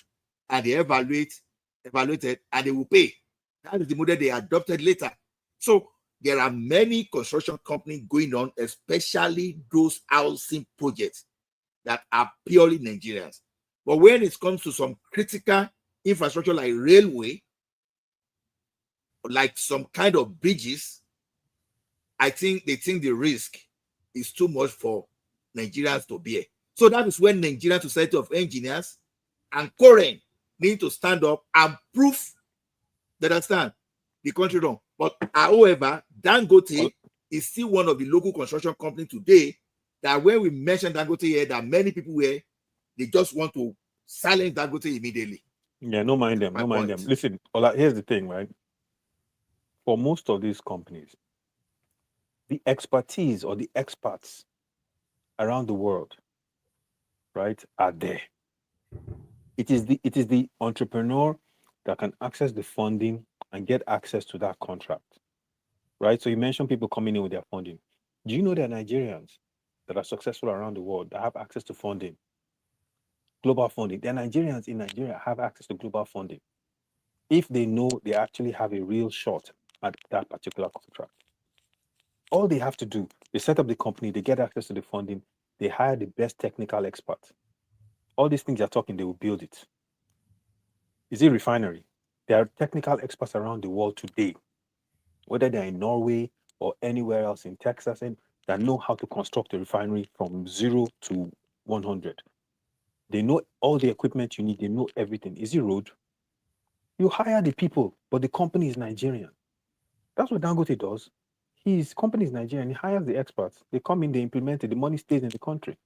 and they evaluated, and they will pay. That is the model they adopted later. So there are many construction companies going on, especially those housing projects that are purely Nigerians. But when it comes to some critical infrastructure like railway, like some kind of bridges, I think they think the risk is too much for Nigerians to bear. So that is when Nigerian Society of Engineers and Korean need to stand up and prove that understand the country wrong. But however, Dangote is still one of the local construction companies today that when we mention Dangote here, that many people they just want to silence Dangote immediately. Yeah, no mind them. Listen, Ola, here's the thing, right? For most of these companies, the expertise or the experts around the world, right, are there. It is the entrepreneur that can access the funding and get access to that contract, right? So you mentioned people coming in with their funding. Do you know there are Nigerians that are successful around the world that have access to funding, global funding? There are Nigerians in Nigeria have access to global funding if they know they actually have a real shot at that particular contract. All they have to do, they set up the company, they get access to the funding, they hire the best technical experts. All these things you're talking, they will build it. Is it refinery? There are technical experts around the world today, whether they're in Norway or anywhere else in Texas, and that know how to construct a refinery from zero to 100. They know all the equipment you need. They know everything. Is it road? You hire the people, but the company is Nigerian. That's what Dangote does. His company is Nigerian. He hires the experts. They come in, they implement it. The money stays in the country.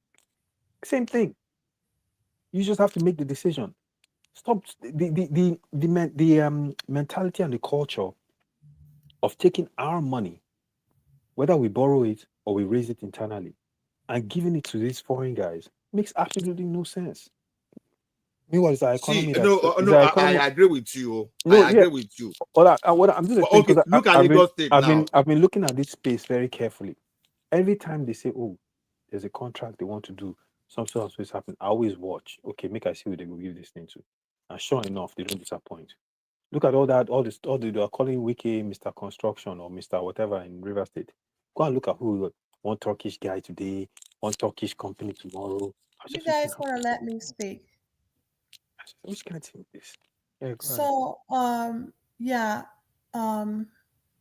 Same thing. You just have to make the decision. Stop the mentality and the culture of taking our money, whether we borrow it or we raise it internally, and giving it to these foreign guys makes absolutely no sense. Meanwhile, it's our economy See, I agree with you. I agree with you. What I'm just saying, Okay, look at Lagos State now. I've been looking at this space very carefully. Every time they say, "Oh, there's a contract they want to do," something else is happening. I always watch. Okay, make I see who they will give this thing to. And sure enough, they don't disappoint. Look at all they are calling Wiki Mr. Construction or Mr. Whatever in River State. Go and look at who one Turkish guy today, one Turkish company tomorrow. You guys want to let me speak? Which kind of thing is this? Yeah, go ahead. So, yeah,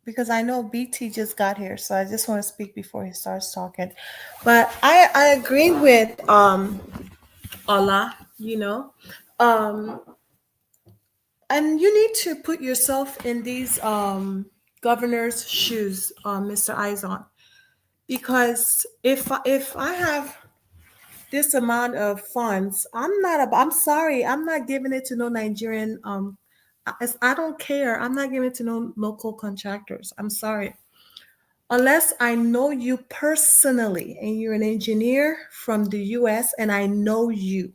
because I know BT just got here, so I just want to speak before he starts talking. But I agree with Ola, and you need to put yourself in these governors' shoes, Mr. Izon, because if I have this amount of funds, I'm sorry, I'm not giving it to no Nigerian. I don't care. I'm not giving it to no local contractors. I'm sorry. Unless I know you personally and you're an engineer from the US and I know you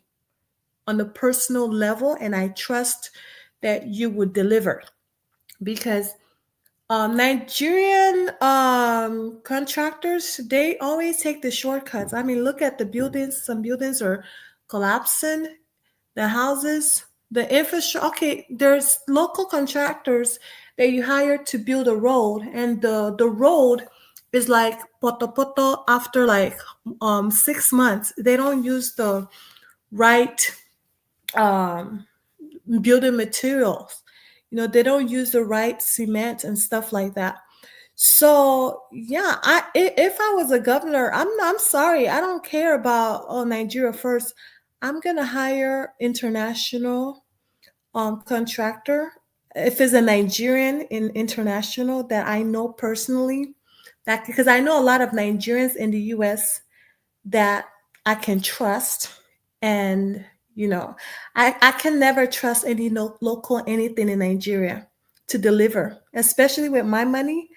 on a personal level and I trust that you would deliver. Because Nigerian contractors, they always take the shortcuts. I mean, look at the buildings. Some buildings are collapsing, the houses, the infrastructure. Okay, there's local contractors that you hire to build a road, and the road is like poto after like 6 months. They don't use the right um building materials. They don't use the right cement and stuff like that. So yeah, if I was a governor, I'm sorry, I don't care about Nigeria first. I'm gonna hire international contractor. If it's a Nigerian in international that I know personally, that because I know a lot of Nigerians in the US that I can trust, and I can never trust any local anything in Nigeria to deliver, especially with my money.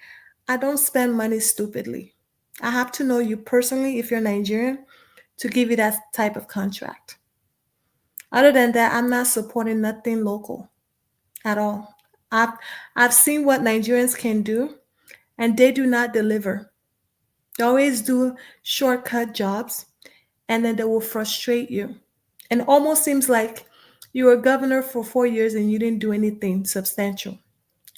I don't spend money stupidly. I have to know you personally if you're Nigerian to give you that type of contract. Other than that, I'm not supporting nothing local at all. I've seen what Nigerians can do, and they do not deliver. They always do shortcut jobs, and then they will frustrate you. And it almost seems like you were governor for 4 years and you didn't do anything substantial.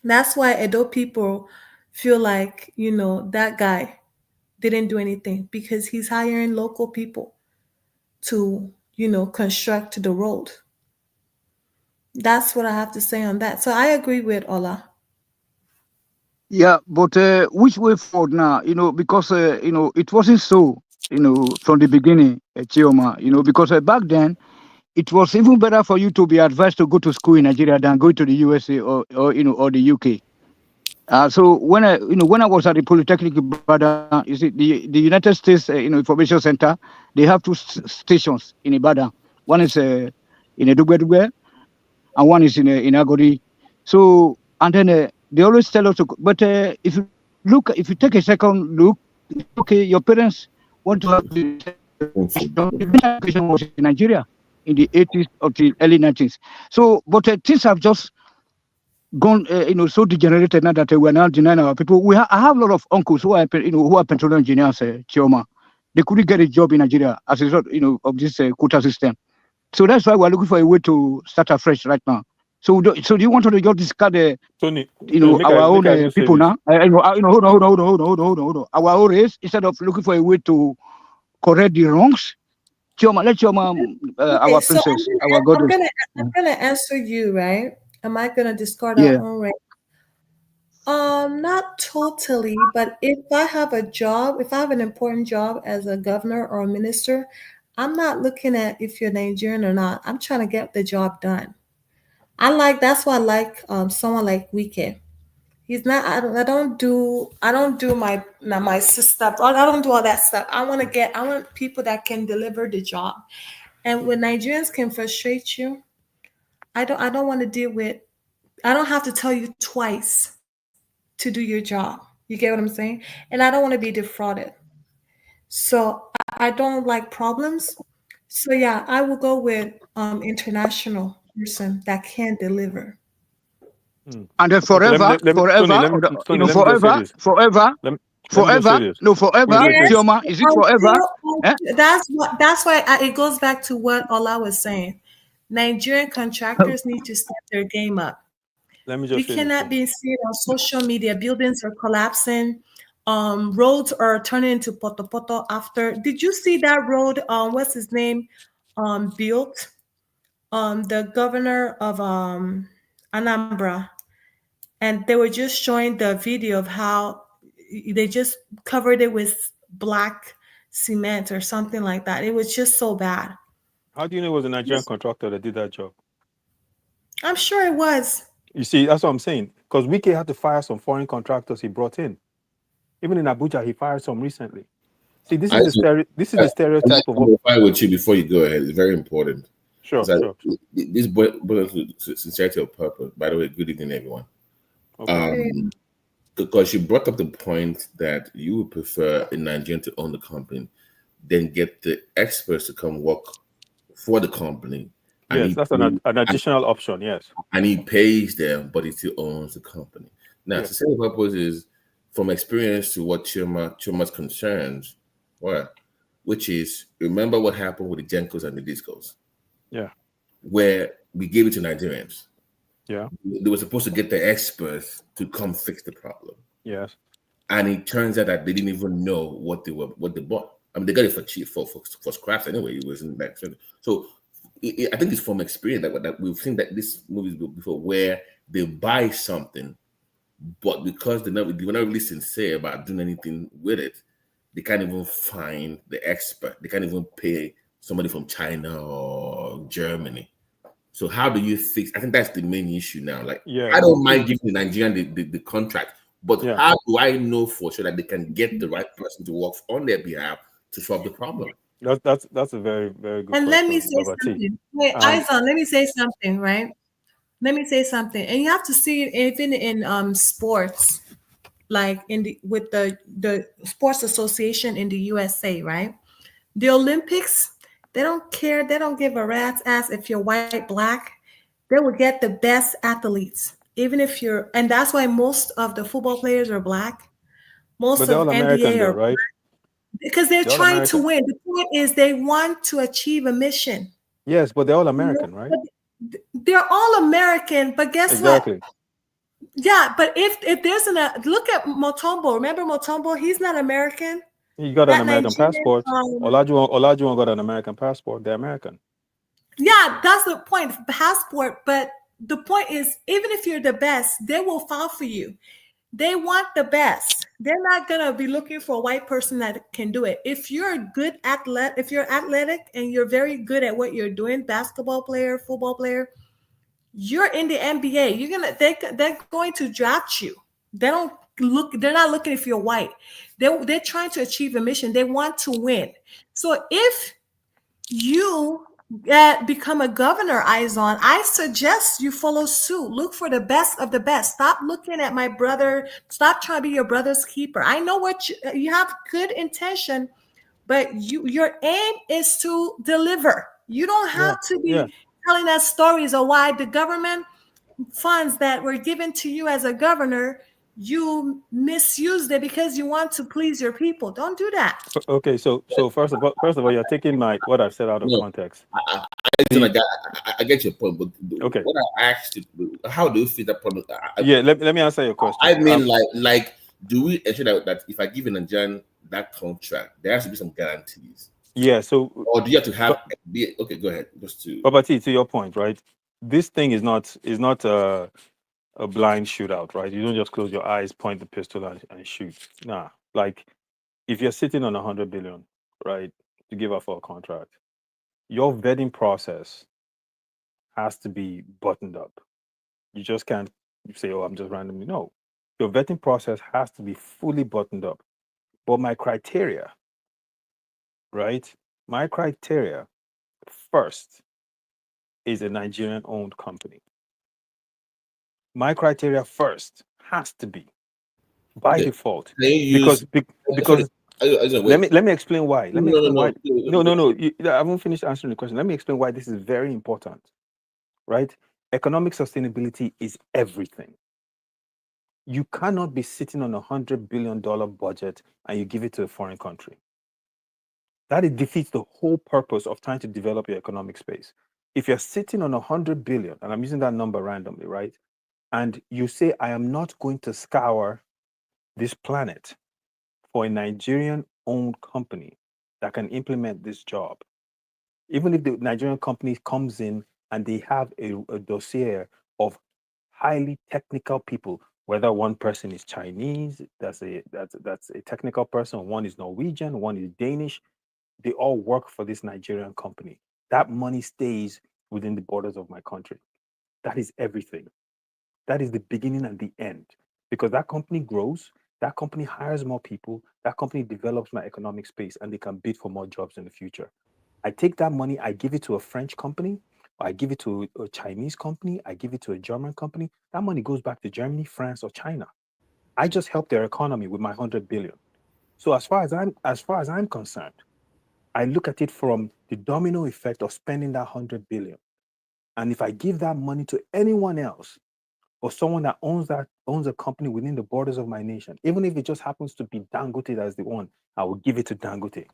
That's why Edo people feel like, that guy didn't do anything because he's hiring local people to, construct the road. That's what I have to say on that. So I agree with Ola. Yeah, but which way forward now? Because it wasn't so. From the beginning, Chioma. Because back then it was even better for you to be advised to go to school in Nigeria than go to the USA or the UK. So when I was at the Polytechnic Ibadan, you see the United States Information Center, they have two stations in Ibadan. One is in Edugwe, and one is in Agodi. So and then they always tell us to. But if you take a second look, okay, your parents want to have the education was in Nigeria in the 80s or the early 90s. So, but things have just gone, so degenerated now that we're now denying our people. I have a lot of uncles who are, who are petroleum engineers, Chioma. They couldn't get a job in Nigeria as a result, of this quota system. So that's why we're looking for a way to start afresh right now. So do you want to just discard Tony, our own people now? Hold on. Our own race, instead of looking for a way to correct the wrongs. Chioma, let Chioma, our So princess, our goddess. I'm gonna answer you, right? Am I gonna discard Yeah. our own right? Not totally, but if I have a job, if I have an important job as a governor or a minister, I'm not looking at if you're Nigerian or not. I'm trying to get the job done. That's why I like someone like Wike. He's not. I don't do my sister. I don't do all that stuff. I want people that can deliver the job. And when Nigerians can frustrate you, I don't want to deal with. I don't have to tell you twice to do your job. You get what I'm saying? And I don't want to be defrauded. So I don't like problems. So yeah, I will go with international person that can deliver. And then Okay, forever, forever, Tony, let me just say forever, this. forever, Let me just say forever, this. no, forever, Wait. Yes, Chioma, is it forever? Eh? that's why it goes back to what Ola was saying. Nigerian contractors need to step their game up. Let me We just say this. cannot be seen on social media. Buildings are collapsing. Roads are turning into poto after. Did you see that road? What's his name? Built. The governor of Anambra, and they were just showing the video of how they just covered it with black cement or something like that. It was just so bad. How do you know it was a Nigerian contractor that did that job? I'm sure it was. You see, that's what I'm saying. Because Wike had to fire some foreign contractors he brought in. Even in Abuja, he fired some recently. See, this is the stereotype of what. I'm with you before you go ahead. It's very important. Sure. This boils to sincerity of purpose. By the way, good evening, everyone. Okay. Because you brought up the point that you would prefer a Nigerian to own the company, then get the experts to come work for the company. Yes, that's an additional option. Yes, and he pays them, but he still owns the company. Now, to say the purpose is from experience to what Chima's concerns were, which is remember what happened with the Genkos and the Discos. Yeah, where we gave it to Nigerians. Yeah, they were supposed to get the experts to come fix the problem. Yes, and it turns out that they didn't even know what they bought. I mean, they got it for cheap for scraps anyway. It wasn't that expensive. So I think it's from experience that we've seen that this movies before where they buy something, but because they were not really sincere about doing anything with it, they can't even find the expert. They can't even pay somebody from China or Germany. So how do you fix? I think that's the main issue now. Like, I don't mind giving the Nigerian the contract, but how do I know for sure that they can get the right person to work on their behalf to solve the problem? That's a very, very good and question. let me say something. Wait, Izon, let me say something, right? Let me say something. And you have to see it even in sports, like with the sports association in the USA, right? The Olympics, they don't care. They don't give a rat's ass if you're white, black. They will get the best athletes, even if you're, and that's why most of the football players are black. Most of NBA are right? Because they're trying to win. The point is they want to achieve a mission. Yes, but they're all American, right? They're all American, but guess what? Yeah, but if there's look at Motombo. Remember Motombo? He's not American. He got an American passport. Olajuwon got an American passport. They're American. Yeah, that's the point. Passport, but the point is, even if you're the best, they will file for you. They want the best. They're not gonna be looking for a white person that can do it. If you're a good athlete, if you're athletic and you're very good at what you're doing, basketball player, football player, you're in the NBA. They're going to draft you. They're not looking if you're white. They're trying to achieve a mission. They want to win. So if you become a governor, Izon, I suggest you follow suit. Look for the best of the best. Stop looking at my brother. Stop trying to be your brother's keeper. I know what you have good intention, but your aim is to deliver. You don't have to be telling us stories of why the government funds that were given to you as a governor, you misused it because you want to please your people. Don't do that. Okay, so first of all, you're taking what I've said out of context. I get your point, but what I asked you, how do you feel that problem? Let me answer your question. I mean, like, do we ensure that if I give a Nigerian that contract, there has to be some guarantees? Yeah. So, or do you have to have? Okay, go ahead. Just to. But to your point, right? This thing is not a blind shootout, right? You don't just close your eyes, point the pistol, and shoot. Nah, like if you're sitting on 100 billion, right, to give up for a contract, your vetting process has to be buttoned up. You just can't say, oh, I'm just randomly. No. Your vetting process has to be fully buttoned up. But my criteria, right? My criteria first is a Nigerian owned company. My criteria first has to be by default. Because let me explain why. Let me explain why. No. I haven't finished answering the question. Let me explain why this is very important. Right? Economic sustainability is everything. You cannot be sitting on $100 billion budget and you give it to a foreign country. That it defeats the whole purpose of trying to develop your economic space. If you're sitting on 100 billion, and I'm using that number randomly, right? And you say, I am not going to scour this planet for a Nigerian-owned company that can implement this job. Even if the Nigerian company comes in and they have a dossier of highly technical people, whether one person is Chinese, that's a technical person, one is Norwegian, one is Danish, they all work for this Nigerian company. That money stays within the borders of my country. That is everything. That is the beginning and the end. Because that company grows, that company hires more people, that company develops my economic space, and they can bid for more jobs in the future. I take that money, I give it to a French company, or I give it to a Chinese company, I give it to a German company. That money goes back to Germany, France, or China. I just help their economy with my 100 billion. So as far as I'm concerned, I look at it from the domino effect of spending that 100 billion. And if I give that money to anyone else or someone that owns a company within the borders of my nation, even if it just happens to be Dangote as the one, I will give it to Dangote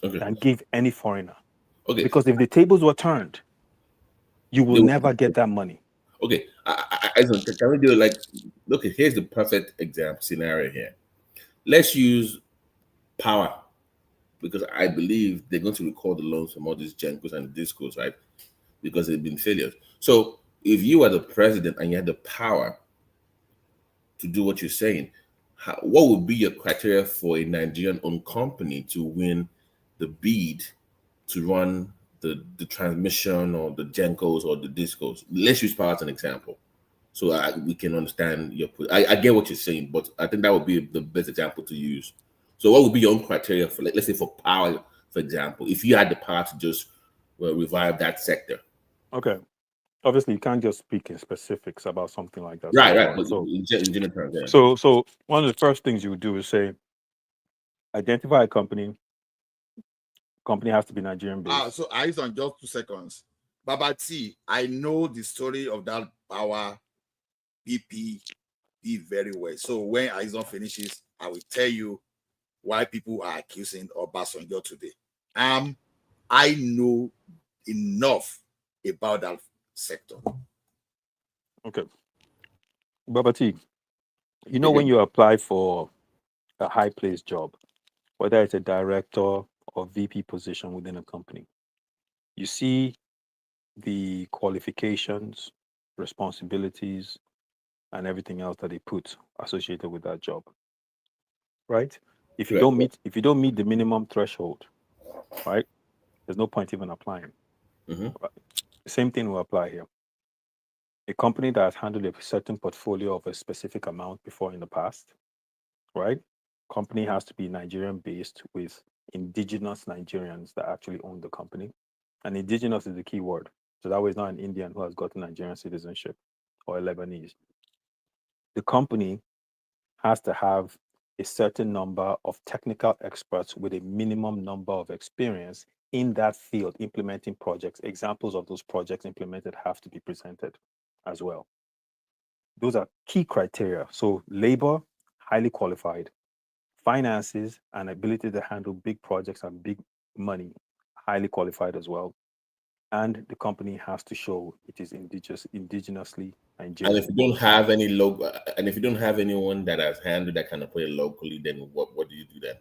than give any foreigner. Okay. Because if the tables were turned, you will never get that money. Okay. Can we do it like, look, here's the perfect example scenario here. Let's use power, because I believe they're going to record the loans from all these Gencos and Discos, right? Because they've been failures. So if you are the president and you had the power to do what you're saying, what would be your criteria for a Nigerian-owned company to win the bid to run the transmission or the Gencos or the Discos? Let's use power as an example, so we can understand your. I get what you're saying, but I think that would be the best example to use. So, what would be your own criteria for, let's say, for power, for example, if you had the power to just revive that sector? Okay. Obviously, you can't just speak in specifics about something like that. Right. So, in general terms, yeah. So one of the first things you would do is say, identify a company. Company has to be Nigerian based. So eyes on just 2 seconds. Baba T, I know the story of that power BP very well. So when Aizon finishes, I will tell you why people are accusing Obasanjo today. I know enough about that sector. Okay. Baba T, you know when you apply for a high place job, whether it's a director or VP position within a company, you see the qualifications, responsibilities, and everything else that they put associated with that job. Right? If you don't meet the minimum threshold, right, there's no point even applying. Right? The same thing will apply here. A company that has handled a certain portfolio of a specific amount before in the past, right? Company has to be Nigerian based with indigenous Nigerians that actually own the company. And indigenous is the key word. So that way it's not an Indian who has gotten Nigerian citizenship or a Lebanese. The company has to have a certain number of technical experts with a minimum number of experience in that field implementing projects. Examples of those projects implemented have to be presented as well. Those are key criteria. So labor, highly qualified. Finances and ability to handle big projects and big money, highly qualified as well. And the company has to show it is indigenously Nigerian. And if you don't have any local, and if you don't have anyone that has handled that kind of project locally, then what do you do then?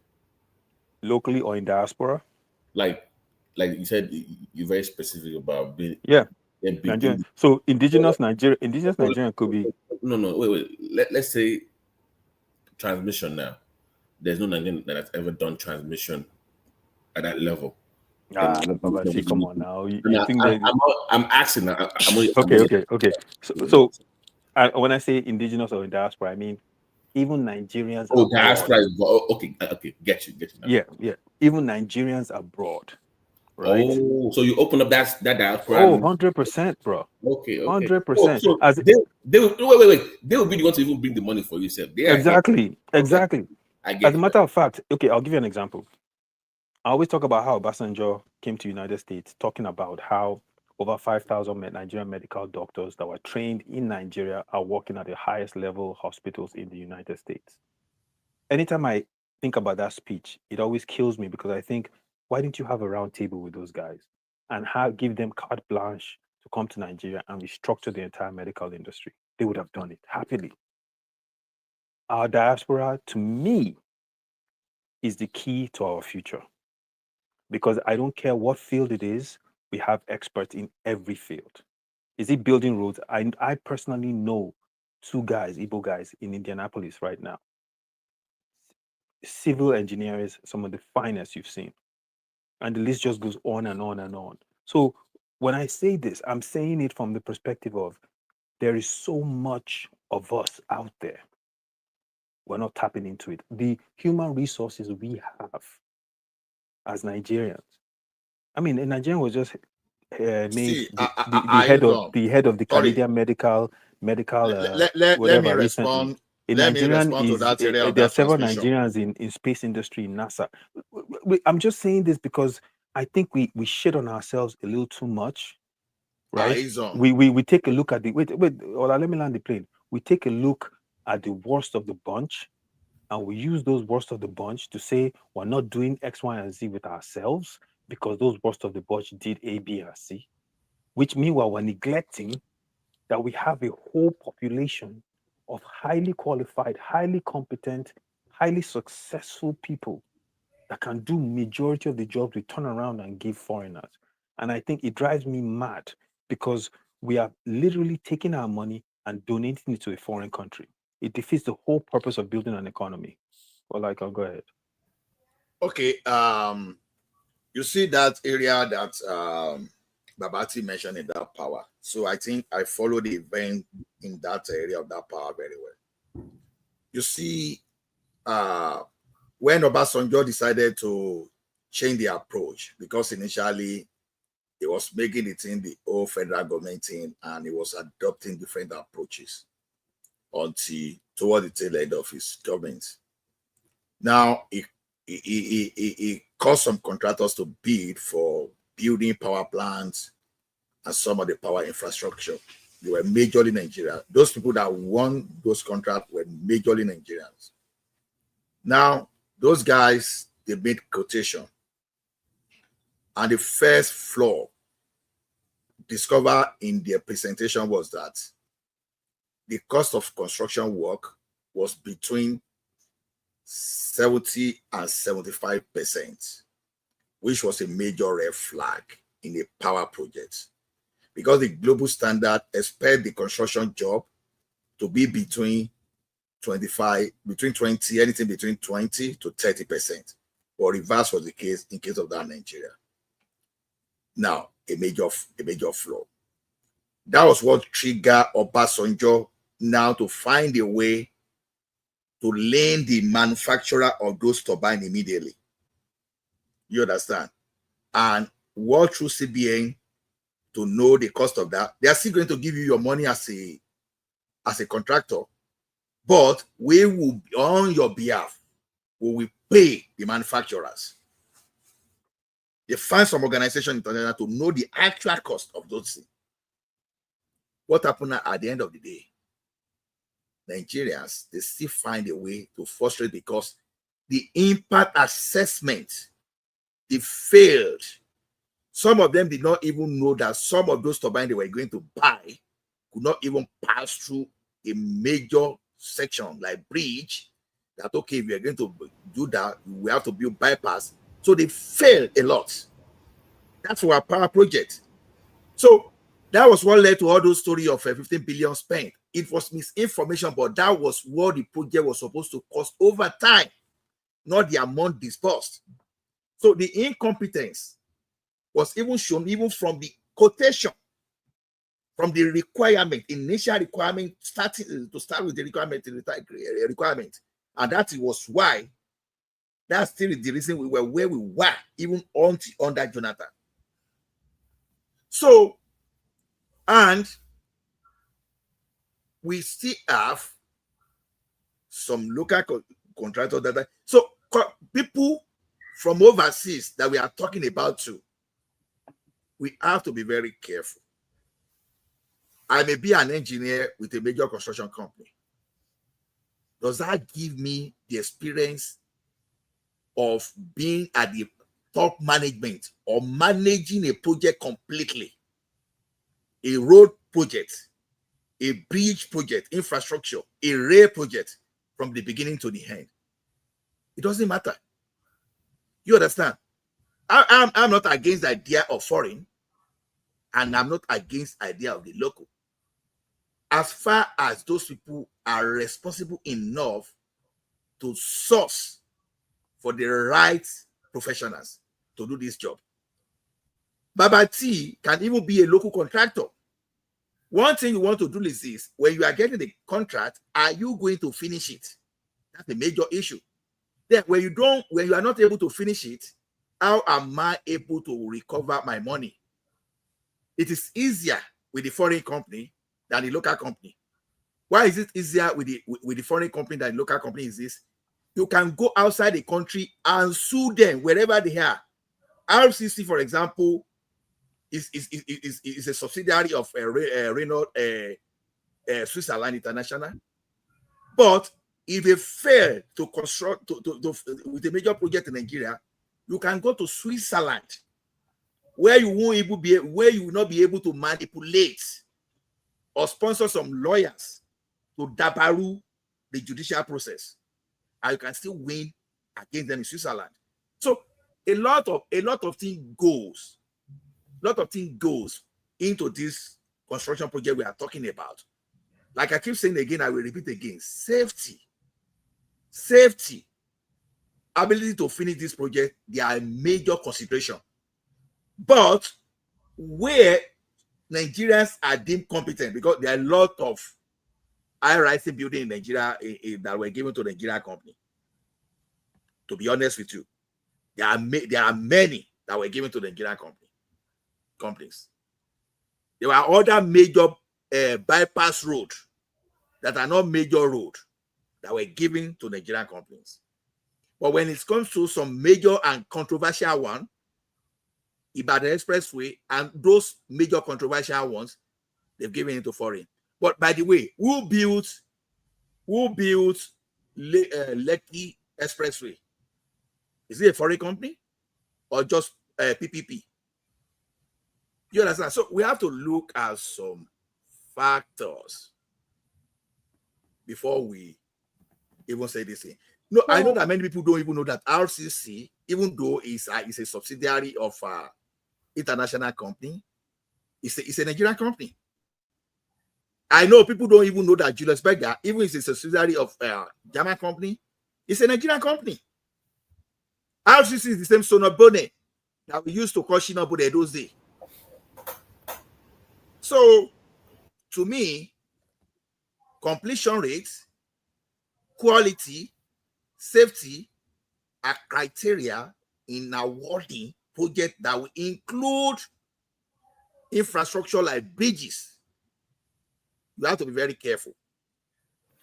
Locally or in diaspora? Like you said, you're very specific about being. Yeah. Nigerian. So indigenous Nigerian could be. No, wait. Let's say transmission now. There's no Nigerian that has ever done transmission at that level. And No, Baba, see, come on now. You I'm, think that? I'm asking. Okay. So when I say indigenous or diaspora, I mean even Nigerians Oh, abroad. diaspora is okay. Get you. Yeah. Even Nigerians abroad, right? Oh, so you open up that diaspora. Oh, 100%, bro. Okay. 100%. So As they will wait. They will be the ones to even bring the money for yourself. exactly. I get As a matter of fact, okay, I'll give you an example. I always talk about how Obasanjo came to United States, talking about how over 5,000 Nigerian medical doctors that were trained in Nigeria are working at the highest level hospitals in the United States. Anytime I think about that speech, it always kills me because I think, why didn't you have a round table with those guys and give them carte blanche to come to Nigeria and restructure the entire medical industry? They would have done it happily. Our diaspora, to me, is the key to our future. Because I don't care what field it is, we have experts in every field. Is it building roads? I personally know 2 guys, Igbo guys, in Indianapolis right now. Civil engineers, some of the finest you've seen. And the list just goes on and on and on. So when I say this, I'm saying it from the perspective of there is so much of us out there. We're not tapping into it. The human resources we have as Nigerians. I mean, a Nigerian was just made the head of the Canadian medical Let whatever me recently. respond. Let me respond to that area of There are that several transmission. Nigerians in space industry, NASA. I'm just saying this because I think we shit on ourselves a little too much, right? We take a look at the wait, Ola, let me land the plane. We take a look at the worst of the bunch, and we use those worst of the bunch to say we're not doing X, Y, and Z with ourselves because those worst of the bunch did A, B, and C, which meanwhile we're neglecting that we have a whole population of highly qualified, highly competent, highly successful people that can do majority of the jobs we turn around and give foreigners. And I think it drives me mad because we are literally taking our money and donating it to a foreign country. It defeats the whole purpose of building an economy. Well, I'll go ahead. Okay. You see that area that Babati mentioned in that power. So I think I follow the event in that area of that power very well. You see, when Obasanjo decided to change the approach, because initially he was making it in the old federal government thing and he was adopting different approaches until toward the tail end of his government. Now he caused some contractors to bid for building power plants and some of the power infrastructure. They were majorly Nigerians. Those people that won those contracts were majorly Nigerians. Now, those guys, they made quotation. And the first flaw discovered in their presentation was that the cost of construction work was between 70 and 75%, which was a major red flag in a power project. Because the global standard expect the construction job to be between 20, anything between 20 to 30%. But reverse was the case in case of that Nigeria. Now, a major flaw. That was what triggered Obasanjo now to find a way to lane the manufacturer of those turbines immediately. You understand? And work through CBN to know the cost of that. They are still going to give you your money as a contractor, but we will, on your behalf, we will pay the manufacturers. They find some organization international to know the actual cost of those things. What happened at the end of the day? Nigerians, they still find a way to frustrate because the impact assessment, it failed. Some of them did not even know that some of those turbines they were going to buy could not even pass through a major section like bridge. That okay, if we are going to do that, we have to build bypass. So they failed a lot. That's our power project. So that was what led to all those stories of 15 billion spent. It was misinformation, but that was what the project was supposed to cost over time, not the amount disbursed. So the incompetence was even shown even from the quotation, from the requirement, initial requirement, starting to start with the requirement, and that was why that's still the reason we were where we were even under Jonathan. So, and we still have some local contractors that so people from overseas that we are talking about too. We have to be very careful. I may be an engineer with a major construction company. Does that give me the experience of being at the top management or managing a project completely? A road project, a bridge project, infrastructure, a rail project from the beginning to the end. It doesn't matter. You understand? I'm not against the idea of foreign, and I'm not against the idea of the local. As far as those people are responsible enough to source for the right professionals to do this job. Baba T can even be a local contractor. One thing you want to do is this: when you are getting the contract, are you going to finish it? That's a major issue. Then when you are not able to finish it, how am I able to recover my money? It is easier with the foreign company than the local company. Why is it easier with the foreign company than the local company? Is this: you can go outside the country and sue them wherever they are. RCC, for example, is a subsidiary of Renault Switzerland International. But if they fail to construct with a major project in Nigeria, you can go to Switzerland, where you will not be able to manipulate or sponsor some lawyers to dabaru the judicial process, and you can still win against them in Switzerland. So a lot of things goes into this construction project we are talking about. Like I keep saying again, I will repeat again: safety, ability to finish this project, they are a major consideration. But where Nigerians are deemed competent, because there are a lot of high-rising buildings in Nigeria that were given to the Nigerian company. To be honest with you, there are many that were given to the Nigerian companies. There were other major bypass roads that are not major roads that were given to Nigerian companies. But when it comes to some major and controversial one, Ibadan Expressway and those major controversial ones, they've given it to foreign. But by the way, who built Lekki Expressway? Is it a foreign company or just PPP? You understand? So we have to look at some factors before we even say this thing. No, I know that many people don't even know that RCC, even though it's a subsidiary of international company, it's a Nigerian company. I know people don't even know that Julius Berger, even is a subsidiary of German company, it's a Nigerian company. RCC is the same Sonobone that we used to call Shinobone those days. So, to me, completion rates, quality, safety are criteria in awarding projects that will include infrastructure like bridges. You have to be very careful.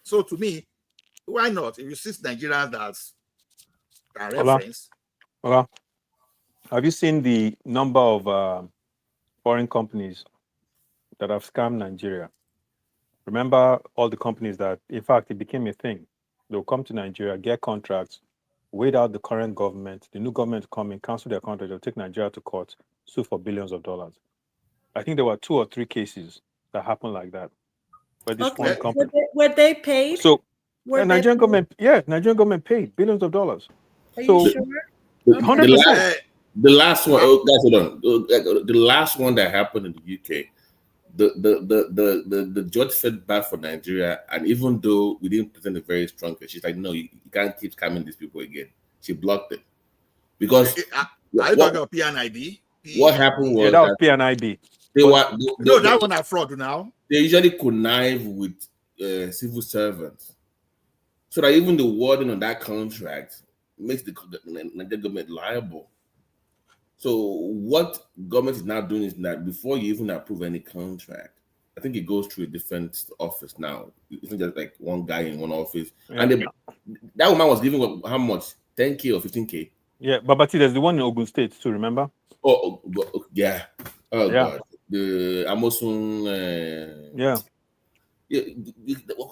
So to me, why not? If you see Nigerians that's a reference. Hola. Have you seen the number of foreign companies that have scammed Nigeria? Remember all the companies that, in fact, it became a thing. They'll come to Nigeria, get contracts, wait out the current government. The new government come in, cancel their contract, they'll take Nigeria to court, sue for billions of dollars. I think there were 2 or 3 cases that happened like that. Where this foreign company. Were they paid? So Nigerian government paid billions of dollars. Are you sure? 100%. The last one, guys, hold on. The last one that happened in the UK, the judge felt bad for Nigeria, and even though we didn't present a very strong case, she's like, no, you can't keep scamming these people again. She blocked it because Are you talking about PNID? What happened was that was that PNIB. they But- were No, that one I fraud now. They usually connive with civil servants, so that even the wording on that contract makes the government liable. So what government is now doing is that before you even approve any contract, I think it goes through a different office now. It's not just like one guy in one office. Yeah. And that woman was giving how much? 10K or 15K? Yeah, but there's the one in Ogun State too, remember? Oh, yeah. Oh, Yeah. God. The Amosun. Yeah.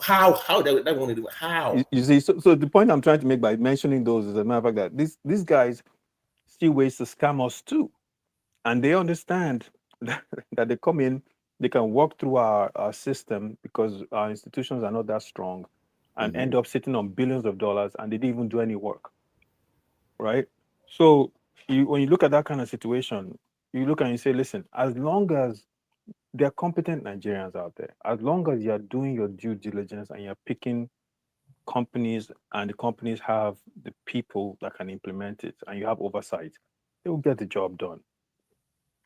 How that one? How? You see, so the point I'm trying to make by mentioning those is a matter of fact that these guys see ways to scam us too. And they understand that they come in, they can walk through our system because our institutions are not that strong and end up sitting on billions of dollars and they didn't even do any work. Right? So when you look at that kind of situation, you look and you say, listen, as long as there are competent Nigerians out there, as long as you're doing your due diligence and you're picking companies and the companies have the people that can implement it and you have oversight, they will get the job done.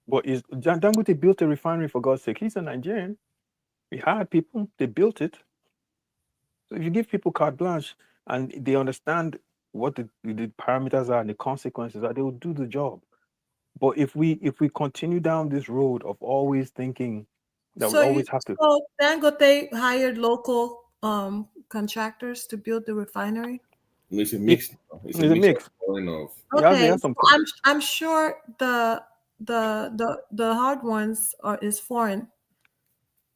But Dangote built a refinery, for God's sake? He's a Nigerian. We hired people, they built it. So if you give people carte blanche and they understand what the parameters are and the consequences are, they will do the job. But if we continue down this road of always thinking that we always have to. So Dangote hired local contractors to build the refinery? It's a mix. It's a mix. Okay, I'm sure the hard ones is foreign.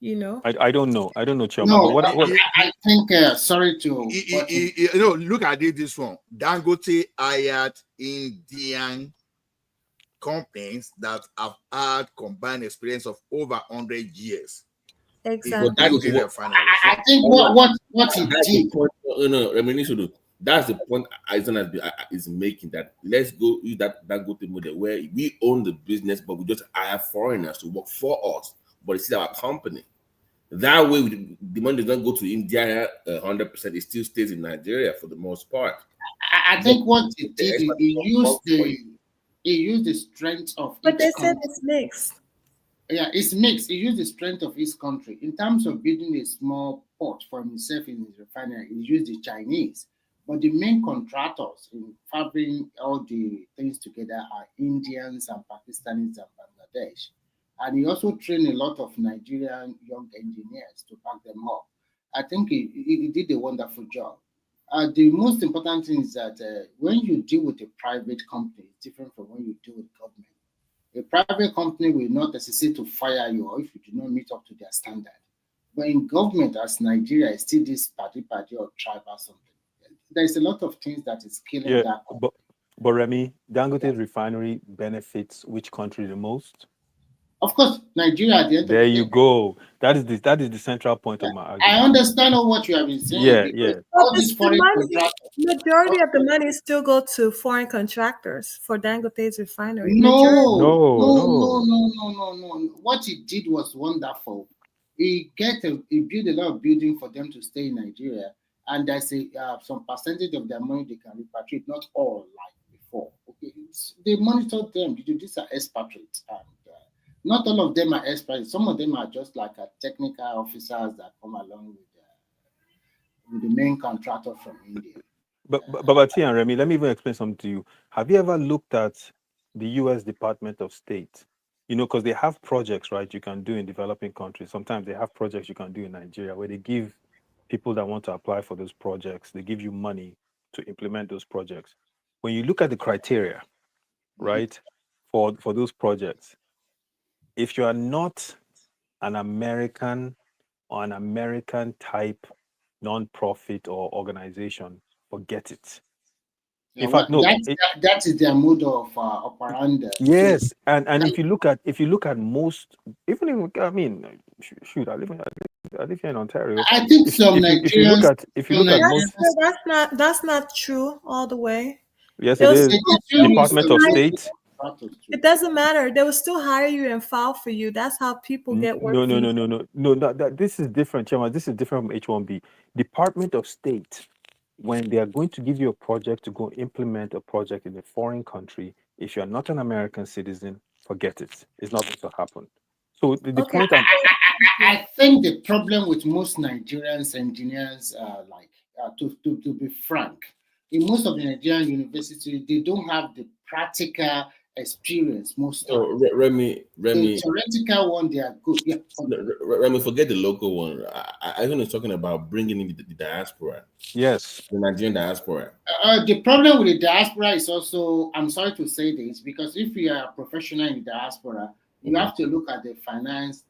You know. I don't know. I don't know, Choma. No, I think. Sorry to. Look at this one. Dangote hired Indian companies that have had combined experience of over 100 years. Exactly. I think what he did. That's the point Aizen is making, that let's go use that Dangote model where we own the business, but we just hire foreigners to work for us, but it's still our company. That way, the money doesn't go to India 100%. It still stays in Nigeria for the most part. I think what he did, he used the strength of. But they said it's mixed. Yeah, it's mixed. He used the strength of his country in terms of building a small port for himself in his refinery. He used the Chinese, but the main contractors in fabricating all the things together are Indians and Pakistanis and Bangladesh. And he also trained a lot of Nigerian young engineers to back them up. I think he did a wonderful job. The most important thing is that when you deal with a private company, it's different from when you deal with government. A private company will not hesitate to fire you or if you do not meet up to their standard. But in government, as Nigeria, is still this party or tribe or something. There's a lot of things that is killing that. But Remy, Dangote's refinery benefits which country the most? Of course, Nigeria at the end there of the you day. go. That is the central point of my argument. I understand what you have been saying. Yeah. All these foreign contractors. Majority of the money still go to foreign contractors for Dangote's refinery. No. What he did was wonderful. He built a lot of building for them to stay in Nigeria, and there's some percentage of their money they can repatriate, not all like before. Okay, they monitor them. These are expatriates, and not all of them are expatriates. Some of them are just like technical officers that come along with the main contractor from India. But T and Remy, let me even explain something to you. Have you ever looked at the U.S. Department of State? You know, because they have projects, right, you can do in developing countries. Sometimes they have projects you can do in Nigeria where they give people that want to apply for those projects, they give you money to implement those projects. When you look at the criteria, right, for those projects, if you are not an American or an American type non-profit or organization, forget it. Yeah, that is their mode of operandi. Yes, and if you look at most, even if I mean, shoot, I live here in Ontario. I think some Nigerians. If you look at most, that's not true all the way. Yes, it is. Department of State. It doesn't matter. They will still hire you and file for you. That's how people get work. No. This is different, Chema. This is different from H-1B. Department of State, when they are going to give you a project to go implement a project in a foreign country, if you're not an American citizen, forget it. It's not going to happen. So the Okay. point I'm I think the problem with most Nigerians engineers, to be frank, in most of the Nigerian universities, they don't have the practical experience most So times. Remy, The theoretical one, they are good. Yeah. Remy, forget the local one. I was talking about bringing in the diaspora. Yes. The Nigerian diaspora. The problem with the diaspora is also, I'm sorry to say this, because if you are a professional in the diaspora, you have to look at the finance.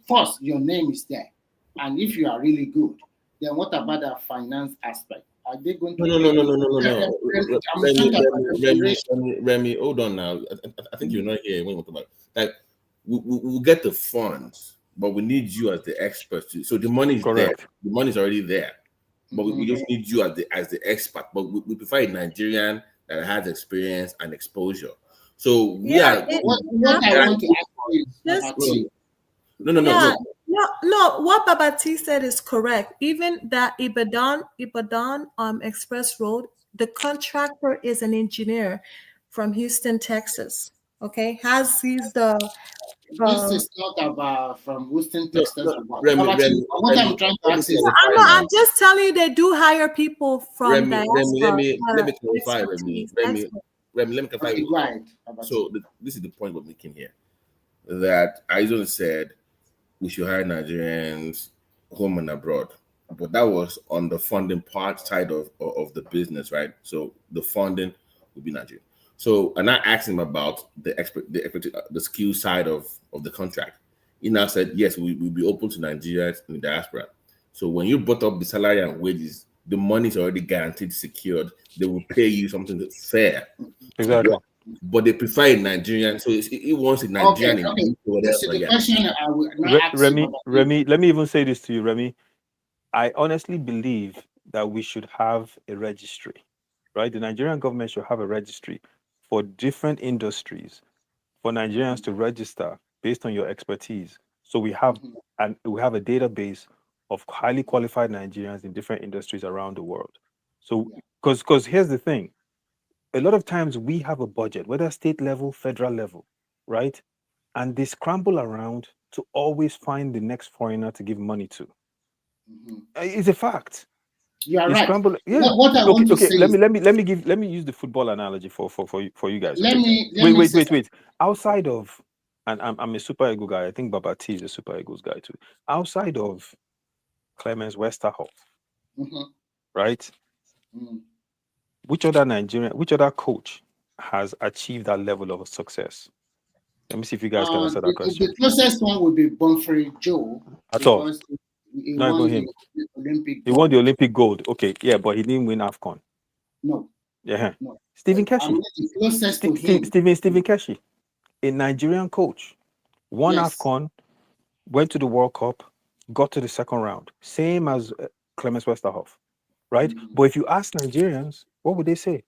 First, your name is there. And if you are really good, then what about the finance aspect? Are they going to No. Remy, hold on now. I think you're not here when we talk about like we'll get the funds, but we need you as the expert. So the money is there. The money is already there, but we just need you as the expert. But we prefer a Nigerian that has experience and exposure. So we are. What I want to ask you is, No, what Babati said is correct. Even that Ibadan Express Road, the contractor is an engineer from Houston, Texas. Okay, he's the. This is not about from Houston, Texas. What I'm trying to ask is, I'm just telling you, they do hire people from diaspora. Let me clarify, Remy. Let me clarify. So this is the point we're making here. That Aizon said we should hire Nigerians home and abroad, but that was on the funding part side of the business, right? So the funding would be Nigerian. So, and I asked him about the skill side of the contract. He now said, yes, we'll be open to Nigerians in the diaspora. So when you brought up the salary and wages, the money is already guaranteed, secured. They will pay you something that's fair. Exactly. But they prefer a Nigerian, so he wants a Nigerian. Remy, let me even say this to you, Remy. I honestly believe that we should have a registry, right? The Nigerian government should have a registry for different industries for Nigerians to register based on your expertise. So we have a database of highly qualified Nigerians in different industries around the world. So because here's the thing, a lot of times we have a budget, whether state level, federal level, right? And they scramble around to always find the next foreigner to give money to. It's a fact. You are right. Scramble, yeah. What I want to say let me use the football analogy for you guys. Wait. Outside of, and I'm a Super Eagle guy. I think Baba T is a Super Eagles guy too. Outside of Clemens Westerhoff, right? Which other coach has achieved that level of success? Let me see if you guys can answer that question. The closest one would be Bonfrey Joe. At all. He Not won even him. the Olympic He won the Olympic gold. Okay, yeah, but he didn't win AFCON. No. Yeah. No. Stephen Keshi. Stephen Keshi, a Nigerian coach, won AFCON, went to the World Cup, got to the second round. Same as Clemens Westerhoff, right? But if you ask Nigerians, what would they say?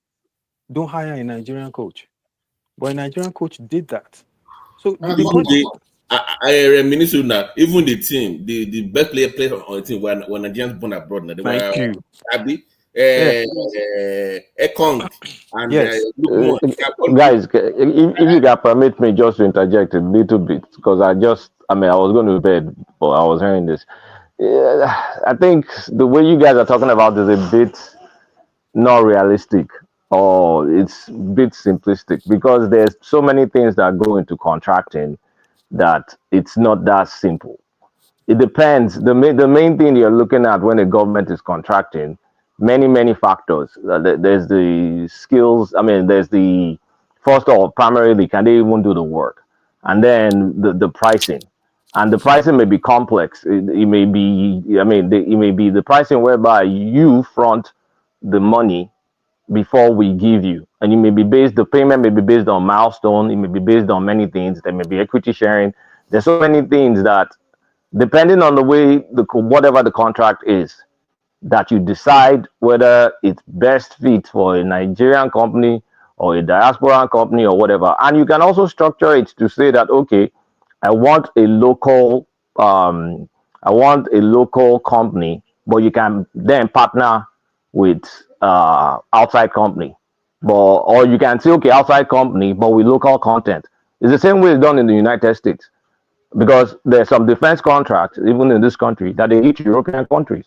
Don't hire a Nigerian coach. But a Nigerian coach did that. So I reminisce now. Even the team, the best player on the team when Nigerians born abroad. Thank you. Abi, Ekong, and guys, if you can permit me just to interject a little bit, because I was going to bed, but I was hearing this. I think the way you guys are talking about is a bit not realistic, or it's a bit simplistic, because there's so many things that go into contracting that it's not that simple. It depends. The main thing you're looking at when a government is contracting, many factors. There's the skills. I mean, there's the first of all, primarily, can they even do the work? And then the pricing. And the pricing may be complex. It may be, it may be the pricing whereby you front the money before we give you. And the payment may be based on milestone. It may be based on many things. There may be equity sharing. There's so many things that, depending on the way, whatever the contract is, that you decide whether it's best fit for a Nigerian company or a diaspora company or whatever. And you can also structure it to say that, okay, I want a local company, but you can then partner with outside company but or you can say, okay, outside company, but with local content. It's the same way it's done in the United States, because there's some defense contracts, even in this country, that they hit European countries.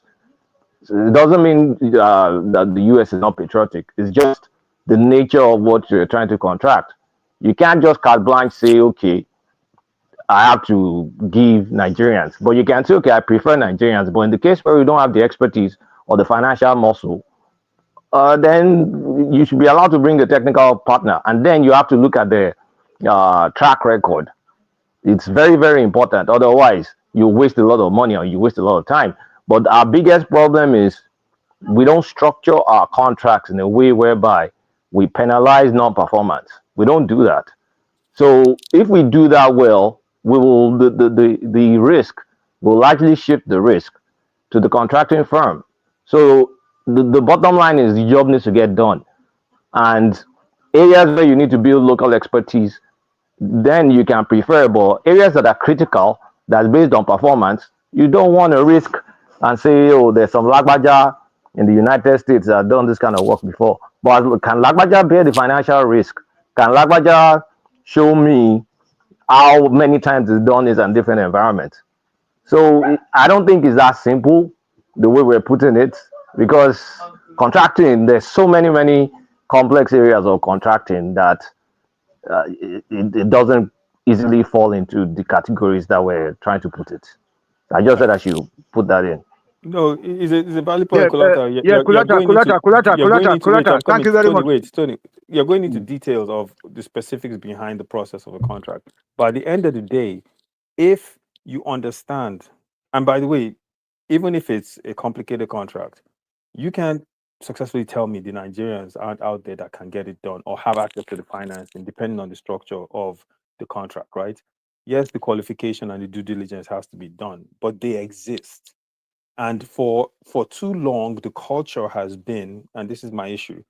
So it doesn't mean that the US is not patriotic. It's just the nature of what you're trying to contract. You can't just carte blanche say, okay, I have to give Nigerians, but you can say, okay, I prefer Nigerians. But in the case where you don't have the expertise or the financial muscle, then you should be allowed to bring a technical partner, and then you have to look at the track record. It's very, very important. Otherwise, you waste a lot of money or you waste a lot of time. But our biggest problem is we don't structure our contracts in a way whereby we penalize non-performance. We don't do that. So if we do that well, we will the risk will largely shift the risk to the contracting firm. So the bottom line is the job needs to get done. And areas where you need to build local expertise, then you can prefer. But areas that are critical, that's based on performance, you don't want to risk and say, oh, there's some lagbaja in the United States that have done this kind of work before. But can lagbaja bear the financial risk? Can lagbaja show me how many times it's done this in different environments? So I don't think it's that simple the way we're putting it, because contracting, there's so many complex areas of contracting that it doesn't easily fall into the categories that we're trying to put it. I just said I should put that in. No, it's a valid point, Yeah, Kulata. You're going into wait, I'm Thank coming you to very Tony. much. Wait, Tony. You're going into details of the specifics behind the process of a contract. But at the end of the day, if you understand, and by the way, even if it's a complicated contract, you can successfully tell me the Nigerians aren't out there that can get it done or have access to the financing, depending on the structure of the contract, right? Yes, the qualification and the due diligence has to be done, but they exist. And for too long, the culture has been, and this is my issue,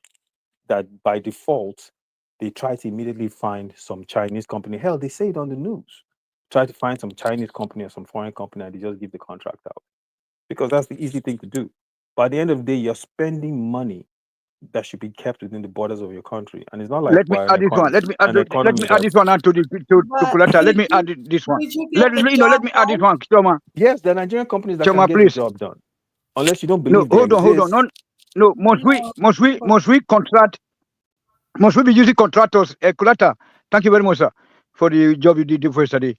that by default, they try to immediately find some Chinese company. Hell, they say it on the news. Try to find some Chinese company or some foreign company and they just give the contract out. Because that's the easy thing to do. By the end of the day, you're spending money that should be kept within the borders of your country. And it's not like Let me we're add this one. an economy Add this that's one to But Kulata. Let did me you, add this one. did you get the Let job me add this done? one, Choma. yes, there are Nigerian companies that can Choma, get the please. job done. Unless you don't No, believe they hold on. exist. No, must we contract? Must we be using contractors? Kulata, thank you very much, sir, for the job you did for yesterday.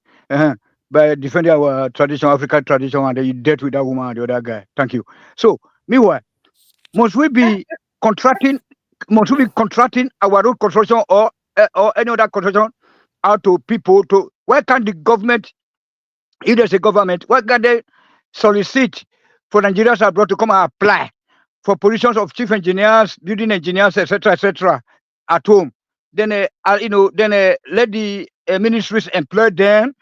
By defending our tradition, African tradition, and then you dealt with that woman and the other guy. Thank you. So, meanwhile, must we be contracting? Must we be contracting our road construction or any other construction out to people? To why can't the government, if there's a government, why can't they solicit for Nigerians abroad to come and apply for positions of chief engineers, building engineers, etc., at home? Then, let the ministries employ them,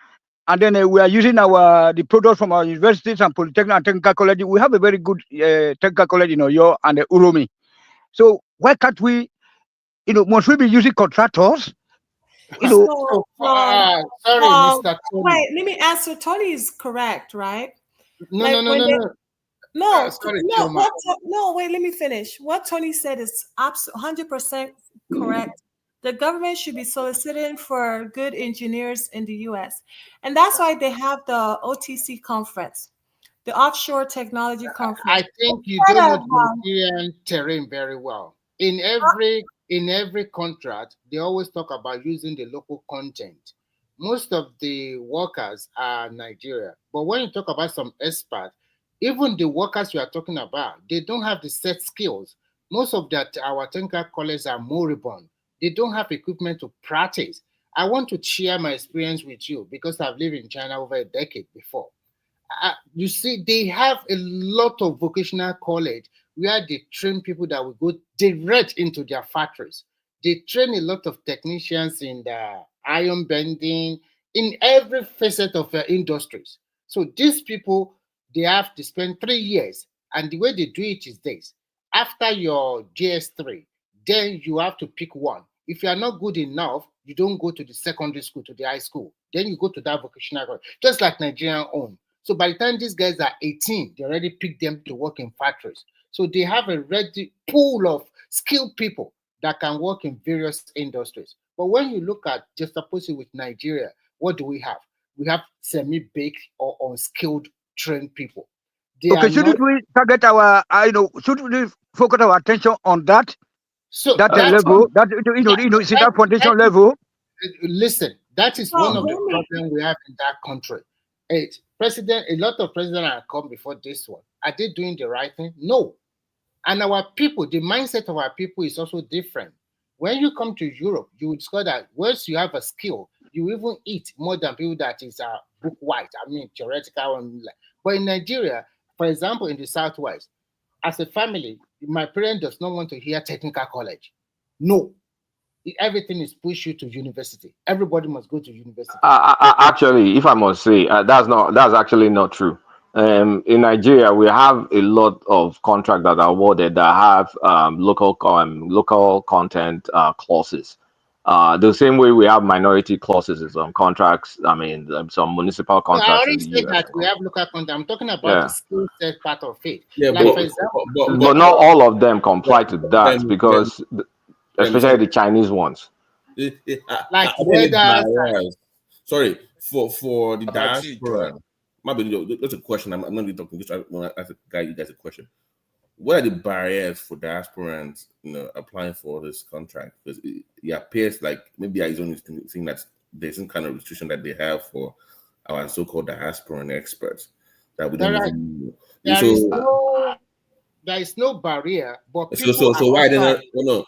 and then we are using the products from our universities and polytechnic and technical college. We have a very good technical college in Oyo and Uromi. So why can't we? Must we be using contractors? So, Sorry, Mr. Tony. wait, let me answer. Tony is correct, right? No, Like no, no, when no, they, no. no, Sorry, no, Choma. no, wait, let me finish. What Tony said is absolutely 100% correct. The government should be soliciting for good engineers in the US. And that's why they have the OTC conference, the Offshore Technology Conference. I think you don't know the Nigerian terrain very well. In every contract, they always talk about using the local content. Most of the workers are Nigeria, but when you talk about some experts, even the workers you are talking about, they don't have the set skills. Most of our technical colleagues are moribund. They don't have equipment to practice. I want to share my experience with you because I've lived in China over a decade before. You see, they have a lot of vocational college where they train people that will go direct into their factories. They train a lot of technicians in the iron bending, in every facet of their industries. So these people, they have to spend 3 years. And the way they do it is this. After your GS3, then you have to pick one. If you are not good enough, you don't go to the secondary school, to the high school. Then you go to that vocational college, just like Nigerian own. So by the time these guys are 18, they already pick them to work in factories. So they have a ready pool of skilled people that can work in various industries. But when you look at just opposite with Nigeria, what do we have? We have semi-baked or unskilled trained people. They Okay, are shouldn't not. we target our, should we focus our attention on that, So that that's level, that, see that foundation level? Listen, that is So, one of the Remy, problems we have in that country. A lot of presidents have come before this one. Are they doing the right thing? No. And our people, the mindset of our people is also different. When you come to Europe, you will discover that once you have a skill, you even eat more than people that is book white. I mean, theoretical. But in Nigeria, for example, in the Southwest, as a family, my parent does not want to hear technical college. No. Everything is push you to university. Everybody must go to university. Actually, if I must say, that's actually not true. In Nigeria, we have a lot of contracts that are awarded that have local content clauses. The same way we have minority clauses in some contracts. I mean, some municipal So I contracts in already the said US. that we have local content. I'm talking about the Yeah, skill set part of it. Yeah, Like for example, but not all of them comply to that Remy, because, especially sorry. the Chinese ones. like Are there any welders. barriers? Sorry, for the About you, diaspora. Maybe that's a question. I'm not really talking. Just want to ask a guy. You guys a question. What are the barriers for diasporans, applying for this contract? Because it appears like maybe I only think that there's some kind of restriction that they have for our so-called diasporan experts that we don't There, are, even know. there is no barrier, but So people are why they also. not? No.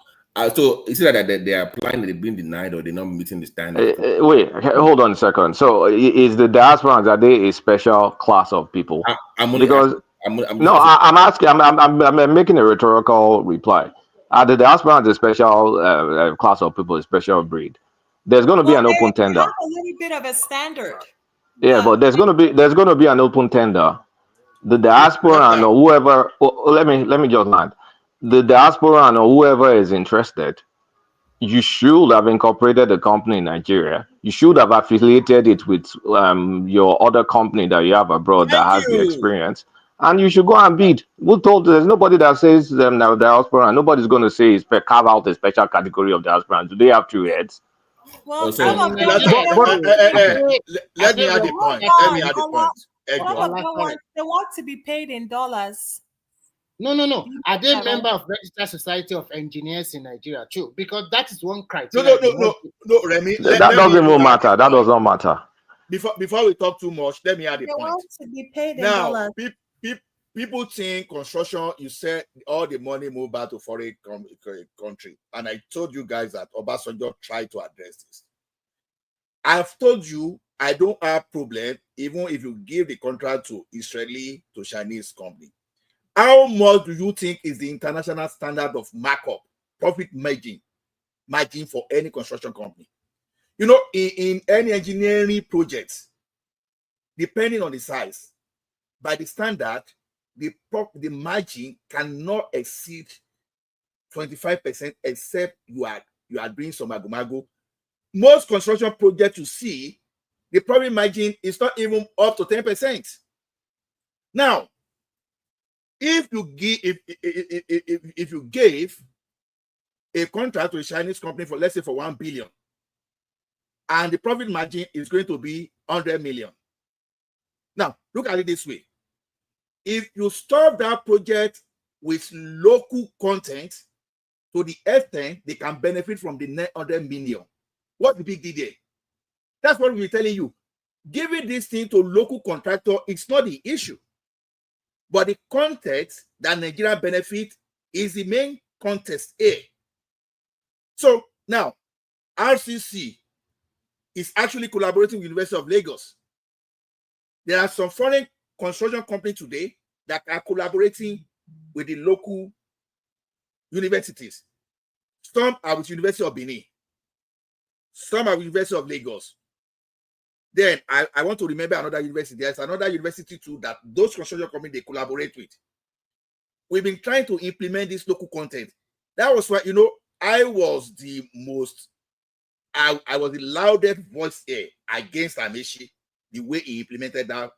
So is it that they are applying, they're being denied, or they're not meeting the standard? Wait, hold on a second. So, is the diasporans, are they a special class of people? I'm only Because asking. I'm just no, asking. I'm asking. I'm making a rhetorical reply. Are the diasporans a special class of people, a special breed? There's going to be well, an open they tender. have a little bit of a standard. Yeah, but there's going to be an open tender. The diaspora and whoever. Let me just land. The diaspora and whoever is interested, you should have incorporated the company in Nigeria. You should have affiliated it with your other company that you have abroad that has the experience, and you should go and bid. Who told you? There's nobody that says now diaspora. Nobody's going to say carve out a special category of diaspora. Do they have two heads? Well, So some of them, let me add the point. Let me add the point. Some of them want to be paid in dollars. No. Are they member of Registered Society of Engineers in Nigeria too? Because that is one criteria. No, Remy. That doesn't even matter. That does not matter. Before we talk too much, let me add a point. Want to be paid in Now, dollars. people think construction, you said all the money move back to foreign country. And I told you guys that Obasanjo tried to address this. I've told you I don't have problem even if you give the contract to Israeli, to Chinese company. How much do you think is the international standard of markup, profit margin for any construction company? In any engineering projects, depending on the size, by the standard, the margin cannot exceed 25%, except you are doing some mago. Most construction projects you see, the profit margin is not even up to 10%. Now, if you gave a contract to a Chinese company for, let's say, for 1 billion, and the profit margin is going to be 100 million. Now, look at it this way. If you stop that project with local content to the extent they can benefit from the net 100 million, what's the big deal there? That's what we're telling you. Giving this thing to local contractor, it's not the issue. But the context that Nigeria benefit is the main context A. So now, RCC is actually collaborating with University of Lagos. There are some foreign construction companies today that are collaborating with the local universities. Some are with University of Benin. Some are with University of Lagos. Then I want to remember another university. There's another university too that those construction companies they collaborate with. We've been trying to implement this local content. That was why, I was the loudest voice here against Amechi, the way he implemented that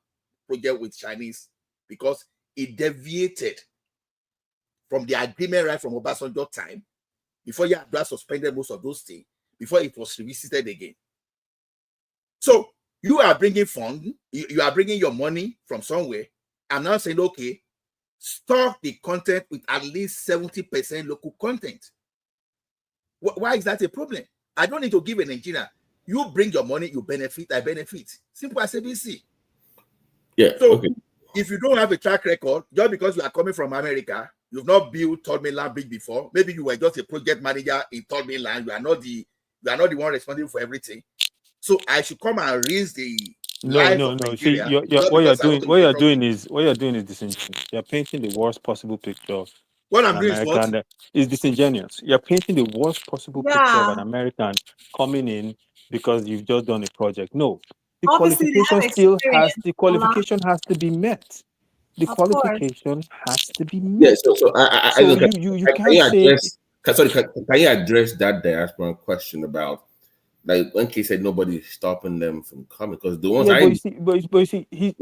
project with Chinese, because it deviated from the agreement right from Obasanjo time before Yar'Adua suspended most of those things, before it was revisited again. So you are bringing funds, you are bringing your money from somewhere. I'm now saying, okay, stock the content with at least 70% local content. Why is that a problem? I don't need to give a Nigerian. You bring your money, you benefit, I benefit. Simple as ABC. Yeah. So Okay. if you don't have a track record, just because you are coming from America, you've not built third mainland bridge before. Maybe you were just a project manager in third mainland. You are not the one responsible for everything. So I should come and raise the life of See, Nigeria. what you're doing is disingenuous. You're painting the worst possible picture of What an I'm doing is what? American. Is disingenuous. You're painting the worst possible picture of an American coming in because you've just done a project. No, the Obviously, they have experience. qualification has to be met. The Of course. qualification has to be Yeah. met. So I So don't. you Can can't you say. address? Can you address that diaspora question about, like, when he said nobody's stopping them from coming? Because the ones Yeah, I but you see,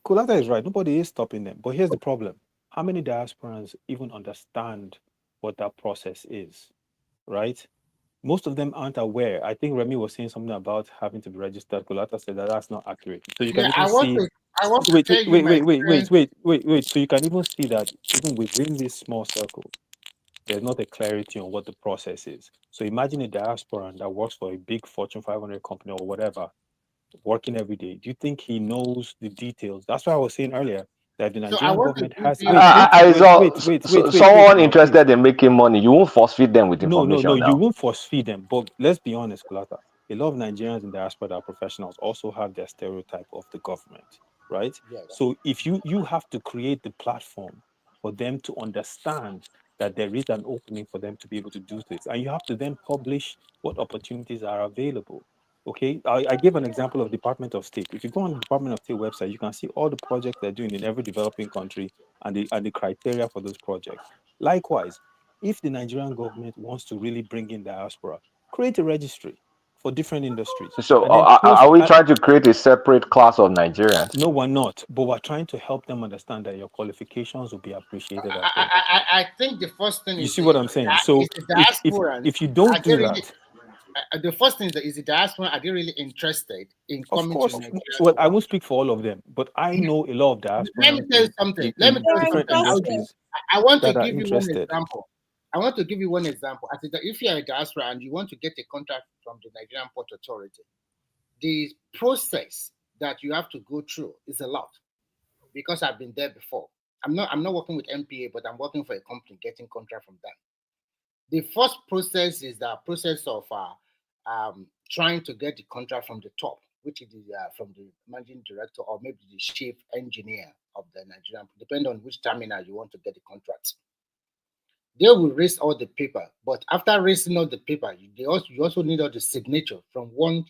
Kulata is right. Nobody is stopping them. But here's the problem: how many diasporans even understand what that process is? Right? Most of them aren't aware. I think Remy was saying something about having to be registered. Kulata said that that's not accurate. So you can Yeah, even I want see. to tell you my experience. Wait. So you can even see that even within this small circle, there's not a clarity on what the process is. So imagine a diasporan that works for a big Fortune 500 company or whatever, working every day. Do you think he knows the details? That's why I was saying earlier that the So I Nigerian want to government give has. you. Someone interested in making money, you won't force feed them with information. No, now. you won't force feed them. But let's be honest, Kulata. A lot of Nigerians in diaspora that are professionals also have their stereotype of the government, right? Yeah. So if you have to create the platform for them to understand that there is an opening for them to be able to do this, and you have to then publish what opportunities are available. Okay, I gave an example of Department of State. If you go on the Department of State website, you can see all the projects they're doing in every developing country and the criteria for those projects. Likewise, if the Nigerian government wants to really bring in diaspora, create a registry for different industries. So and then are we trying to create a separate class of Nigerians? No, we're not. But we're trying to help them understand that your qualifications will be appreciated as well. I think the first thing You is see what I'm saying? So if you don't do that, the first thing is the diaspora. Are they really interested in coming of course, to Nigeria? well, I won't speak for all of them, but I know a lot of diaspora. Let me tell you something. Different industries. I want to that are give you one interested. example. I want to give you one example. I think that if you're a diaspora and you want to get a contract from the Nigerian Port Authority, the process that you have to go through is a lot, because I've been there before. I'm not working with MPA, but I'm working for a company getting contract from them. The first process is the process of trying to get the contract from the top, which is from the managing director or maybe the chief engineer of the Nigerian, depending on which terminal you want to get the contract. They will raise all the paper, but after raising all the paper, you also need all the signature from one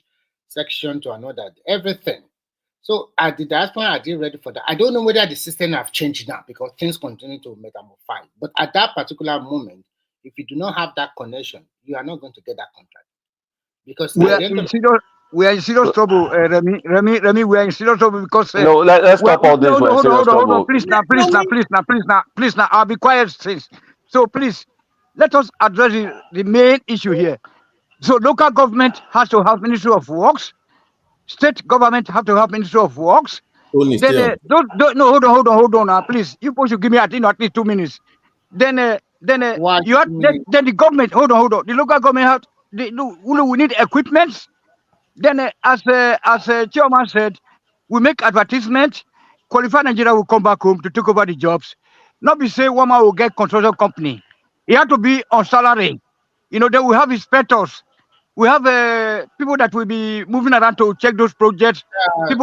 section to another, everything. So at the diaspora, are they ready for that? I don't know whether the system have changed now because things continue to metamorphose. But at that particular moment, if you do not have that connection, you are not going to get that contract. Because we are in serious trouble, Remy, we are in serious trouble because no, let's stop all this. Hold on, please now, I'll be quiet, please. So please, let us address the main issue here. So local government has to have Ministry of Works, state government have to have Ministry of Works. Then hold on now, please. You supposed to give me at least 2 minutes. Then the government, hold on. The local government we need equipment. Then as chairman said, we make advertisement. Qualified Nigeria will come back home to take over the jobs. Not be say one man will get construction company. He have to be on salary. Then we have inspectors. We have people that will be moving around to check those projects.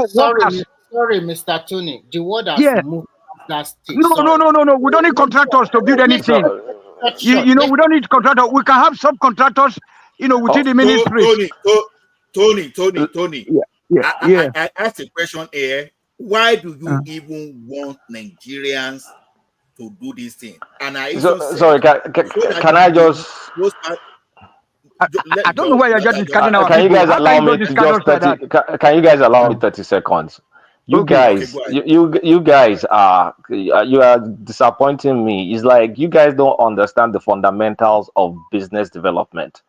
Sorry, Mr. Tony. The word has moved that stage. No. We don't need contractors to build anything. We don't need contractors. We can have subcontractors. Within the ministry. Tony. Yeah. I asked a question here. Why do you even want Nigerians to do this thing? And I sorry, can I just? I don't know why you're just discarding our Can you people. guys allow me just 30? Can you guys allow me 30 seconds? You Okay. guys, go ahead. you guys are you are disappointing me. It's like you guys don't understand the fundamentals of business development.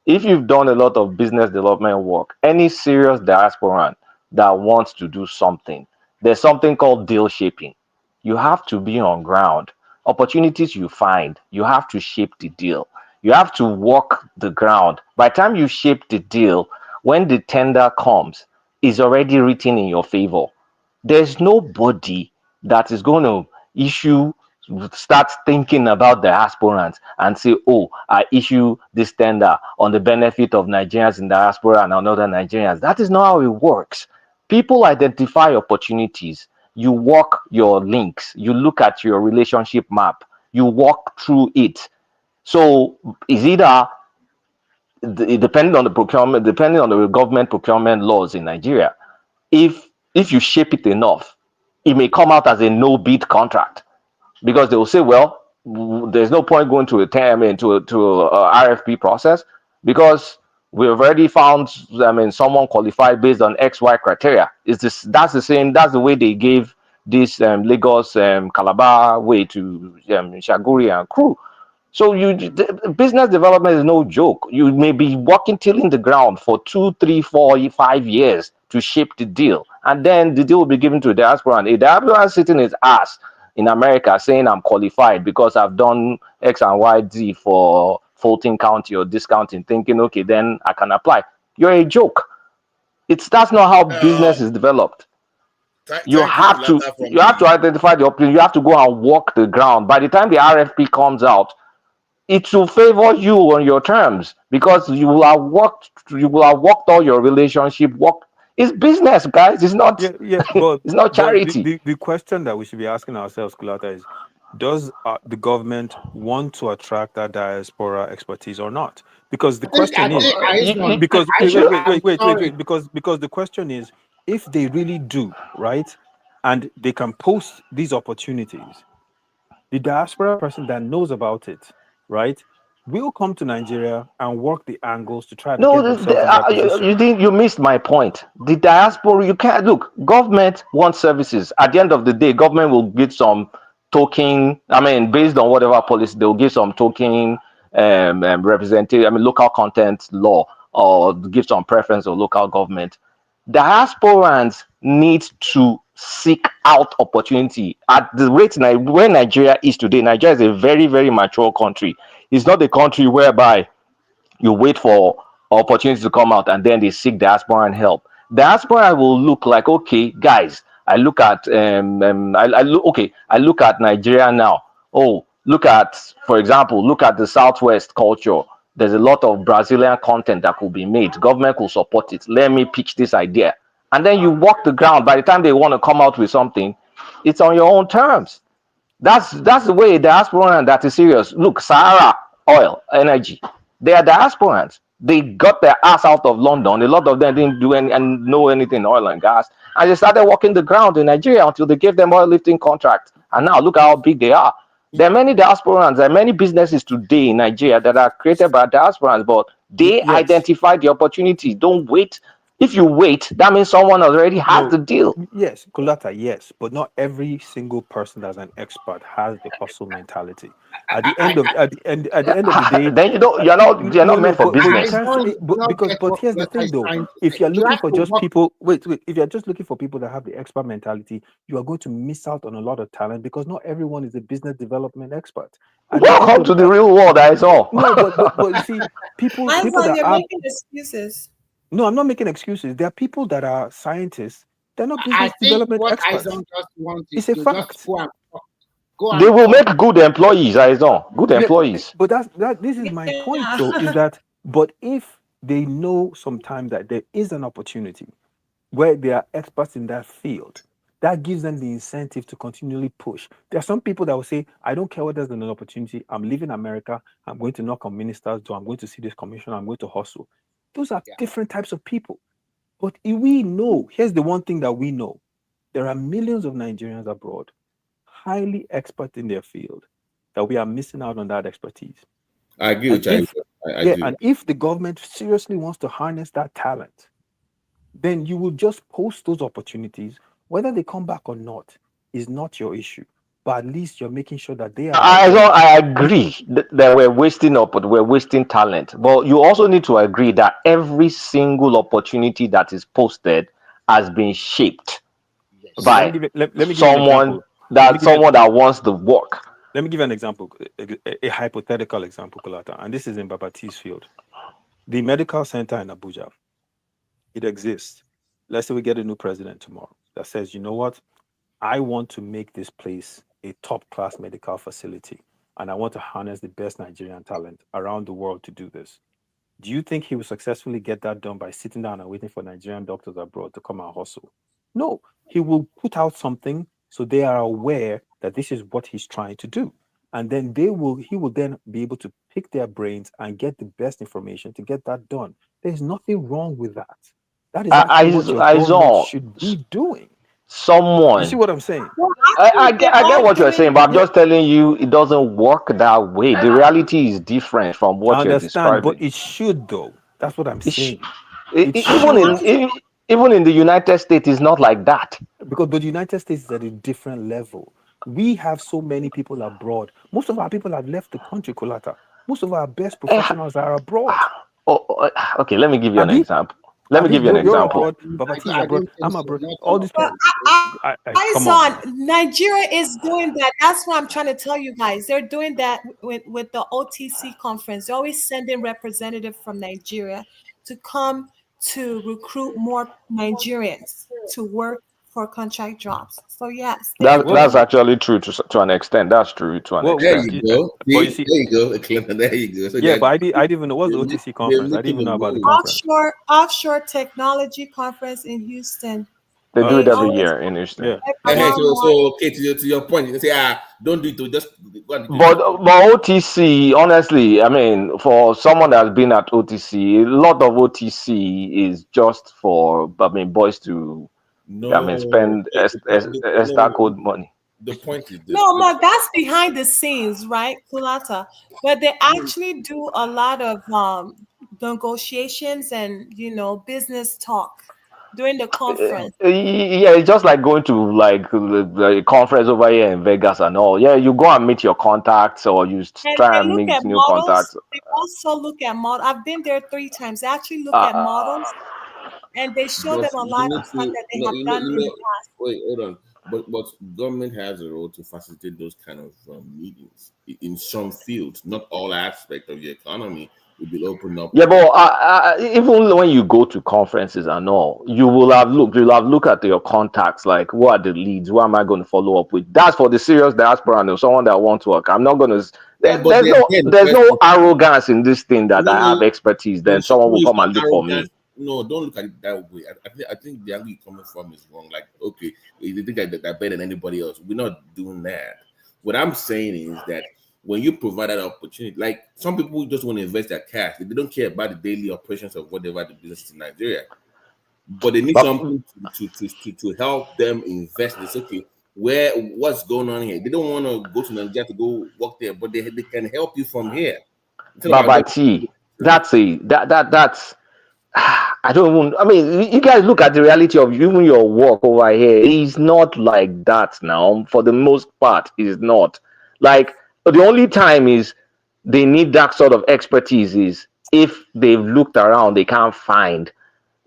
If you've done a lot of business development work, any serious diasporan that wants to do something, there's something called deal shaping. You have to be on ground. Opportunities you find, you have to shape the deal. You have to walk the ground. By the time you shape the deal, when the tender comes, it's already written in your favor. There's nobody that is going to issue start thinking about the aspirants and say, oh, I issue this tender on the benefit of Nigerians in diaspora and other Nigerians. That is not how it works. People identify opportunities. You walk your links. You look at your relationship map. You walk through it. So is either depending on the procurement, depending on the government procurement laws in Nigeria, if you shape it enough, it may come out as a no bid contract because they will say, well, there's no point going to a term into a RFP process because we've already found, someone qualified based on XY criteria. Is this that's the same? That's the way they gave this Lagos Calabar way to Shaguri and crew. So business development is no joke. You may be working tilling the ground for 2, 3, 4, 5 years to shape the deal, and then the deal will be given to a diaspora. And a diaspora sitting his ass in America saying I'm qualified because I've done X and Y Z for Fulton County or discounting, thinking okay, then I can apply. You're a joke. That's not how business is developed. You Thank you, have to Kulata, from you have to the identify the opportunity. You have to go and walk the ground. By the time the RFP comes out, it will favor you on your terms because you will have worked all your relationship work. It's business, guys. It's not But it's not charity. the question that we should be asking ourselves, Kulata, is does the government want to attract that diaspora expertise or not? Because the question is because wait, because the question is if they really do, right, and they can post these opportunities, the diaspora person that knows about it, right, will come to Nigeria and work the angles to try to get themselves in that position. You missed my point. The diaspora, you can't look. Government wants services. At the end of the day, government will give some token. Based on whatever policy, they will give some token representative. Local content law or give some preference of local government. Diasporans need to seek out opportunity at the rate where Nigeria is today. Nigeria is a very, very mature country. It's not a country whereby you wait for opportunities to come out and then they seek diaspora and help. Diaspora will look like, okay, guys, I look at I look at Nigeria now. Oh, look at, for example, look at the Southwest culture. There's a lot of Brazilian content that could be made. Government will support it. Let me pitch this idea. And then you walk the ground. By the time they want to come out with something, it's on your own terms. That's the way diasporan that is serious. Look, Sahara oil, energy. They are diasporans. They got their ass out of London. A lot of them didn't do any and know anything oil and gas. And they started walking the ground in Nigeria until they gave them oil lifting contracts. And now look how big they are. There are many diasporans, there are many businesses today in Nigeria that are created by diasporans, but they identify the opportunity. Don't wait. If you wait, that means someone already has the deal. Yes, Kulata, yes, but not every single person that's an expert has the hustle mentality. At the end of the day, then you're not meant for business. But here's the thing though, if you're looking for just people, if you're just looking for people that have the expert mentality, you are going to miss out on a lot of talent because not everyone is a business development expert. Welcome to the real world, I saw. No, but you see, people that you're are making excuses. No, I'm not making excuses. There are people that are scientists. They're not business development experts. It's a fact. They will make good employees, Aizon. Good employees. But this is my point, though, is that but if they know sometimes that there is an opportunity where they are experts in that field, that gives them the incentive to continually push. There are some people that will say, I don't care whether there's an opportunity. I'm leaving America. I'm going to knock on ministers' door. I'm going to see this commissioner. I'm going to hustle. Those are different types of people. But we know, here's the one thing that we know. There are millions of Nigerians abroad, highly expert in their field, that we are missing out on that expertise. I agree with you. And if the government seriously wants to harness that talent, then you will just post those opportunities, Whether they come back or not is not your issue. But at least you're making sure that they are aware. I agree that we're we're wasting talent, but you also need to agree that every single opportunity that is posted has been shaped Okay, let me by give it. Let me give you an example. someone that wants the work. Let me give you an example, a hypothetical example, Kolata, and this is in Babati's field. The medical center in Abuja, it exists. Let's say we get a new president tomorrow that says, you know what, I want to make this place a top-class medical facility, and I want to harness the best Nigerian talent around the world to do this. Do you think he will successfully get that done by sitting down and waiting for Nigerian doctors abroad to come and hustle? No, he will put out something so they are aware that this is what he's trying to do. And then he will then be able to pick their brains and get the best information to get that done. There's nothing wrong with that. That is actually what your government saw should be doing. someone. You see what I'm saying? Well, I actually, they're get all what you're doing saying, but I'm just telling you it doesn't work that way. The reality is different from I what you're understand, but describing. it should though. That's what I'm It sh- saying. It even should. even in the United States, it's not like that. But the United States is at a different level. We have so many people abroad. Most of our people have left the country, Kolata. Most of our best professionals are abroad. Okay, let me give you an Abi, example. Let me Abi, give you an you're example. abroad. Babati is I abroad. don't think I'm so. abroad. Not All all these of people. them. Come on, man. Nigeria is doing that. That's what I'm trying to tell you guys. They're doing that with the OTC conference. They're always sending representatives from Nigeria to come to recruit more Nigerians to work for contract jobs. So yes, they are That's doing. actually true to an extent. That's true to an Well, There extent. you go. but you See, see, there you go, Clinton. There you go. So yeah, they're, but I didn't even know what's the they're, OTC they're conference. I didn't making even a know about the move. conference. Offshore technology conference in Houston. They do it They every always year in Houston. Yeah. Hey, around more. so okay, to your point, you can say, don't do it to just go and do But it. OTC, honestly, I mean, for someone that's been at OTC, a lot of OTC is just for, I mean, boys to, I No, mean, spend extra no. code money. The point is this. No, that's behind the scenes, right, Kulata? But they actually do a lot of negotiations and business talk during the conference. Yeah, it's just like going to like the conference over here in Vegas and all. Yeah, you go and meet your contacts or you And try they and look meet at new models. contacts. They also look at model. I've been there 3 times. They actually look at Uh, models and they show But them a you lot need of stuff to, that they have done in the past. wait, hold on. But government has a role to facilitate those kind of meetings in some fields. Not all aspects of the economy will be opened up. Yeah, but even when you go to conferences and all, you'll have looked at your contacts, like who are the leads, who am I going to follow up with? That's for the serious diaspora and someone that wants to work. I'm not going to. Yeah, but then the There's no question, arrogance in this thing that I have expertise. Then someone no, will it's come not and look for me. arrogance. No, don't look at it that way. I think the angle you're coming from is wrong. Like, okay, you think that they're better than anybody else. We're not doing that. What I'm saying is that when you provide that opportunity, like some people just want to invest their cash, they don't care about the daily operations of whatever the business is in Nigeria, but they need But something to help them invest. It's okay. What's going on here? They don't want to go to Nigeria to go work there, but they can help you from here. Instead of Baba going T, that's I don't even. I mean, you guys look at the reality of even your work over here. It's not like that now. For the most part, it's not. Like the only time is they need that sort of expertise is if they've looked around, they can't find.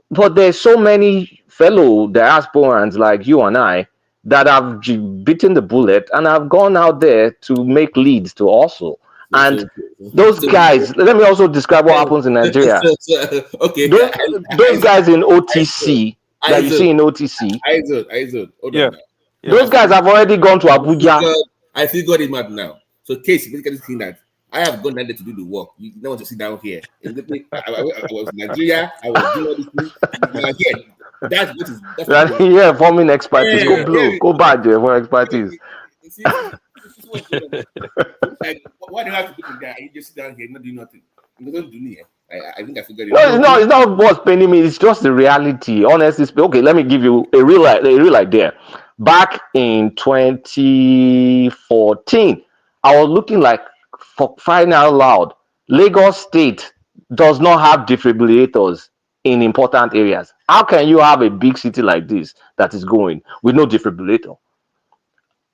But there's so many fellow diasporans like you and I that have bitten the bullet and have gone out there to make leads to also. And those guys, let me also describe what happens in Nigeria. Okay, Those guys in OTC that you see in OTC, hold Yeah. on now. those guys have already gone to Abuja. I figured him out now. So, case basically saying that I have gone down there to do the work. You don't want to sit down here. I was in Nigeria. I was doing all these things. Now here, that's what it is. Yeah, forming expertise. Go Yeah, blow, go bad there for expertise. See what's going on. Like, why do you have to do that? You just sit down here, not do nothing. You don't do it. I think I figured it No, out. it's not what's paining me. It's just the reality. Honestly, okay, let me give you a real idea. Back in 2014, I was looking like for crying out loud. Lagos State does not have defibrillators in important areas. How can you have a big city like this that is going with no defibrillator?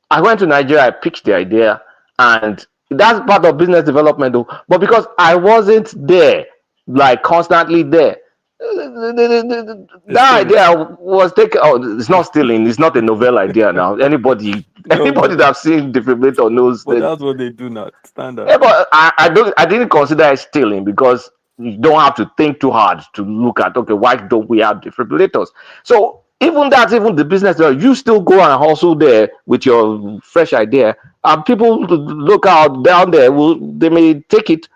I went to Nigeria, I pitched the idea, and that's part of business development, though. But because I wasn't there, like constantly there, that idea was taken. Oh, it's not stealing. It's not a novel idea now. Anybody, No, anybody but that's seen defibrillator knows but that. that's what they do now. Standard. Yeah, but I didn't consider it stealing because you don't have to think too hard to look at, okay, why don't we have defibrillators? So even that's even the business, you still go and hustle there with your fresh idea, and people look out down there, they may take it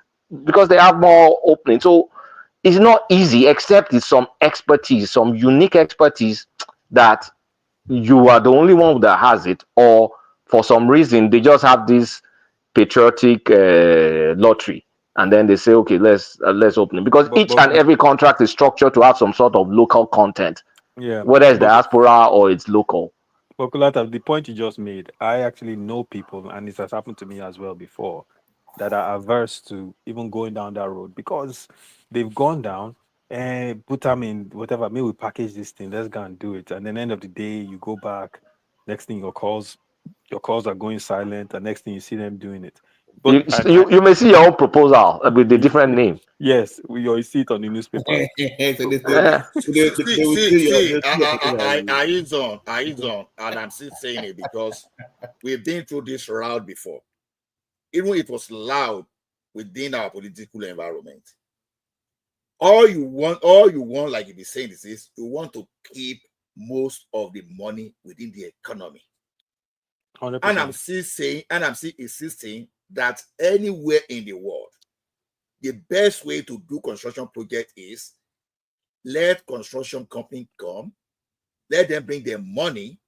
because they have more opening. So it's not easy, except it's some expertise, some unique expertise that you are the only one that has it, or for some reason they just have this patriotic lottery, and then they say, okay, let's open it, because But each and every contract is structured to have some sort of local content, yeah, whether it's diaspora or it's local. but Kulata, the point you just made, I actually know people, and this has happened to me as well before, that are averse to even going down that road because they've gone down and put them in whatever. Maybe we package this thing, let's go and do it. And then end of the day, you go back. Next thing, your calls are going silent. And next thing, you see them doing it. But You may see your own proposal with a different name. Yes, you see it on the newspaper. I use on, and I'm still saying it because we've been through this route before. Even it was loud within our political environment. All you want, like you be saying, this is you want to keep most of the money within the economy. 100%. And I'm still saying, and I'm still insisting that anywhere in the world, the best way to do construction project is let construction company come, let them bring their money.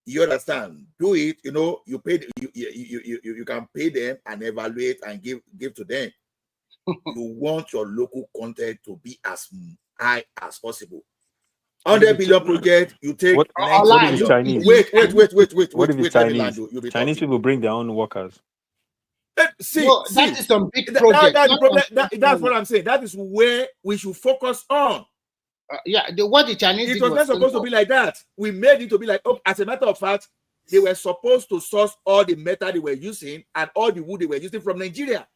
You understand? Do it. You pay. You can pay them and evaluate and give to them. You want your local content to be as high as possible. 100 billion project, you take. What if it's Chinese? Wait. What if it's Chinese? Chinese people bring their own workers. That is some big project. That's what I'm saying. That is where we should focus on. What the Chinese it was not supposed to be like that. We made it to be like, as a matter of fact, they were supposed to source all the metal they were using and all the wood they were using from Nigeria.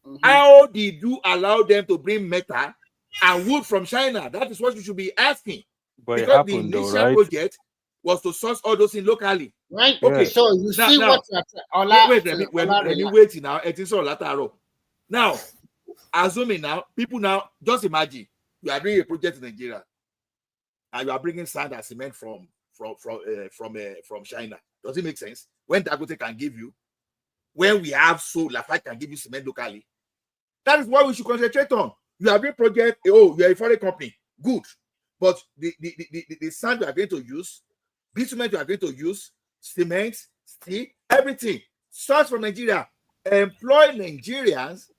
Mm-hmm. How did you allow them to bring metal and wood from China? That is what you should be asking. But because it happened, the initial though, right? project was to source all those things locally. Right. Okay. So you see what wait now. It is all lateral. Now, assuming now, people now just imagine you are doing a project in Nigeria and you are bringing sand and cement from China. Does it make sense? When Dangote can give you, when we have Lafayette can give you cement locally, that is what we should concentrate on. You are doing project. Oh, you are a foreign company. Good, but the sand you are going to use, bitumen you are going to use, cement, steel, everything starts from Nigeria. Employ Nigerians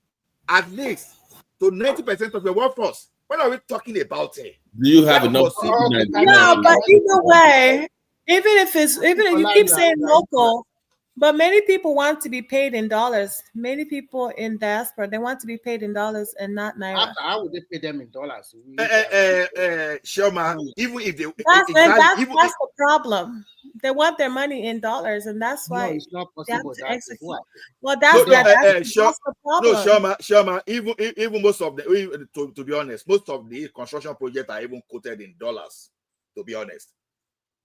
at least to 90% of your workforce. What are we talking about here? Do you have enough? No, but either way, even if you keep saying local, but many people want to be paid in dollars. Many people in diaspora, they want to be paid in dollars and not naira. How would they pay them in dollars? Shoma, even if they that's the problem. They want their money in dollars, and that's why it's not possible. Well, that's the problem. No, Shoma, even most of the to be honest, most of the construction projects are even quoted in dollars. To be honest,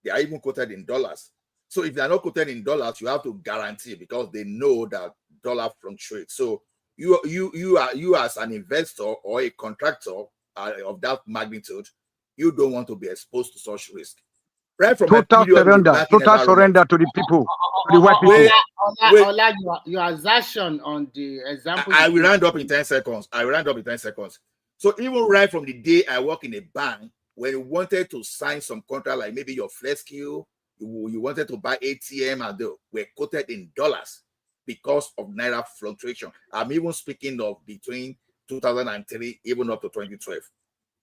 they are even quoted in dollars. So if they are not quoted in dollars, you have to guarantee because they know that dollar fluctuates. So you as an investor or a contractor of that magnitude, you don't want to be exposed to such risk. Right from total surrender to the people, to the white people. Your assertion on the example. I will round up in 10 seconds. So even right from the day I work in a bank, when you wanted to sign some contract, like maybe your flex skill, you wanted to buy ATM, and they were quoted in dollars because of naira fluctuation. I'm even speaking of between 2003 even up to 2012.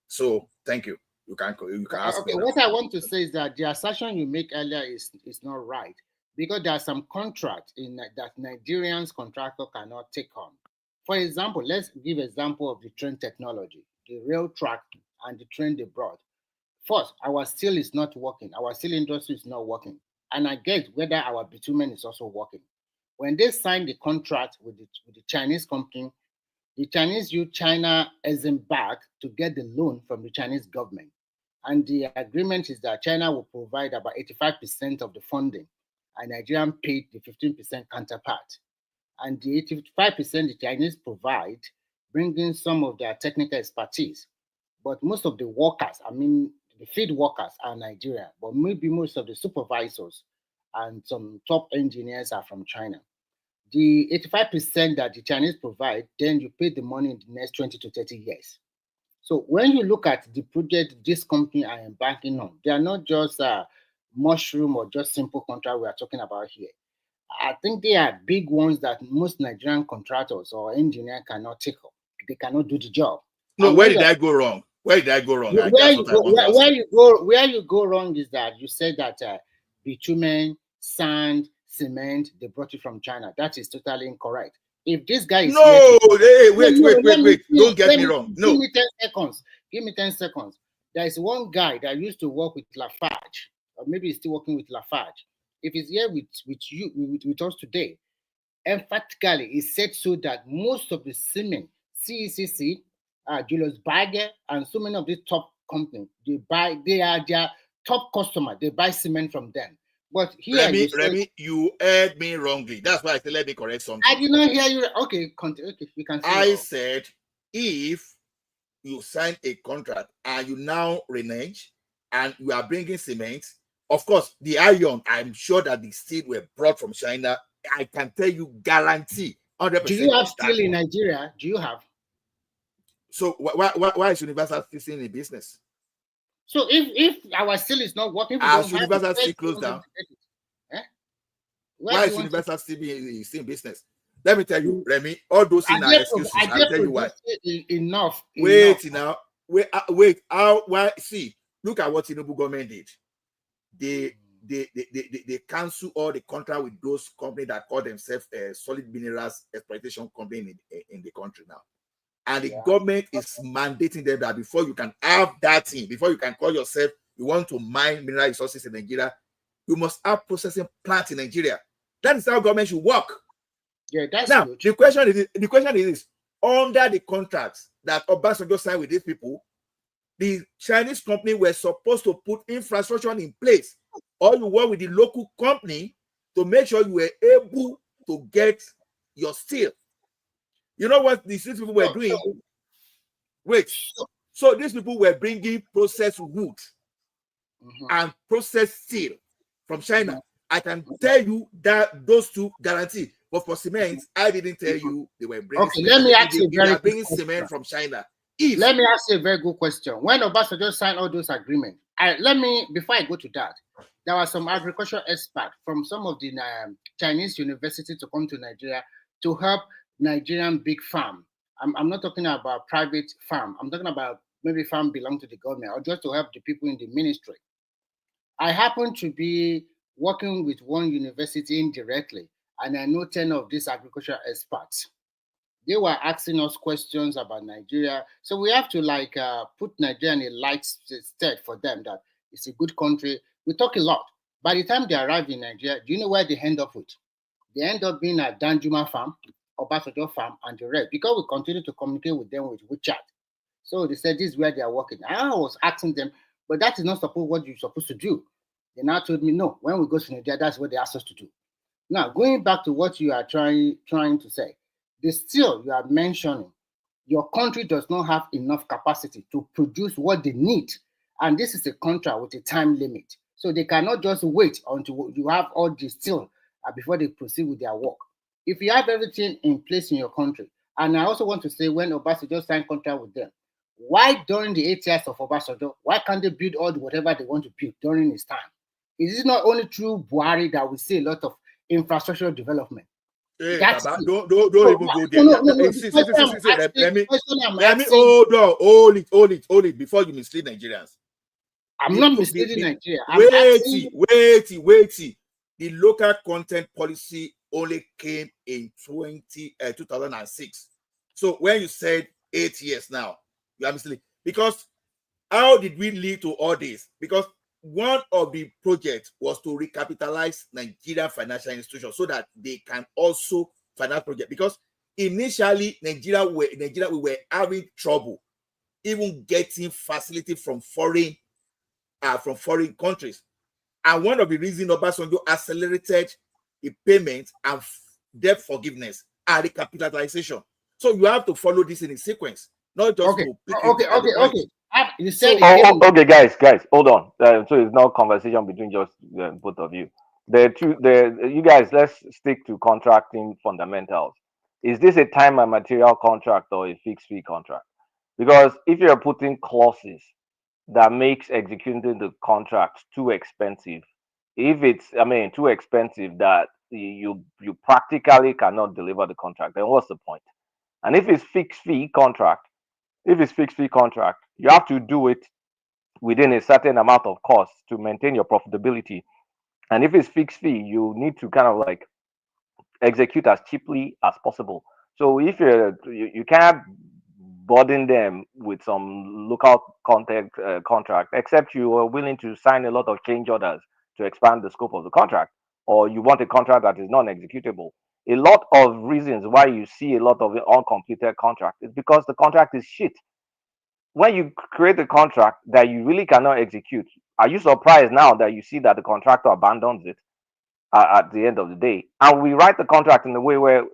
So thank you. You can ask. Okay, what I want to say is that the assertion you make earlier is not right, because there are some contracts that Nigerians contractor cannot take on. For example, let's give example of the train technology, the rail track and the trend they brought. First, our steel is not working. Our steel industry is not working. And I get whether our bitumen is also working. When they signed the contract with the Chinese company, the Chinese used China as in back to get the loan from the Chinese government. And the agreement is that China will provide about 85% of the funding, and Nigeria paid the 15% counterpart. And the 85% the Chinese provide, bring in some of their technical expertise. But most of the workers, I mean, the field workers are Nigerian, but maybe most of the supervisors and some top engineers are from China. The 85% that the Chinese provide, then you pay the money in the next 20 to 30 years. So when you look at the project this company are embarking on, they are not just a mushroom or just simple contract we are talking about here. I think they are big ones that most Nigerian contractors or engineers cannot take up. They cannot do the job. No, And where when did you're- I go wrong? Where did I go wrong? where That's you what I go, want to ask where you. you go, where you go wrong is that you said that bitumen, sand, cement, they brought it from China. That is totally incorrect. If this guy is here No, to, hey, no, wait, no, wait, let wait, me wait. finish, Don't get me wrong. give No. me 10 seconds. Give me 10 seconds. There is one guy that used to work with Lafarge, or maybe he's still working with Lafarge. If he's here with you with us today, emphatically, he said so that most of the cement, CECC, Julius Berger, and so many of these top companies, they are their top customer. They buy cement from them. But here you said, Remy, you heard me wrongly. That's why I said let me correct something. I did not hear you. Okay, okay, you can say. I said if you sign a contract and you now renege and you are bringing cement, of course, the iron, I'm sure that the steel were brought from China. I can tell you, guarantee 100%. Do you have steel in Nigeria? Do you have? So why is Universal still in business? So if our steel is not working, we As don't Universal have still closed down, Where why do is you want Universal still in business? Let me tell you, Remy, all those things are excuses. I'll tell you why. Enough. Wait now. Wait. Why? See, look at what Tinubu government did. They cancel all the contract with those companies that call themselves solid minerals exploitation company in the country now. And the government is mandating them that before you can have that thing, before you can call yourself, you want to mine mineral resources in Nigeria, you must have processing plants in Nigeria. That is how government should work. Yeah, that's now good. the question is under the contracts that Obasanjo signed with these people, the Chinese company were supposed to put infrastructure in place, or you work with the local company to make sure you were able to get your steel. You know what these people were doing? Wait. So these people were bringing processed wood and processed steel from China. I can tell you that those two guarantee. But for cement, I didn't tell you they were bringing cement. Let me ask you they are bringing cement from China. Let me ask you a very good question. When Obasanjo signed all those agreements, before I go to that, there were some agricultural experts from some of the Chinese universities to come to Nigeria to help Nigerian big farm. I'm not talking about private farm. I'm talking about maybe farm belong to the government or just to help the people in the ministry. I happen to be working with one university indirectly, and I know 10 of these agricultural experts. They were asking us questions about Nigeria. So we have to put Nigeria in a light state for them that it's a good country. We talk a lot. By the time they arrive in Nigeria, do you know where they end up with? They end up being at Danjuma farm, Obasanjo farm, and the rest, because we continue to communicate with them with WeChat. So they said this is where they are working. I was asking them, but that is not what you're supposed to do. They now told me, no, when we go to Nigeria, that's what they asked us to do. Now, going back to what you are trying to say, the steel you are mentioning, your country does not have enough capacity to produce what they need. And this is a contract with a time limit. So they cannot just wait until you have all the steel before they proceed with their work. If you have everything in place in your country, and I also want to say when Obasanjo signed contract with them, why during the 8 years of Obasanjo, why can't they build all whatever they want to build during his time? Is it not only through Buhari that we see a lot of infrastructure development? Hey, Baba, don't even go there. Let me hold it before you mislead Nigerians. I'm not misleading Nigeria. Wait. The local content policy only came in 2006. So when you said 8 years now, you are misleading because How did we lead to all this? Because one of the projects was to recapitalize Nigerian financial institutions so that they can also finance projects. Because initially, Nigeria we were having trouble even getting facility from foreign countries. And one of the reasons Obasanjo accelerated the payment and debt forgiveness and recapitalization. So you have to follow this in a sequence, not just Okay, to pick okay. You said Okay, guys, hold on. So it's not conversation between just both of you. You guys, let's stick to contracting fundamentals. Is this a time and material contract or a fixed fee contract? Because if you're putting clauses that makes executing the contract too expensive, if it's too expensive that you practically cannot deliver the contract, then what's the point? And if it's fixed fee contract, you have to do it within a certain amount of cost to maintain your profitability. And if it's fixed fee, you need to kind of like execute as cheaply as possible. So if you can't burden them with some local content contract, except you are willing to sign a lot of change orders to expand the scope of the contract, or you want a contract that is non-executable. A lot of reasons why you see a lot of uncompleted contract is because the contract is shit. When you create a contract that you really cannot execute, are you surprised now that you see that the contractor abandons it at the end of the day? And we write the contract in a way where,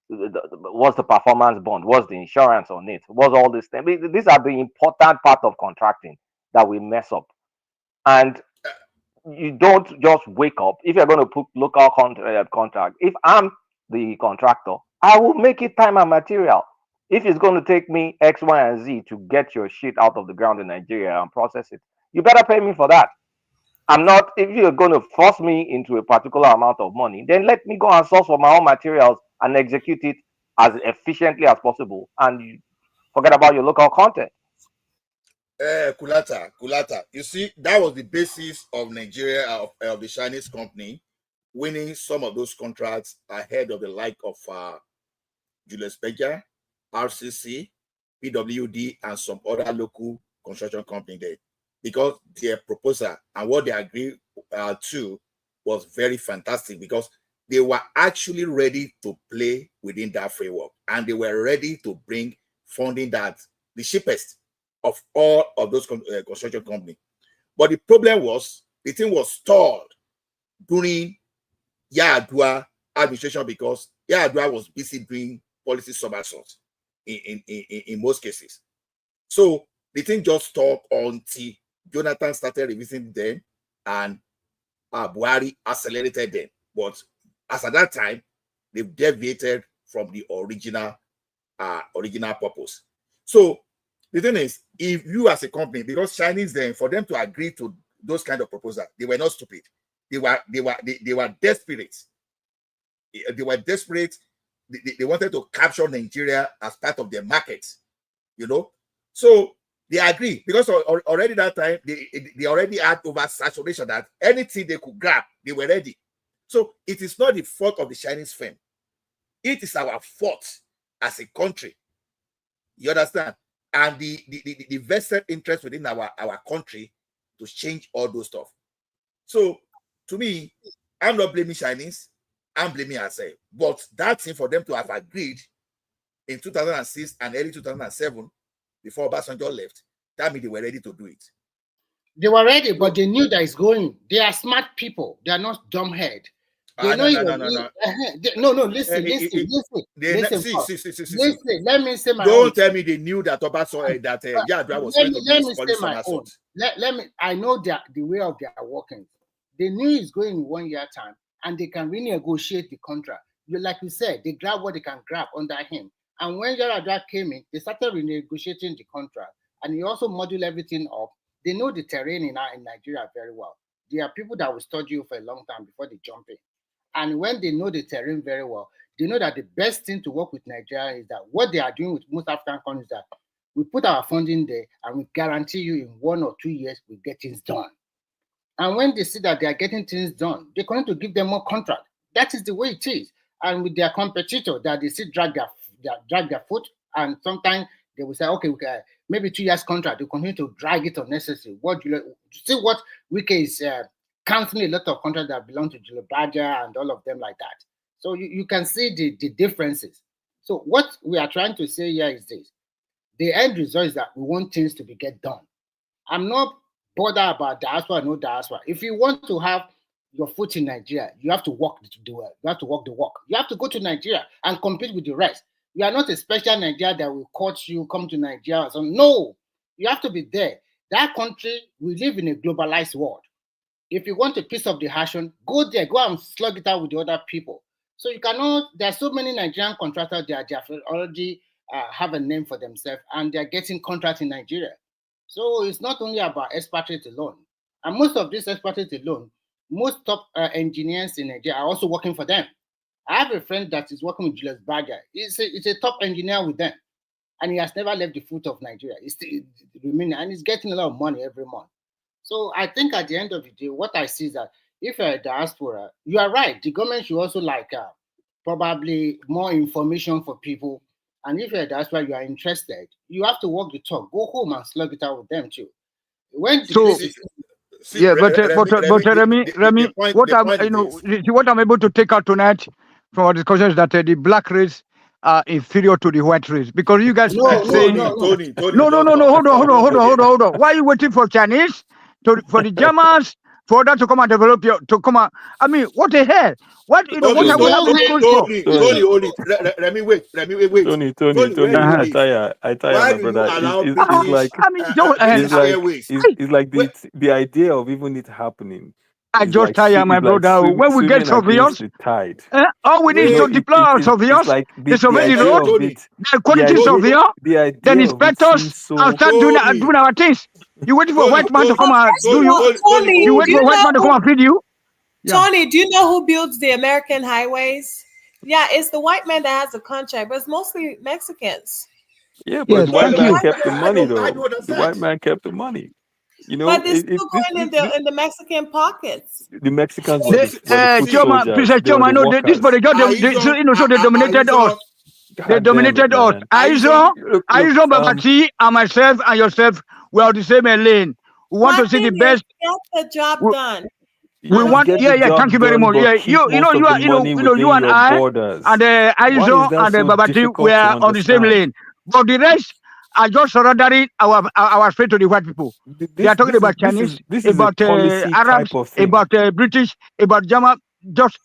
what's the performance bond? What's the insurance on it? What's all this thing? These are the important part of contracting that we mess up. And you don't just wake up. If you're going to put local contract, if I'm the contractor, I will make it time and material. If it's going to take me X, Y, and Z to get your shit out of the ground in Nigeria and process it, you better pay me for that. I'm not, if you're going to force me into a particular amount of money, then let me go and source for my own materials and execute it as efficiently as possible. And you forget about your local content. Kulata. You see, that was the basis of Nigeria, of the Chinese company, winning some of those contracts ahead of the like of Julius Berger, RCC, PWD, and some other local construction company there, because their proposal and what they agreed to was very fantastic, because they were actually ready to play within that framework, and they were ready to bring funding that the cheapest of all of those construction companies. But the problem was the thing was stalled during Yar'Adua administration, because Yar'Adua was busy doing policy somersaults in most cases. So the thing just stopped until Jonathan started revising them and Buhari accelerated them. But as at that time, they've deviated from the original purpose. So the thing is, if you as a company, because Chinese then, for them to agree to those kind of proposals, they were not stupid. They were desperate. They were desperate. They wanted to capture Nigeria as part of their market, So they agree, because already that time they already had oversaturation, that anything they could grab, they were ready. So it is not the fault of the Chinese firm. It is our fault as a country. You understand? And the vested interest within our country to change all those stuff. So to me, I'm not blaming Chinese. I'm blaming ourselves. But that thing for them to have agreed in 2006 and early 2007, before Obasanjo left, that means they were ready to do it. They were ready, but they knew that it's going. They are smart people. They are not dumbhead. They know no. Listen. Let me say my own. Don't tell me they knew that Obasanjo that Yar'Adua was going to be policy somersault. Let me. I know that the way of their working. They knew it's going in 1 year time, and they can renegotiate the contract. Like you said, they grab what they can grab under him. And when Yar'Adua came in, they started renegotiating the contract, and he also modeled everything up. They know the terrain in Nigeria very well. There are people that will study you for a long time before they jump in. And when they know the terrain very well, they know that the best thing to work with Nigeria is that what they are doing with most African countries, that we put our funding there and we guarantee you in 1 or 2 years we get things done. And when they see that they are getting things done, they're going to give them more contract. That is the way it is. And with their competitor, that they see drag their foot, and sometimes They will say, okay, maybe 2 years contract. They continue to drag it unnecessary. What see what Wike is canceling a lot of contracts that belong to Julio Badger and all of them like that. So you can see the differences. So what we are trying to say here is this: the end result is that we want things to be get done. I'm not bothered about diaspora, no diaspora. If you want to have your foot in Nigeria, you have to walk the work. You have to walk the walk. You have to go to Nigeria and compete with the rest. You are not a special Nigeria that will coach you, come to Nigeria. So no, you have to be there. That country, we live in a globalized world. If you want a piece of the action, go there, go and slug it out with the other people. So you cannot, there are so many Nigerian contractors there, they have already have a name for themselves and they're getting contracts in Nigeria. So it's not only about expatriates alone. And most of these expatriates alone, most top engineers in Nigeria are also working for them. I have a friend that is working with Julius Berger. He's a top engineer with them. And he has never left the foot of Nigeria. He's still remaining and he's getting a lot of money every month. So I think at the end of the day, what I see is that if you're a diaspora, you are right. The government should also probably more information for people. And if you're a diaspora, you are interested, you have to walk the talk. Go home and slug it out with them too. When So yeah, but Remy, what I'm able to take out tonight from our discussion is that the black race are inferior to the white race because you guys keep saying Tony, hold on. Why are you waiting for Chinese for the Germans for that to come and develop to come out? I mean, what the hell? What what are we having schools for? Tony, Remy, wait. Tony, I tell why you, my do you brother. allow It's British? like I mean, it's like the idea of even it happening. I just tire my brother. When we get surveyors, the tide. all we need is to deploy our surveyors. Like they survey the road, the quality surveyor, then inspectors, and start doing our things. You waiting for a white man to come and do you? You wait for a white man to come and feed you? Yeah. Tony, do you know who builds the American highways? Yeah, it's the white man that has the contract, but it's mostly Mexicans. Yeah, but the white man kept the money, though. The white man kept the money. You know, but it's still going in the Mexican pockets. The Mexicans were the foot soldiers. I know this, but they dominated us. They dominated us. Aizo, Babati, and myself and yourself, we are on the same lane. We want to see the best. Get the job done. We want, thank you very much. Yeah, you and I, and Aizo and Babati, we are on the same lane. But the rest are just surrendering our faith to the white people. They are talking about Chinese, about Arabs, about British, about German, just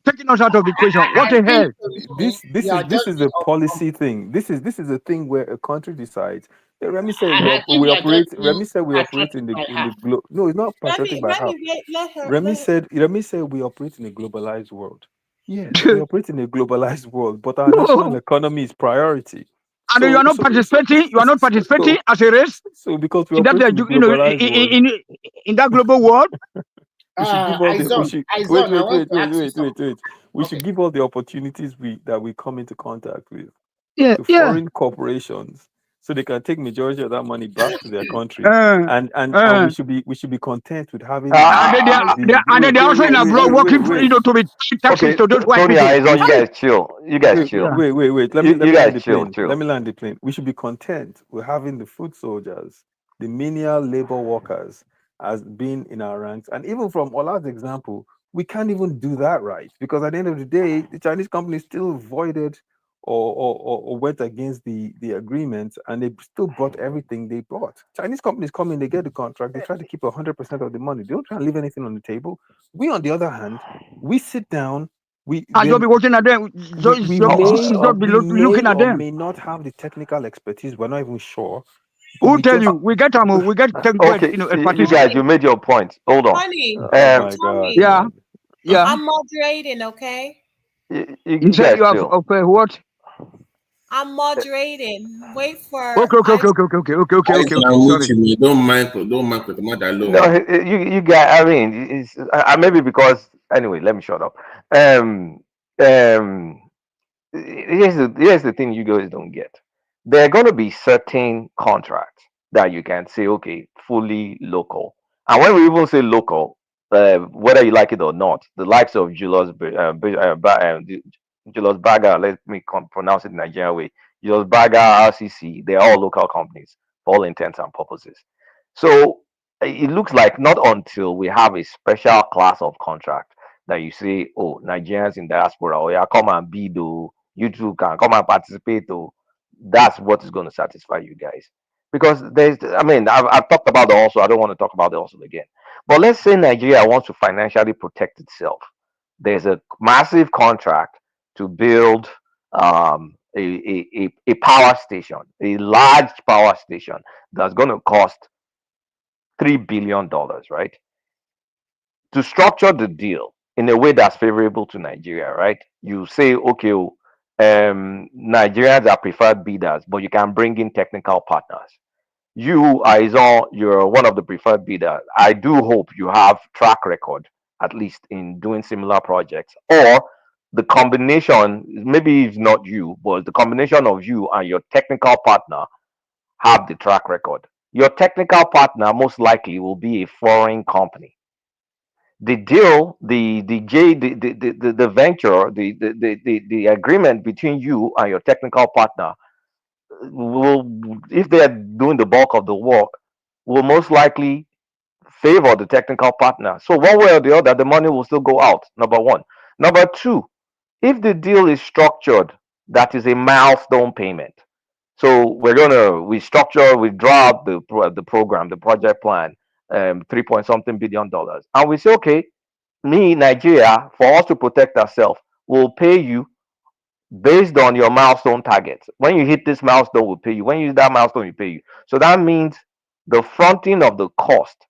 taking us out of the equation. What the hell? This is a policy thing. This is a thing where a country decides. Remy said we operate. Remy said we operate in the globe. No, it's not patriotic by half. Remy said we operate in a globalized world. Yes, we operate in a globalized world, but our national economy is priority. And you are not participating. You are not participating as a race. So because we operate in the globalized world. In that global world. We should give all the opportunities that we come into contact with to foreign corporations, so they can take majority of that money back to their country, and we should be content with having. And then they also in abroad working, to be taxes to those white people. You guys chill. Wait. Let me land the plane. We should be content with having the foot soldiers, the menial labor workers, as being in our ranks. And even from Ola's example, we can't even do that right, because at the end of the day, the Chinese company still voided or went against the agreement, and they still bought everything they bought. Chinese companies come in, they get the contract, they try to keep 100% of the money. They don't try to leave anything on the table. We, on the other hand, we sit down. You'll be watching at them. We looking at them. May not have the technical expertise. We're not even sure. Who tell you? We get technical. Okay, you guys, you made your point. Hold on. Tony, yeah. I'm moderating, okay? You said you have what? I'm moderating. Wait for. Okay. Don't mind with my dialogue. No, you guys. I mean, it's maybe because anyway. Let me shut up. Here's the thing you guys don't get. There are going to be certain contracts that you can say, okay, fully local. And when we even say local, whether you like it or not, the likes of Julius Baga, let me pronounce it the Nigerian way, Just Baga, RCC, they're all local companies for all intents and purposes. So it looks like not until we have a special class of contract that you say, oh, Nigerians in diaspora, oh yeah, come and bid, though, you too can come and participate, though. That's what is going to satisfy you guys. Because I've talked about the also, I don't want to talk about the also again. But let's say Nigeria wants to financially protect itself. There's a massive contract to build a power station, a large power station that's going to cost $3 billion, right? To structure the deal in a way that's favorable to Nigeria, right? You say, okay, Nigerians are preferred bidders, but you can bring in technical partners. You, Aizon, you're one of the preferred bidders. I do hope you have track record, at least in doing similar projects, or the combination, maybe it's not you, but the combination of you and your technical partner have the track record. Your technical partner most likely will be a foreign company. The deal, the venture, the agreement between you and your technical partner will, if they are doing the bulk of the work, will most likely favor the technical partner. So one way or the other, the money will still go out. Number one. Number two, if the deal is structured, that is a milestone payment. So we structure, we draw up the program, the project plan, 3 point something billion dollars, and we say, okay, me, Nigeria, for us to protect ourselves, will pay you based on your milestone targets. When you hit this milestone, we'll pay you. When you hit that milestone, we pay you. So that means the fronting of the cost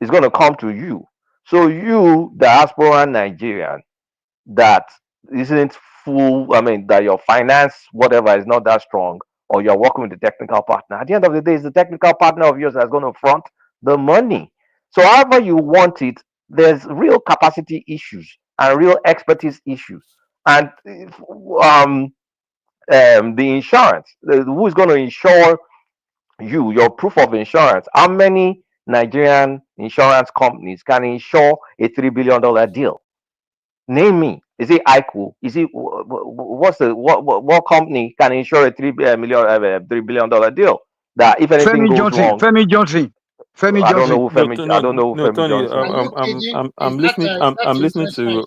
is going to come to you. So you, diaspora Nigerian, that isn't full, that your finance, whatever, is not that strong, or you're working with the technical partner. At the end of the day, it's the technical partner of yours that's going to front the money. So however you want it, there's real capacity issues and real expertise issues. And the insurance, who's going to insure you, your proof of insurance? How many Nigerian insurance companies can insure a $3 billion deal? Name me. Is it ICO? Is it what company can insure a $3 billion deal that if anything Femi goes Johnson. wrong? Femi Johnson. Femi I don't Johnson. know who Femi. I don't know who Femi Tony, Johnson I'm is. listening. I'm listening to.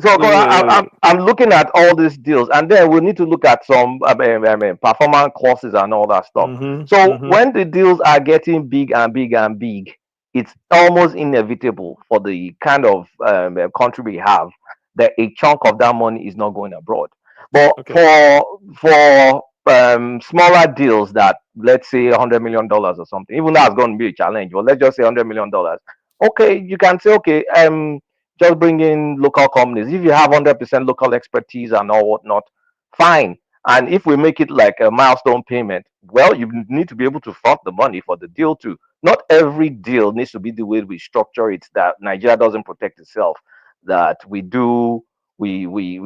So No, yeah. I'm looking at all these deals, and then we need to look at some performance clauses and all that stuff. So when the deals are getting big and big and big, it's almost inevitable for the kind of country we have that a chunk of that money is not going abroad. But for smaller deals that, let's say, $100 million or something, even that's going to be a challenge. But let's just say $100 million. Okay, you can say, okay, just bring in local companies. If you have 100% local expertise and all whatnot, fine. And if we make it like a milestone payment, well, you need to be able to front the money for the deal too. Not every deal needs to be the way we structure it, that Nigeria doesn't protect itself, that we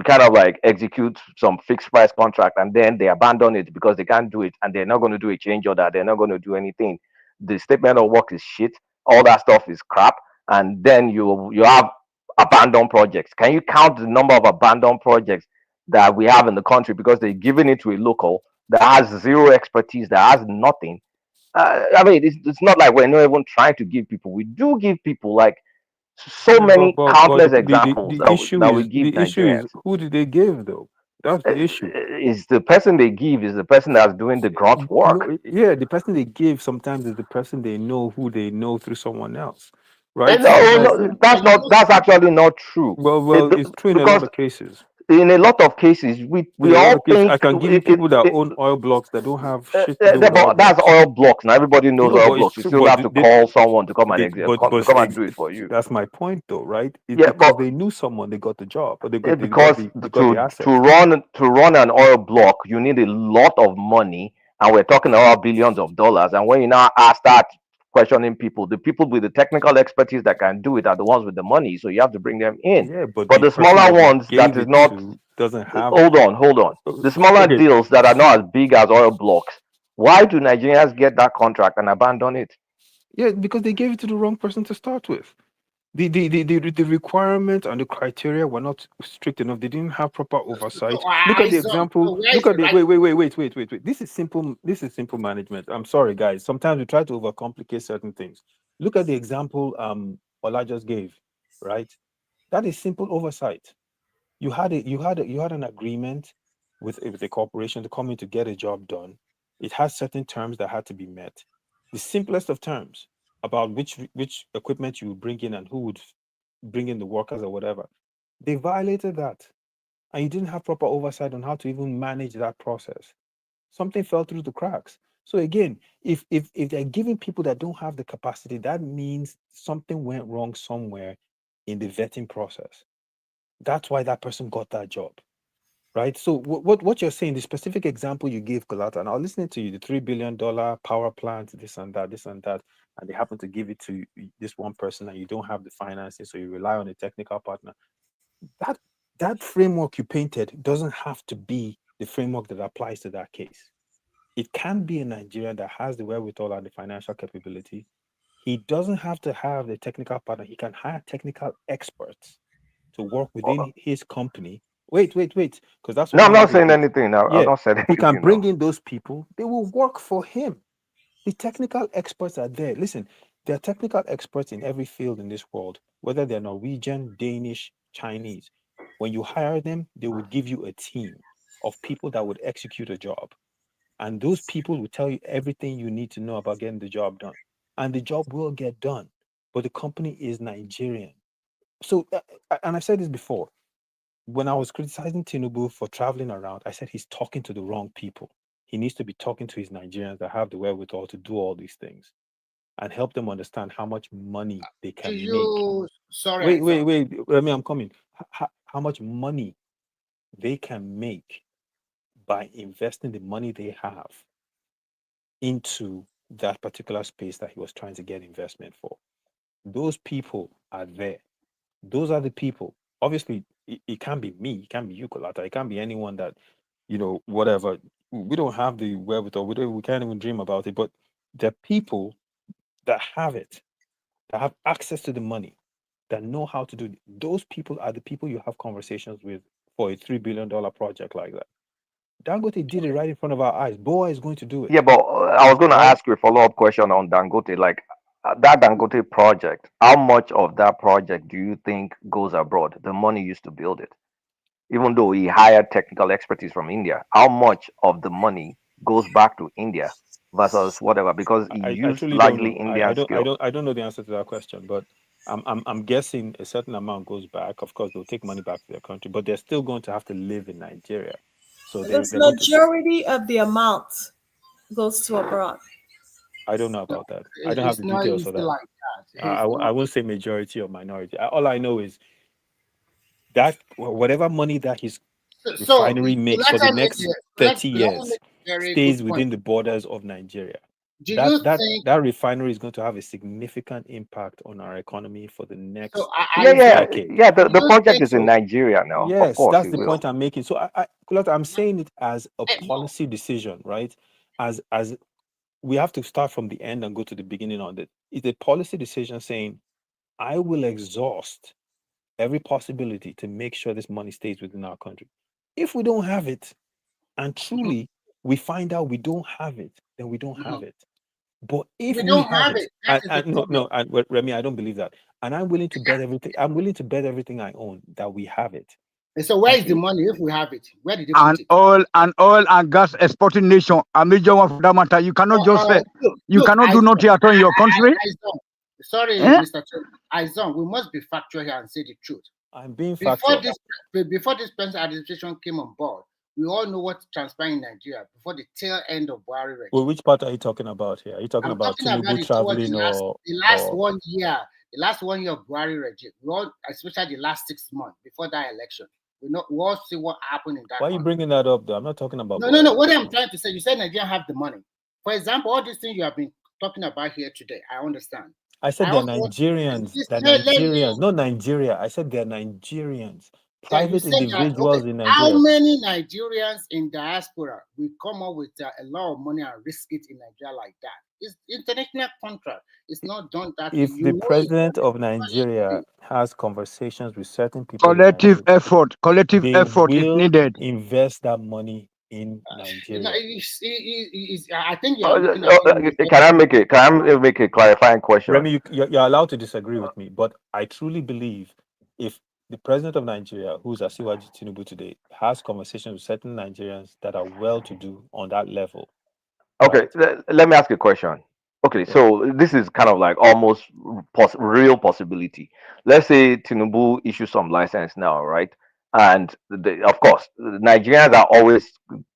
kind of like execute some fixed price contract and then they abandon it because they can't do it and they're not going to do a change order, they're not going to do anything. The statement of work is shit, all that stuff is crap, and then you have abandoned projects. Can you count the number of abandoned projects that we have in the country because they're giving it to a local that has zero expertise, that has nothing? It's not like we're not even trying to give people. We do give people, like, so many But countless examples the issue that we is give the issue is Nigerians. who did they give though? That's the issue. Is the person they give is the person that's doing the grunt work. No, yeah, the person they give sometimes is the person they know who they know through someone else, right? No, Sometimes, no, that's actually not true. it's true in a lot Because of cases. in a lot of cases, In we a lot all of cases, I think can give you people that own oil blocks that don't have shit to do with oil but that's blocks. oil blocks. Now everybody knows No, oil but it's blocks. You true. still But have to call someone to come and do it for you. that's my point, though, right? It's Yeah, because but they knew someone, they got the job, or they because got the to assets. run an oil block, you need a lot of money, and we're talking about billions of dollars. And when you now start questioning people, the people with the technical expertise that can do it are the ones with the money. So you have to bring them in. Yeah, but But the the person smaller that you ones, that gave is it not. to doesn't have. Hold on. The smaller Okay. deals that are not as big as oil blocks. Why do Nigerians get that contract and abandon it? Yeah, because they gave it to the wrong person to start with. The requirement and the criteria were not strict enough. They didn't have proper oversight. Look at the example. Look at the wait. This is simple. This is simple management. I'm sorry, guys. Sometimes we try to overcomplicate certain things. Look at the example Ola just gave, right? That is simple oversight. You had an agreement with a corporation to come in to get a job done. It has certain terms that had to be met. The simplest of terms about which equipment you would bring in and who would bring in the workers or whatever. They violated that, and you didn't have proper oversight on how to even manage that process. Something fell through the cracks. So again, if they're giving people that don't have the capacity, that means something went wrong somewhere in the vetting process. That's why that person got that job, right? So what you're saying, the specific example you gave, Kolata, and I was listening to you, the $3 billion power plant, this and that, and they happen to give it to this one person, and you don't have the financing, so you rely on a technical partner. That framework you painted doesn't have to be the framework that applies to that case. It can be a Nigerian that has the wherewithal and the financial capability. He doesn't have to have the technical partner. He can hire technical experts to work within his company. Wait, because that's what No, I'm not normally saying happens. anything now. Yeah, I'm not saying he anything. can No. bring in those people. They will work for him. The technical experts are there. Listen, there are technical experts in every field in this world, whether they're Norwegian, Danish, Chinese. When you hire them, they will give you a team of people that would execute a job. And those people will tell you everything you need to know about getting the job done. And the job will get done. But the company is Nigerian. So, and I've said this before, when I was criticizing Tinubu for traveling around, I said he's talking to the wrong people. He needs to be talking to his Nigerians that have the wherewithal to do all these things and help them understand how much money they Do can you? make. Sorry, Wait. Remy, I'm coming. How much money they can make by investing the money they have into that particular space that he was trying to get investment for. Those people are there. Those are the people. Obviously, it can't be me, it can't be you, Kolata, it can't be anyone that, whatever. We don't have the wherewithal, we can't even dream about it. But the people that have it, that have access to the money, that know how to do it, those people are the people you have conversations with for a $3 billion project like that. Dangote did it right in front of our eyes. Boa is going to do it. Yeah, but I was going to Right? ask you a follow-up question on Dangote. Like that Dangote project, how much of that project do you think goes abroad? The money used to build it, even though he hired technical expertise from India. How much of the money goes back to India versus whatever? Because he I used truly don't largely know. I Indian don't I skill. don't I don't know the answer to that question, but I'm guessing a certain amount goes back. Of course, they'll take money back to their country, but they're still going to have to live in Nigeria. So The they're going to. majority of the amount goes to abroad. I don't know about that. I don't have it's the not details for easy that. like that. I won't say majority or minority. All I know is that whatever money that his So refinery makes for the next 30 years make a very good stays point. within the borders of Nigeria. Do you think? That refinery is going to have a significant impact on our economy for the next So decade. The do you project think is in Nigeria now. Of Yes, course, that's it the will. point I'm making. So Kulata, I'm saying it as a no. policy decision, right? As we have to start from the end and go to the beginning on it. It's a policy decision saying, I will exhaust every possibility to make sure this money stays within our country. If we don't have it, and truly we find out we don't have it, then we don't have it. But if We we don't have have it, it. That is the problem. Remy, I don't believe that. And I'm willing to bet everything. I'm willing to bet everything I own that we have it. And so where is the money if we have it? Where did they And put it? oil and gas exporting nation, a major one for that matter. You cannot just say you Look, cannot do nothing at all in your country. Sorry, Eh? Mr. Aizon, we must be factual here and say the truth. I'm being Before factual. this present administration came on board, we all know what transpired in Nigeria before the tail end of Buhari regime. Well, which part are you talking about here? Are you talking I'm about talking about Tinubu it towards traveling the last 1 year, the last 1 year of Buhari regime. We all, especially the last 6 months before that election, we all see what happened in that. Why are you bringing that up, though? I'm not talking about. No. What I'm trying to say, you said Nigeria have the money. For example, all these things you have been talking about here today, I understand. I said they're Nigerians. They're Nigerians, not Nigeria. I said they're Nigerians that you private said that, individuals okay, in how Nigeria. many Nigerians in diaspora will come up with a lot of money and risk it in Nigeria like that? It's international contract. It's not done that way. If You the know president of Nigeria has conversations with certain people in Nigeria, collective they effort is will needed. invest that money in you know, Nigeria. I think you are looking at it. Can I make a clarifying question? Remy, you're allowed to disagree with me, but I truly believe if the president of Nigeria, who's Asiwaju Tinubu today, has conversations with certain Nigerians that are well-to-do on that level. Okay, let me ask you a question. Okay, so this is kind of like almost real possibility. Let's say Tinubu issues some license now, right? And of course, Nigerians are always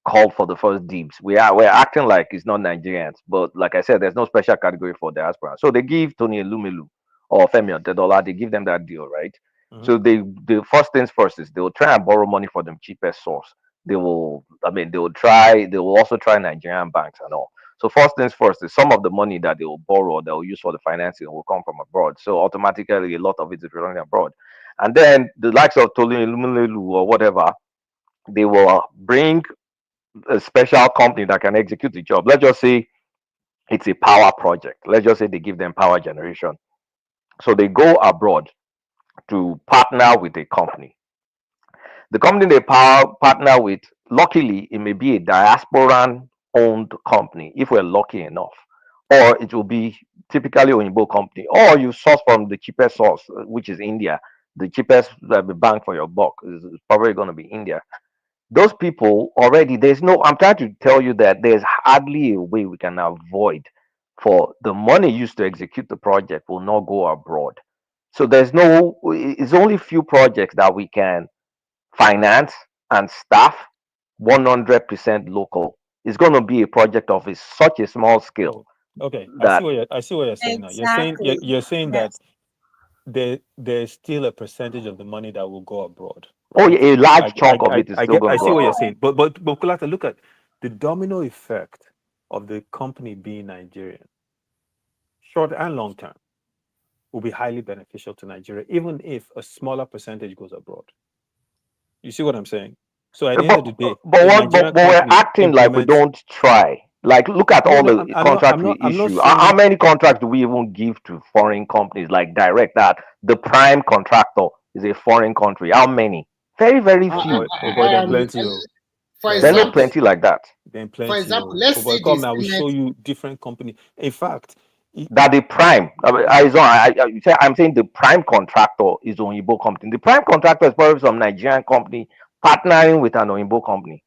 called for the first dibs. We're acting like it's not Nigerians, but like I said, there's no special category for diaspora. So they give Tony Elumelu or Femi Otedola, they give them that deal, right? So the first things first is they will try and borrow money for the cheapest source. They will also try Nigerian banks and all. So first things first is some of the money that they will borrow, they will use for the financing will come from abroad. So automatically a lot of it is running abroad. And then the likes of Tolu Elumelu or whatever, they will bring a special company that can execute the job. Let's just say it's a power project. Let's just say they give them power generation. So they go abroad to partner with a company. The company they partner with, luckily, it may be a diasporan owned company if we're lucky enough, or it will be typically Oyinbo company, or you source from the cheapest source, which is India. The cheapest bang for your buck is probably going to be India. Those people already, I'm trying to tell you that there's hardly a way we can avoid for the money used to execute the project will not go abroad. So it's only few projects that we can finance and staff 100% local. It's going to be a project of such a small scale. Okay, that I see what you're saying now. You're saying that there's still a percentage of the money that will go abroad. Oh, Right? yeah, a large chunk of it is still going I to see go what you're abroad. saying, but Kulata, look at the domino effect of the company being Nigerian, short and long term, will be highly beneficial to Nigeria, even if a smaller percentage goes abroad. You see what I'm saying? So at the end of the day, but we're acting like we don't try. Like, look at all the contracts we issue. How many contracts do we even give to foreign companies, like direct that the prime contractor is a foreign country? How many? Very, very few. But there are plenty. For There are not plenty like that. Then plenty. For example, let's see come this. now, we show you different company. In fact, that the prime, I'm saying the prime contractor is Oyinbo company. The prime contractor is probably some Nigerian company partnering with an Oyinbo company.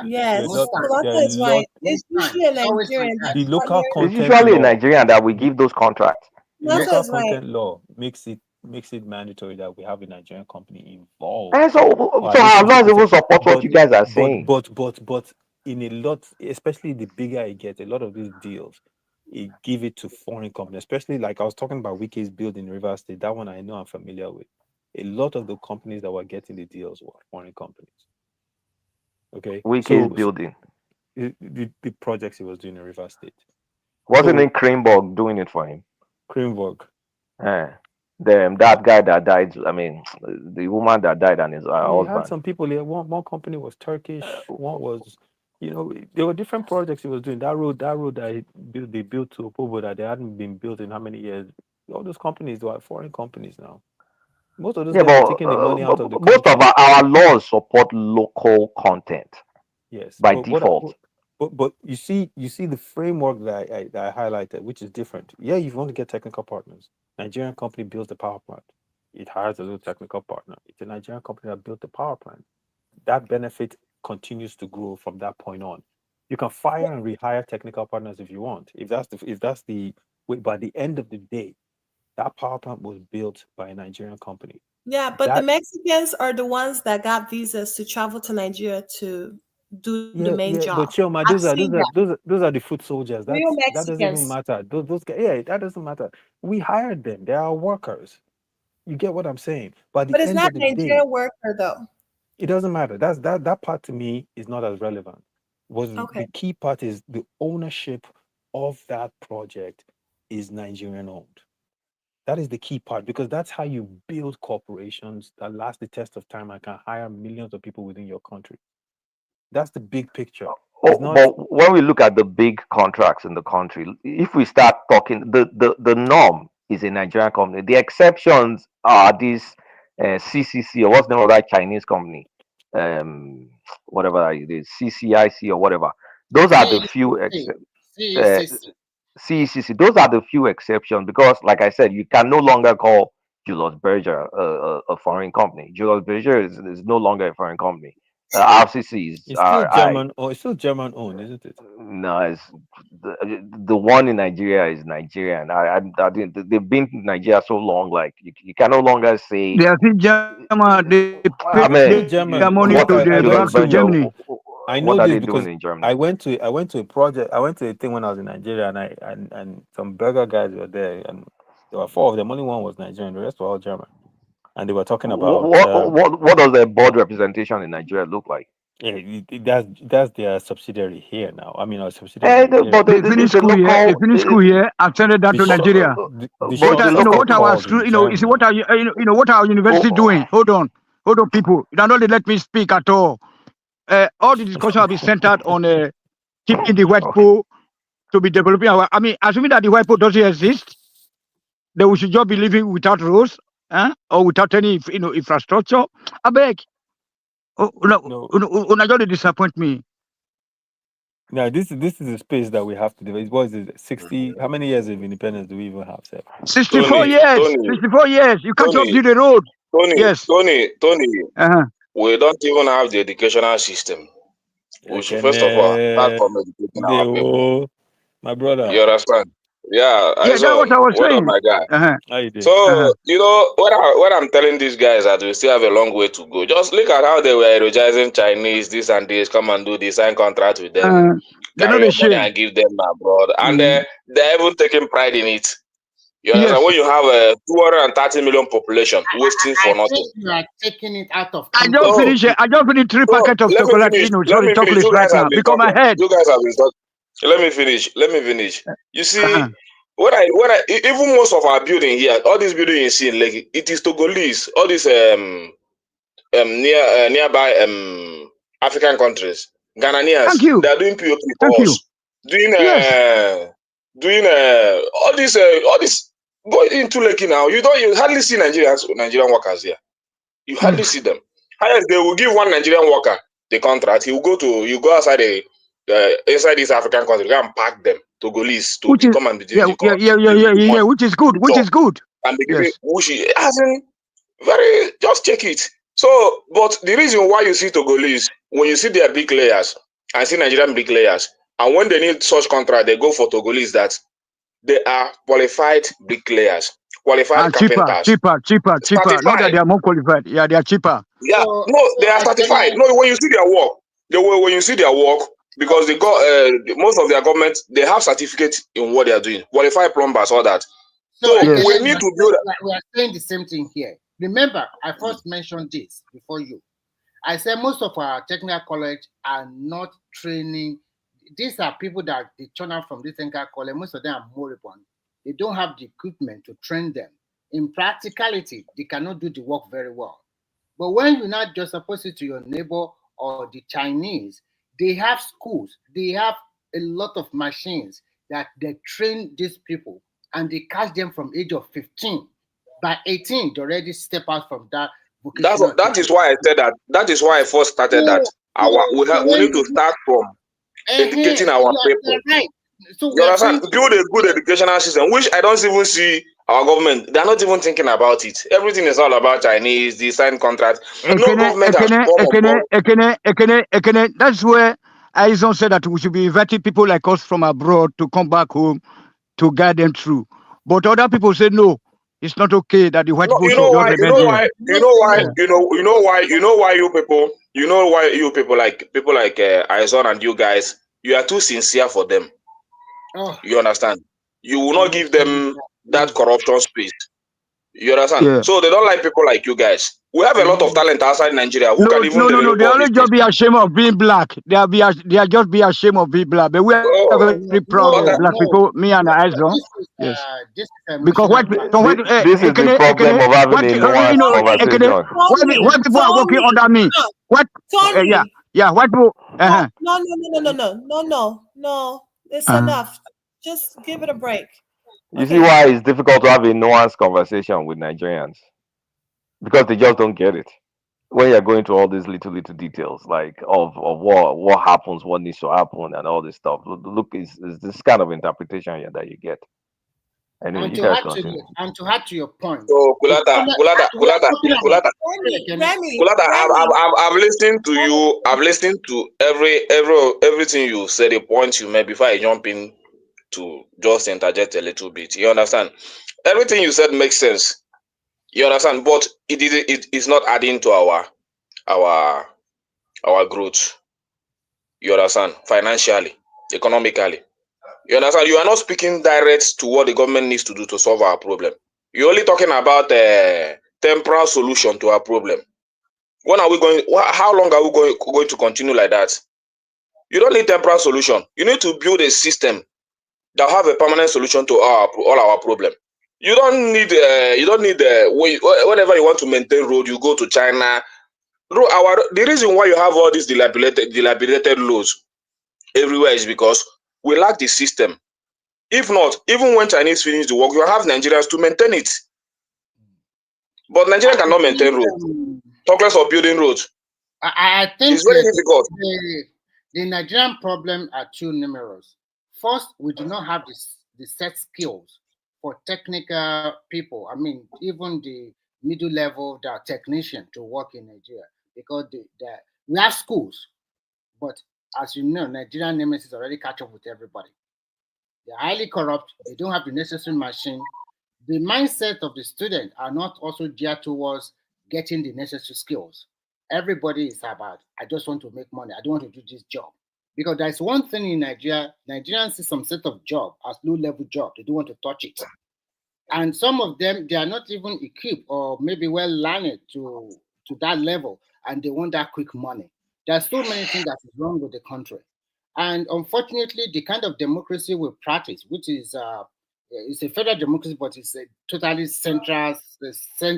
Yes, Most Kulata is right. It's usually a Nigerian. The local It's content usually a law. Nigerian that we give those contracts. The local content law makes it mandatory that we have a Nigerian company involved. And so I'm not even support what you guys are saying. But in a lot, especially the bigger it gets, a lot of these deals, it give it to foreign companies. Especially like I was talking about Wiki's build in River State. That one I know I'm familiar with. A lot of the companies that were getting the deals were foreign companies. Okay, Wiki's building. The projects he was doing in River State. Wasn't it Krimborg doing it for him? Krimborg. That guy that died. I mean, the woman that died and his husband. He had some people here. One company was Turkish. One was, there were different projects he was doing. That road that they built to Opobo that they hadn't been built in how many years? All those companies were foreign companies now. Most of those guys are taking the money out of the country. Most of our laws support local content. Yes, by default. But you see the framework that I highlighted, which is different. Yeah, you want to get technical partners. Nigerian company builds the power plant. It hires a little technical partner. It's a Nigerian company that built the power plant. That benefit continues to grow from that point on. You can fire and rehire technical partners if you want. If that's the way, by the end of the day, that power plant was built by a Nigerian company. Yeah, but the Mexicans are the ones that got visas to travel to Nigeria to do the main job. But Chioma, those are the foot soldiers. That doesn't even matter. Those guys, that doesn't matter. We hired them. They are workers. You get what I'm saying? But it's not Nigerian worker though. It doesn't matter. That part to me is not as relevant. The key part is the ownership of that project is Nigerian owned. That is the key part, because that's how you build corporations that last the test of time and can hire millions of people within your country. That's the big picture. It's not. But when we look at the big contracts in the country, if we start talking, the norm is a Nigerian company. The exceptions are these CCC, or what's the name of that Chinese company, whatever it is, CCIC or whatever. Those are the few CCC. Those are the few exceptions, because, like I said, you can no longer call Julius Berger a foreign company. Julius Berger is no longer a foreign company. RCCs It's still German, or it's still German owned, isn't it? No, it's the one in Nigeria is Nigerian. I think they've been in Nigeria so long, like you can no longer say. They are still German. They I pay mean, their money what to is the back to Germany. I know what are this they because doing in Germany? I went to a project. I went to a thing when I was in Nigeria, and some burger guys were there, and there were 4 of them. Only one was Nigerian. The rest were all German, and they were talking about What does the board representation in Nigeria look like? yeah, that's their subsidiary here now. I mean, our subsidiary. But They finished school here. They finished school here and sent it down to Nigeria. What our you see what are what our university doing? Hold on, people. You don't let me speak at all. All the discussion will be centered on keeping the white people to be developing our. I mean, assuming that the white people doesn't exist, then we should just be living without roads, or without any infrastructure. I beg. No, just disappoint me. Now, this is a space that we have to develop. What is it? 60? How many years of independence do we even have, sir? 64 years. 64 years. You can't just build a road. Yes. Tony. We don't even have the educational system. We should first of all start from educating our people. My brother. You understand? Yeah, that's what I was saying. My guy. How you doing? So what I'm telling these guys that we still have a long way to go. Just look at how they were energizing Chinese, this and this, come and do this, sign contract with them, carry your money and give them abroad, and they're even taking pride in it. You understand? When you have a 230 million population wasting for nothing. Think you are taking it out of I just finished 3 packets of chocolate, chocolate right now, because my head. You guys have been talking. Let me finish. You see, when I even most of our building here, all these building you see in Lake, it is Togolese, all these nearby African countries, Ghanaians, they are doing POP for us, doing all this going into Lake now. You hardly see Nigerian workers here. You hardly see them. Highest they will give one Nigerian worker the contract. He will go outside inside this African country, go and pack them Togolese to come and be doing which is good. And they give it hasn't very just check it. So, but the reason why you see Togolese, when you see their bricklayers and see Nigerian bricklayers, and when they need such contract, they go for Togolese that they are qualified bricklayers, qualified carpenters. Cheaper. Not that they are more qualified. Yeah, they are cheaper. Yeah, they are certified. No, when you see their work, when you see their work, because they got most of their government, they have certificates in what they are doing, qualified plumbers, all that. So we need to build. We are saying the same thing here. Remember, I first mentioned this before you. I said most of our technical college are not training. These are people that they turn out from this technical college. Most of them are moribund. They don't have the equipment to train them. In practicality, they cannot do the work very well. But when you not just oppose it to your neighbor or the Chinese, they have schools. They have a lot of machines that they train these people, and they catch them from age of 15. By 18, they already step out from that vocational. That is why I said that. That is why I first started that. We need to start from educating our people. Right. So you understand? Build a good educational system, which I don't even see our government. They're not even thinking about it. Everything is all about Chinese. They sign contracts. No government has come. That's where Aizon said that we should be inviting people like us from abroad to come back home to guide them through. But other people say no. It's not okay that the white people you know why you people like Aizon and you guys, you are too sincere for them. You understand? You will not give them that corruption space. You understand? Yeah. So they don't like people like you guys. We have a lot of talent outside Nigeria who can even No. develop They all only these just things. be ashamed of being black. They are just be ashamed of being black. But we are very proud of black people. Me and Ezra. Yes. This is Because emotional blackmail. This is the problem of having a nuanced conversation. what people are working under me. What? Tony. What people? No. It's enough. Just give it a break. You see why it's difficult to have a nuanced conversation with Nigerians? Because they just don't get it. When you're going through all these little details, like of what happens, what needs to happen, and all this stuff. Look, is this kind of interpretation that you get. Anyway, And you to guys add continue. to your point. So Kulata, I've listened to you. I've listened to everything you said, the points you made before I jump in to just interject a little bit. You understand? Everything you said makes sense. You understand? But it is not adding to our growth. You understand? Financially, economically. You understand? You are not speaking direct to what the government needs to do to solve our problem. You're only talking about a temporal solution to our problem. When are we going? How long are we going to continue like that? You don't need temporal solution. You need to build a system that have a permanent solution to all our problem. You don't need. Whenever you want to maintain road, you go to China. The reason why you have all these dilapidated roads everywhere is because we lack the system. If not, even when Chinese finish the work, you have Nigerians to maintain it. But Nigeria cannot maintain roads. Talk less of building roads. I think it's very difficult. The Nigerian problem are too numerous. First, we do not have the set skills for technical people. I mean, even the middle level, the technician to work in Nigeria, because we have schools, but as you know, Nigerian nemesis already catch up with everybody. They're highly corrupt. They don't have the necessary machine. The mindset of the student are not also geared towards getting the necessary skills. Everybody is about, I just want to make money. I don't want to do this job. Because there's one thing in Nigeria, Nigerians see some set of job as low-level job. They don't want to touch it. And some of them, they are not even equipped or maybe well learned to that level, and they want that quick money. There's so many things that is wrong with the country. And unfortunately, the kind of democracy we practice, which is it's a federal democracy, but it's a totally center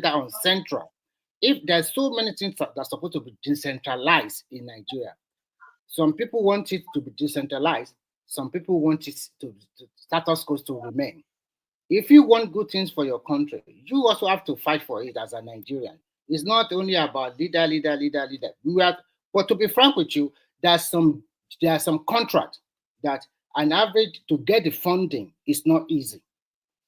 on central. If there's so many things that are supposed to be decentralized in Nigeria, some people want it to be decentralized, some people want it to status quo to remain. If you want good things for your country, you also have to fight for it as a Nigerian. It's not only about leader. But to be frank with you, there are some contract that an average to get the funding is not easy.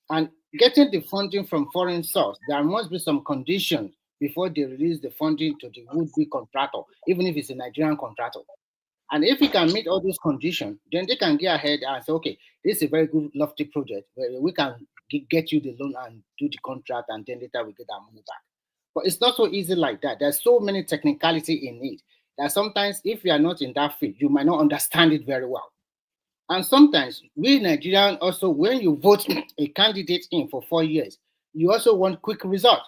And getting the funding from foreign source, there must be some conditions before they release the funding to the would-be contractor, even if it's a Nigerian contractor. And if we can meet all those conditions, then they can get ahead and say, okay, this is a very good, lofty project where we can get you the loan and do the contract, and then later we get our money back. But it's not so easy like that. There's so many technicality in it that sometimes if you are not in that field, you might not understand it very well. And sometimes we Nigerians also, when you vote a candidate in for 4 years, you also want quick result.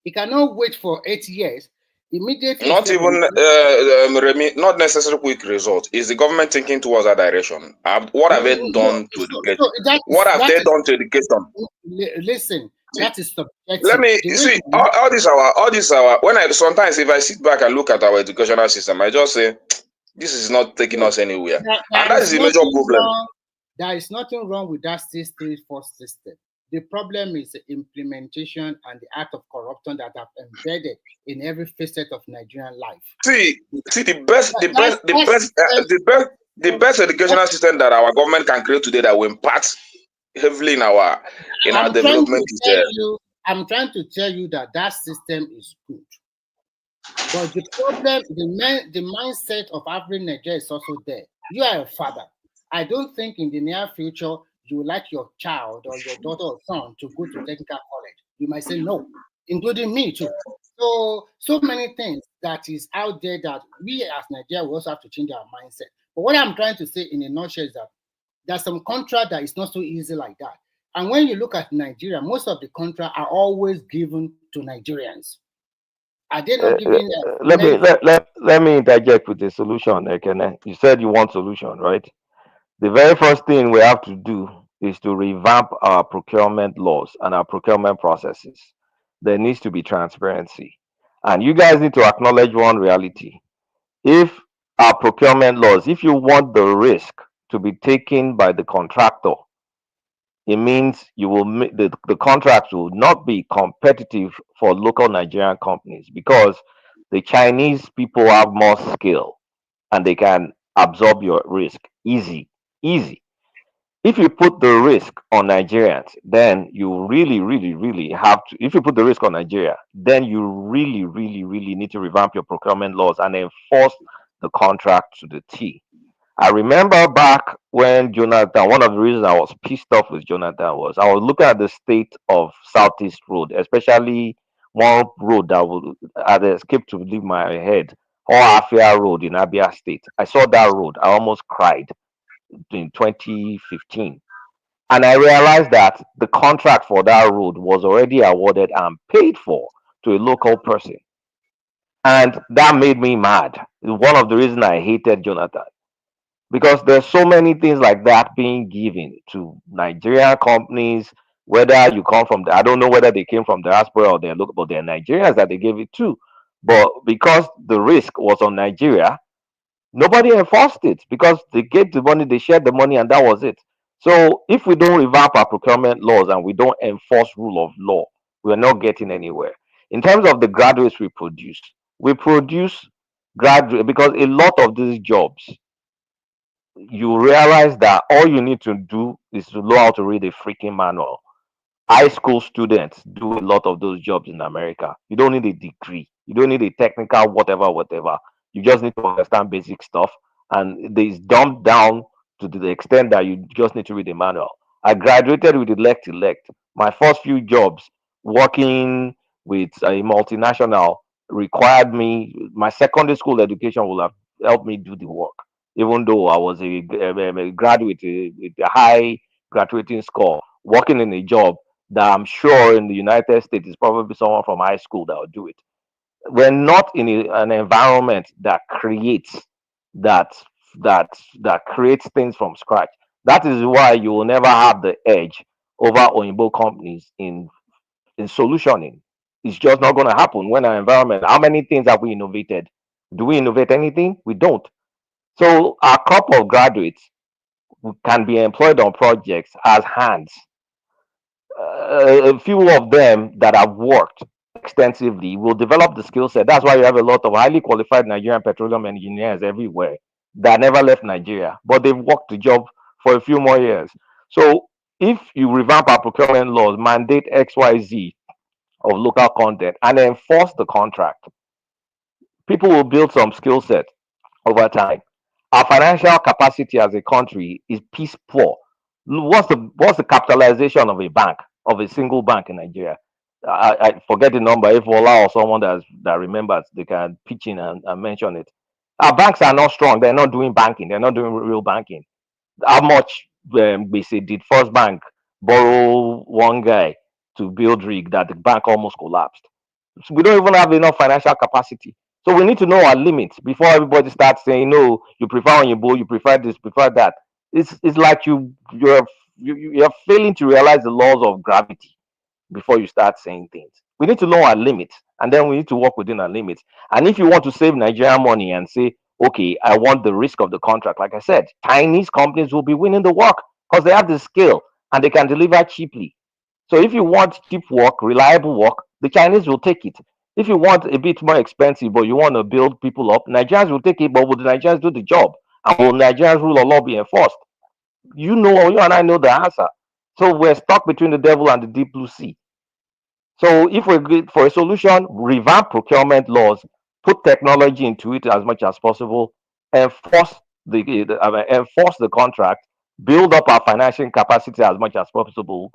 You cannot wait for 8 years. Immediately, not even Remy, not necessarily quick result. Is the government thinking towards that direction? What have they done to education? What have they done to education? Listen, that is subjective. Let me see all this our. When I sometimes if I sit back and look at our educational system, I just say this is not taking us anywhere, and that is the major problem. There is nothing wrong with that 6-3-4 system. The problem is the implementation and the act of corruption that have embedded in every facet of Nigerian life. See the best educational system that our government can create today that will impact heavily in our development is I'm trying to tell you that system is good. But the problem, the mindset of every Nigerian is also there. You are a father. I don't think in the near future you would like your child or your daughter or son to go to technical college. You might say no, including me too. So many things that is out there that we as Nigeria will also have to change our mindset. But what I'm trying to say in a nutshell is that there's some contract that is not so easy like that. And when you look at Nigeria, most of the contracts are always given to Nigerians. Are they not giving let me interject with a solution, Ekene. You said you want solution, right? The very first thing we have to do is to revamp our procurement laws and our procurement processes. There needs to be transparency. And you guys need to acknowledge one reality. If our procurement laws, if you want the risk to be taken by the contractor, it means you will make the contracts will not be competitive for local Nigerian companies because the Chinese people have more skill and they can absorb your risk easy. If you put the risk on Nigerians, then you really have to. If you put the risk on Nigeria, then you really need to revamp your procurement laws and enforce the contract to the T. I remember back when Jonathan, one of the reasons I was pissed off with Jonathan was I was looking at the state of Southeast Road, especially one road that had escaped to leave my head, or Afia Road in Abia State. I saw that road. I almost cried in 2015. And I realized that the contract for that road was already awarded and paid for to a local person. And that made me mad. One of the reasons I hated Jonathan because there's so many things like that being given to Nigerian companies. Whether you come from, I don't know whether they came from diaspora or they're local, but they're Nigerians that they gave it to. But because the risk was on Nigeria, nobody enforced it because they get the money, they shared the money, and that was it. So if we don't revamp our procurement laws and we don't enforce rule of law, we're not getting anywhere. In terms of the graduates we produce graduate because a lot of these jobs you realize that all you need to do is to know how to read a freaking manual. High school students do a lot of those jobs in America. You don't need a degree. You don't need a technical whatever. You just need to understand basic stuff, and it's dumbed down to the extent that you just need to read a manual. I graduated with elect. My first few jobs working with a multinational required me. My secondary school education will have helped me do the work, even though I was a graduate with a high graduating score, working in a job that I'm sure in the United States is probably someone from high school that will do it. We're not in an environment that creates that that creates things from scratch. That is why you will never have the edge over Oyinbo companies in solutioning. It's just not going to happen when our environment. How many things have we innovated? Do we innovate anything? We don't. So our crop of graduates who can be employed on projects as hands. A few of them that have worked extensively will develop the skill set. That's why you have a lot of highly qualified Nigerian petroleum engineers everywhere that never left Nigeria, but they've worked the job for a few more years. So if you revamp our procurement laws, mandate XYZ of local content, and enforce the contract, people will build some skill set over time. Our financial capacity as a country is piss poor. What's the capitalization of a bank, of a single bank in Nigeria? I forget the number. If Ola or someone that remembers, they can pitch in and mention it. Our banks are not strong. They're not doing banking. They're not doing real banking. How much BC did First Bank borrow one guy to build rig that the bank almost collapsed? So we don't even have enough financial capacity. So we need to know our limits before everybody starts saying, no, you prefer Oyinbo, you prefer this, prefer that. It's like you're failing to realize the laws of gravity before you start saying things. We need to know our limits and then we need to work within our limits. And if you want to save Nigerian money and say, okay, I want the risk of the contract, like I said, Chinese companies will be winning the work because they have the skill and they can deliver cheaply. So if you want cheap work, reliable work, the Chinese will take it. If you want a bit more expensive, but you want to build people up, Nigerians will take it, but will the Nigerians do the job? And will Nigerians rule of law be enforced? You and I know the answer. So we're stuck between the devil and the deep blue sea. So if we're good for a solution, revamp procurement laws, put technology into it as much as possible, enforce enforce the contract, build up our financial capacity as much as possible.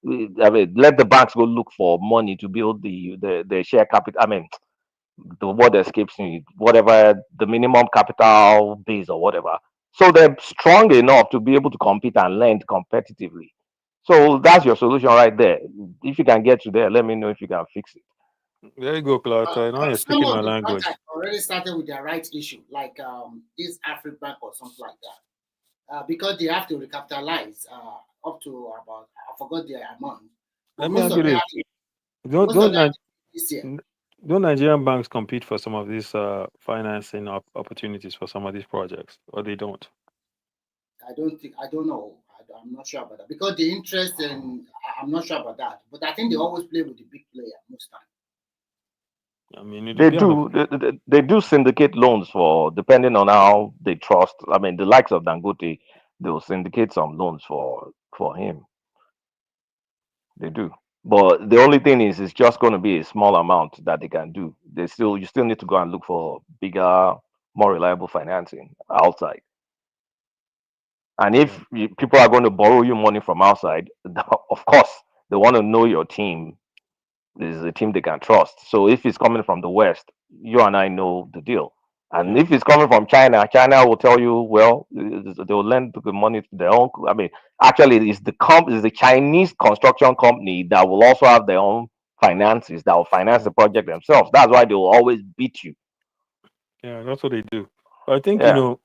Let the banks go look for money to build the share capital. The word escapes me. Whatever the minimum capital base or whatever, so they're strong enough to be able to compete and lend competitively. So that's your solution right there. If you can get to there, let me know if you can fix it. There you go, Clotter. Now you're Some speaking my of the language. banks already started with their rights issue, like this African or something like that, because they have to recapitalize up to about, I forgot the amount. But Let me ask you this: don't Nigerian banks compete for some of these financing opportunities for some of these projects, or they don't? I don't know. I'm not sure about that because the interest and I'm not sure about that. But I think they always play with the big player most time. I mean, they do syndicate loans for, depending on how they trust. I mean, the likes of Dangote, they'll syndicate some loans for him. They do. But the only thing is, it's just going to be a small amount that they can do. You still need to go and look for bigger, more reliable financing outside. And if people are going to borrow you money from outside, of course, they want to know your team is a team they can trust. So if it's coming from the West, you and I know the deal. And if it's coming from China, China will tell you, well, they'll lend the money to their own. I mean, actually, it's the Chinese construction company that will also have their own finances that will finance the project themselves. That's why they will always beat you. Yeah, that's what they do. I think you know,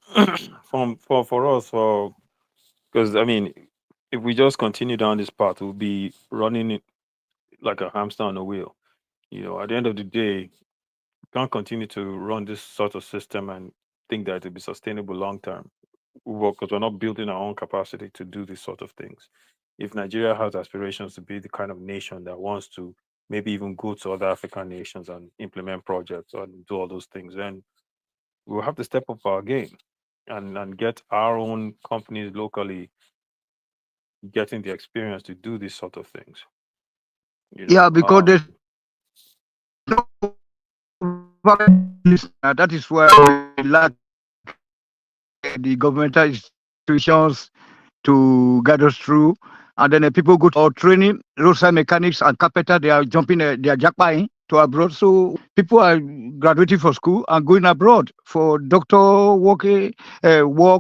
for us, because I mean, if we just continue down this path, we'll be running it like a hamster on a wheel. You know, at the end of the day, we can't continue to run this sort of system and think that it'll be sustainable long term. Because we're not building our own capacity to do these sort of things. If Nigeria has aspirations to be the kind of nation that wants to maybe even go to other African nations and implement projects and do all those things, then we'll have to step up our game and get our own companies locally getting the experience to do these sort of things. You know, yeah, because there's no that is where we lack the governmental institutions to guide us through. And then people go to training, roadside mechanics and carpenter, they are jumping, they are jackpying to abroad. So people are graduating from school and going abroad for doctor work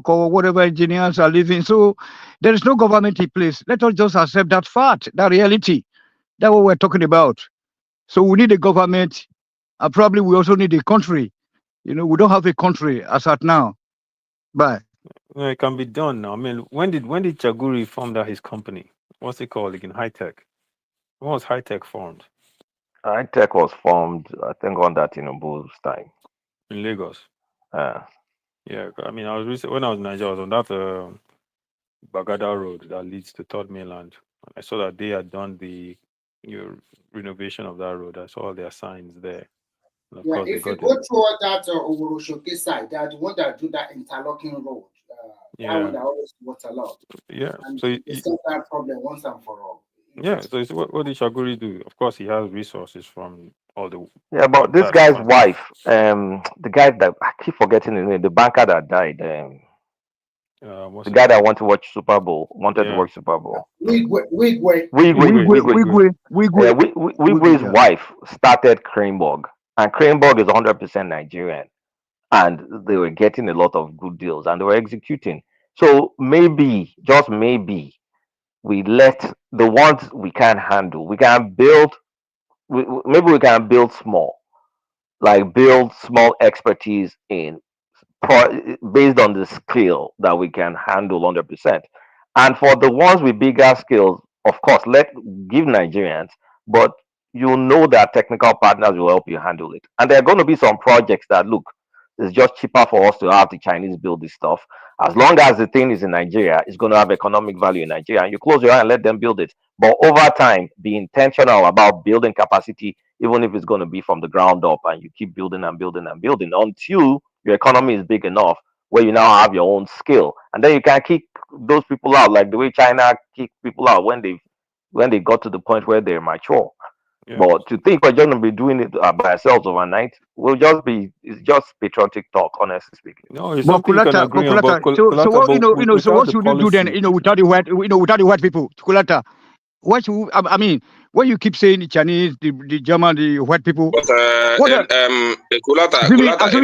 or whatever engineers are living. So there is no government in place. Let us just accept that fact, that reality. That's what we're talking about. So we need a government, and probably we also need a country. You know, we don't have a country as at now. But it can be done now. I mean, when did Chaguri form that his company? What's it called again? High Tech. When was High Tech formed? High Tech was formed, I think, on that Tinubu'S time in Lagos. Yeah, I mean, when I was in Nigeria, I was on that Bagada Road that leads to Third Mainland. I saw that they had done the renovation of that road. I saw all their signs there. And of course, if you go toward that Oworoshoke side, they are the one that do that interlocking road. That one that always waterlogged. Yeah, and so they solve that problem once and for all. Yeah, so what did Shaguri do? Of course, he has resources from all the. Yeah, but this guy's wife, the guy that I keep forgetting his name, the banker that died, the guy that wanted to watch Super Bowl, wanted to watch Super Bowl. Wigwe's wife started Cranborg, and Cranborg is 100% Nigerian, and they were getting a lot of good deals, and they were executing. So maybe, just maybe, we let the ones we can handle. We can build. Maybe we can build small, like build small expertise in based on the skill that we can handle 100%. And for the ones with bigger skills, of course, give Nigerians, but you know that technical partners will help you handle it. And there are going to be some projects that look, it's just cheaper for us to have the Chinese build this stuff. As long as the thing is in Nigeria, it's going to have economic value in Nigeria. And you close your eye and let them build it. But over time, be intentional about building capacity, even if it's going to be from the ground up, and you keep building and building and building until your economy is big enough where you now have your own skill. And then you can kick those people out, like the way China kicked people out when they got to the point where they're mature. Yeah. But to think we're just going to be doing it by ourselves overnight it's just patriotic talk, honestly speaking. No, it's something you can agree on. But so what should you do then? Without the white people, Kulata. What you, I mean, when you keep saying the Chinese, the German, the white people, but assuming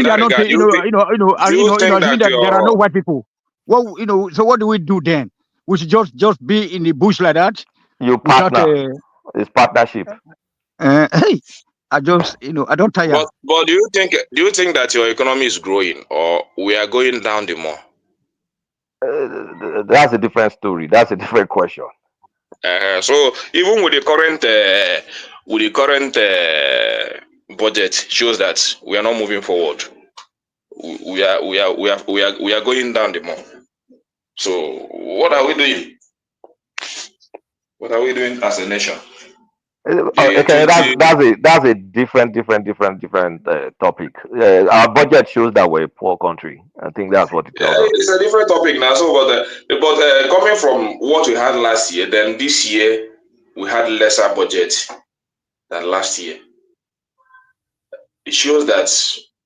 they are not, assuming that there are no white people. Well, so what do we do then? we should just be in the bush like that You without partner. It's partnership. hey, I just I don't tire. But do you think that your economy is growing or we are going down the more? That's a different story. That's a different question. So even with the current budget shows that we are not moving forward. We are going down the more. So what are we doing? What are we doing as a nation? Okay, that's a different topic. Our budget shows that we're a poor country. I think that's what it tells us. It's a different topic now. So, but coming from what we had last year, then this year we had lesser budget than last year. It shows that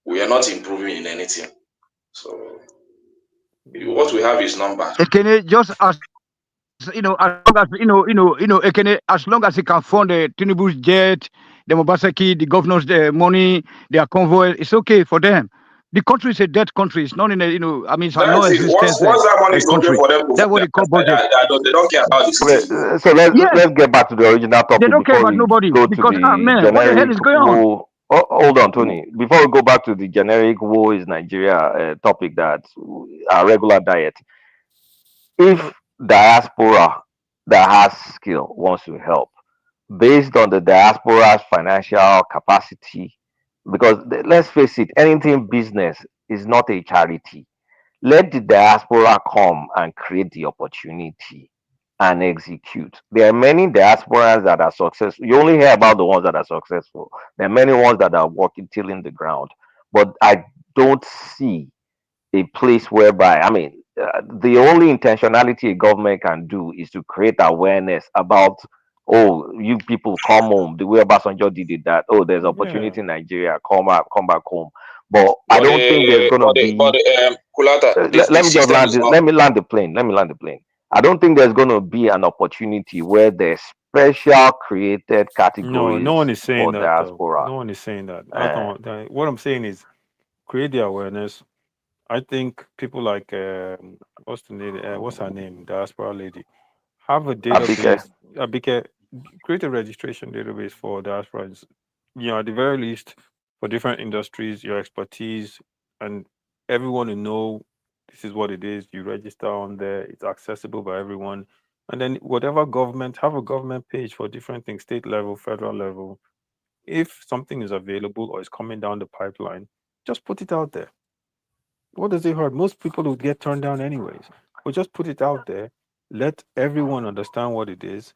we are not improving in anything. So, what we have is numbers. Can it just as as long as he can fund the Tinubu's jet, the Mobaseki, the governor's money, their convoy, it's okay for them. The country is a dead country. It's not in a I mean, it's a non-existence Once that money is country. okay for them, That's what they call budget. they don't care about the citizens. So let's get back to the original topic. They don't care about nobody because man, what the hell is going on? Hold on, Tony. Before we go back to the generic "War is Nigeria" topic, that our regular diet. If diaspora that has skill wants to help, based on the diaspora's financial capacity, because let's face it, anything business is not a charity. Let the diaspora come and create the opportunity and execute. There are many diasporas that are successful. You only hear about the ones that are successful. There are many ones that are working, tilling the ground. But I don't see a place whereby, I mean, the only intentionality a government can do is to create awareness about, oh, you people come home, the way Obasanjo did that. Oh, there's opportunity in Nigeria. Come back home. But I don't think there's gonna be. Let me just land this. Let me land the plane. I don't think there's gonna be an opportunity where there's special created categories. No one is saying for that. diaspora. No one is saying that. What I'm saying is create the awareness. I think people like what's her name? Diaspora lady. Have a database. Abike, create a registration database for diasporans. At the very least, for different industries, your expertise, and everyone to know this is what it is. You register on there. It's accessible by everyone. And then whatever government, have a government page for different things, state level, federal level. If something is available or is coming down the pipeline, just put it out there. What does it hurt? Most people would get turned down anyways. But just put it out there. Let everyone understand what it is.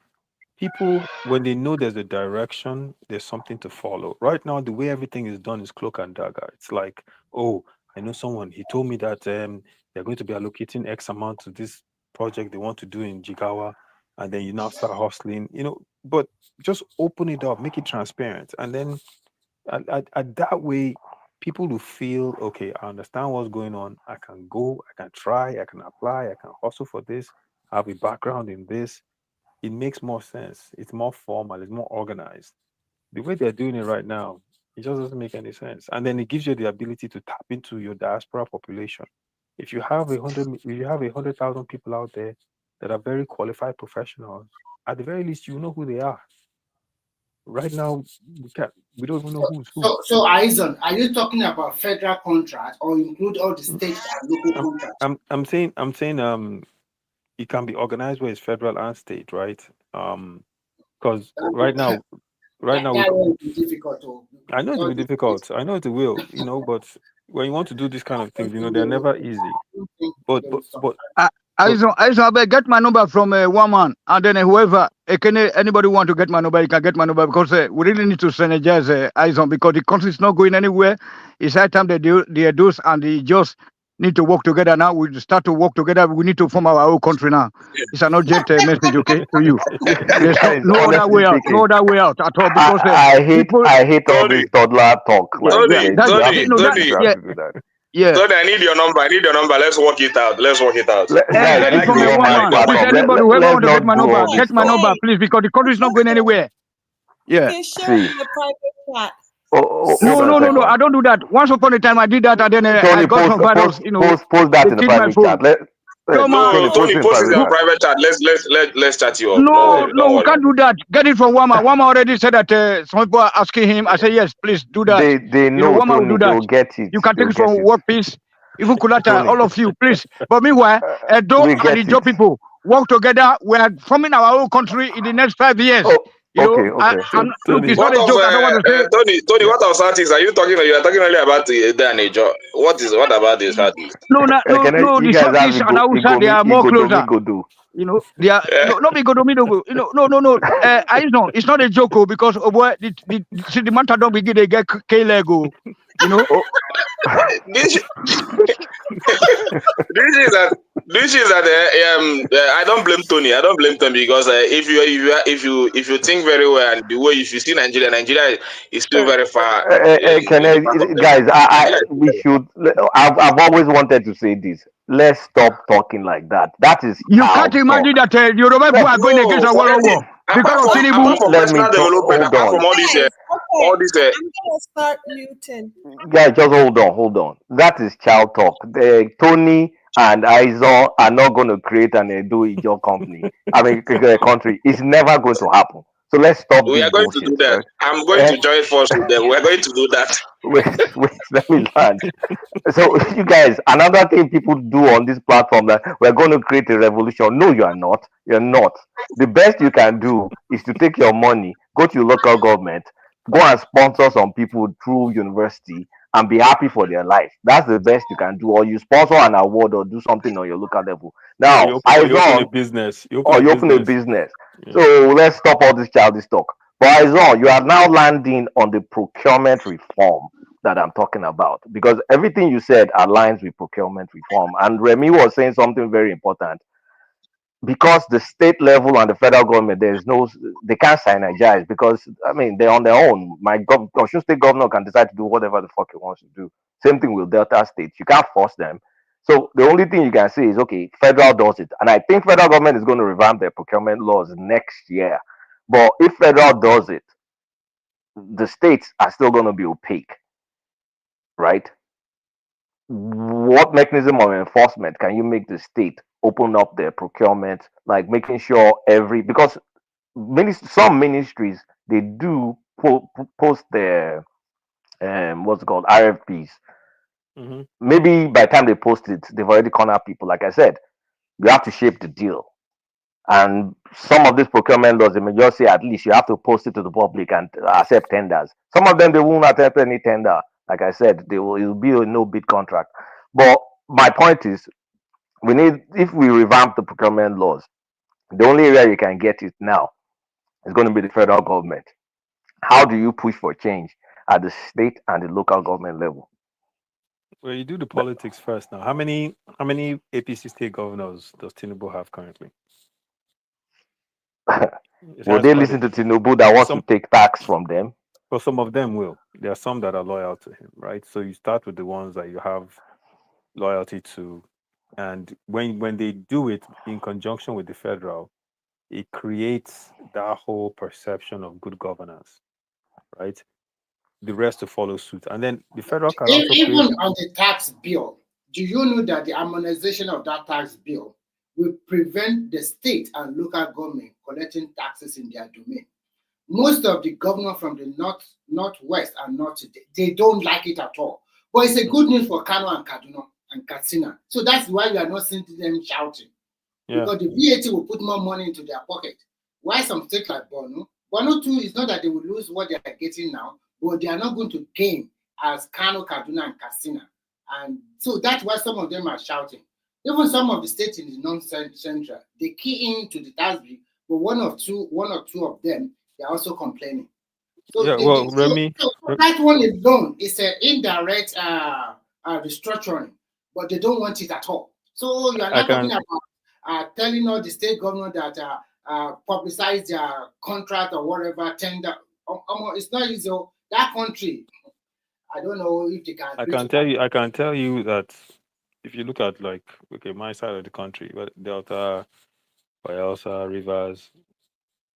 People, when they know there's a direction, there's something to follow. Right now, the way everything is done is cloak and dagger. It's like, oh, I know someone. He told me that they're going to be allocating X amount to this project they want to do in Jigawa, and then you now start hustling. But just open it up, make it transparent, and then at that way, people will feel, okay, I understand what's going on. I can go, I can try, I can apply, I can hustle for this. I have a background in this. It makes more sense. It's more formal, it's more organized. The way they're doing it right now, it just doesn't make any sense. And then it gives you the ability to tap into your diaspora population. If you have 100,000 people out there that are very qualified professionals, at the very least, you know who they are. Right now, we don't even know who's who. So Aizon, are you talking about federal contracts or include all the state and local contracts? I'm saying it can be organized where it's federal and state, right? Because right now that will be difficult. I know it will be difficult. I know it will, but when you want to do this kind of things, they're never easy. But I get my number from one man, and then whoever, anybody want to get my number, you can get my number, because we really need to synergize Aizon, because the country is not going anywhere. It's high time they do those, and they just need to work together now. We start to work together. We need to form our own country now. It's an urgent message, okay, to you. There's no other way out. No other way out at all. Because I hate all this toddler talk. Tony, I need your number. Let's work it out. Get it from one man. Please, anybody whoever want to get my number, please, because the country is not going anywhere. Yeah. You can share in the private chat. No, I don't do that. Once upon a time I did that, and then I got some virus, post that in the private chat. No, Tony, post it in a private chat. Let's chat you up. No, we can't do that. Get it from Wama. Wama already said that some people are asking him. I say yes, please do that. They know, Wama Tony, will do they that. will get it. You can They take will it from get it. World Peace, even Kulata, Tony. all of you, please. But meanwhile, Edo we and get the Joe it. people work together. We are forming our own country in the next 5 years. Okay. Look, it's not a joke. I don't want to say. Tony, what of Southeast are you talking? You are talking only about the What about the Southeast? No. The Southeast and Hausa, they are more closer. They are no be Godomi. No. I know it's not a joke because boy, the matter don't begin they get K-Lego. This is that I don't blame Tony. I don't blame Tony because if you think very well and the way if you see Nigeria is still very far. Guys, we should. I've always wanted to say this. Let's stop talking like that. That is you can't imagine that Yoruba people are going against a world war because of Tinubu. Let me development. Apart from all this, I'm gonna start muting. Guys, just hold on. That is child talk. Tony and Aizo are not going to create an Edo Ijo company. Country. It's never going to happen. So let's stop. We are going to do that. Right? I'm going to join force with them. We're going to do that. Wait, let me land. So you guys, another thing people do on this platform that we're going to create a revolution. No, you are not. You're not. The best you can do is to take your money, go to your local government, go and sponsor some people through university and be happy for their life. That's the best you can do. Or you sponsor an award or do something on your local level. Now, you open a business. You open a business. Yeah. So let's stop all this childish talk. But Aizon, you are now landing on the procurement reform that I'm talking about because everything you said aligns with procurement reform. And Remy was saying something very important. Because the state level and the federal government, they can't synergize because they're on their own. Osun State governor can decide to do whatever the fuck he wants to do. Same thing with Delta State. You can't force them. So the only thing you can say is, okay, federal does it. And I think federal government is going to revamp their procurement laws next year. But if federal does it, the states are still going to be opaque, right? What mechanism of enforcement can you make the state open up their procurement, like making sure because some ministries, they do post their what's it called, RFPs. Mm-hmm. Maybe by the time they post it, they've already cornered people. Like I said, you have to shape the deal. And some of these procurement laws, they may just say at least you have to post it to the public and accept tenders. Some of them, they won't accept any tender. Like I said, it will be a no bid contract. But my point is, if we revamp the procurement laws, the only area you can get it now is going to be the federal government. How do you push for change at the state and the local government level? Well, you do the politics first now. How many APC state governors does Tinubu have currently? Will they listen to Tinubu that wants to take tax from them? Well, some of them will. There are some that are loyal to him, right? So you start with the ones that you have loyalty to, and when they do it in conjunction with the federal, it creates that whole perception of good governance, right? The rest to follow suit, and then the federal can also even on the tax bill. Do you know that the harmonization of that tax bill will prevent the state and local government collecting taxes in their domain? Most of the governors from the northwest and north, they don't like it at all. But it's a good news for Kano and Kaduna and Katsina. So that's why we are not seeing them shouting. Yeah. Because the VAT will put more money into their pocket. Why some states like Borno too, is not that they will lose what they are getting now, but they are not going to gain as Kano, Kaduna, and Katsina. And so that's why some of them are shouting. Even some of the states in the non-central, they key into the tax bill, but one or two of them, they're also complaining. So Remy, that one alone is an indirect restructuring, but they don't want it at all. So you are not talking about telling all the state government that publicize their contract or whatever tender. It's not easy. That country, I don't know if they can. I can tell you that if you look at my side of the country, Delta, Bayelsa, Rivers,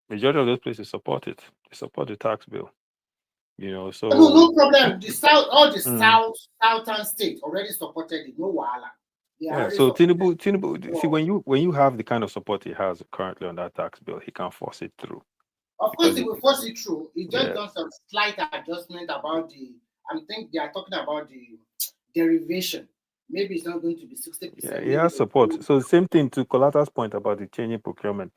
majority of those places support it. They support the tax bill. So no problem. The south, all the southern states already supported it. No wahala. Yeah. So Tinubu, see, when you have the kind of support he has currently on that tax bill, he can force it through. Of course, he will force it through. He just done some slight adjustment about the. I think they are talking about the derivation. Maybe it's not going to be 60%. Yeah, he has support. So the same thing to Colata's point about the changing procurement.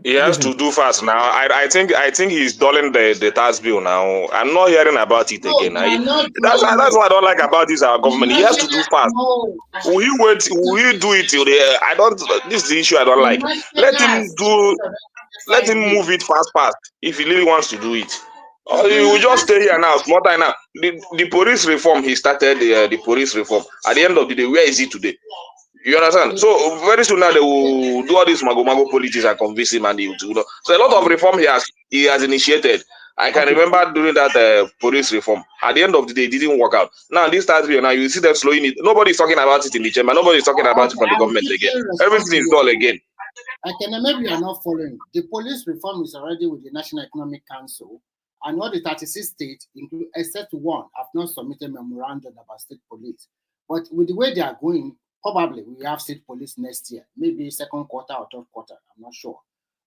He has to do fast now. I think he's dulling the tax bill now. I'm not hearing about it again. That's what I don't like about this our government. He has to do fast. Will he wait? Will he do it till the? I don't. This is the issue I don't like. Let him do. Let him move it fast. If he really wants to do it. Or he will just stay here now. Small time now. The police reform. He started the police reform. At the end of the day, where is he today? You understand? So very soon now they will do all this mago politics and convince him, and he will. So a lot of reform he has initiated. I can remember during that police reform. At the end of the day, it didn't work out. Now this starts now. You see them slowing it. Nobody's talking about it in the chamber. Nobody's talking about it from the government again. Everything is dull again. I can maybe you are not following. The police reform is already with the National Economic Council, and all the 36 states, except one, have not submitted memorandum about state police. But with the way they are going, probably we have state police next year, maybe second quarter or third quarter. I'm not sure.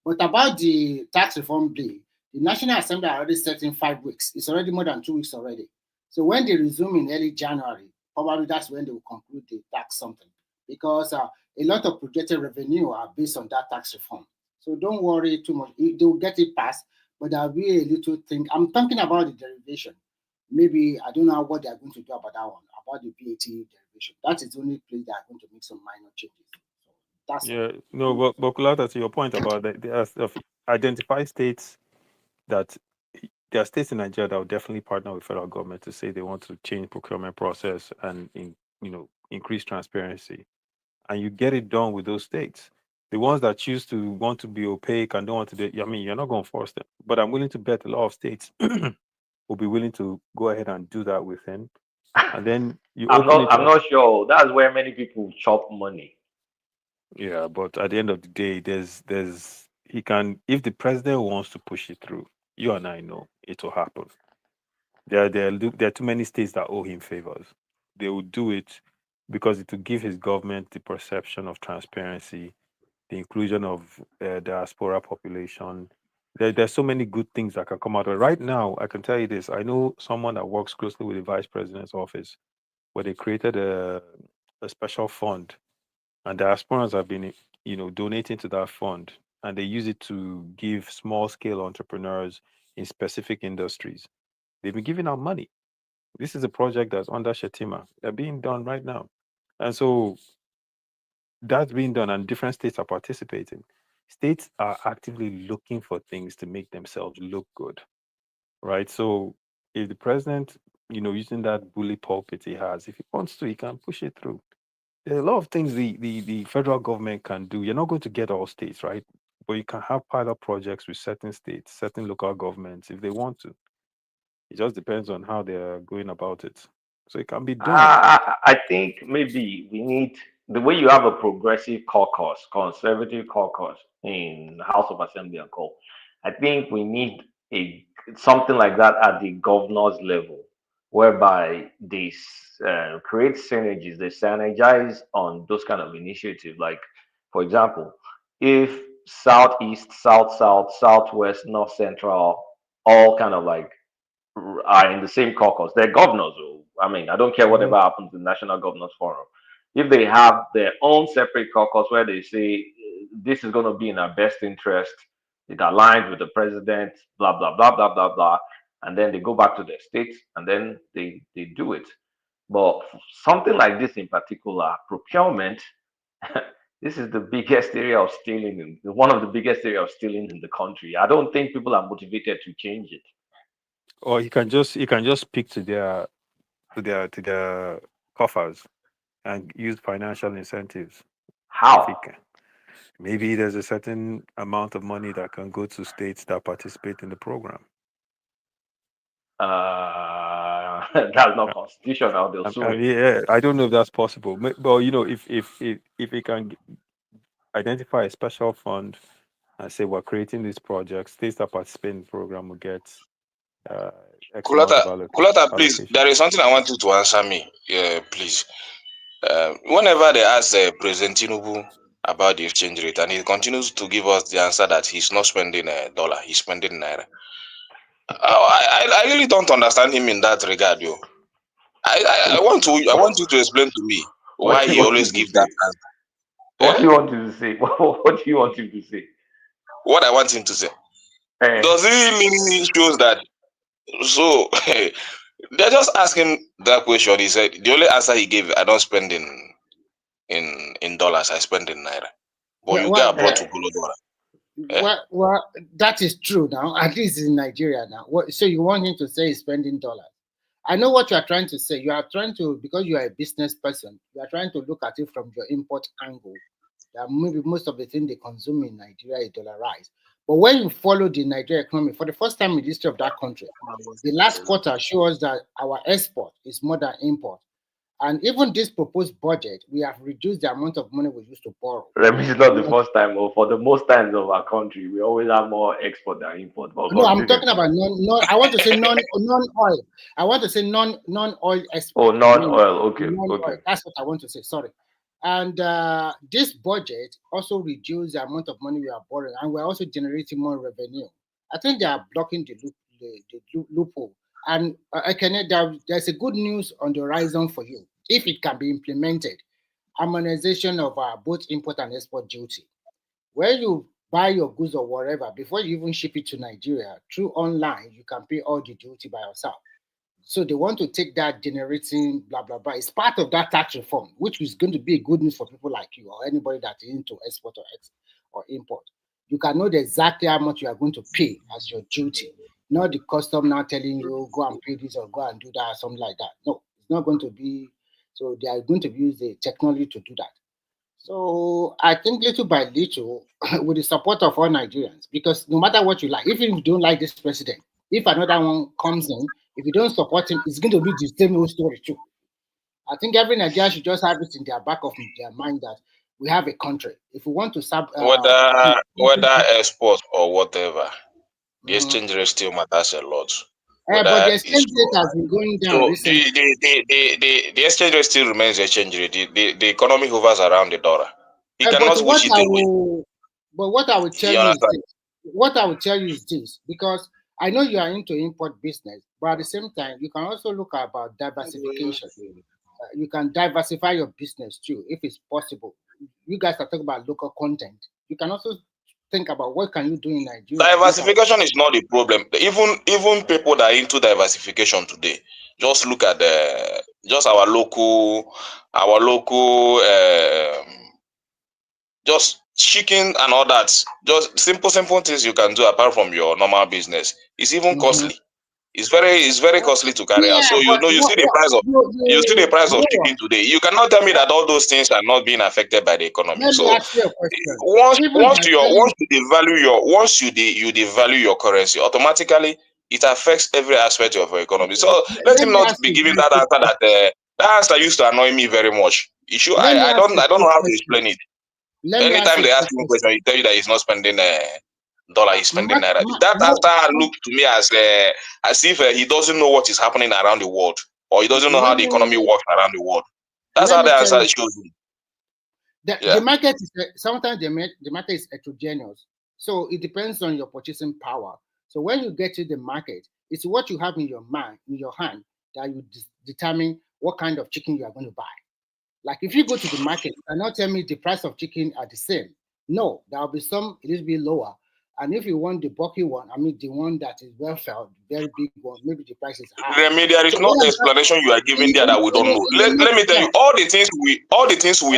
But about the tax reform bill, the National Assembly are already set in 5 weeks. It's already more than 2 weeks already. So when they resume in early January, probably that's when they will conclude the tax something, because a lot of projected revenue are based on that tax reform. So don't worry too much. They will get it passed, but there'll be a little thing. I'm talking about the derivation. Maybe I don't know what they're going to do about that one, about the VAT derivation. That is the only place they are going to make some minor changes. So that's no, but Kulata, to your point about that, there are identified states that there are states in Nigeria that will definitely partner with federal government to say they want to change procurement process and increase transparency, and you get it done with those states. The ones that choose to want to be opaque and don't want to be, I mean, you're not going to force them. But I'm willing to bet a lot of states will be willing to go ahead and do that with him. And then you I'm not sure. That's where many people chop money. Yeah, but at the end of the day, he can, if the president wants to push it through, you and I know it will happen. There are too many states that owe him favors. They will do it because it will give his government the perception of transparency, the inclusion of diaspora population. There's so many good things that can come out of it. Right now, I can tell you this. I know someone that works closely with the vice president's office, where they created a special fund, and diasporans have been, donating to that fund, and they use it to give small-scale entrepreneurs in specific industries. They've been giving out money. This is a project that's under Shetima. They're being done right now. And so that's being done, and different states are participating. States are actively looking for things to make themselves look good, right? So if the president, using that bully pulpit he has, if he wants to, he can push it through. There are a lot of things the federal government can do. You're not going to get all states, right? But you can have pilot projects with certain states, certain local governments, if they want to. It just depends on how they're going about it. So it can be done. I think maybe we need the way you have a progressive caucus, conservative caucus in House of Assembly and Co. I think we need something like that at the governor's level, whereby they create synergies, they synergize on those kind of initiatives. Like, for example, if Southeast, South South, Southwest, North Central, all kind of like are in the same caucus. They're governors. I mean, I don't care whatever happens in the National Governors Forum. If they have their own separate caucus where they say this is going to be in our best interest, it aligns with the president, blah, blah, blah, blah, blah, blah. And then they go back to their states and then they do it. But something like this in particular, procurement, this is the biggest area of stealing, one of the biggest area of stealing in the country. I don't think people are motivated to change it. Or you can just speak to their coffers and use financial incentives. How? Maybe there's a certain amount of money that can go to states that participate in the program. That's not constitutional. They'll sue it. Yeah, I don't know if that's possible. But if we can identify a special fund and say we're creating this project, states that participate in the program will get Kulata, please, there is something I want you to answer me. Yeah, please. Whenever they ask President Tinubu about the exchange rate, and he continues to give us the answer that he's not spending a dollar, he's spending naira. I really don't understand him in that regard, yo. I want you to explain to me What why do you he want always him to give say? that answer. What do you want him to say? What do you want him to say? What I want him to say. Does he really shows that? So they're just asking that question. He said the only answer he gave, I don't spend in dollars, I spend in naira. But you get abroad to follow dollar. Well, that is true now. At least in Nigeria now. So you want him to say he's spending dollars? I know what you are trying to say. You are trying to, because you are a business person, you are trying to look at it from your import angle. That maybe most of the thing they consume in Nigeria is dollarized. But when you follow the Nigerian economy, for the first time in the history of that country, the last quarter shows that our export is more than import. And even this proposed budget, we have reduced the amount of money we used to borrow. It's not the first time, or for the most times of our country, we always have more export than import. But no, I'm talking about non. I want to say non-oil. I want to say non-oil export. Oh, non-oil. Okay, non-oil. okay. That's what I want to say. Sorry. And this budget also reduced the amount of money we are borrowing, and we're also generating more revenue. I think they are blocking the loophole. And there's a good news on the horizon for you if it can be implemented. Harmonization of both import and export duty. Where you buy your goods or whatever, before you even ship it to Nigeria, through online, you can pay all the duty by yourself. So they want to take that generating blah, blah, blah. It's part of that tax reform, which is going to be a good news for people like you or anybody that's into export or import. You can know exactly how much you are going to pay as your duty. Not the custom now telling you, go and pay this or go and do that or something like that. No, it's not going to be. So they are going to use the technology to do that. So I think little by little, with the support of all Nigerians, because no matter what you like, even if you don't like this president, if another one comes in, if you don't support him, it's going to be the same old story too. I think every Nigerian should just have it in their back of their mind that we have a country. If we want to whether export or whatever, the exchange rate still matters a lot. But the exchange rate has been going down so recently. the exchange rate still remains the exchange rate. The economy hovers around the dollar. He cannot push it away. But what I will tell you is this. What I will tell you is this, because I know you are into import business, but at the same time, you can also look about diversification. You can diversify your business too, if it's possible. You guys are talking about local content. You can also think about what can you do in Nigeria. Diversification is not the problem. Even people that are into diversification today, just look at just our local just chicken and all that. Just simple things you can do apart from your normal business. It's even costly. It's very costly to carry out. So you see the price of chicken today. You cannot tell me that all those things are not being affected by the economy. Let me ask you a question. Once you devalue your currency, automatically it affects every aspect of your economy. So let him not be giving that answer that answer used to annoy me very much. I don't know how to explain it. Anytime they ask him a question, he tell you that he's not spending dollar, he's spending naira. That answer looked to me as if he doesn't know what is happening around the world, or he doesn't know how the economy works around the world. That's how the answer shows me. The market is sometimes the market is heterogeneous, so it depends on your purchasing power. So when you get to the market, it's what you have in your hand that you determine what kind of chicken you are going to buy. Like if you go to the market and not tell me the price of chicken are the same. No, there will be some a little bit lower. And if you want the bulky one, I mean the one that is well felt, very big one, maybe the price is high. Remy, there is no explanation you are giving there that we don't know. Let me tell you, all the things we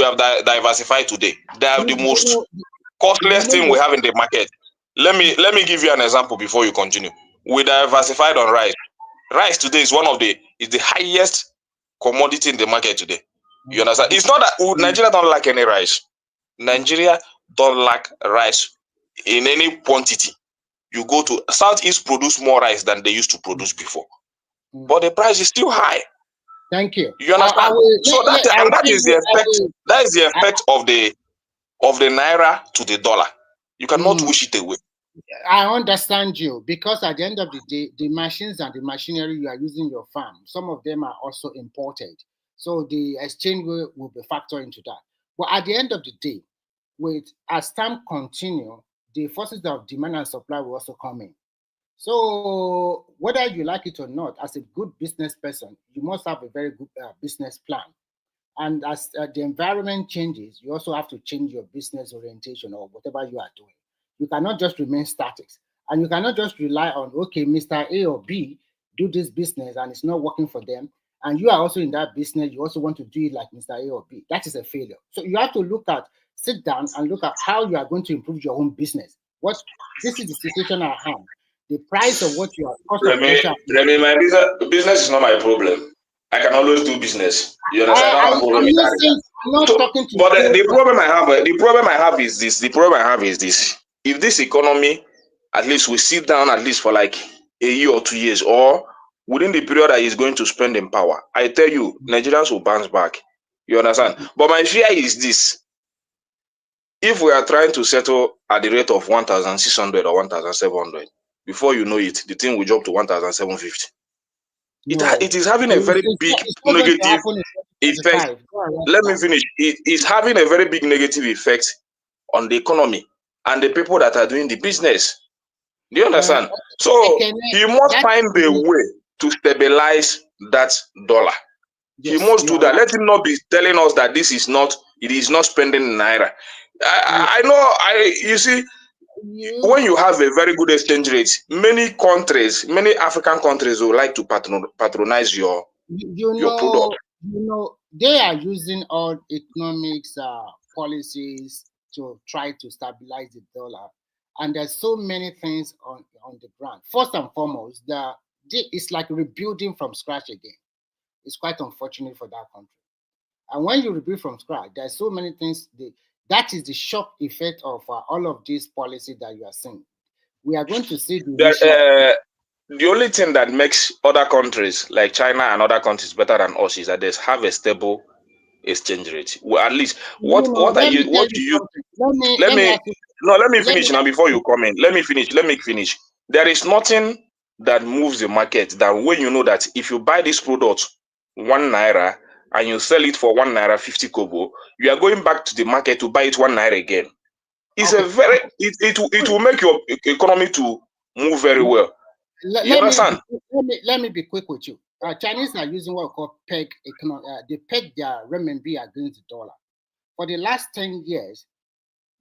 have diversified today, they are the most costliest thing we have in the market. Let me give you an example before you continue. We diversified on rice. Rice today is the highest commodity in the market today. You understand? It's not that Nigeria don't lack any rice. Nigeria don't lack rice in any quantity. You go to Southeast produce more rice than they used to produce before, but the price is still high. Thank you. You understand? That is the effect. That is the effect of the naira to the dollar. You cannot wish it away. I understand you, because at the end of the day, the machines and the machinery you are using in your farm, some of them are also imported. So the exchange will be factored into that. But at the end of the day, as time continue, the forces of demand and supply will also come in. So whether you like it or not, as a good business person, you must have a very good business plan. And as the environment changes, you also have to change your business orientation or whatever you are doing. You cannot just remain static. And you cannot just rely on, okay, Mr. A or B do this business and it's not working for them. And you are also in that business, you also want to do it like Mr. A or B. That is a failure. So you have to sit down and look at how you are going to improve your own business. This is the situation at hand. The price of what you are, cost of production. My business is not my problem. I can always do business. You understand? I don't have a problem with that. But the problem I have is this. The problem I have is this. If this economy, at least we sit down at least for like a year or 2 years, or within the period that he's going to spend in power, I tell you, Nigerians will bounce back. You understand? But my fear is this. If we are trying to settle at the rate of 1,600 or 1,700, before you know it, the thing will jump to 1,750. It is having a very big negative effect. Let me finish. It is having a very big negative effect on the economy and the people that are doing the business. Do you understand? So he must find a way to stabilize that dollar. He must do that. Let him not be telling us that it is not spending naira. I know. You see, when you have a very good exchange rate, many African countries will like to patronize your product. They are using all economics policies to try to stabilize the dollar, and there's so many things on the ground. First and foremost, it's like rebuilding from scratch again. It's quite unfortunate for that country. And when you rebuild from scratch, there's so many things. That is the shock effect of all of these policies that you are seeing. We are going to see the only thing that makes other countries like China and other countries better than us is that they have a stable exchange rate. Well, at least let me finish now before you come in. Let me finish. There is nothing that moves the market than when you know that if you buy this product 1 naira and you sell it for 1 naira 50 kobo, you are going back to the market to buy it 1 naira again. It's it will make your economy to move very well. You understand? Let me be quick with you. Chinese are using what we call peg economy. They peg their renminbi against the dollar. For the last 10 years,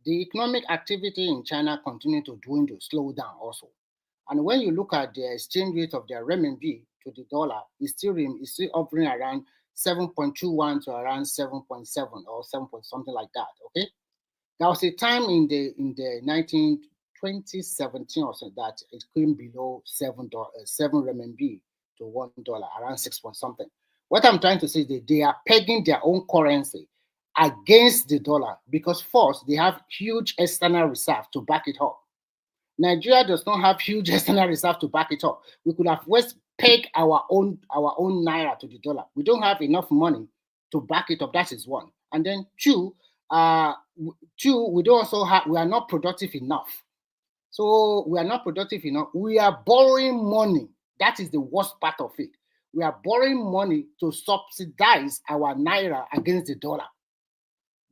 the economic activity in China continued to dwindle, slow down also. And when you look at the exchange rate of their renminbi to the dollar, it's still hovering around 7.21 to around 7.7 or 7 point something like that. Okay. There was a time in the 2017 or so that it came below $7 renminbi to $1, around 6 point something. What I'm trying to say is that they are pegging their own currency against the dollar because first they have huge external reserve to back it up. Nigeria does not have huge external reserve to back it up. We could have first pegged our own naira to the dollar. We don't have enough money to back it up. That is one. And then two, we are not productive enough. So we are not productive enough. We are borrowing money. That is the worst part of it. We are borrowing money to subsidize our naira against the dollar.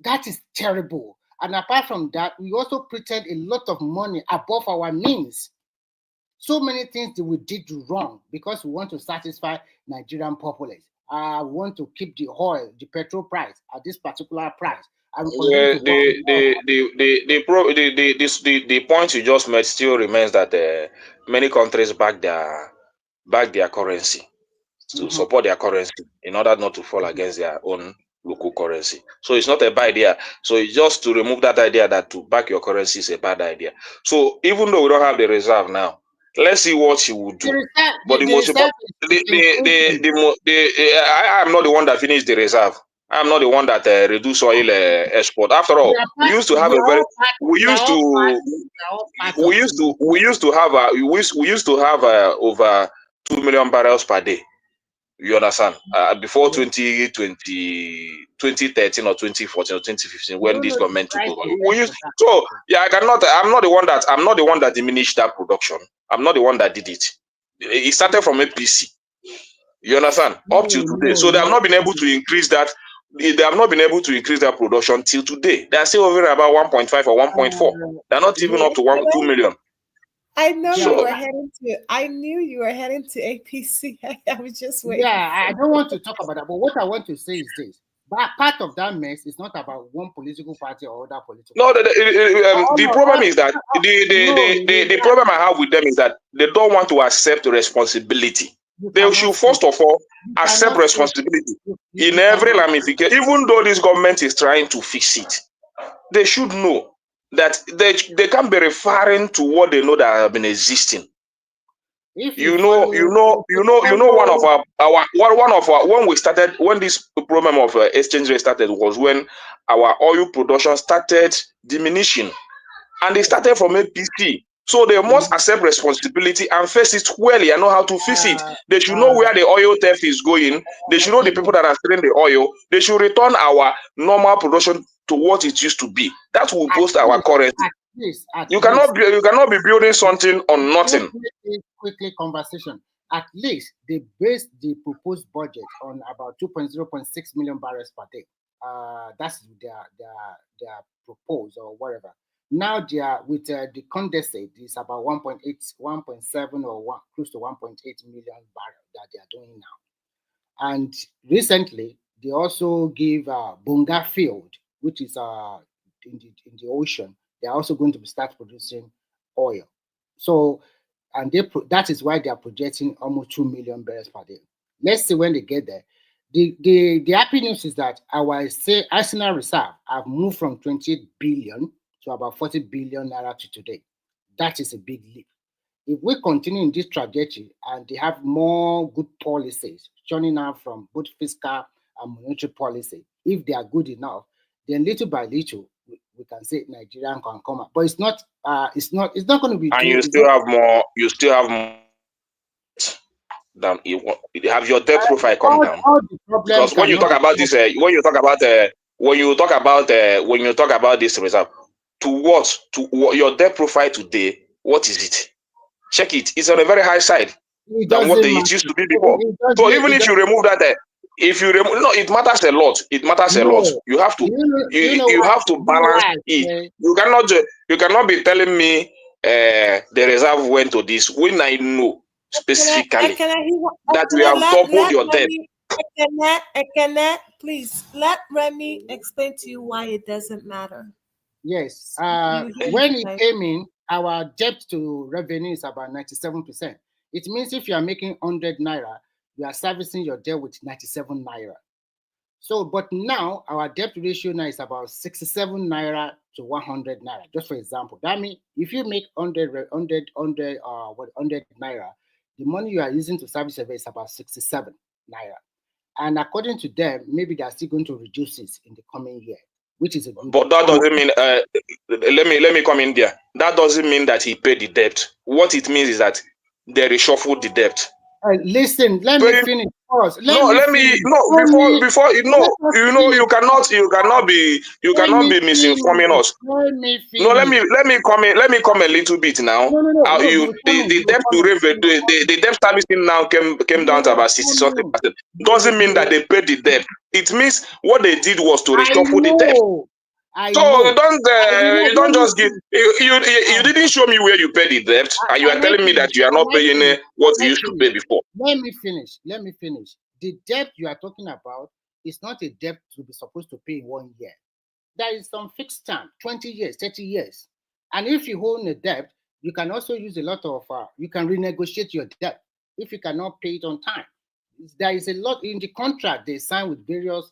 That is terrible. And apart from that, we also printed a lot of money above our means. So many things that we did wrong because we want to satisfy Nigerian populace. We want to keep the oil, the petrol price at this particular price. The point you just made still remains that many countries back their currency to support their currency in order not to fall against their own local currency. So it's not a bad idea. So it's just to remove that idea that to back your currency is a bad idea. So even though we don't have the reserve now, let's see what he will do. I am not the one that finished the reserve. I'm not the one that reduced oil export. After all, we used to have over 2 million barrels per day. You understand? Before 2013 or 2014 or 2015, when this government took over, so yeah, I'm not the one that diminished that production. I'm not the one that did it. It started from APC. You understand? Up till today. So they have not been able to increase that. They have not been able to increase their production till today. They are still over about 1.5 or 1.4. They're not even up to 2 million. I know So, you were heading to. I knew you were heading to APC. I was just waiting. Yeah, I don't want to talk about that, but what I want to say is this: but part of that mess is not about one political party or other political. No, the problem is that the problem I have with them is that they don't want to accept responsibility. They should first of all accept responsibility in every ramification. Even though this government is trying to fix it, they should know that they can't be referring to what they know that have been existing. You know, one of our when we started, when this problem of exchange rate started was when our oil production started diminishing, and they started from APC. So they must accept responsibility and face it squarely and know how to fix it. They should know where the oil theft is going. They should know the people that are stealing the oil. They should return our normal production to what it used to be. That will boost our currency. You cannot be building something on nothing. Quickly conversation. At least they based the proposed budget on about 2.0.6 million barrels per day. That's their proposed or whatever. Now they are with the condensate is about 1.8, 1.7 or close to 1.8 million barrels that they are doing now. And recently they also give Bunga Field, which is in the ocean. They are also going to start producing oil. So, and that is why they are projecting almost 2 million barrels per day. Let's see when they get there. The happy news is that our arsenal reserve have moved from 28 billion to about 40 billion naira to today. That is a big leap. If we continue in this trajectory and they have more good policies turning out from both fiscal and monetary policy, if they are good enough, then little by little we can say Nigeria can come up. But it's not going to be. And you still have more. You still have more than you have your debt profile come down. Because when you talk about this, when you talk about this reserve, to your debt profile today, what is it? Check it. It's on a very high side than what it used to be before. So even if you remove that, it matters a lot. It matters a lot. You have to you have to balance it. You cannot be telling me the reserve went to this when I know specifically that we have doubled your debt. Please let Remy explain to you why it doesn't matter. Yes. When it came in, our debt to revenue is about 97%. It means if you are making 100 naira, you are servicing your debt with 97 naira. So, but now our debt ratio now is about 67 naira to 100 naira, just for example. That means if you make 100 naira, the money you are using to service your debt is about 67 naira. And according to them, maybe they are still going to reduce it in the coming year, which is a good. But that doesn't mean. Let me come in there. That doesn't mean that he paid the debt. What it means is that they reshuffled the debt. Listen, let me finish first. You cannot be misinforming us. Let me come a little bit now. The debt to revenue, the debt servicing now came down to about 60-something percent. Doesn't mean that they paid the debt. It means what they did was to reshuffle the debt. You don't just give. You didn't show me where you paid the debt, and you are telling me that you are not paying what you used to pay before. Let me finish. The debt you are talking about is not a debt to be supposed to pay in 1 year. There is some fixed term, 20 years, 30 years. And if you hold a debt, you can also use a lot of, you can renegotiate your debt if you cannot pay it on time. There is a lot in the contract they sign with various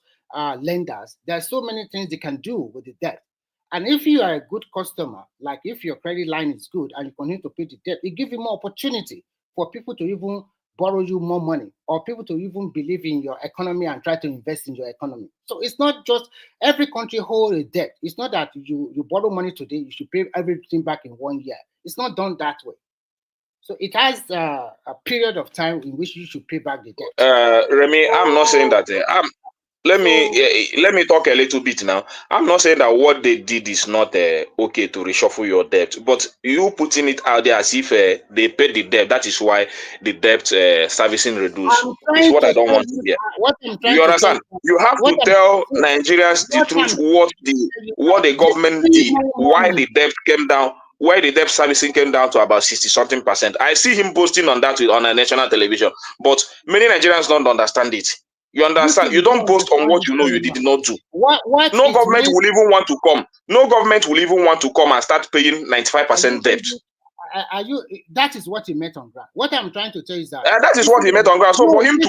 lenders. There are so many things they can do with the debt. And if you are a good customer, like if your credit line is good and you continue to pay the debt, it gives you more opportunity for people to even borrow you more money, or people to even believe in your economy and try to invest in your economy. So it's not just every country hold a debt. It's not that you borrow money today, you should pay everything back in 1 year. It's not done that way. So it has a period of time in which you should pay back the debt. Remy, I'm not saying that. Let me talk a little bit now. I'm not saying that what they did is not okay to reshuffle your debt, but you putting it out there as if they paid the debt. That is why the debt servicing reduced. I'm Is trying what I to don't tell want to you hear. what I'm trying You to tell understand? you. You have What to I'm tell Nigerians the what truth. I'm What the government giving did, more why money. the debt came down, why the debt servicing came down to about 60-something%. I see him posting on that on a national television, but many Nigerians don't understand it. You understand? You don't boast on what you know you did not do. What No it government means? will even want to come. No government will even want to come and start paying 95% debt. Are you? That is what he met on ground. What I'm trying to tell you is that That is what he met on ground. So for him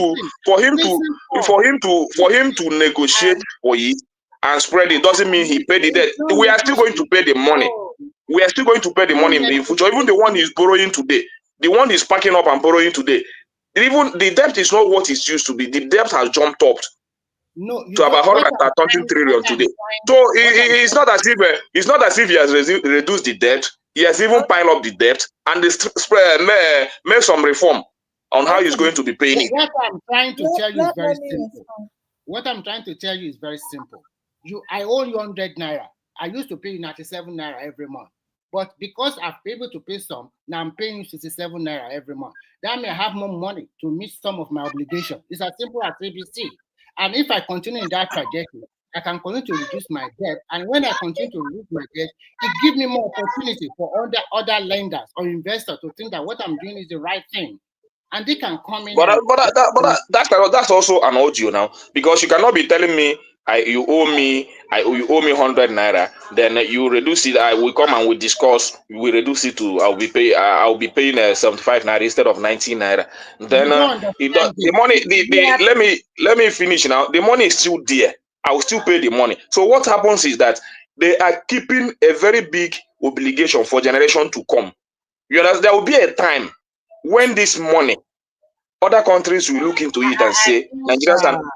to negotiate for it and spread it doesn't mean he paid the debt. We are still going to pay the money. We are still going to pay the money in future. Even the one he's borrowing today, the one he's packing up and borrowing today, even the debt is not what it used to be. The debt has jumped up to about 130 trillion today. So it's not as if he has reduced the debt. He has even piled up the debt and make some reform on how he's going to be paying it. What I'm trying to tell you is very simple. What I'm trying to tell you is very simple. I owe you 100 naira. I used to pay you 97 naira every month. But because I've been able to pay some, now I'm paying you 67 naira every month. That may have more money to meet some of my obligations. It's as simple as ABC. And if I continue in that trajectory, I can continue to reduce my debt. And when I continue to reduce my debt, it gives me more opportunity for other lenders or investors to think that what I'm doing is the right thing. And they can come in. That's also an audio now, because you cannot be telling me you owe me 100 naira, then you reduce it. I will come and we discuss. We reduce it to I'll be paying 75 naira instead of 19 naira. Then the money. Let me finish now. The money is still there. I will still pay the money. So what happens is that they are keeping a very big obligation for generation to come. You understand? There will be a time when this money, other countries will look into it and say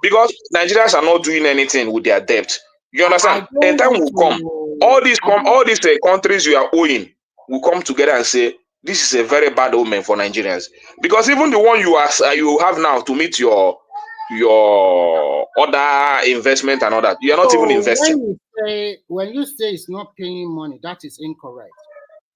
because Nigerians are not doing anything with their debt. You understand? A time will come. All these countries you are owing will come together and say this is a very bad omen for Nigerians, because even the one you have now to meet your other investment and all that, you are not even investing. When you say it's not paying money, that is incorrect.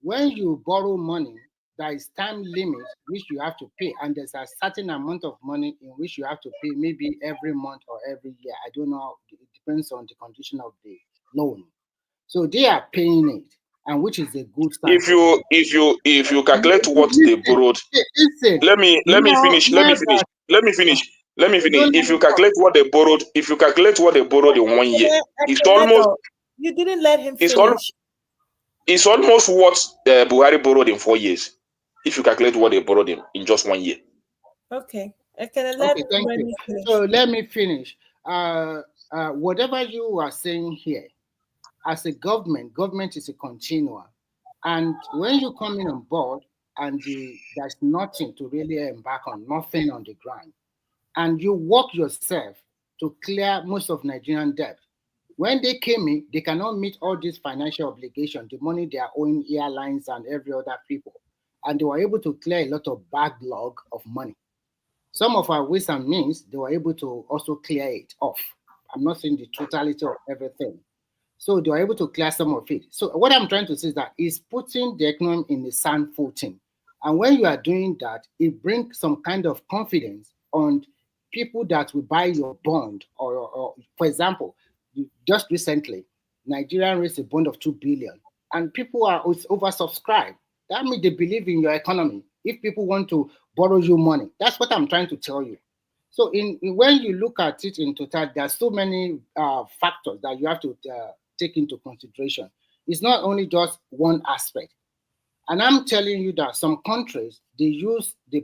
When you borrow money, there is time limit which you have to pay, and there's a certain amount of money in which you have to pay, maybe every month or every year. I don't know. It depends on the condition of the loan. So they are paying it, and which is a good sign. If you calculate what they borrowed, let me finish. If you calculate what they borrowed in 1 year, it's almost. You didn't let him finish. It's almost what Buhari borrowed in 4 years. If you calculate what they borrowed in just 1 year. Okay. Thank you. So let me finish. Whatever you are saying here, as a government is a continuum. And when you come in on board and there's nothing to really embark on, nothing on the ground, and you work yourself to clear most of Nigerian debt, when they came in, they cannot meet all these financial obligations, the money they are owing airlines and every other people. And they were able to clear a lot of backlog of money. Some of our ways and means, they were able to also clear it off. I'm not saying the totality of everything. So they were able to clear some of it. So what I'm trying to say is that it's putting the economy in the sound footing. And when you are doing that, it brings some kind of confidence on people that will buy your bond. Or for example, just recently, Nigeria raised a bond of 2 billion, and people are oversubscribed. That means they believe in your economy. If people want to borrow you money, that's what I'm trying to tell you. So when you look at it in total, there are so many factors that you have to take into consideration. It's not only just one aspect. And I'm telling you that some countries, they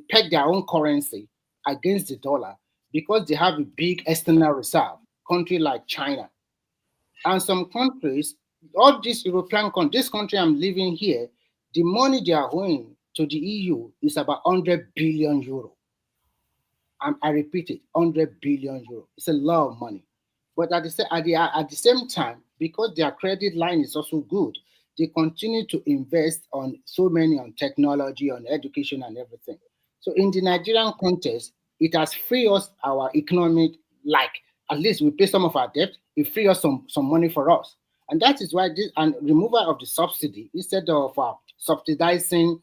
peg their own currency against the dollar because they have a big external reserve, country like China. And some countries, all these European countries, this country I'm living here, the money they are owing to the EU is about 100 billion euro. And I repeat it, 100 billion euro. It's a lot of money. But at the same time, because their credit line is also good, they continue to invest on so many on technology, on education and everything. So in the Nigerian context, it has freed us our economic, like at least we pay some of our debt, it free us some money for us. And that is why this and removal of the subsidy instead of subsidizing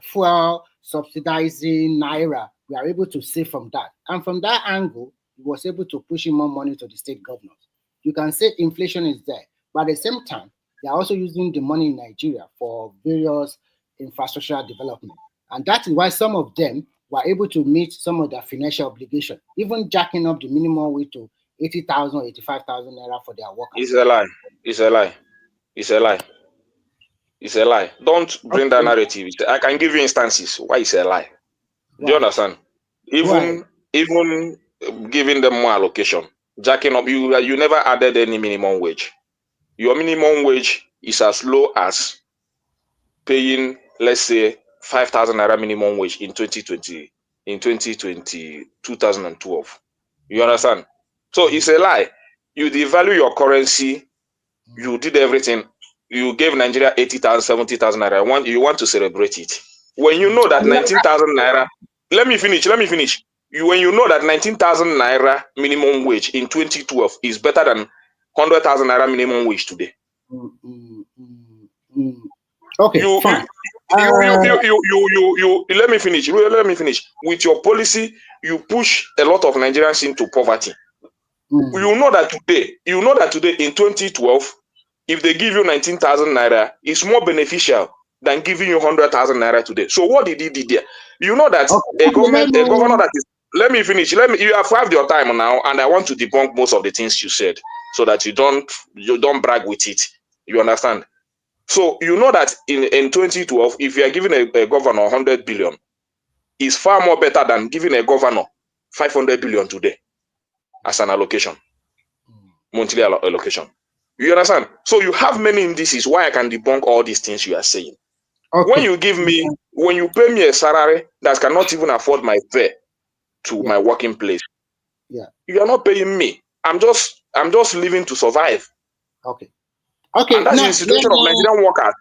fuel, subsidizing naira, we are able to save from that. And from that angle, we was able to push in more money to the state governors. You can say inflation is there, but at the same time, they are also using the money in Nigeria for various infrastructural development. And that is why some of them were able to meet some of their financial obligation, even jacking up the minimum wage to 80,000, 85,000 naira for their workers. It's a lie. It's a lie. It's a lie. It's a lie. Don't bring that narrative. I can give you instances why it's a lie. Do you understand? Even giving them more allocation, jacking up, you never added any minimum wage. Your minimum wage is as low as paying, let's say, 5,000 naira minimum wage in 2020, 2012. You understand? So it's a lie. You devalue your currency, you did everything. You gave Nigeria 80,000, 70,000 naira. You want to celebrate it. When you know that 19,000 naira, let me finish. When you know that 19,000 naira minimum wage in 2012 is better than 100,000 naira minimum wage today. Okay, fine. Let me finish. With your policy, you push a lot of Nigerians into poverty. You know that today in 2012, if they give you 19,000 naira, it's more beneficial than giving you 100,000 naira today. So what did he do there? You know that a governor that is. Let me finish. You have had your time now, and I want to debunk most of the things you said, so that you don't brag with it. You understand? So you know that in 2012, if you are giving a governor 100 billion, is far more better than giving a governor 500 billion today as an allocation, monthly allocation. You understand? So you have many indices why I can debunk all these things you are saying. Okay. When you pay me a salary that cannot even afford my fare to my working place, you are not paying me. I'm just living to survive. Okay. And that's the situation of Nigerian workers.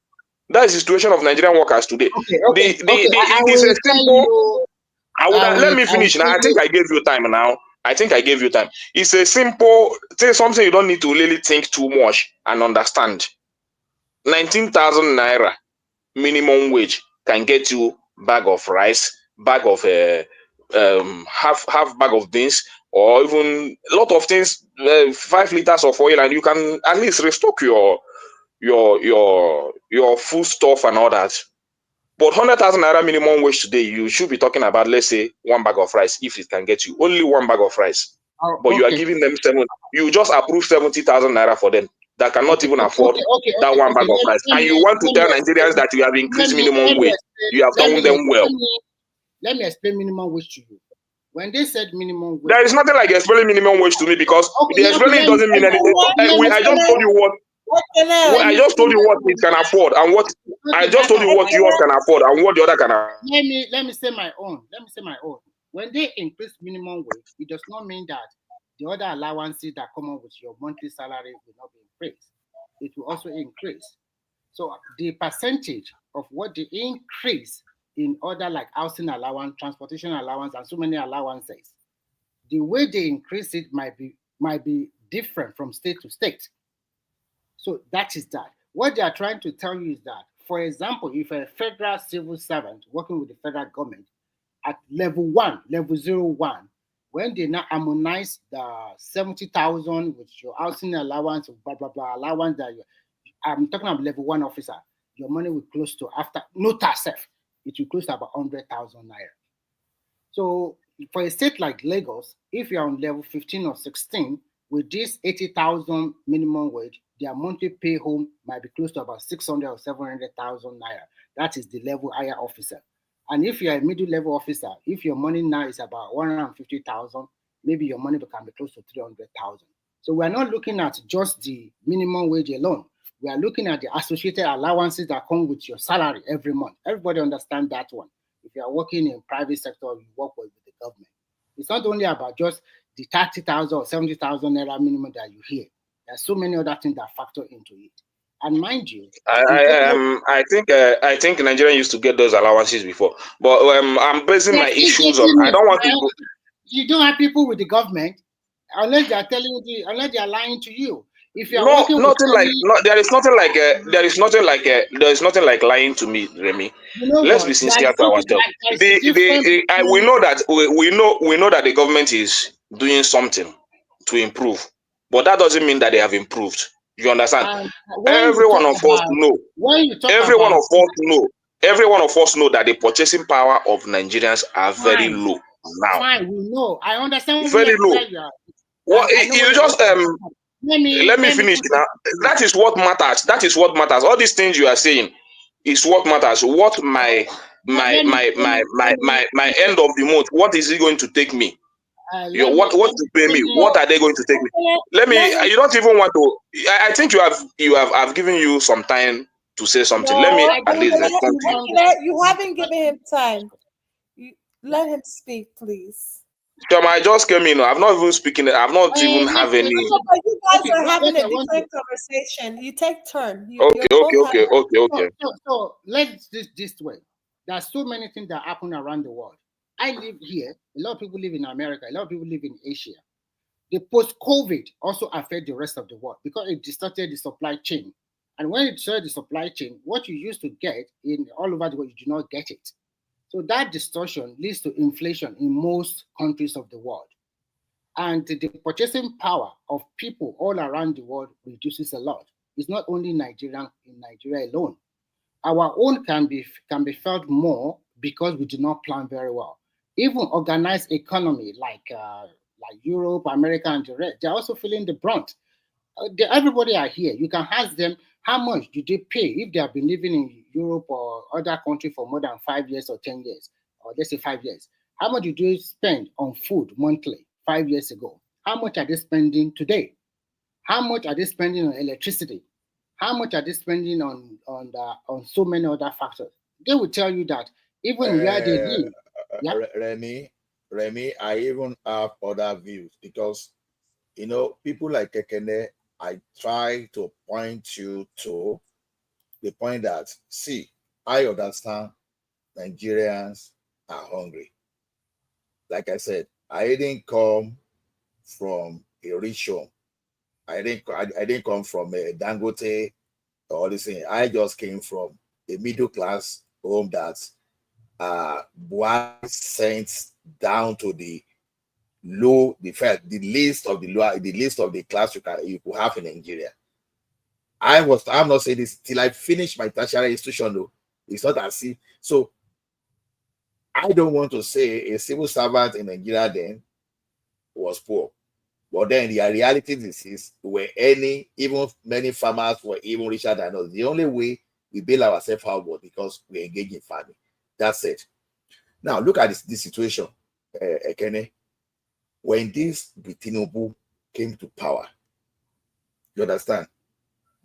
That is the situation of Nigerian workers today. It is a simple. Let me finish now. I think I gave you time now. It's a simple thing, something you don't need to really think too much and understand. 19,000 naira minimum wage can get you bag of rice, bag of half bag of beans, or even a lot of things, 5 liters of oil, and you can at least restock your food stuff and all that. But 100,000 naira minimum wage today, you should be talking about, let's say, 1 bag of rice, if it can get you only 1 bag of rice. But you are giving them you just approve 70,000 naira for them that cannot even afford that 1 bag of rice. And you want to tell Nigerians that you have increased minimum wage. You have done them well. Let me explain minimum wage to you. When they said minimum wage, there is nothing like explaining minimum wage to me, because the explaining doesn't mean anything. I just told you what. I just told you what it can afford, and what I just told you what yours can afford and what the other can afford. Let me say my own. When they increase minimum wage, it does not mean that the other allowances that come up with your monthly salary will not be increased. It will also increase. So the percentage of what they increase in other like housing allowance, transportation allowance, and so many allowances, the way they increase it might be different from state to state. So that is that. What they are trying to tell you is that, for example, if a federal civil servant working with the federal government at level 1, level 01, when they now harmonize the 70,000 with your housing allowance, blah blah blah allowance that I'm talking about level 1 officer, your money will close to, after no tax, it will close to about 100,000 naira. So for a state like Lagos, if you're on level 15 or 16, with this 80,000 minimum wage, their monthly pay home might be close to about 600 or 700,000 naira. That is the level higher officer. And if you're a middle level officer, if your money now is about 150,000, maybe your money can be close to 300,000. So we're not looking at just the minimum wage alone. We are looking at the associated allowances that come with your salary every month. Everybody understands that one. If you are working in private sector, you work with the government. It's not only about just the 30,000 or 70,000 naira minimum that you hear. There's so many other things that factor into it. And mind you, I think Nigeria used to get those allowances before, but I'm basing my they're still issues on. getting I it. don't want to. You don't have people with the government unless they are telling you, unless they are lying to you. If you are No, working with nothing like no. There is nothing like lying to me, Remy. you know Let's what, be sincere to ourselves. there's a difference We between know that we know that the government is doing something to improve, but that doesn't mean that they have improved. You understand? when you talk about Every one of us know. Every one of us know that the purchasing power of Nigerians are very fine, low now. fine, we know. I understand Very low. where you are. Well, I know you where just let let me finish put now. That is what matters. That is what matters. All these things you are saying is what matters. What my end of the month, what is it going to take me? What to pay me? What are they going to take me? Let me. You don't even want to. I think I've given you some time to say something. Let me No, at least respond to you. you haven't given him time. Let him speak, please. I just came in. I've not even speaking. I've not even have any. But you guys are having a different conversation. You take turn. Okay. So let's do this way. There are so many things that happen around the world. I live here. A lot of people live in America. A lot of people live in Asia. The post-COVID also affect the rest of the world because it distorted the supply chain. And when it distorted the supply chain, what you used to get in all over the world, you do not get it. So that distortion leads to inflation in most countries of the world. And the purchasing power of people all around the world reduces a lot. It's not only in Nigeria alone. Our own can be felt more because we do not plan very well. Even organized economy like Europe, America, and the rest, they're also feeling the brunt. Everybody are here. You can ask them how much do they pay if they have been living in Europe or other country for more than 5 years or 10 years, or let's say 5 years. How much do they spend on food monthly 5 years ago? How much are they spending today? How much are they spending on electricity? How much are they spending on so many other factors? They will tell you that even where they live. Remy, I even have other views because people like Kekene, I try to point you to the point that see, I understand Nigerians are hungry. Like I said, I didn't come from a rich home. I didn't come from a Dangote or all this thing. I just came from a middle class home that Buhari sent down to the least of the class you could have in Nigeria. I'm not saying this till I finish my tertiary institution though. It's not as if so. I don't want to say a civil servant in Nigeria then was poor. But then the reality is where even many farmers were even richer than us. The only way we bail ourselves out was because we engage in farming. That's it. Now look at this situation, Ekene. When this Tinubu came to power, you understand,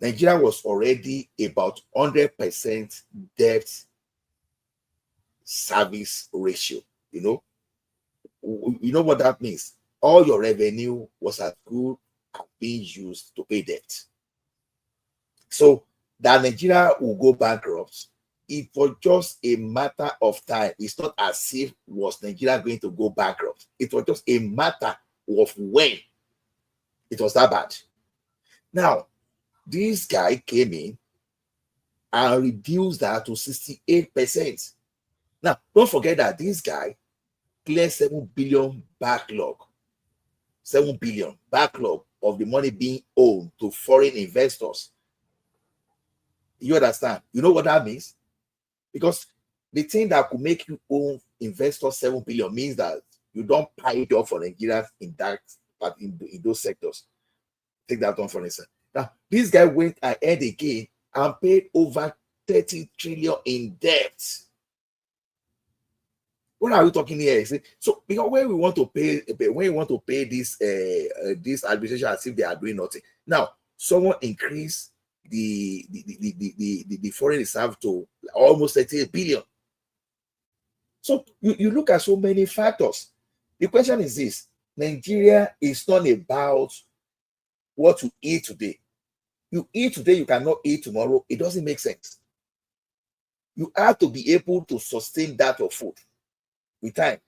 Nigeria was already about 100% debt service ratio. You know what that means? All your revenue was as good as being used to pay debt. So that Nigeria will go bankrupt, it was just a matter of time. It's not as if was Nigeria going to go bankrupt. It was just a matter of when it was that bad. Now, this guy came in and reduced that to 68%. Now, don't forget that this guy cleared 7 billion backlog. 7 billion backlog of the money being owed to foreign investors. You understand? You know what that means? Because the thing that could make you own investors 7 billion means that you don't pay it off for Nigerians in those sectors. Take that on for instance. Now, this guy went ahead again and paid over 30 trillion in debt. What are we talking here? So because when we want to pay this administration as if they are doing nothing. Now, someone increased the foreign reserve to almost 38 billion. So you look at so many factors. The question is this: Nigeria is not about what to eat today. You eat today, you cannot eat tomorrow. It doesn't make sense. You have to be able to sustain that of food with time.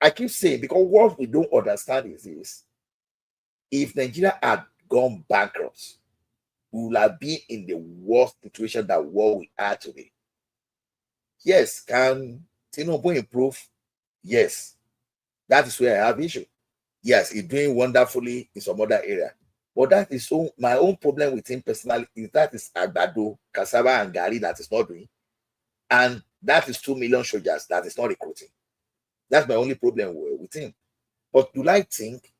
I keep saying, because what we don't understand is this: if Nigeria had gone bankrupt, we would have been in the worst situation that what we are today. Yes, can Tinubu improve? Yes, that is where I have issue. Yes, he's doing wonderfully in some other area, but that is my own problem with him personally is that is Agbado, cassava, and Gari that is not doing, and that is 2 million soldiers that is not recruiting. That's my only problem with him. But do I think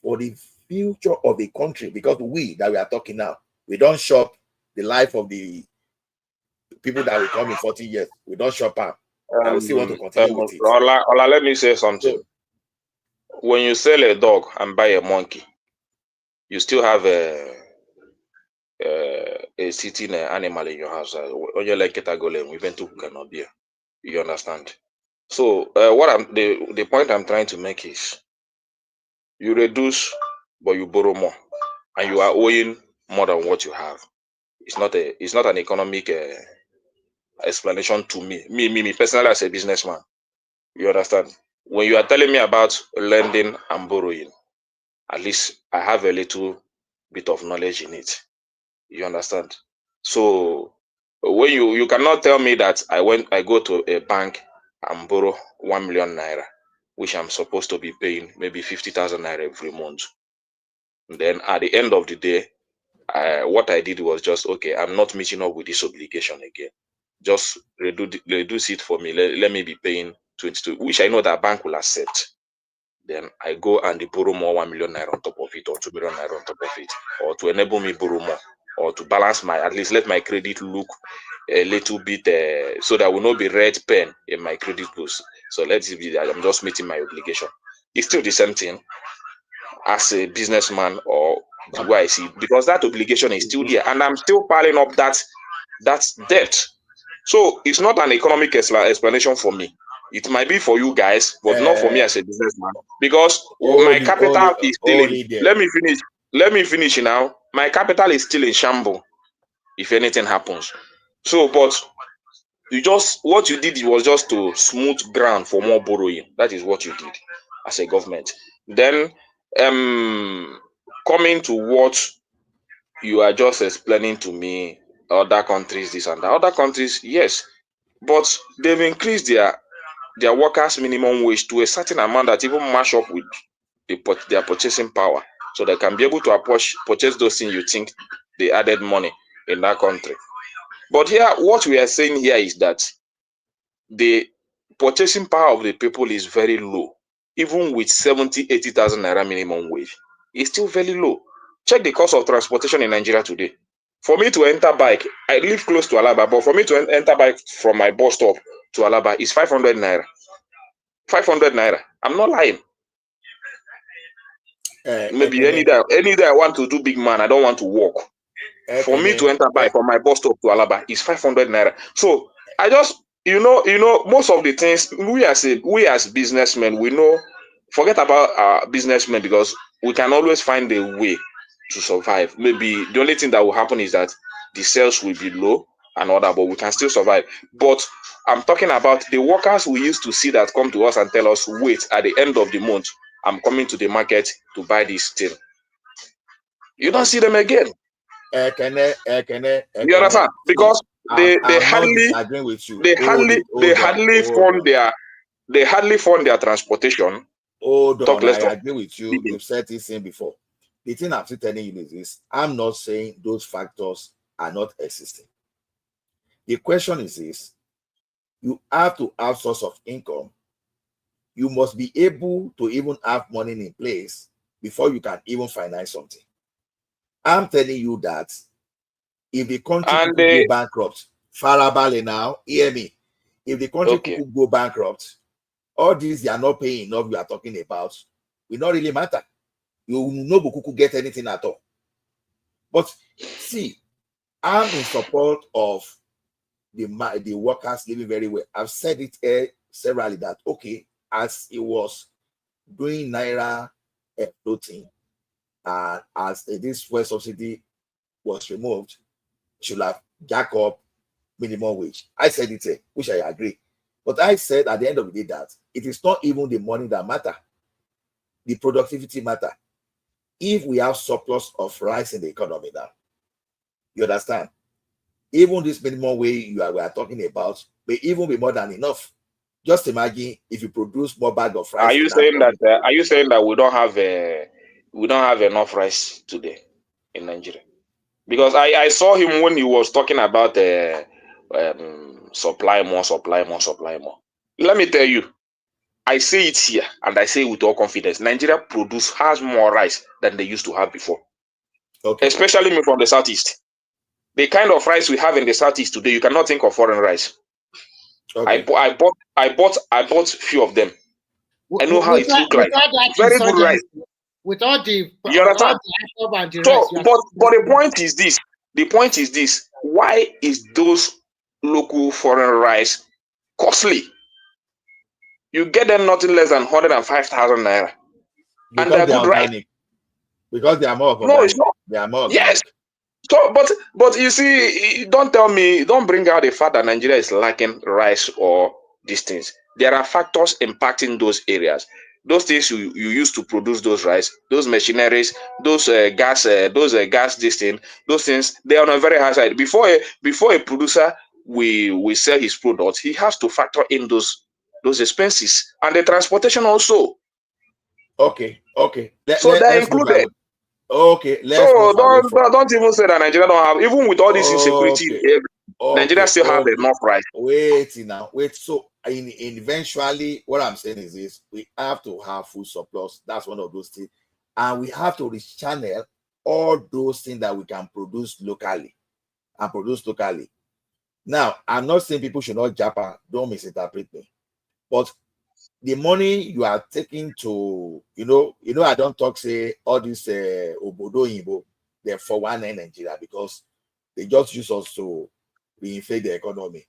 for the future of the country, because we that we are talking now, we don't shop the life of the people that will come in 40 years. We don't shop up. I will still want to continue with it. Ola, let me say something. When you sell a dog and buy a monkey, you still have a sitting animal in your house. When you like it, I go even to cannot be. You understand? So what the point I'm trying to make is, you reduce, but you borrow more, and you are owing more than what you have. It's not an economic explanation to me personally as a businessman. You understand? When you are telling me about lending and borrowing, at least I have a little bit of knowledge in it. You understand? So when you cannot tell me that I go to a bank and borrow 1 million naira, which I'm supposed to be paying maybe 50,000 naira every month. Then at the end of the day, what I did was just, okay, I'm not meeting up with this obligation again. Just reduce it for me. Let me be paying 22, which I know that bank will accept. Then I go and borrow more 1 million naira on top of it, or 2 million naira on top of it, or to enable me borrow more, or to balance at least let my credit look a little bit, so that will not be red pen in my credit books. So let's be that I'm just meeting my obligation. It's still the same thing as a businessman, or the way I see it, because that obligation is still there, and I'm still piling up that debt. So it's not an economic explanation for me. It might be for you guys, but not for me as a businessman, because my capital is still in. Let me finish now. My capital is still in shambles if anything happens. So, but what you did was just to smooth ground for more borrowing. That is what you did as a government. Then, coming to what you are just explaining to me, other countries, this and that. Other countries, yes, but they've increased their workers' minimum wage to a certain amount that even match up with their purchasing power, so they can be able to purchase those things you think they added money in that country. But here, what we are saying here is that the purchasing power of the people is very low. Even with 70,000-80,000 naira minimum wage, it's still very low. Check the cost of transportation in Nigeria today. For me to enter bike, I live close to Alaba, but for me to enter bike from my bus stop to Alaba is 500 naira. 500 naira. I'm not lying. Maybe any day I want to do big man, I don't want to walk. For me to enter bike from my bus stop to Alaba is 500 naira. So I just, most of the things we as businessmen, we know. Forget about our businessmen, because we can always find a way to survive. Maybe the only thing that will happen is that the sales will be low and all that, but we can still survive. But I'm talking about the workers we used to see that come to us and tell us, wait, at the end of the month, I'm coming to the market to buy this thing. You don't see them again. You understand? Because they hardly fund their transportation. Hold on, I agree with you. You've said this thing before. The thing I'm still telling you is this: I'm not saying those factors are not existing. The question is this: you have to have source of income. You must be able to even have money in place before you can even finance something. I'm telling you that if the country could go bankrupt, Farabale now, hear me. If the country could go bankrupt, all these they are not paying enough we are talking about will not really matter. You know could get anything at all. But see, I'm in support of the workers living very well. I've said it severally that, okay, as it was doing Naira floating, as this fuel subsidy was removed, should have jack up minimum wage. I said it, which I agree. But I said at the end of the day that it is not even the money that matter. The productivity matter. If we have surplus of rice in the economy now, you understand? Even this minimum wage we are talking about may even be more than enough. Just imagine if you produce more bag of rice. Are you saying that? Are you saying that we don't have enough rice today in Nigeria? Because I saw him when he was talking about supply more. Let me tell you, I say it here and I say it with all confidence. Nigeria has more rice than they used to have before. Okay. Especially me from the southeast. The kind of rice we have in the southeast today, you cannot think of foreign rice. Okay. I bought few of them. I know how it look like. That Very good rice. With all the You understand? and the So, rest, but the point is this. The point is this. Why is those local foreign rice costly? You get them nothing less than 105,000 naira. Because and they're they are good rice. organic. Because they are more organic. No, it's not. They are more organic. Yes. So, but you see, don't bring out the fact that Nigeria is lacking rice or these things. There are factors impacting those areas. Those things you use to produce those rice, those machineries, those gas, this thing, those things, they are on a very high side. Before a producer will sell his product, he has to factor in those expenses and the transportation also. Okay. So they're Let's move included. away. Okay, So don't even say that Nigeria don't have, even with all this insecurity, Nigeria still have enough rice. Wait. So eventually, what I'm saying is this: we have to have food surplus. That's one of those things, and we have to rechannel all those things that we can produce locally. Now, I'm not saying people should not Japan. Don't misinterpret me, but the money you are taking to, I don't talk, say, all this Obodo Ibo, they're for one in Nigeria because they just use us to reinflate the economy,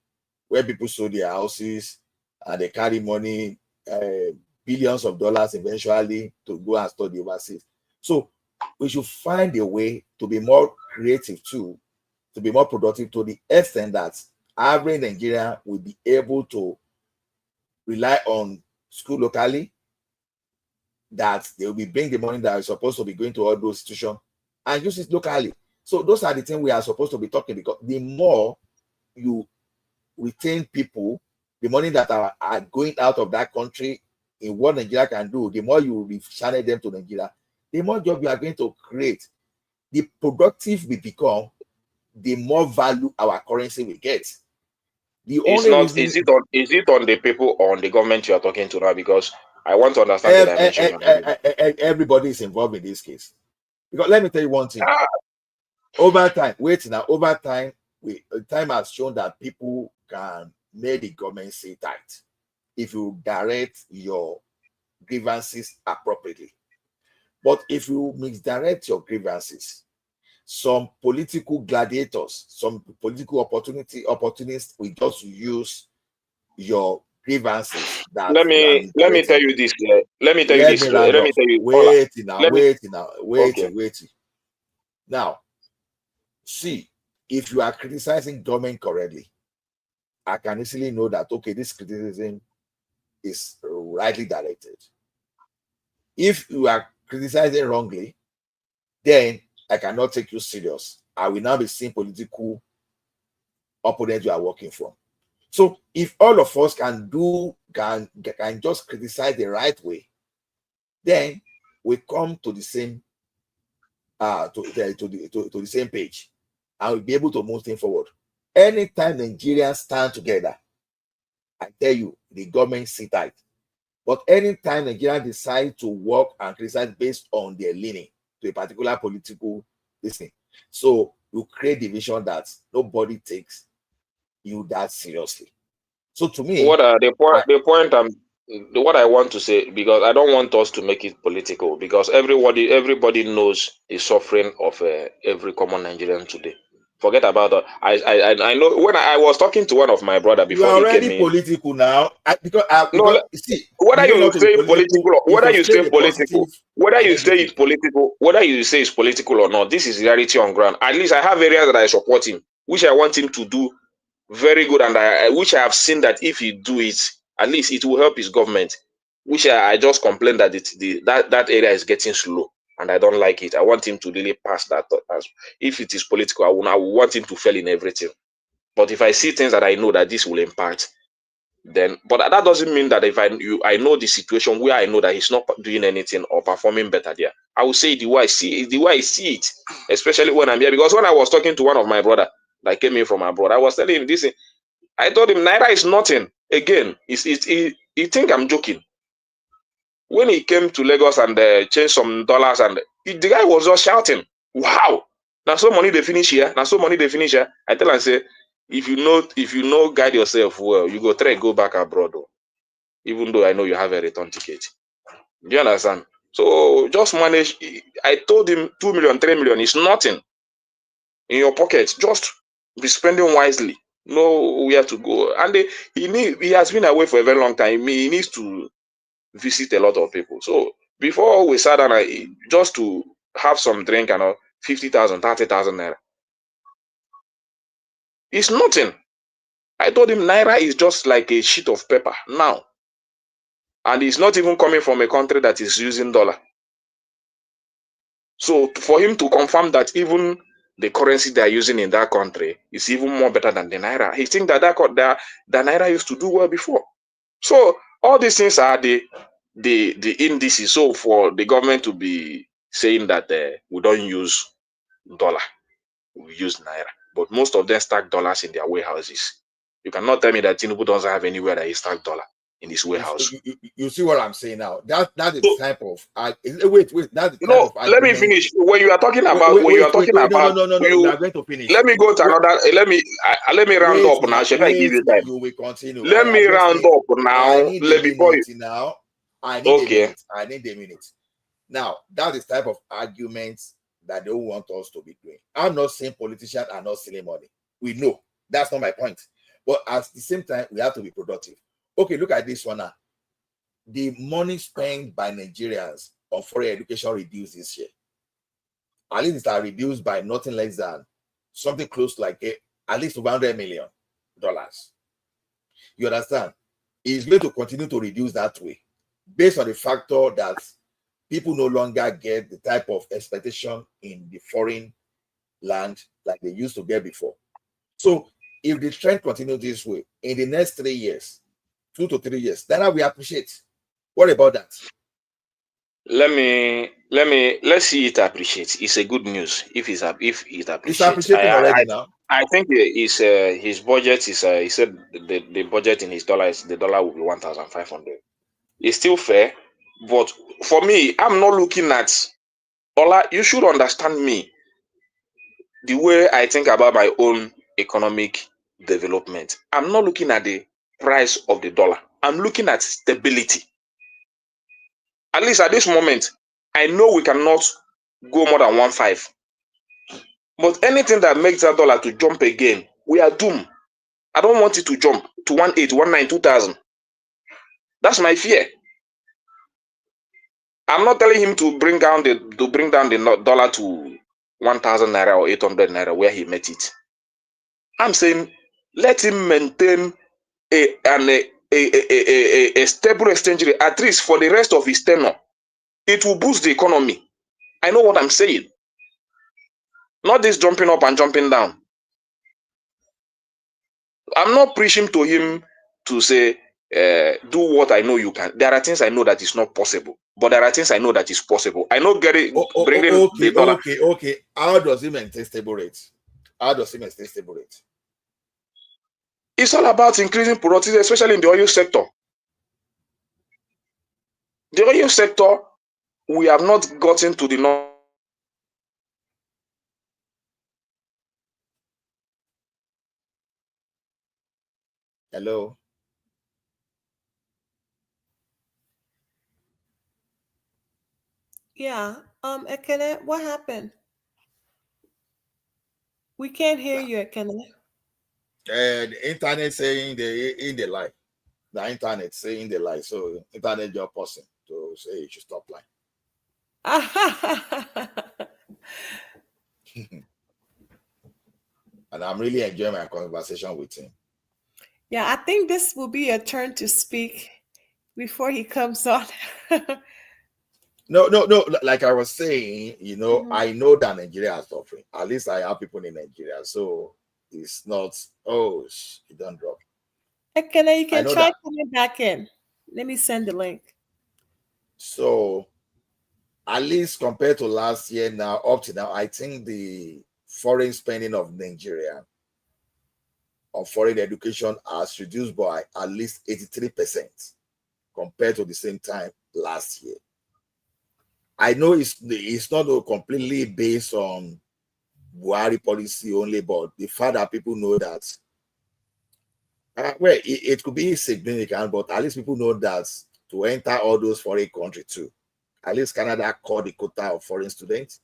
where people sold their houses and they carry money, billions of dollars eventually to go and study overseas. So we should find a way to be more creative too, to be more productive to the extent that average Nigeria will be able to rely on school locally, that they will be bringing the money that is supposed to be going to all those institutions and use it locally. So those are the things we are supposed to be talking, because the more you retain people, the money that are going out of that country in what Nigeria can do, the more you channel them to Nigeria, the more job you are going to create. The productive we become, the more value our currency will get. Is it on the people or on the government you are talking to now? Because I want to understand the dimension. Everybody is involved in this case. Because let me tell you one thing. Over time, time has shown that people can make the government say tight if you direct your grievances appropriately. But if you misdirect your grievances, some political gladiators, some political opportunists will just use your grievances. Let me tell you this. Wait. Now, see, if you are criticizing government correctly, I can easily know that, okay, this criticism is rightly directed. If you are criticizing wrongly, then I cannot take you serious. I will now be seeing political opponents you are working from. So if all of us can just criticize the right way, then we come to the same to the same page, and we'll be able to move things forward. Anytime Nigerians stand together, I tell you, the government sit tight. But anytime Nigerians decide to work and criticize based on their leaning to a particular political thing, so you create division that nobody takes you that seriously. So to me, what I want to say, because I don't want us to make it political, because everybody knows the suffering of every common Nigerian today. Forget about that. I know when I was talking to one of my brother You before are he came already in. political now. Because No, see, whether the way you not to be say political political, is whether to you stay say the political, positive whether you say energetic. it's political, whether you say it's political or not, this is reality on ground. At least I have areas that I support him, which I want him to do very good, and which I have seen that if he do it, at least it will help his government. Which I just complain that that area is getting slow, and I don't like it. I want him to really pass that. If it is political, I will want him to fail in everything. But if I see things that I know that this will impact, then but that doesn't mean that if I know the situation where I know that he's not doing anything or performing better there, I will say the way I see it, especially when I'm here. Because when I was talking to one of my brother that came in from abroad, I was telling him this. I told him Naira is nothing. Again, he think I'm joking. When he came to Lagos and changed some dollars, and the guy was just shouting, "Wow! Now so money they finish here. Now so money they finish here." I tell him, say, if you know guide yourself well, you go try go back abroad. Oh. Even though I know you have a return ticket. Do you understand? So just manage. I told him 2 million, 3 million is nothing in your pocket. Just be spending wisely. Know where to go. And he has been away for a very long time. He needs to visit a lot of people. So before we sat down, just to have some drink and 50,000, 30,000 naira. It's nothing. I told him naira is just like a sheet of paper now. And it's not even coming from a country that is using dollar. So for him to confirm that even the currency they are using in that country is even more better than the naira, he thinks that the naira used to do well before. So all these things are the indices. So for the government to be saying that we don't use dollar, we use naira, but most of them stack dollars in their warehouses. You cannot tell me that Tinubu doesn't have anywhere that he stack dollar in his warehouse. You see what I'm saying now? That is the type of wait. That's the type of Let me argument. finish. When you are talking Wait. about No. You you, are going to finish. let me go to another. Let me round Wait up now. now. Should I give Wait you now. time? You will continue. Let me round up I now. need a Let before you. minute now. I need a Okay. minute. I need a minute. Now, that is type of arguments that they don't want us to be doing. I'm not saying politicians are not stealing money. We know. That's not my point. But at the same time, we have to be productive. Okay, look at this one now. The money spent by Nigerians on foreign education reduced this year. At least it's reduced by nothing less than something close to like at least $100 million. You understand? It's going to continue to reduce that way based on the factor that people no longer get the type of expectation in the foreign land like they used to get before. So if the trend continues this way in the next 3 years, 2 to 3 years, then we appreciate. What about that? Let's see it appreciate. It's a good news if it appreciates. It's appreciating already now. I think his budget is he said the budget in his dollar is the dollar will be 1,500. It's still fair, but for me, I'm not looking at dollar. You should understand me the way I think about my own economic development. I'm not looking at the price of the dollar. I'm looking at stability. At least at this moment, I know we cannot go more than 1.5. But anything that makes that dollar to jump again, we are doomed. I don't want it to jump to 1.8, 1.9, 2,000. That's my fear. I'm not telling him to bring down the dollar to 1,000 naira or 800 naira where he met it. I'm saying let him maintain a stable exchange rate at least for the rest of his tenure. It will boost the economy. I know what I'm saying. Not this jumping up and jumping down. I'm not preaching to him to say, do what I know you can. There are things I know that is not possible, but there are things I know that is possible. I know bringing the dollar. Okay. How does he maintain stable rates? How does he maintain stable rates? It's all about increasing productivity, especially in the oil sector. The oil sector, we have not gotten to the Hello. Yeah. Ekene, what happened? We can't hear you, Ekene. The internet saying in the lie. The internet saying the lie. So internet your person to say you should stop lying. And I'm really enjoying my conversation with him. Yeah, I think this will be a turn to speak before he comes on. No. Like I was saying, I know that Nigeria is suffering. At least I have people in Nigeria. So it's not, it don't drop. Ekene, you I can know try that. coming back in. Let me send the link. So at least compared to last year now, up to now, I think the foreign spending of Nigeria on foreign education has reduced by at least 83% compared to the same time last year. I know it's not completely based on Buhari policy only, but the fact that people know that, it could be significant, but at least people know that to enter all those foreign countries too. At least Canada called the quota of foreign students,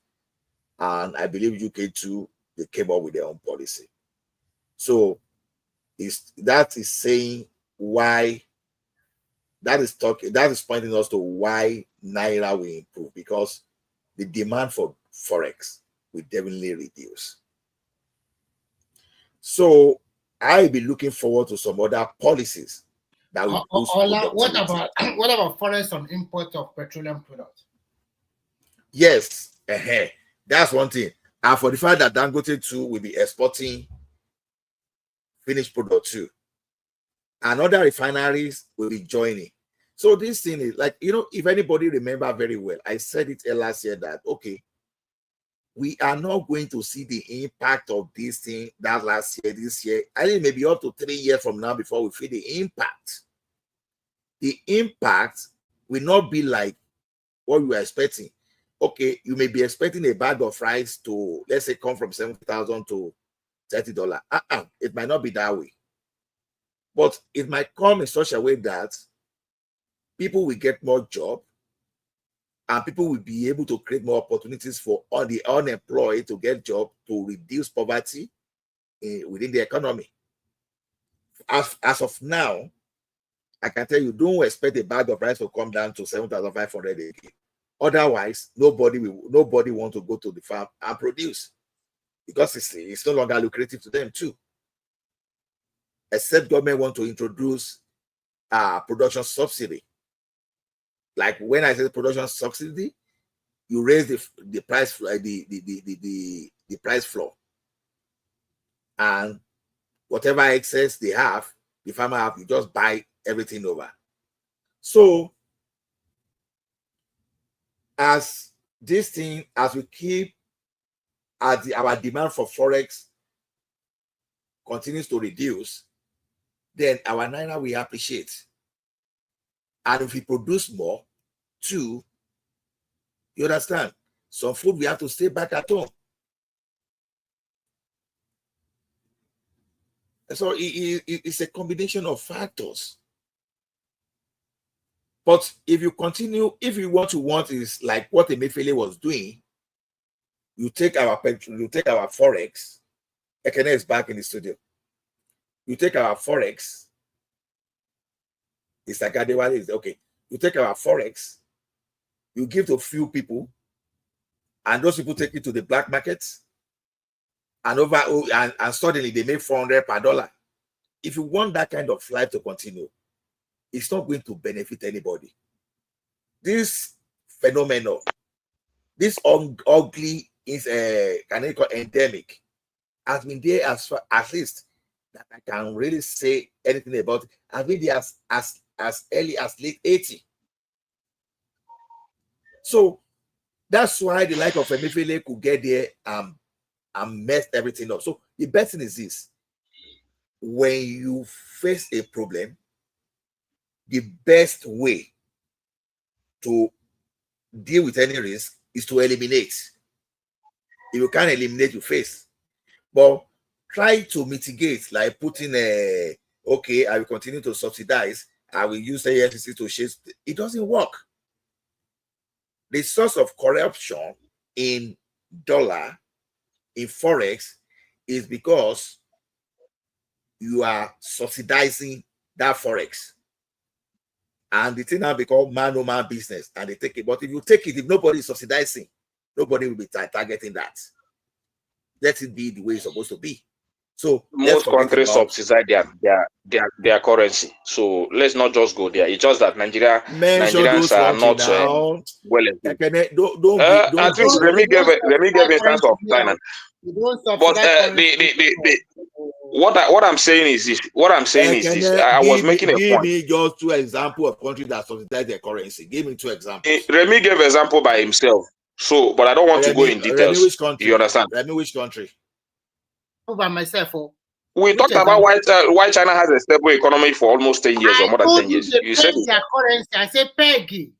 and I believe UK too, they came up with their own policy. So that is saying why, that is pointing us to why Naira will improve, because the demand for Forex will definitely reduce. So I'll be looking forward to some other policies that will boost productivity. What about forex on import of petroleum products? Yes, that's one thing. And for the fact that Dangote too will be exporting finished product too, and other refineries will be joining. So this thing is like, if anybody remember very well, I said it last year that, okay, we are not going to see the impact of this thing that last year, this year. I think maybe up to 3 years from now before we feel the impact. The impact will not be like what you were expecting. Okay, you may be expecting a bag of rice to, let's say, come from $70,000 to $30. It might not be that way. But it might come in such a way that people will get more job, and people will be able to create more opportunities for all the unemployed to get job, to reduce poverty within the economy. As of now, I can tell you, don't expect a bag of rice to come down to 7,500 again. Otherwise, nobody want to go to the farm and produce, because it's no longer lucrative to them too. Except government want to introduce production subsidy. Like when I say production subsidy, you raise the price, the price floor, and whatever excess they have, the farmer have, you just buy everything over. So as this thing, as we keep our demand for forex continues to reduce, then our naira will appreciate. And if we produce more too, you understand, some food we have to stay back at home. So it's a combination of factors. But if you continue, if you want is like what Emefiele was doing, you take our forex. Ekene is back in the studio. You take our forex. It's like Adewale is okay. You take our forex, you give to a few people, and those people take it to the black markets, and suddenly they make 400 per dollar. If you want that kind of life to continue, it's not going to benefit anybody. This phenomenon, this ugly is endemic, has been there as far, at least that I can really say anything about it. Has been there as early as late 80s. So that's why the like of Emefiele could get there and mess everything up. So the best thing is this: when you face a problem, the best way to deal with any risk is to eliminate. If you can't eliminate, you face. But try to mitigate, like putting okay, I will continue to subsidize, I will use the EFCC to chase. It doesn't work. The source of corruption in dollar, in forex, is because you are subsidizing that forex. And the thing now become man-o-man business, and they take it. But if you take it, if nobody is subsidizing, nobody will be targeting that. Let it be the way it's supposed to be. So most countries subsidize their currency. So let's not just go there. It's just that Nigerians are not well equipped. At least let me give instance of China. But what I'm saying is this. I was making a point. Give me just 2 examples of countries that subsidize their currency. Give me 2 examples. Remy gave example by himself. So, but I don't want to go in details. Which country? You understand? Which country? By myself. We talked about why China has a stable economy for almost 10 years or more than 10 years. You said their currency. I said peg.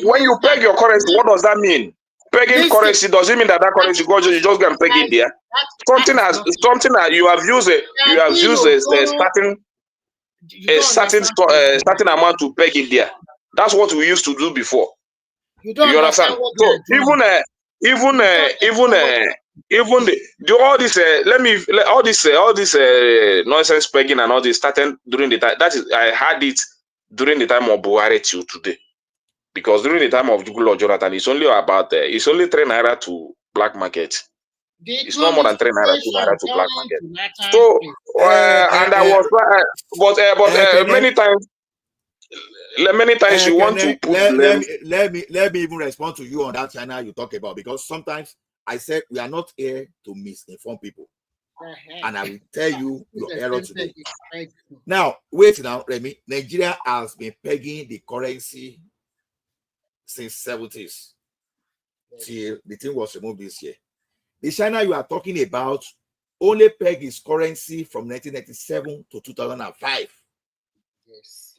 When you peg your currency, what does that mean? Pegging currency, does it mean that currency you just go and peg it there? Something that you have used a certain amount to peg it there. That's what we used to do before. You understand? So all this nonsense pegging and all this started during the time. That is, I had it during the time of Buhari till today. Because during the time of Goodluck Jonathan, it's only 3 naira to black market. It's not more than 3 naira, 2 naira to black market. So and I was many times you want to put let me even respond to you on that China you talk about, because sometimes I said we are not here to misinform people. And I will tell you your error today. Now, wait now, Remy. Nigeria has been pegging the currency since 70s till the thing was removed this year. The China you are talking about only peg its currency from 1997 to 2005. Yes.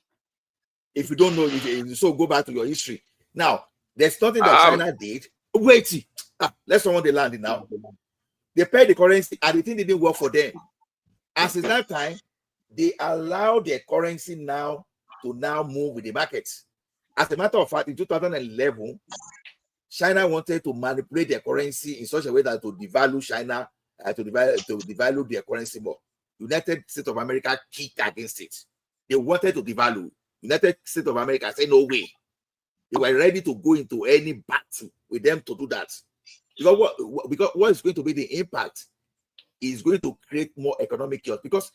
If you don't know, so go back to your history. Now, there's nothing that China did. Wait, let's someone they land now. They paid the currency and the thing didn't work for them. And since that time, they allow their currency now to move with the markets. As a matter of fact, in 2011, China wanted to manipulate their currency in such a way that to devalue China, to devalue their currency more. United States of America kicked against it. They wanted to devalue. United States of America said no way. They were ready to go into any battle with them to do that. Because what is going to be the impact is going to create more economic chaos. Because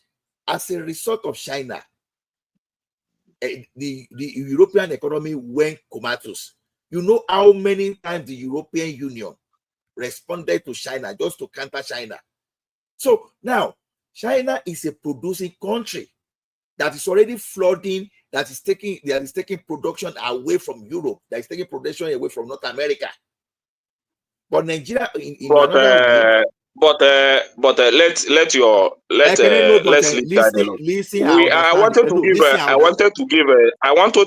as a result of China, the European economy went comatose. You know how many times the European Union responded to China just to counter China. So now China is a producing country that is already flooding, that is taking production away from Europe, that is taking production away from North America. But Nigeria let's listen. I wanted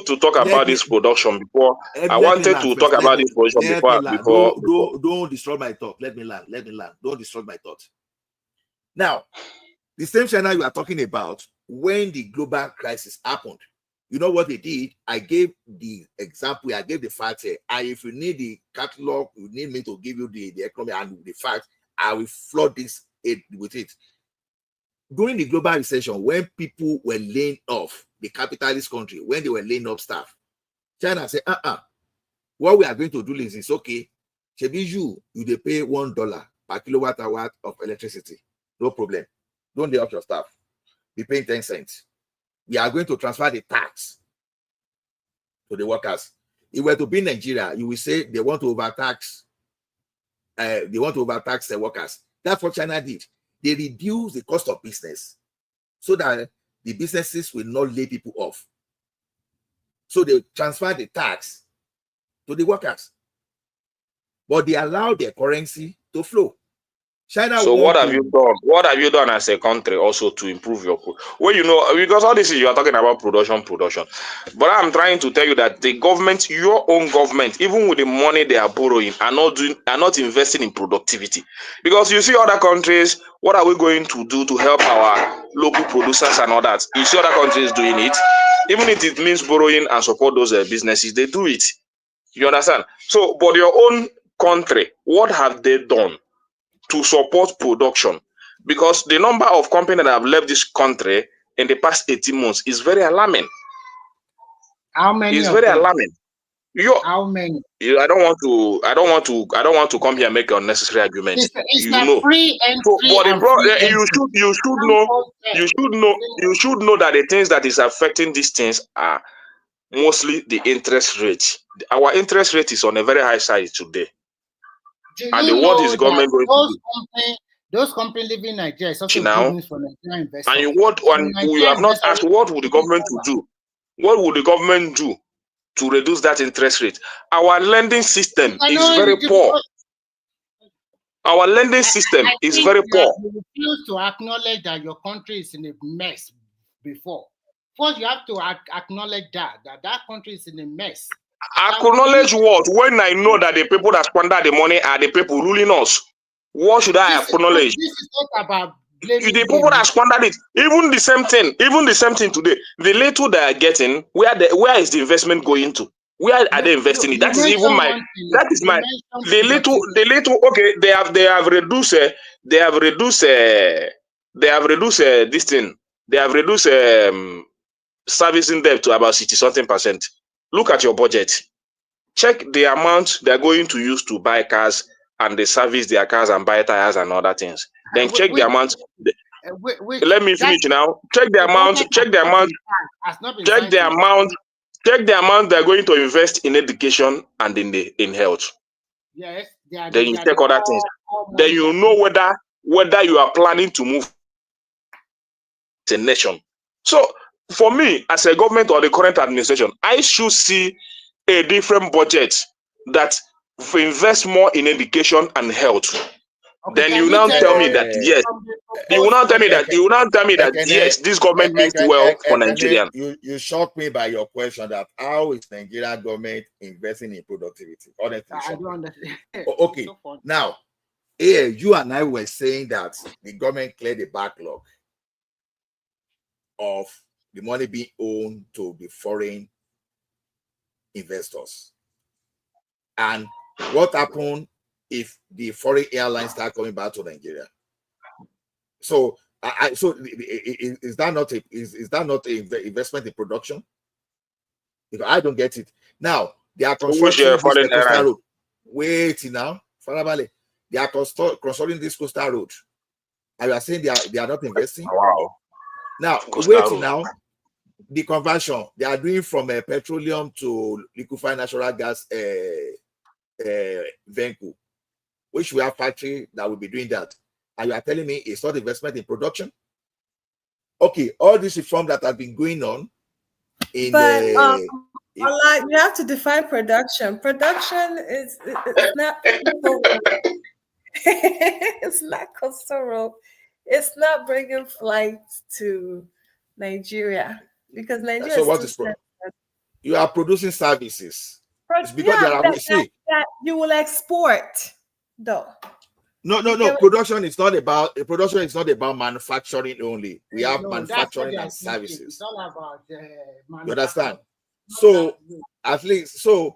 to talk about this production before. I wanted to talk about this production before. Don't destroy my thought. Let me land. Don't destroy my thought. Now, the same China you are talking about, when the global crisis happened, you know what they did? I gave the example, I gave the facts here. And if you need the catalog, you need me to give you the economy and the facts, I will flood this with it. During the global recession, when people were laying off, the capitalist country, when they were laying off staff, China said, what we are going to do is it's okay. You they pay $1 per kilowatt hour of electricity. No problem. Don't lay off your staff. Be paying 10 cents. We are going to transfer the tax to the workers. If we were to be in Nigeria, you will say they want to overtax. The workers. That's what China did. They reduced the cost of business so that the businesses will not lay people off. So they transfer the tax to the workers, but they allow their currency to flow. China. So what have you done? What have you done as a country also to improve your? Well, you know, because all this is you are talking about production. But I'm trying to tell you that the government, your own government, even with the money they are borrowing, are not investing in productivity. Because you see other countries, what are we going to do to help our local producers and all that? You see other countries doing it, even if it means borrowing and support those businesses, they do it. You understand? So, but your own country, what have they done to support production? because the number of companies that have left this country in the past 18 months is very alarming. How many It's of very them? alarming. How many? I don't want to come here and make unnecessary arguments. It's You not know. free So, entry but and free entry. you should know that the things that is affecting these things are mostly the interest rate. Our interest rate is on a very high side today. Do And you what know is the that government going to do those companies living in Nigeria is also now? good news for Nigerian investors? And you Nigerian have not investors asked what would the government to do? What would the government do to reduce that interest rate? Our lending system is very poor. Our lending system I is think very poor. you refuse to acknowledge that your country is in a mess before. First, you have to acknowledge that country is in a mess. Acknowledge what? When I know that the people that squander the money are the people ruling us, what should I acknowledge? This is not about blaming The people that squandered it, even the same thing today. The little they are getting, where is the investment going to? Where are they investing it? That is even my. That is my. The little. Okay, they have reduced. This thing. They have reduced servicing debt to about 60-something%. Look at your budget. Check the amount they are going to use to buy cars and they service their cars and buy tires and other things. Then check the amount. Let me finish now. Check the amount. Check the amount. Check the amount. Check the amount they're going to invest in education and in health. Yes, then you check other things. Then you know whether you are planning to move as a nation. So for me, as a government or the current administration, I should see a different budget that invest more in education and health. Then you now tell me that yes, you will not tell me that yes, this government means well for Nigerian. You shocked me by your question that how is Nigerian government investing in productivity? Honestly, I don't understand. Okay, so now here you and I were saying that the government cleared the backlog of the money being owned to the foreign investors, and what happened if the foreign airlines start coming back to Nigeria? So, is that not a investment in production? Because I don't get it. Now they are constructing this coastal road. Wait now, Farabale. They are constructing this coastal road. And you are saying they are not investing? Wow. Now wait now. The conversion they are doing from petroleum to liquefied natural gas vehicle, which we have factory that will be doing that, and you are telling me it's not investment in production? Okay, all this reform that has been going on in you have to define production. Production is not it's not coastal road. It's not bringing flights to Nigeria because Nigeria. So what is you are producing services? It's because that you will export, though. No. Production is not about manufacturing only. We have manufacturing and services. It's all about you understand? So at least the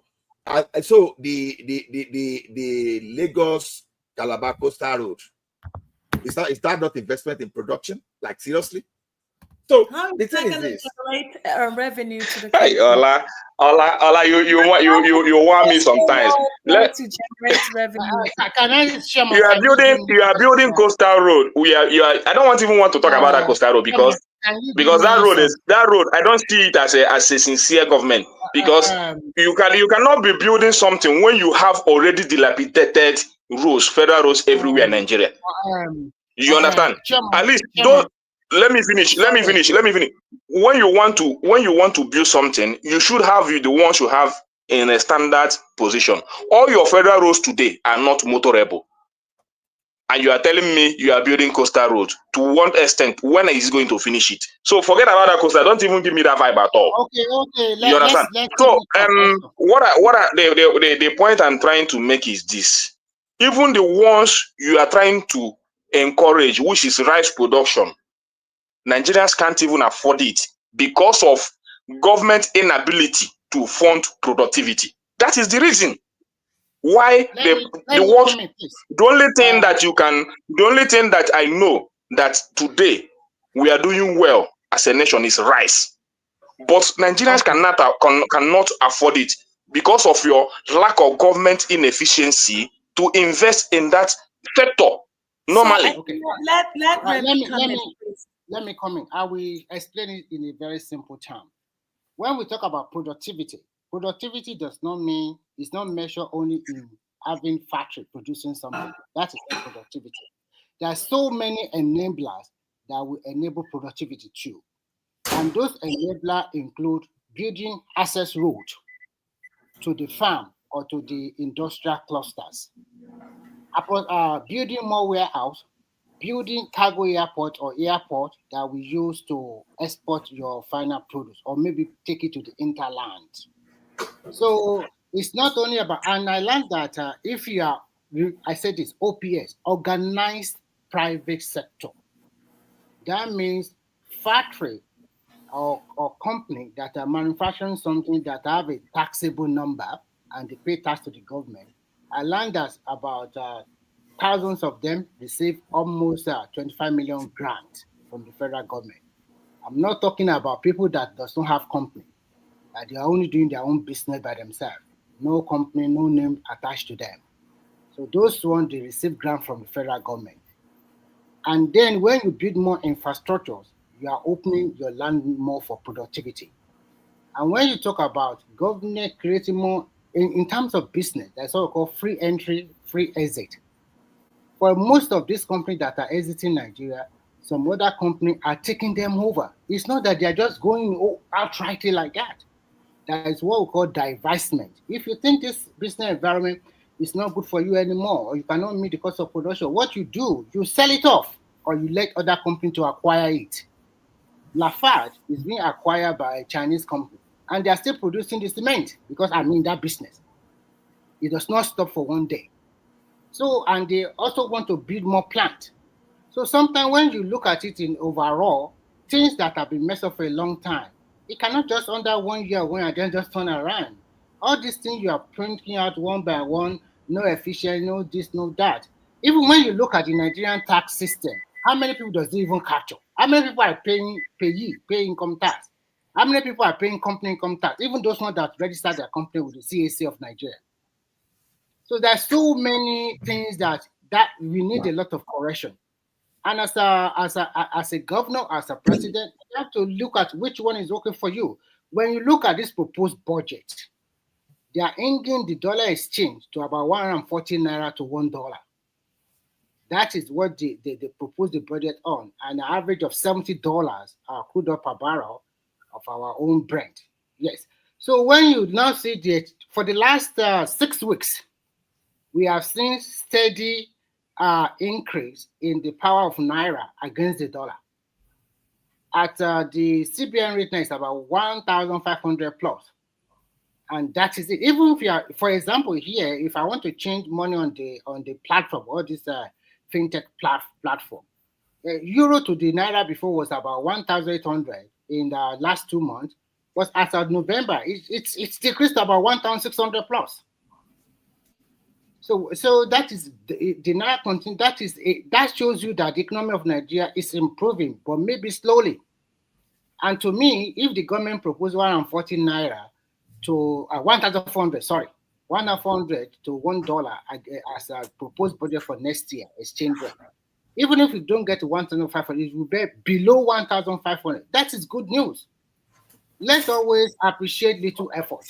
Lagos Calabar Coastal Road is that not investment in production? Like seriously? So the thing is this: generate revenue to the country. Hey, Ola, you want me sometimes. To generate revenue. You are building coastal road. I don't even want to talk about that coastal road because that road I don't see it as a sincere government, because you cannot be building something when you have already dilapidated roads, federal roads everywhere in Nigeria. You understand? At least don't. Let me finish. When you want to build something, you should have the ones you have in a standard position. All your federal roads today are not motorable, and you are telling me you are building coastal road. To what extent? When is he going to finish it? So forget about that coastal. Don't even give me that vibe at all. Okay. You understand? So the point I'm trying to make is this: even the ones you are trying to encourage, which is rice production, Nigerians can't even afford it because of government inability to fund productivity. That is the reason why the only thing that I know that today we are doing well as a nation is rice. But Nigerians cannot afford it because of your lack of government inefficiency to invest in that sector normally. So, let Remy come in, please. Let me comment. I will explain it in a very simple term. When we talk about productivity does not mean, it's not measured only in having factory producing something. That is not productivity. There are so many enablers that will enable productivity too. And those enablers include building access road to the farm or to the industrial clusters, building more warehouse, building cargo airport or airport that we use to export your final produce or maybe take it to the interland. So it's not only about, and I learned that if you are, I said this, OPS, organized private sector. That means factory or company that are manufacturing something that have a taxable number and they pay tax to the government. I learned that about thousands of them receive almost 25 million grant from the federal government. I'm not talking about people that does not have company, that they are only doing their own business by themselves. No company, no name attached to them. So those ones, they receive grant from the federal government. And then when you build more infrastructures, you are opening your land more for productivity. And when you talk about government creating more, in terms of business, that's what we call free entry, free exit. For most of these companies that are exiting Nigeria, some other companies are taking them over. It's not that they're just going outrightly like that. That is what we call divestment. If you think this business environment is not good for you anymore, or you cannot meet the cost of production, what you do, you sell it off, or you let other companies to acquire it. Lafarge is being acquired by a Chinese company, and they are still producing the cement because I'm in that business. It does not stop for one day. So, and they also want to build more plant. So sometimes when you look at it in overall, things that have been messed up for a long time, it cannot just under 1 year when I then just turn around. All these things you are printing out one by one, no efficient, no this, no that. Even when you look at the Nigerian tax system, how many people does it even capture? How many people are paying income tax? How many people are paying company income tax? Even those ones that register their company with the CAC of Nigeria. So there's so many things that we need a lot of correction. And as a governor, as a president, you have to look at which one is working for you. When you look at this proposed budget, they are ending the dollar exchange to about 140 naira to $1. That is what they proposed the budget on, an average of $70 crude oil per barrel of our own Brent. Yes. So when you now see for the last 6 weeks, we have seen steady increase in the power of Naira against the dollar. At the CBN rate now is about 1,500 plus. And that is it. Even if you are, for example, here, if I want to change money on the platform, or this fintech platform, euro to the Naira before was about 1,800 in the last 2 months. But as of November, it's decreased to about 1,600 plus. So that is the Naira continue. That shows you that the economy of Nigeria is improving, but maybe slowly. And to me, if the government proposed 140 naira to 1,400, sorry, 1,400 to $1 as a proposed budget for next year exchange rate, even if we don't get to 1,500, it will be below 1,500. That is good news. Let's always appreciate little effort.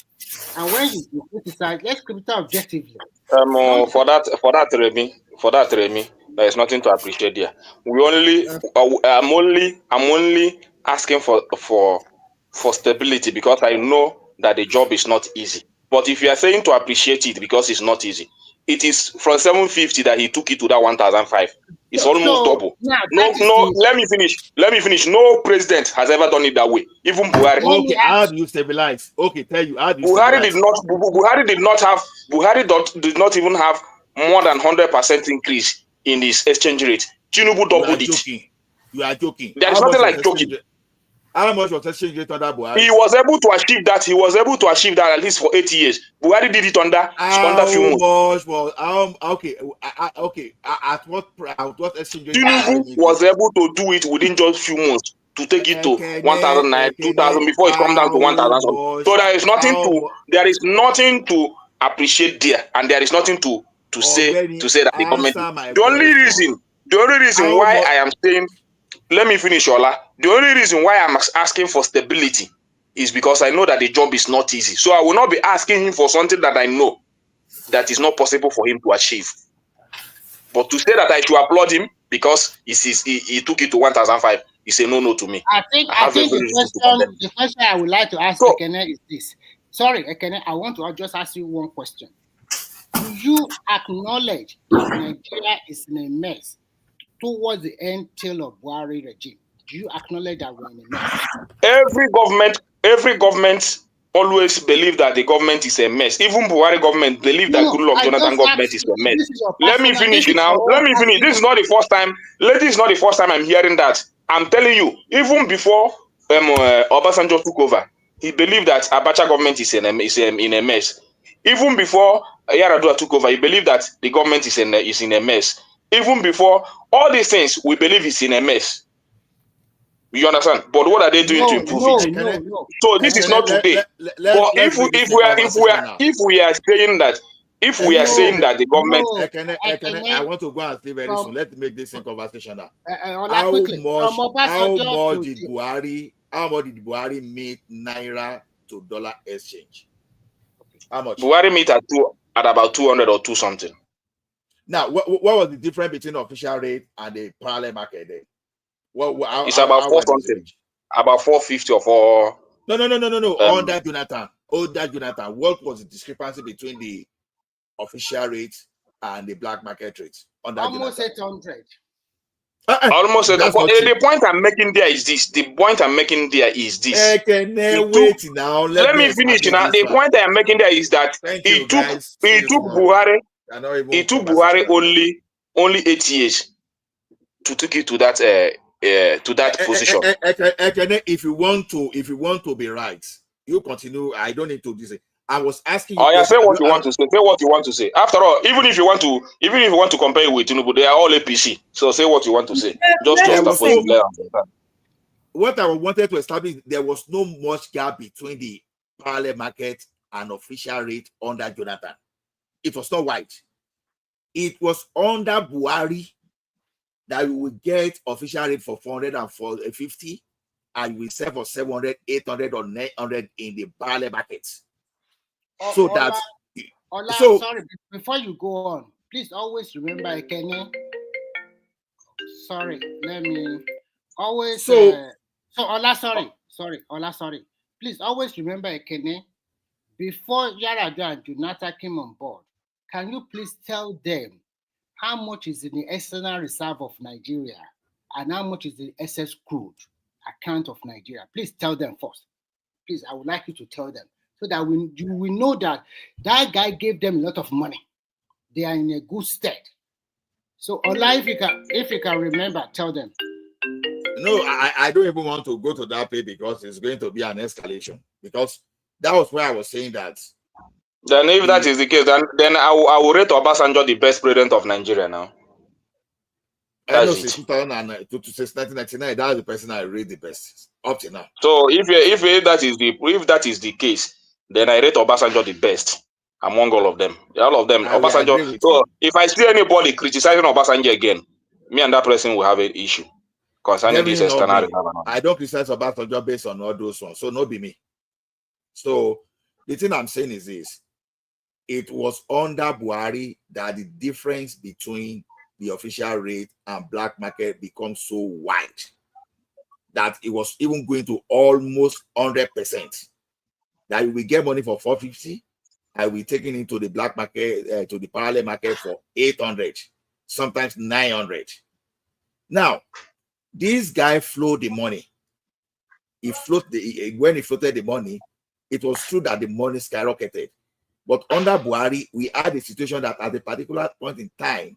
And when you criticize, let's criticize objectively. For that, Remy, there is nothing to appreciate there. I'm only asking for stability because I know that the job is not easy. But if you are saying to appreciate it because it's not easy, it is from 750 that he took it to that 1,005. It's almost double. Yeah, let me finish. No president has ever done it that way. Even Buhari. Okay, how do you stabilize? Okay, tell you how do you stabilize? Buhari did not even have more than 100% increase in his exchange rate. Tinubu doubled it. You are joking. There is nothing like joking. How much was exchange rate under Buhari? He was able to achieve that. He was able to achieve that at least for 8 years. Buhari did it under few months. Much was okay? At what exchange rate? Tinubu was able to do it within just few months to take it to 1,009, 2,000 before it come down to 1,000. So there is nothing to appreciate there, and there is nothing to say that the government. The only reason why I am saying, let me finish, Ola. The only reason why I'm asking for stability is because I know that the job is not easy. So I will not be asking him for something that I know that is not possible for him to achieve. But to say that I should applaud him because he took it to 1,005 is a no to me. I think the question I would like to ask Ekene is this. Sorry, Ekene, I want to just ask you one question. Do you acknowledge that Nigeria is in a mess towards the end tail of Buhari regime? Do you acknowledge that we're in a mess? Every government always believe that the government is a mess. Even Buhari government believe that Goodluck Jonathan government is a mess. Let me finish now. Let me finish. This is not the first time. This is not the first time I'm hearing that. I'm telling you, even before Obasanjo took over, he believed that Abacha government is in a mess. Even before Yar'Adua took over, he believed that the government is in a mess. Even before all these things, we believe it's in a mess. You understand? But what are they doing to improve it? No. So this is not today. But if we are saying that the government, I want to go and see very soon. Let's make this in conversation now. How much did Buhari meet naira to dollar exchange? How much? Buhari meet at about 200 or 2 something. Now, what was the difference between the official rate and the parallel market then? It's about 4 something. About 450 or 4. No. Under Jonathan. What was the discrepancy between the official rate and the black market rate? Almost 800. Almost. The point I'm making there is this. Let me finish now. The point I'm making there is that it took Buhari only 8 years to take it to that position. If you want to be right, you continue. I don't need to do this. I was asking you. Oh yeah, say what you want to say. Say what you want to say. After all, even if you want to compare it with Tinubu, they are all APC. So say what you want to say. Just what I wanted to establish, there was no much gap between the parallel market and official rate under Jonathan. It was not wide. It was under Buhari that we will get official rate for 450 and we sell for 700, 800 or 900 in the parallel markets. Sorry, before you go on, please always remember, Ekene. Sorry, let me always. Ola, sorry. Please always remember, Ekene. Before Yar'Adua and Jonathan came on board, can you please tell them how much is in the external reserve of Nigeria and how much is the excess crude account of Nigeria? Please tell them first. Please, I would like you to tell them so that we know that guy gave them a lot of money. They are in a good state. So, Ola, if you can remember, tell them. No, I don't even want to go to that page because it's going to be an escalation. Because that was where I was saying that. Then if that is the case, then I will rate Obasanjo the best president of Nigeria now. Since 1999, that was the person I rate the best up to now. So if that is the case, then I rate Obasanjo the best among all of them. All of them. Obasanjo. So if I see anybody criticizing Obasanjo again, me and that person will have an issue concerning this external. I don't criticize Obasanjo based on all those ones, so no be me. So the thing I'm saying is this: it was under Buhari that the difference between the official rate and black market becomes so wide that it was even going to almost 100%. That we get money for 450 and we taking into the black market to the parallel market for 800, sometimes 900. Now, this guy flowed the money. When he floated the money, it was true that the money skyrocketed. But under Buhari, we had a situation that at a particular point in time,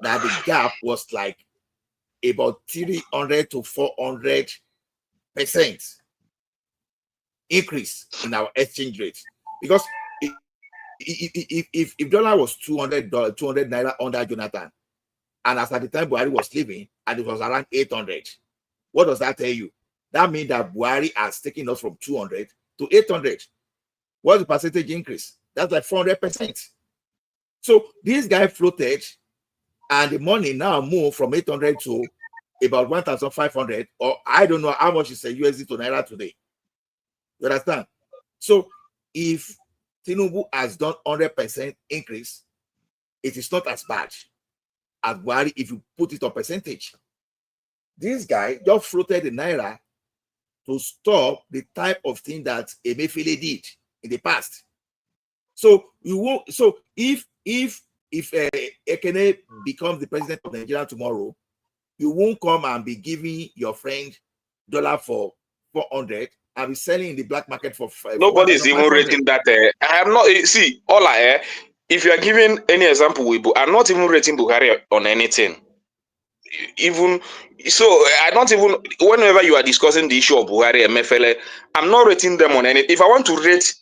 that the gap was like about 300 to 400 increase in our exchange rate. Because if dollar was $200 naira under Jonathan, and as at the time Buhari was leaving, and it was around 800, what does that tell you? That means that Buhari has taken us from 200 to 800. What's the percentage increase? That's like 400%. So this guy floated, and the money now moved from 800 to about 1,500, or I don't know how much is a USD to naira today. You understand? So if Tinubu has done 100% increase, it is not as bad as Buhari if you put it on percentage. This guy just floated the naira to stop the type of thing that Emefiele did in the past. So you won't. So if Ekene becomes the president of Nigeria tomorrow, you won't come and be giving your friend dollar for 400 and be selling in the black market for 500. Nobody is even rating that. I am not. See, all I. If you are giving any example with, I'm not even rating Buhari on anything. Even so, I don't even. Whenever you are discussing the issue of Buhari and Mefele, I'm not rating them on any. If I want to rate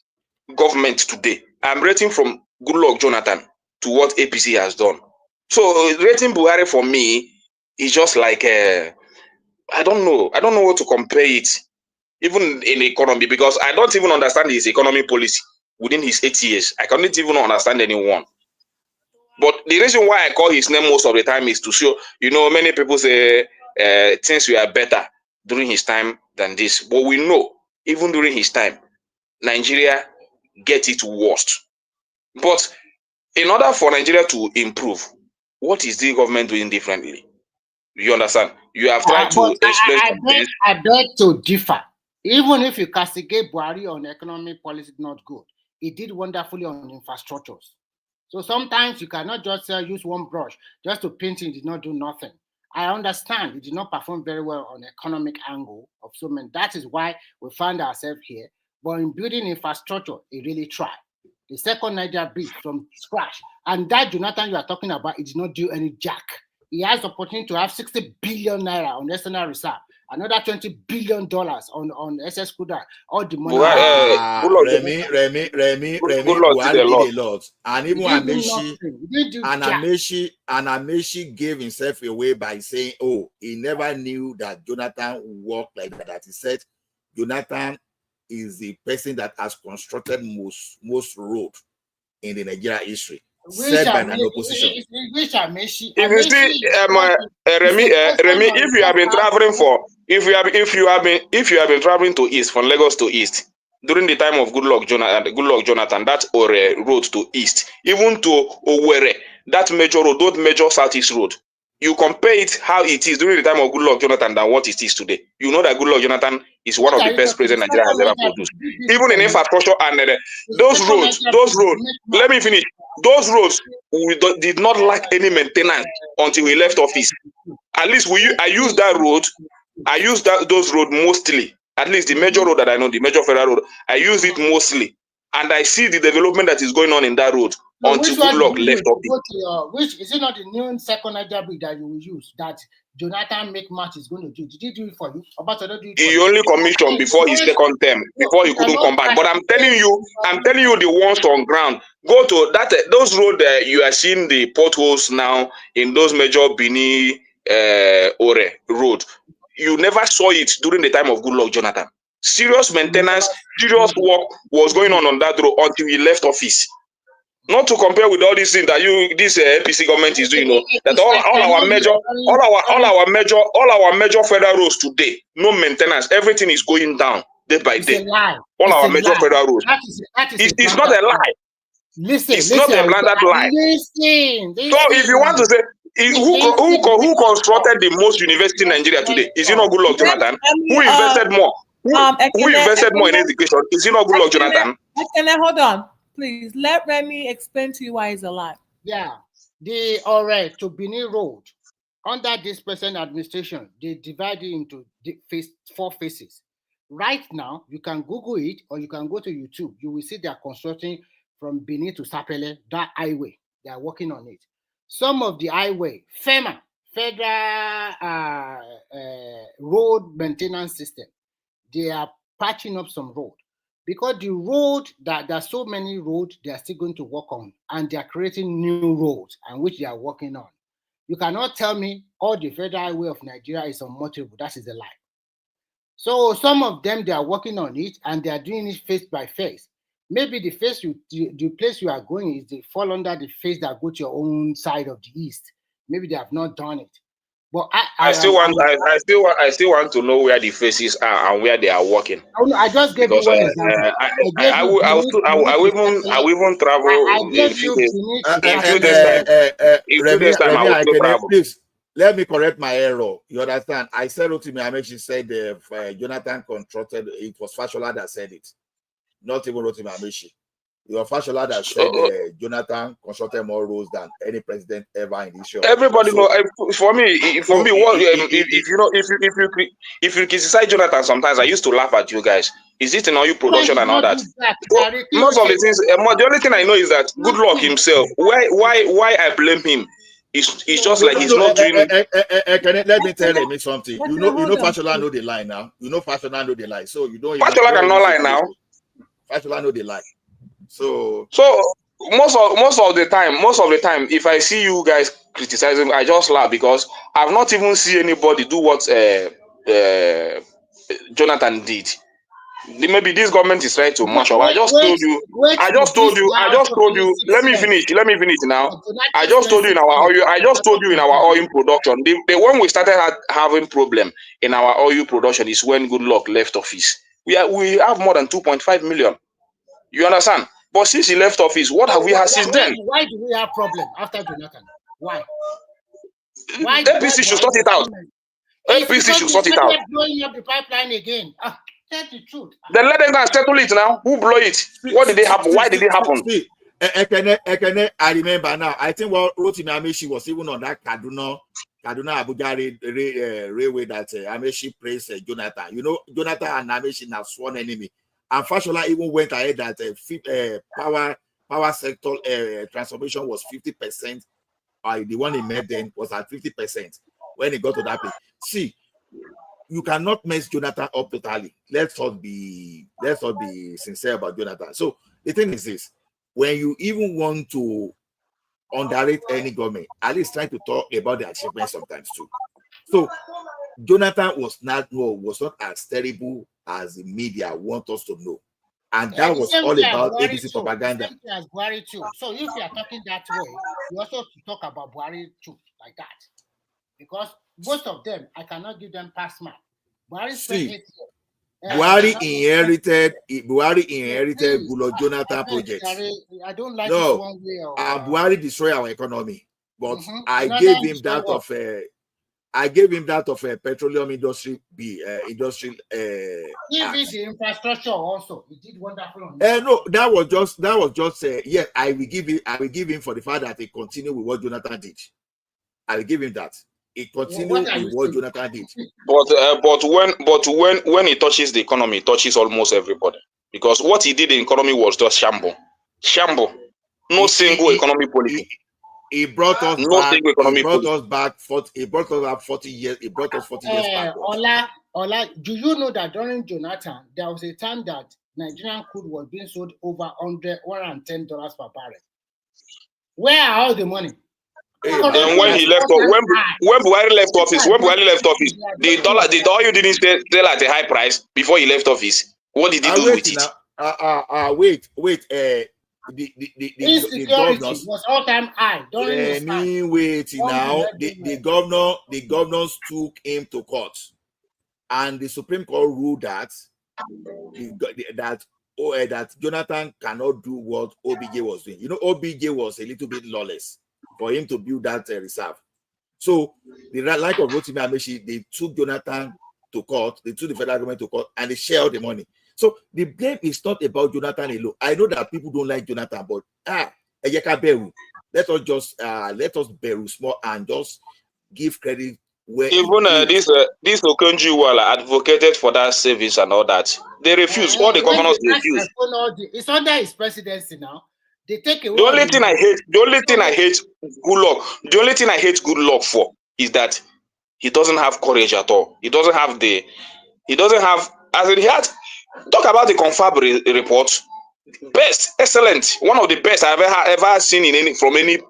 government today, I'm rating from Goodluck Jonathan to what APC has done. So rating Buhari for me is just like I don't know what to compare it, even in economy, because I don't even understand his economy policy within his 8 years. I cannot even understand anyone. But the reason why I call his name most of the time is to show, many people say things were better during his time than this. But we know, even during his time, Nigeria get it worst. But in order for Nigeria to improve, what is the government doing differently? You understand? You have tried to explain something. I beg to differ. Even if you castigate Buhari on economic policy, not good. He did wonderfully on infrastructures. So sometimes you cannot just use one brush just to paint it, did not do nothing. I understand he did not perform very well on the economic angle of so many. That is why we find ourselves here. But in building infrastructure, he really tried. The second Niger bridge from scratch. And that Jonathan you are talking about, he did not do any jack. He has the opportunity to have 60 billion naira on external reserve, another $20 billion on SS Kuda, all the money. Remy, Buhari did a lot. And even Amechi gave himself away by saying, oh, he never knew that Jonathan worked like that. He said Jonathan is the person that has constructed most road in the Nigeria history. Said by an opposition. If you see, Remy, if you have been traveling if you have been traveling to east from Lagos to east during the time of Goodluck Jonathan, that road to east, even to Owerri, that major road, that major southeast road, you compare it how it is during the time of Goodluck Jonathan than what it is today. You know that Goodluck Jonathan is one of the best presidents Nigeria has ever produced. Even in infrastructure and those roads. Let me finish. Those roads did not lack any maintenance until we left office. At least I use that road. I use those roads mostly. At least the major road that I know, the major federal road, I use it mostly, and I see the development that is going on in that road until Goodluck left office. Which is it not the new second Niger bridge that you will use that Jonathan Make-Match is going to do? Did he do it for you? He only commissioned before his second term, before he couldn't come back. But I'm telling you the ones on ground. Go to those roads you are seeing the potholes now in those major Bini Ore road. You never saw it during the time of Goodluck Jonathan. Serious maintenance, serious work was going on that road until he left office. Not to compare with all these things that this APC government is doing, that all our major federal roads today, no maintenance, everything is going down day by day. All our major federal roads. It's not a lie. It's not a blunted lie. So if you want to say who constructed the most university in Nigeria today, is it not Goodluck Jonathan? Who invested more? Who invested more in education? Is it not Goodluck Jonathan? Hold on. Please let Remy explain to you why it's a lie. Yeah, the to Benin Road under this present administration, they divide it into 4 phases. Right now, you can Google it or you can go to YouTube. You will see they are constructing from Benin to Sapele, that highway. They are working on it. Some of the highway, FEMA, Federal Road Maintenance System, they are patching up some road. Because the road, that there are so many roads they are still going to work on, and they are creating new roads and which they are working on. You cannot tell me all the federal highway of Nigeria is unmotorable. That is a lie. So some of them, they are working on it and they are doing it face by face. Maybe the place you are going is they fall under the face that go to your own side of the east. Maybe they have not done it. But I still want to know where the faces are and where they are working. I just gave you one example. I will even travel in few days. In few days time, I will travel. Please let me correct my error. You understand? I said Rotimi Amechi said Jonathan contracted. It was Fashola that said it, not even Rotimi Amechi. Your Fashola that said Jonathan constructed more roads than any president ever in this show. Everybody know. For me, if you criticize Jonathan, sometimes I used to laugh at you guys. Is it in oil production and all that? Most of the things. The only thing I know is that good luck himself. Why I blame him? It's just like he's not doing. Let me tell him something. You know Fashola know the lie now. You know Fashola know the lie. So you don't. Fashola cannot lie now. Fashola know the lie. So most of the time, if I see you guys criticizing, I just laugh because I've not even seen anybody do what Jonathan did. Maybe this government is trying to mash up. I just told you. Let me finish now. I just told you in our oil production. When we started having problem in our oil production is when Good Luck left office. We have more than 2.5 million. You understand? But since he left office, what have we had since then? Why do we have problem after Jonathan? Why? APC should sort it out. APC should sort it out. Blowing up the pipeline again. Tell the truth. Then let them go and settle it now. Who blow it? What did they happen? Why did it happen? I remember now. I think what Rotimi Amechi was even on that Kaduna Abuja railway that Amechi praised Jonathan. You know, Jonathan and Amechi now sworn enemy. And Fashola even went ahead that power sector transformation was 50%. The one he made then was at 50% when he got to that place. See, you cannot mess Jonathan up totally. Let's not be sincere about Jonathan. So the thing is this: when you even want to underrate any government, at least try to talk about the achievements sometimes too. So Jonathan was not as terrible as the media want us to know. And that was all about ABC propaganda. As Buhari too. So if you are talking that way, you also talk about Buhari too, like that. Because most of them, I cannot give them pass mark. Buhari inherited Goodluck Jonathan project. I don't like this one way. Buhari destroyed our economy, but I gave him that of a petroleum industry. Give the infrastructure also. He did wonderful on that. No, that was just yeah. I will give him for the fact that he continued with what Jonathan did. I will give him that. He continued with what Jonathan did. But when he touches the economy, it touches almost everybody. Because what he did in the economy was just shamble. No single economy policy. He brought us back. He brought us back 40 years. He brought us 40 years back. Ola, do you know that during Jonathan, there was a time that Nigerian crude was being sold over $110 per barrel? Where are all the money? And when he left, when Buhari left office, the oil didn't sell at a high price before he left office. What did he do with it? Wait. The governors was all-time high during his time. The governors took him to court, and the Supreme Court ruled that that Jonathan cannot do what OBJ was doing. You know, OBJ was a little bit lawless for him to build that reserve. So the like of Rotimi Amechi, they took Jonathan to court, they took the federal government to court, and they shared the money. So the blame is not about Jonathan alone. I know that people don't like Jonathan, but let us bear small and just give credit where even this Okonjo-Iweala advocated for that service and all that. They refuse. All the governors refuse. It's under his presidency now. They take away. The only thing I hate Good Luck for is that he doesn't have courage at all. He doesn't have As in, he had talk about the confab report. Best, excellent, one of the best I've ever seen in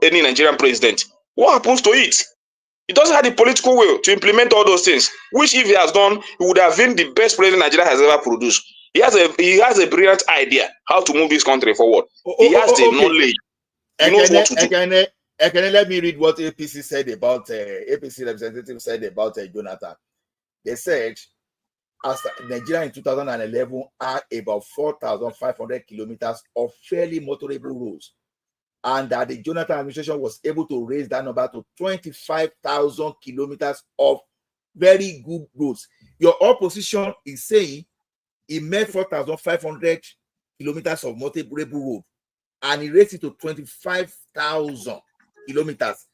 any Nigerian president. What happens to it? He doesn't have the political will to implement all those things, which if he has done, he would have been the best president Nigeria has ever produced. He has a brilliant idea how to move this country forward. He has the knowledge. He knows what to do. Let me read what APC said about APC representative said about Jonathan. They said, as Nigeria in 2011 had about 4,500 kilometers of fairly motorable roads, and that the Jonathan administration was able to raise that number to 25,000 kilometers of very good roads. Your opposition is saying he made 4,500 kilometers of motorable road, and he raised it to 25,000 kilometers.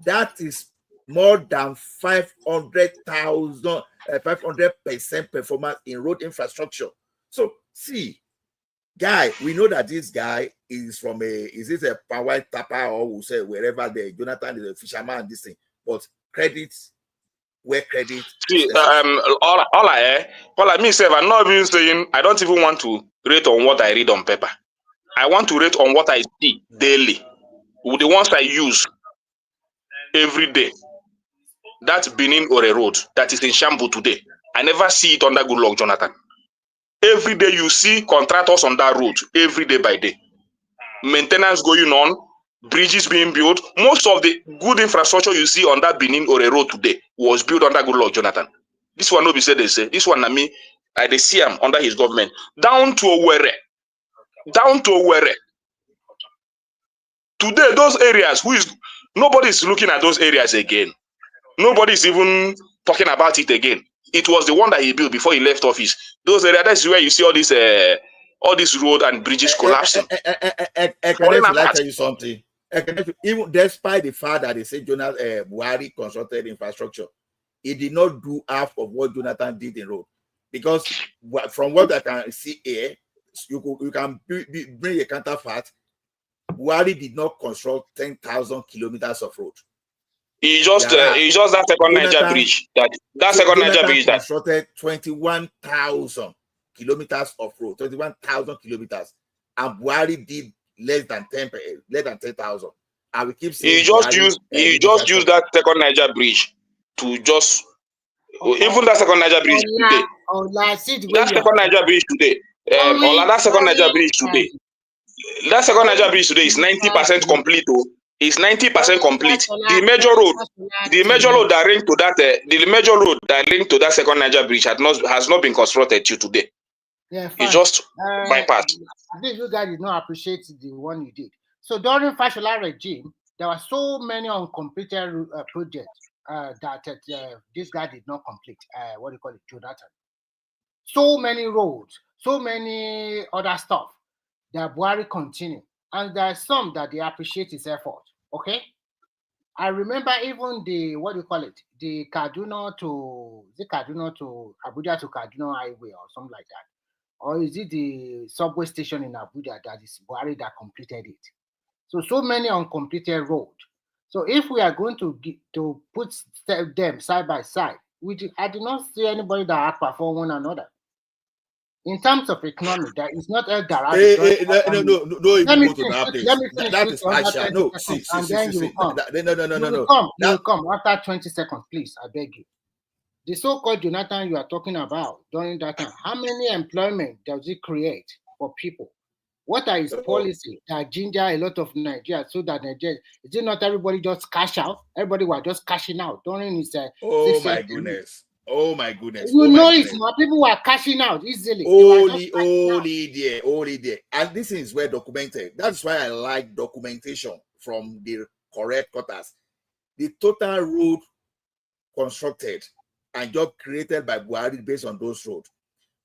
That is more than 500% performance in road infrastructure. So see, guy, we know that this guy is from is this a power tapper, or we'll say wherever the Jonathan is a fisherman and this thing, but credits where credit. See, all I myself, I'm not even saying, I don't even want to rate on what I read on paper. I want to rate on what I see daily, with the ones I use every day. That's Benin or a road that is in shambles today. I never see it under good luck, Jonathan. Every day you see contractors on that road, every day by day. Maintenance going on, bridges being built. Most of the good infrastructure you see on that Benin or a road today was built under good luck, Jonathan. This one, nobody said they say. This one, I see him under his government. Down to Owerri. Today, those areas, nobody is looking at those areas again. Nobody is even talking about it again. It was the one that he built before he left office. Those areas, that's where you see all this road and bridges collapsing. Can I tell you something? Even despite the fact that they say Buhari constructed infrastructure, he did not do half of what Jonathan did in road. Because from what I can see here, you can bring a counterpart. Buhari did not construct 10,000 kilometers of road. He just that second Niger bridge. That second Niger bridge that constructed 21,000 kilometers of road, 21,000 kilometers, and Buhari did less than 10,000. And we keep saying he just used that second Niger bridge to just even that second Niger bridge today. That second Niger bridge today. That second Niger bridge today. That second Niger bridge today is 90% complete. It's 90% complete. The major road that linked to that second Niger bridge has not been constructed till today. Yeah, it's just bypassed. I think you guys did not appreciate the one you did. So during Fashola regime, there were so many uncompleted projects that this guy did not complete. Jonathan. So many roads, so many other stuff that Buhari continued. And there are some that they appreciate his effort. Okay. I remember even the the Kaduna to Abuja to Kaduna highway or something like that. Or is it the subway station in Abuja that is Buhari that completed it? So many uncompleted roads. So if we are going to put them side by side, I did not see anybody that outperform one another. In terms of economy, that is not El Dorado. No, let me go to that place. That is partial. No, see. You will come after 20 seconds, please. I beg you. The so-called Jonathan you are talking about during that time, how many employment does it create for people? What are his policy that ginger a lot of Nigeria so that Nigeria, is it not everybody just cash out? Everybody was just cashing out during his Oh my goodness. It's not people were cashing out easily. Only there. And this is well documented. That's why I like documentation from the correct quarters. The total road constructed and job created by Buhari based on those roads.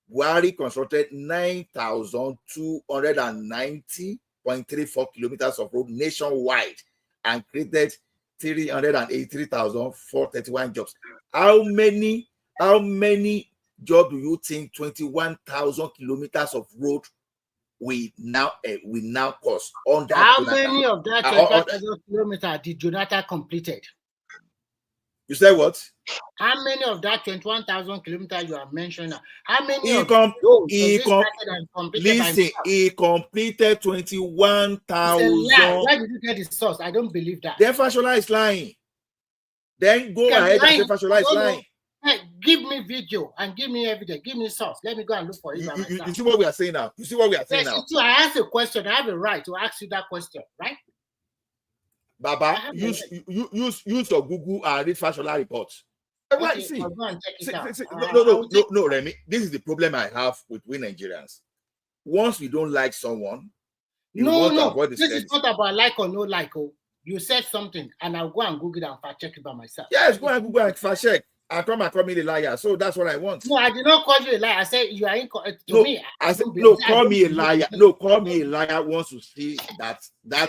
Buhari constructed 9,290.34 kilometers of road nationwide and created 383,431 jobs. How many jobs do you think 21,000 kilometers of road we now cost on that? How many of that 21,000 kilometers did Jonathan completed? You said what? How many of that 21,000 kilometers you are mentioning? How many He of those listen, he completed 21,000. It's a lie. Where did you get the source? I don't believe that. Then Fashola is lying. Then go ahead and say Fashola is lying. Hey, give me video and give me evidence. Give me source. Let me go and look for it. You see what we are saying now? You see what we are saying now? I asked a question. I have a right to ask you that question, right? Baba, use your Google and read Fashola reports. Okay, See, I'll go and check it out. No, Remy. This is the problem I have with we Nigerians. Once we don't like someone, want to avoid this is not about like or no like. Oh, you said something, and I'll go and Google it and fact check it by myself. Yes, go and Google and fact check. I come and call me a liar. So that's what I want. No, I did not call you a liar. I said you are incorrect to me. I said no. Call me a liar. No, call me a liar. Once you see that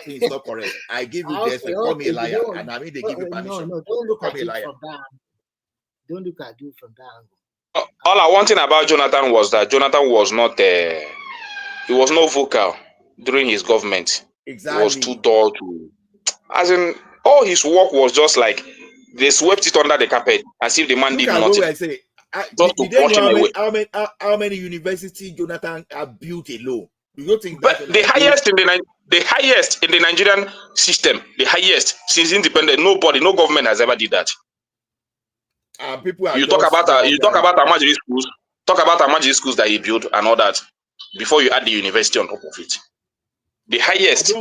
thing is not correct, I give you this. Call me a liar, and I mean they give you permission. No, don't look at it from that. Don't look at you from that angle. All I wanted about Jonathan was that Jonathan was not he was not vocal during his government. Exactly. He was too dull to, as in all his work was just like they swept it under the carpet as if the man did nothing. How many universities Jonathan built alone? Do you think but the highest in the Nigerian system, the highest since independence, no government has ever did that. You talk about Amajiri schools. Talk about Amajiri schools that he built and all that before you add the university on top of it. The highest.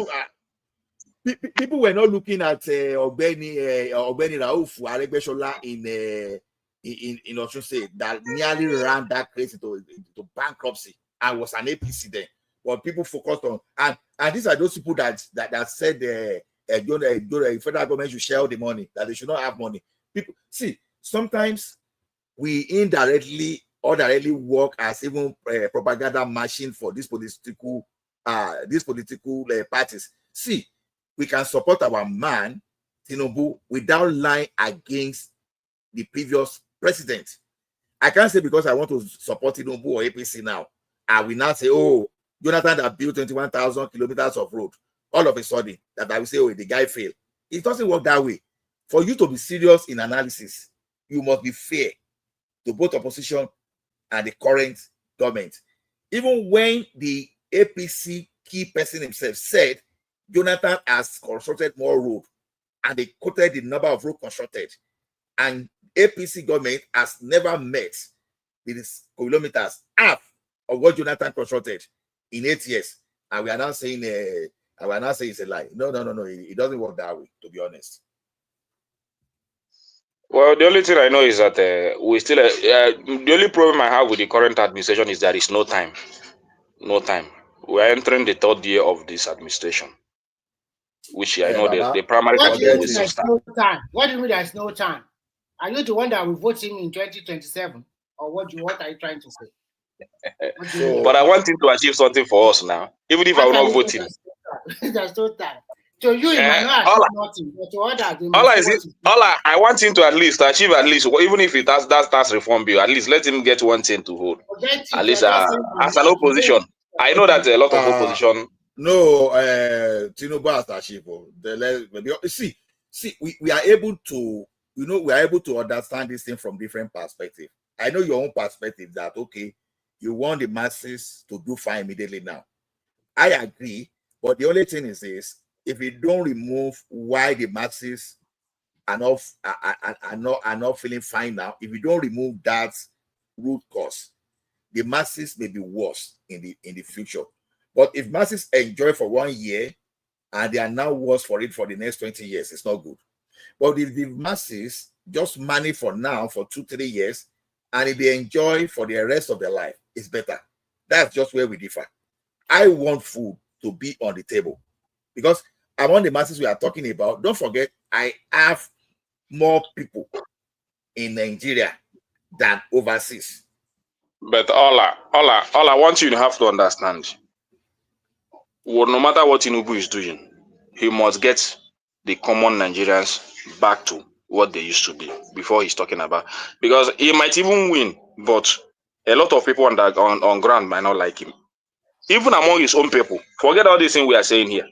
People were not looking at Ogbeni Rauf Aregbesola in Osun State that nearly ran that place into bankruptcy and was an APC then. But people focused on and these are those people that said the federal government should share the money, that they should not have money. People see. Sometimes we indirectly or directly work as even propaganda machine for these political parties. See, we can support our man Tinubu without lying against the previous president. I can't say because I want to support Tinubu or APC now, I will not say, oh, Jonathan that built 21,000 kilometers of road. All of a sudden, that I will say, oh, the guy failed. It doesn't work that way. For you to be serious in analysis, you must be fair to both opposition and the current government. Even when the APC key person himself said Jonathan has constructed more road, and they quoted the number of road constructed, and APC government has never met these kilometers, half of what Jonathan constructed in 8 years, and we are now saying it's a lie. No, it doesn't work that way, to be honest. Well, the only thing I know is that we still the only problem I have with the current administration is there is no time. No time. We are entering the 3rd year of this administration, which I know the primary candidate is start. What do you mean there's no time? Are you the one that will vote him in 2027, or what are you trying to say? But I want him to achieve something for us now, even if I will not vote him. There's no time. So you might not achieve nothing, but to others, I want him to achieve at least, even if it has that tax reform bill, at least let him get one thing to vote. At least as an opposition. I know that a lot of opposition. No, Tinubu has achieved. See, we are able to, we are able to understand this thing from different perspectives. I know your own perspective that, okay, you want the masses to do fine immediately now. I agree, but the only thing is this, if you don't remove why the masses are not feeling fine now, if you don't remove that root cause, the masses may be worse in the future. But if masses enjoy for 1 year and they are now worse for it for the next 20 years, it's not good. But if the masses just manage for now for 2-3 years, and if they enjoy for the rest of their life, it's better. That's just where we differ. I want food to be on the table because among the masses we are talking about, don't forget, I have more people in Nigeria than overseas. But all I want you to have to understand, well, no matter what Tinubu is doing, he must get the common Nigerians back to what they used to be before he's talking about. Because he might even win, but a lot of people on ground might not like him. Even among his own people, forget all these things we are saying here.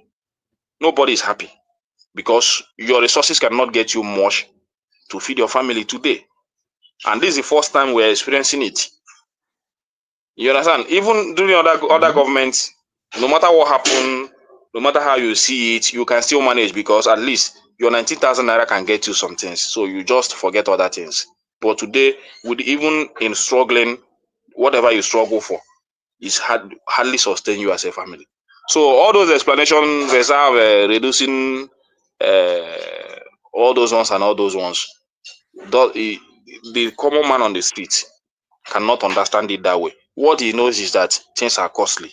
Nobody is happy because your resources cannot get you much to feed your family today. And this is the first time we're experiencing it. You understand? Even during other governments, no matter what happened, no matter how you see it, you can still manage because at least your 19,000 naira can get you some things. So you just forget other things. But today, with even in struggling, whatever you struggle for, is hardly sustain you as a family. So all those explanations, reserve, reducing, all those ones and all those ones, the common man on the street cannot understand it that way. What he knows is that things are costly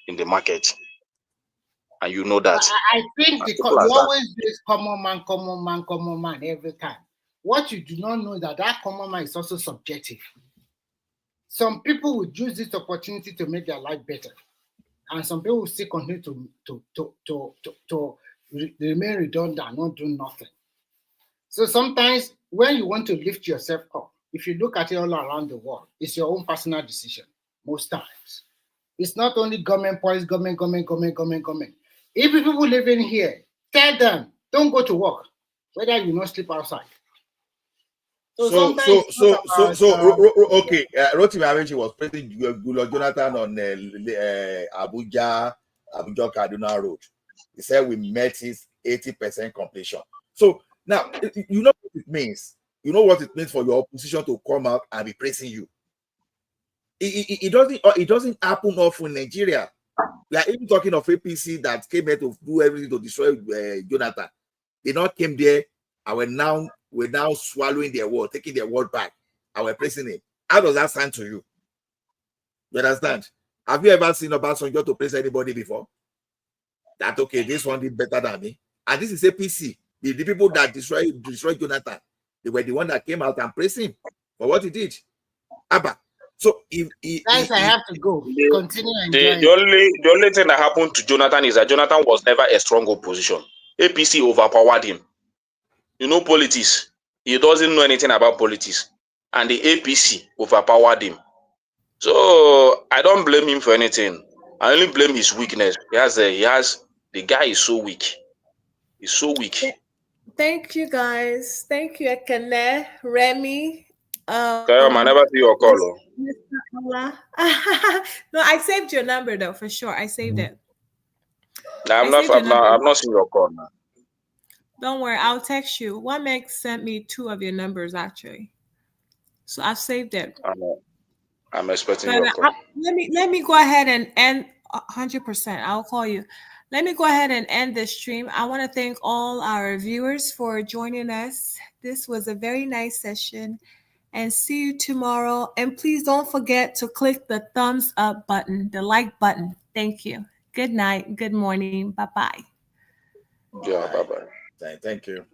in the market, and you know that. I think you always this common man every time. What you do not know is that common man is also subjective. Some people would use this opportunity to make their life better, and some people will still continue to remain redundant, not do nothing. So sometimes when you want to lift yourself up, if you look at it all around the world, it's your own personal decision. Most times, it's not only government policy, government. If people living here, tell them don't go to work, whether you not sleep outside. Okay. Rotimi Amechi was praising Goodluck Jonathan on Abuja Kaduna Road. He said we met his 80% completion. So now you know what it means. You know what it means for your opposition to come out and be praising you. It doesn't happen often in Nigeria. We are even talking of APC that came here to do everything to destroy Jonathan. They not came there and we're now swallowing their word, taking their word back, and we're praising him. How does that sound to you? You understand? Have you ever seen Obasanjo to praise anybody before? That okay, this one did better than me. And this is APC. The people that destroyed Jonathan, they were the one that came out and praised him for what he did. Abba. So guys, I have to go. Continue enjoying. The only thing that happened to Jonathan is that Jonathan was never a strong opposition. APC overpowered him. You know politics. He doesn't know anything about politics. And the APC overpowered him. So I don't blame him for anything. I only blame his weakness. The guy is so weak. He's so weak. Thank you guys. Thank you, Ekene, Remy. I never see your call. No, I saved your number though, for sure. I saved it. I've not seen your call now. Don't worry, I'll text you. Wamek sent me 2 of your numbers actually, so I've saved it. I'm expecting your call. Let me go ahead and end 100%. I'll call you. Let me go ahead and end this stream. I want to thank all our viewers for joining us. This was a very nice session, and see you tomorrow. And please don't forget to click the thumbs up button, the like button. Thank you. Good night. Good morning. Bye-bye. Yeah, bye-bye. Thank you.